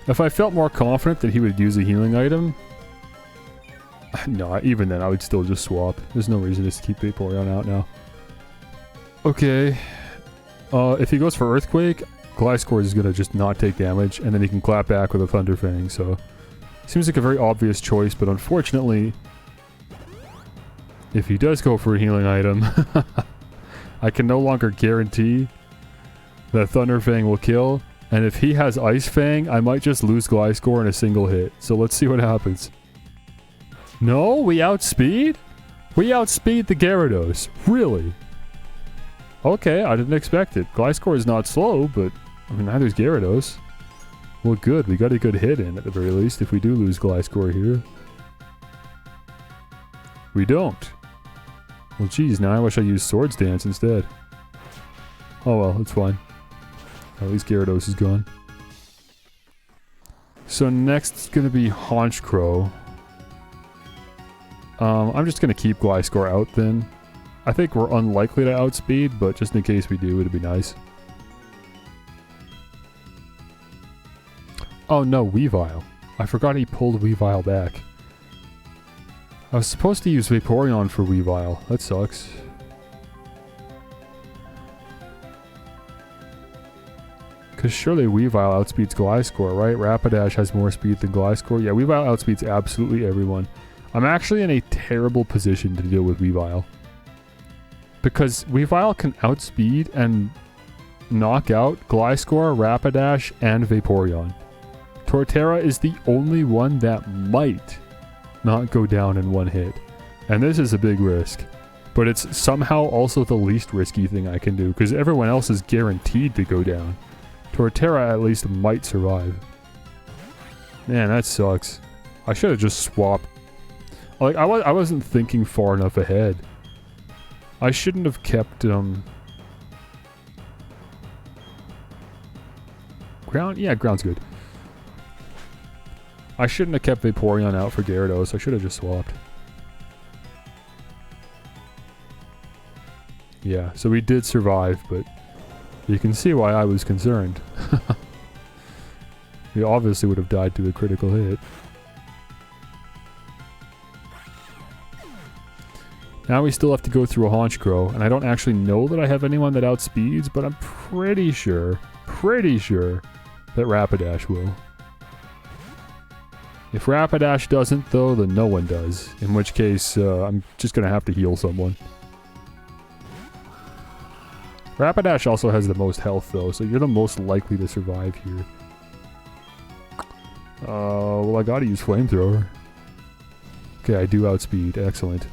If I felt more confident that he would use a healing item... no, even then I would still just swap. There's no reason just to keep Vaporeon out now. Okay. If he goes for Earthquake, Gliscor is gonna just not take damage, and then he can clap back with a Thunder Fang, so... seems like a very obvious choice, but unfortunately... if he does go for a healing item... I can no longer guarantee that Thunder Fang will kill, and if he has Ice Fang, I might just lose Gliscor in a single hit. So let's see what happens. No? We outspeed? We outspeed the Gyarados. Really? Okay, I didn't expect it. Gliscor is not slow, but... I mean, neither is Gyarados. Well, good. We got a good hit in, at the very least, if we do lose Gliscor here. We don't. Well, geez, now I wish I used Swords Dance instead. Oh well, it's fine. At least Gyarados is gone. So next is going to be Honchkrow. I'm just going to keep Gliscor out then. I think we're unlikely to outspeed, but just in case we do, it'd be nice. Oh no, Weavile. I forgot he pulled Weavile back. I was supposed to use Vaporeon for Weavile. That sucks. Because surely Weavile outspeeds Gliscor, right? Rapidash has more speed than Gliscor. Yeah, Weavile outspeeds absolutely everyone. I'm actually in a terrible position to deal with Weavile. Because Weavile can outspeed and knock out Gliscor, Rapidash, and Vaporeon. Torterra is the only one that might not go down in one hit. And this is a big risk. But it's somehow also the least risky thing I can do, because everyone else is guaranteed to go down. Torterra at least might survive. Man, that sucks. I should have just swapped. Like, I wasn't thinking far enough ahead. I shouldn't have kept, Ground? Yeah, ground's good. I shouldn't have kept Vaporeon out for Gyarados. I should have just swapped. Yeah, so we did survive, but you can see why I was concerned. We obviously would have died to a critical hit. Now we still have to go through a Honchkrow, and I don't actually know that I have anyone that outspeeds, but I'm pretty sure that Rapidash will. If Rapidash doesn't, though, then no one does. In which case, I'm just gonna have to heal someone. Rapidash also has the most health, though, so you're the most likely to survive here. Well, I gotta use Flamethrower. Okay, I do outspeed. Excellent.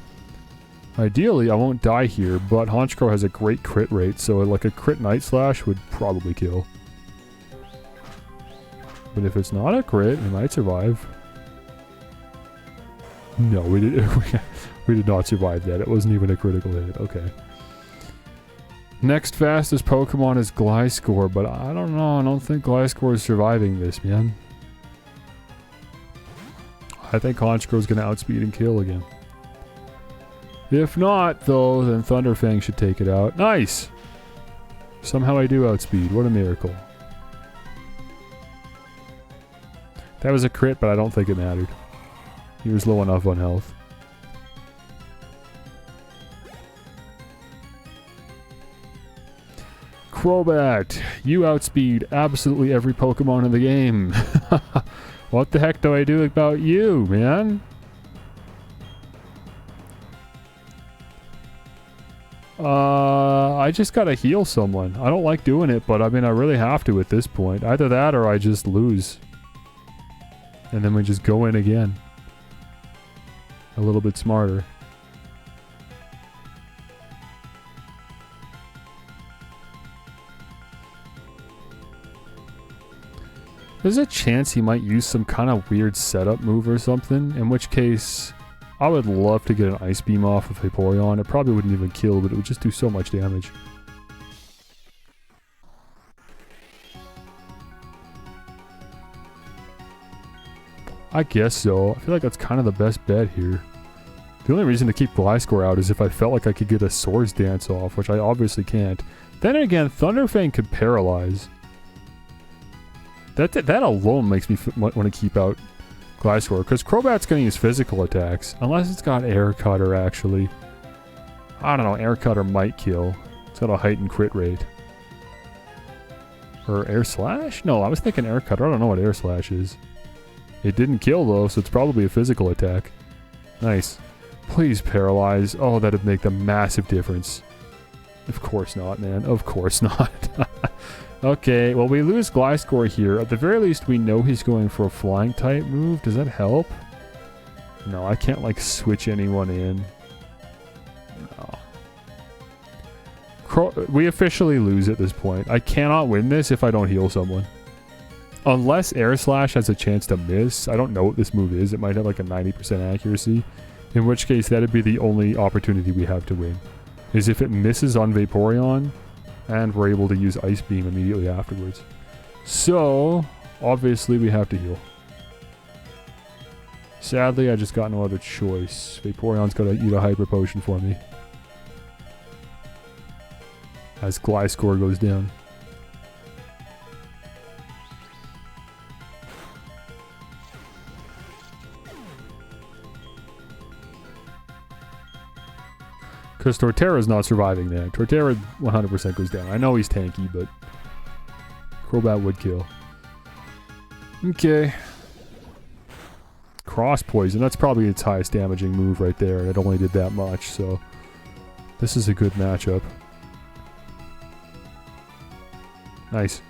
Ideally, I won't die here, but Honchkrow has a great crit rate, so like a crit Night Slash would probably kill. But if it's not a crit, it might survive. No, we did not survive that. It wasn't even a critical hit. Okay. Next fastest Pokemon is Gliscor, but I don't know. I don't think Gliscor is surviving this, man. I think Honchkrow's gonna outspeed and kill again. If not, though, then Thunderfang should take it out. Nice! Somehow I do outspeed. What a miracle. That was a crit, but I don't think it mattered. He was low enough on health. Crobat, you outspeed absolutely every Pokemon in the game. What the heck do I do about you, man? I just gotta heal someone. I don't like doing it, but I mean, I really have to at this point. Either that or I just lose. And then we just go in again. A little bit smarter. There's a chance he might use some kind of weird setup move or something, in which case I would love to get an Ice Beam off of Vaporeon. It probably wouldn't even kill, but it would just do so much damage. I guess so. I feel like that's kind of the best bet here. The only reason to keep Gliscor out is if I felt like I could get a Swords Dance off, which I obviously can't. Then again, Thunderfang could paralyze. That alone makes me want to keep out Gliscor, because Crobat's going to use physical attacks, unless it's got Air Cutter, actually. I don't know, Air Cutter might kill. It's got a heightened crit rate. Or Air Slash? No, I was thinking Air Cutter. I don't know what Air Slash is. It didn't kill, though, so it's probably a physical attack. Nice. Please paralyze. Oh, that'd make the massive difference. Of course not, man. Of course not. Okay, well, we lose Gliscor here. At the very least, we know he's going for a flying type move. Does that help? No, I can't, like, switch anyone in. No. We officially lose at this point. I cannot win this if I don't heal someone. Unless Air Slash has a chance to miss. I don't know what this move is. It might have, like, a 90% accuracy. In which case, that'd be the only opportunity we have to win. Is if it misses on Vaporeon, And we're able to use Ice Beam immediately afterwards. So, obviously we have to heal. Sadly, I just got no other choice. Vaporeon's gotta eat a Hyper Potion for me. As Gliscor goes down. Because Torterra's not surviving that. Torterra 100% goes down. I know he's tanky, but Crobat would kill. Okay. Cross Poison. That's probably its highest damaging move right there, and it only did that much, so this is a good matchup. Nice.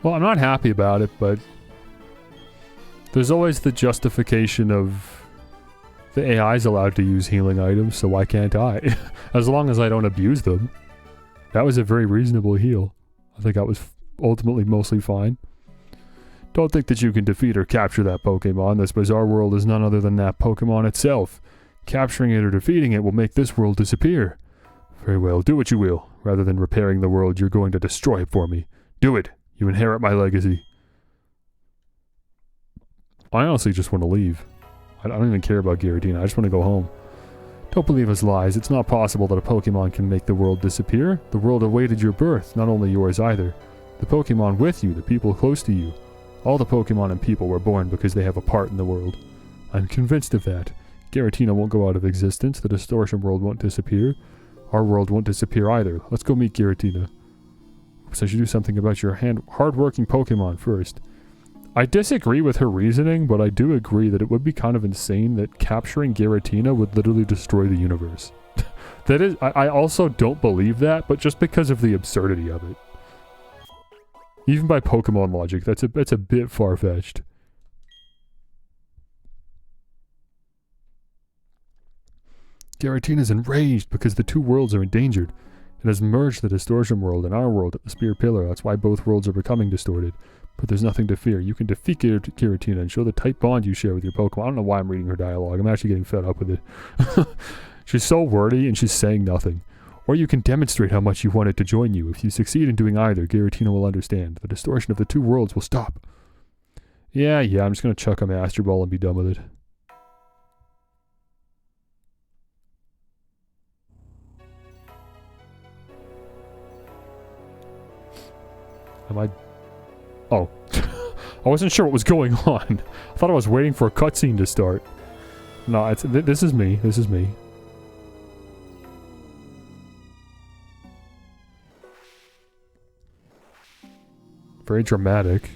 Well, I'm not happy about it, but there's always the justification of the AI's allowed to use healing items, so why can't I? As long as I don't abuse them. That was a very reasonable heal. I think I was ultimately mostly fine. Don't think that you can defeat or capture that Pokemon. This bizarre world is none other than that Pokemon itself. Capturing it or defeating it will make this world disappear. Very well, do what you will. Rather than repairing the world, you're going to destroy it for me. Do it. You inherit my legacy. I honestly just want to leave. I don't even care about Giratina. I just want to go home. Don't believe his lies. It's not possible that a Pokemon can make the world disappear. The world awaited your birth, not only yours either. The Pokemon with you, the people close to you. All the Pokemon and people were born because they have a part in the world. I'm convinced of that. Giratina won't go out of existence. The distortion world won't disappear. Our world won't disappear either. Let's go meet Giratina. So I should do something about your hard-working Pokemon first. I disagree with her reasoning, but I do agree that it would be kind of insane that capturing Giratina would literally destroy the universe. That is, I also don't believe that, but just because of the absurdity of it. Even by Pokemon logic, that's a bit far-fetched. Giratina's enraged because the two worlds are endangered. It has merged the distortion world and our world at the Spear Pillar. That's why both worlds are becoming distorted. But there's nothing to fear. You can defeat Giratina and show the tight bond you share with your Pokemon. I don't know why I'm reading her dialogue. I'm actually getting fed up with it. She's so wordy and she's saying nothing. Or you can demonstrate how much you want it to join you. If you succeed in doing either, Giratina will understand. The distortion of the two worlds will stop. Yeah, I'm just going to chuck a Master Ball and be done with it. Am I... Oh. I wasn't sure what was going on. I thought I was waiting for a cutscene to start. No, this is me. This is me. Very dramatic.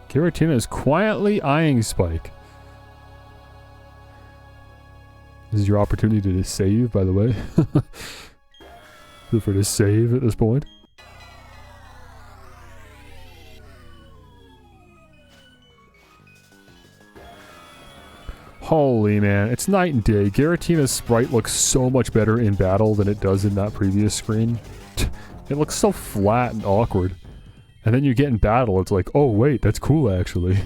Giratina is quietly eyeing Spike. This is your opportunity to save, by the way. Feel free to save at this point. Holy man, it's night and day. Giratina's sprite looks so much better in battle than it does in that previous screen. It looks so flat and awkward. And then you get in battle, it's like, oh wait, that's cool actually.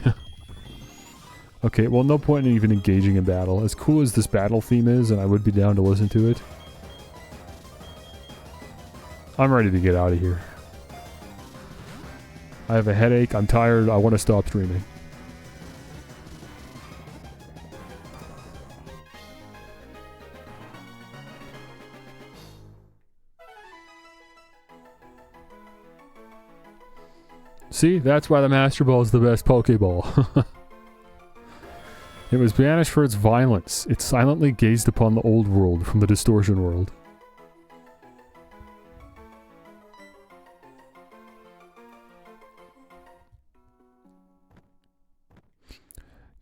Okay, well no point in even engaging in battle. As cool as this battle theme is, and I would be down to listen to it, I'm ready to get out of here. I have a headache, I'm tired, I want to stop streaming. See, that's why the Master Ball is the best Pokeball. It was banished for its violence. It silently gazed upon the old world from the distortion world.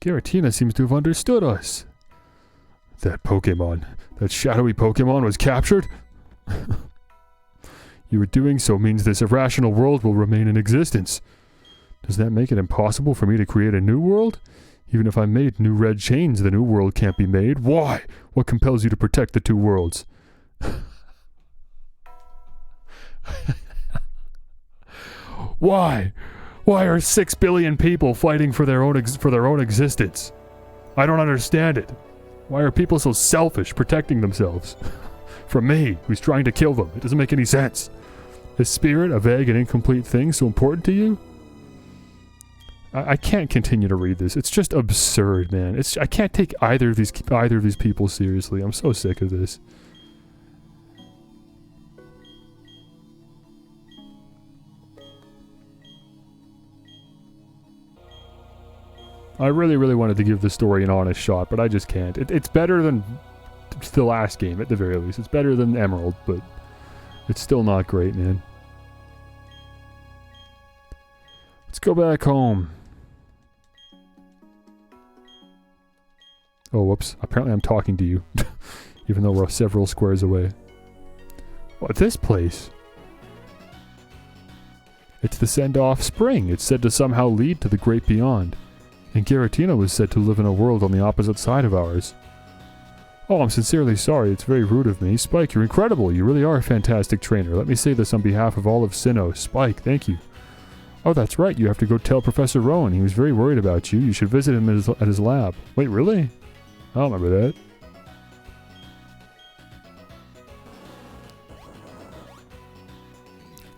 Giratina seems to have understood us. That Pokemon, that shadowy Pokemon was captured? Your doing so means this irrational world will remain in existence. Does that make it impossible for me to create a new world? Even if I made new red chains, the new world can't be made. Why? What compels you to protect the two worlds? Why? Why are 6 billion people fighting for their own existence? I don't understand it. Why are people so selfish, protecting themselves from me, who's trying to kill them? It doesn't make any sense. Is spirit a vague and incomplete thing so important to you? I can't continue to read this. It's just absurd, man. I can't take either of these people seriously. I'm so sick of this. I really, really wanted to give the story an honest shot, but I just can't. It's better than the last game, at the very least. It's better than Emerald, but it's still not great, man. Let's go back home. Oh, whoops. Apparently I'm talking to you, even though we're several squares away. What, this place? It's the Send-Off Spring. It's said to somehow lead to the great beyond. And Giratina was said to live in a world on the opposite side of ours. Oh, I'm sincerely sorry. It's very rude of me. Spike, you're incredible. You really are a fantastic trainer. Let me say this on behalf of all of Sinnoh. Spike, thank you. Oh, that's right. You have to go tell Professor Rowan. He was very worried about you. You should visit him at his lab. Wait, really? I don't remember that.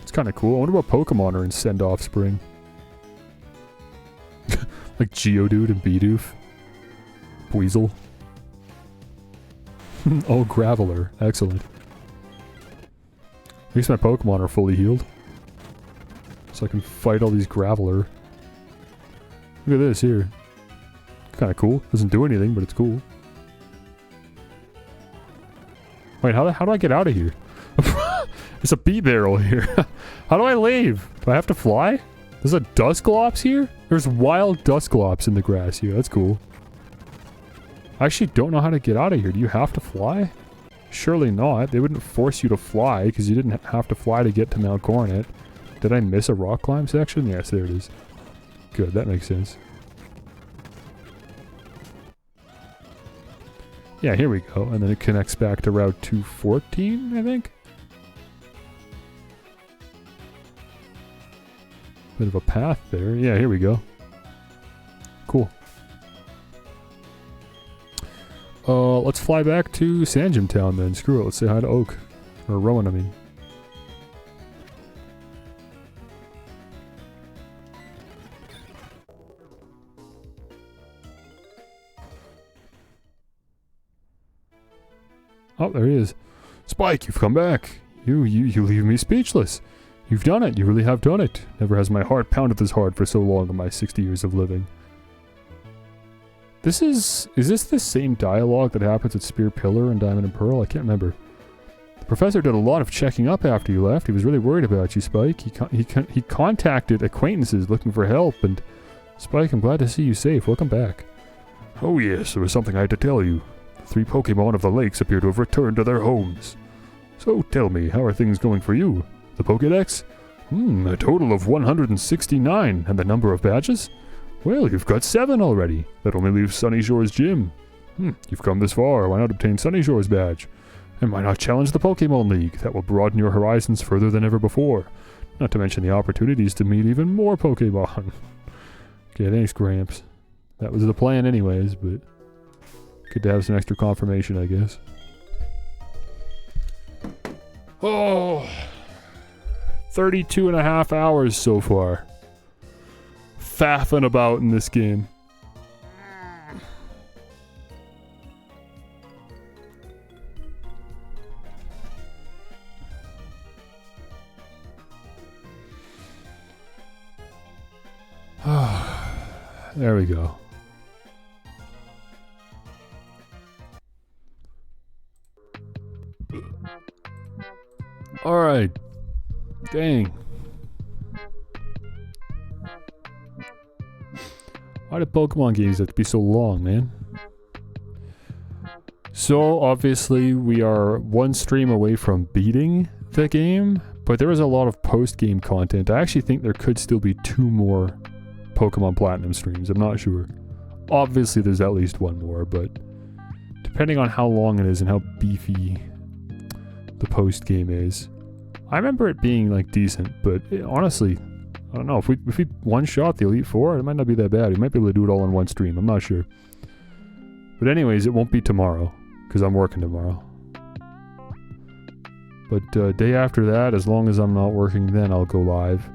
It's kind of cool. I wonder what Pokemon are in Send-Off Spring. Like Geodude and Bidoof. Weasel. Oh, Graveler. Excellent. At least my Pokemon are fully healed. So I can fight all these Graveler. Look at this here. Kind of cool. Doesn't do anything, but it's cool. Wait, how do I get out of here? There's a bee barrel here. How do I leave? Do I have to fly? There's a Dusclops here? There's wild Dusclops in the grass here. That's cool. I actually don't know how to get out of here. Do you have to fly? Surely not. They wouldn't force you to fly because you didn't have to fly to get to Mount Coronet. Did I miss a rock climb section? Yes, there it is. Good, that makes sense. Yeah, here we go. And then it connects back to Route 214, I think? Bit of a path there. Yeah, here we go. Cool. Let's fly back to Sanjum Town then. Screw it. Let's say hi to Oak. Or Rowan, I mean. Oh, there he is. Spike, you've come back. You leave me speechless. You've done it. You really have done it. Never has my heart pounded this hard for so long in my 60 years of living. Is this the same dialogue that happens at Spear Pillar and Diamond and Pearl? I can't remember. The professor did a lot of checking up after you left. He was really worried about you, Spike. He contacted acquaintances looking for help, and Spike, I'm glad to see you safe. Welcome back. Oh yes, there was something I had to tell you. The 3 Pokemon of the lakes appear to have returned to their homes. So tell me, how are things going for you? The Pokédex? A total of 169, and the number of badges? Well, you've got 7 already. That only leaves Sunny Shore's gym. You've come this far, why not obtain Sunny Shore's badge? And why not challenge the Pokemon League? That will broaden your horizons further than ever before. Not to mention the opportunities to meet even more Pokemon. Okay, thanks, Gramps. That was the plan anyways, but good to have some extra confirmation, I guess. Oh, 32 and a half hours so far. Faffing about in this game. There we go. Alright. Dang. Why do Pokemon games have to be so long, man? So, obviously, we are one stream away from beating the game, But there is a lot of post-game content. I actually think there could still be 2 more Pokemon Platinum streams. I'm not sure. Obviously, there's at least 1 more, but depending on how long it is and how beefy the post-game is, I remember it being like decent, but honestly, I don't know. If we one-shot the Elite Four, it might not be that bad. We might be able to do it all in one stream. I'm not sure. But anyways, it won't be tomorrow, because I'm working tomorrow. But day after that, as long as I'm not working, then I'll go live.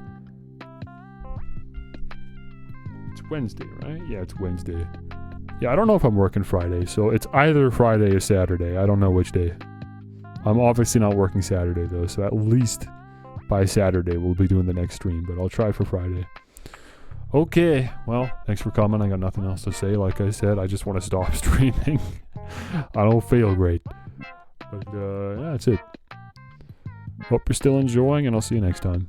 It's Wednesday, right? Yeah, it's Wednesday. Yeah, I don't know if I'm working Friday, so it's either Friday or Saturday. I don't know which day. I'm obviously not working Saturday, though, so at least by Saturday we'll be doing the next stream, but I'll try for Friday. Okay, well, thanks for coming. I got nothing else to say. Like I said, I just want to stop streaming. I don't feel great. But yeah, that's it. Hope you're still enjoying, and I'll see you next time.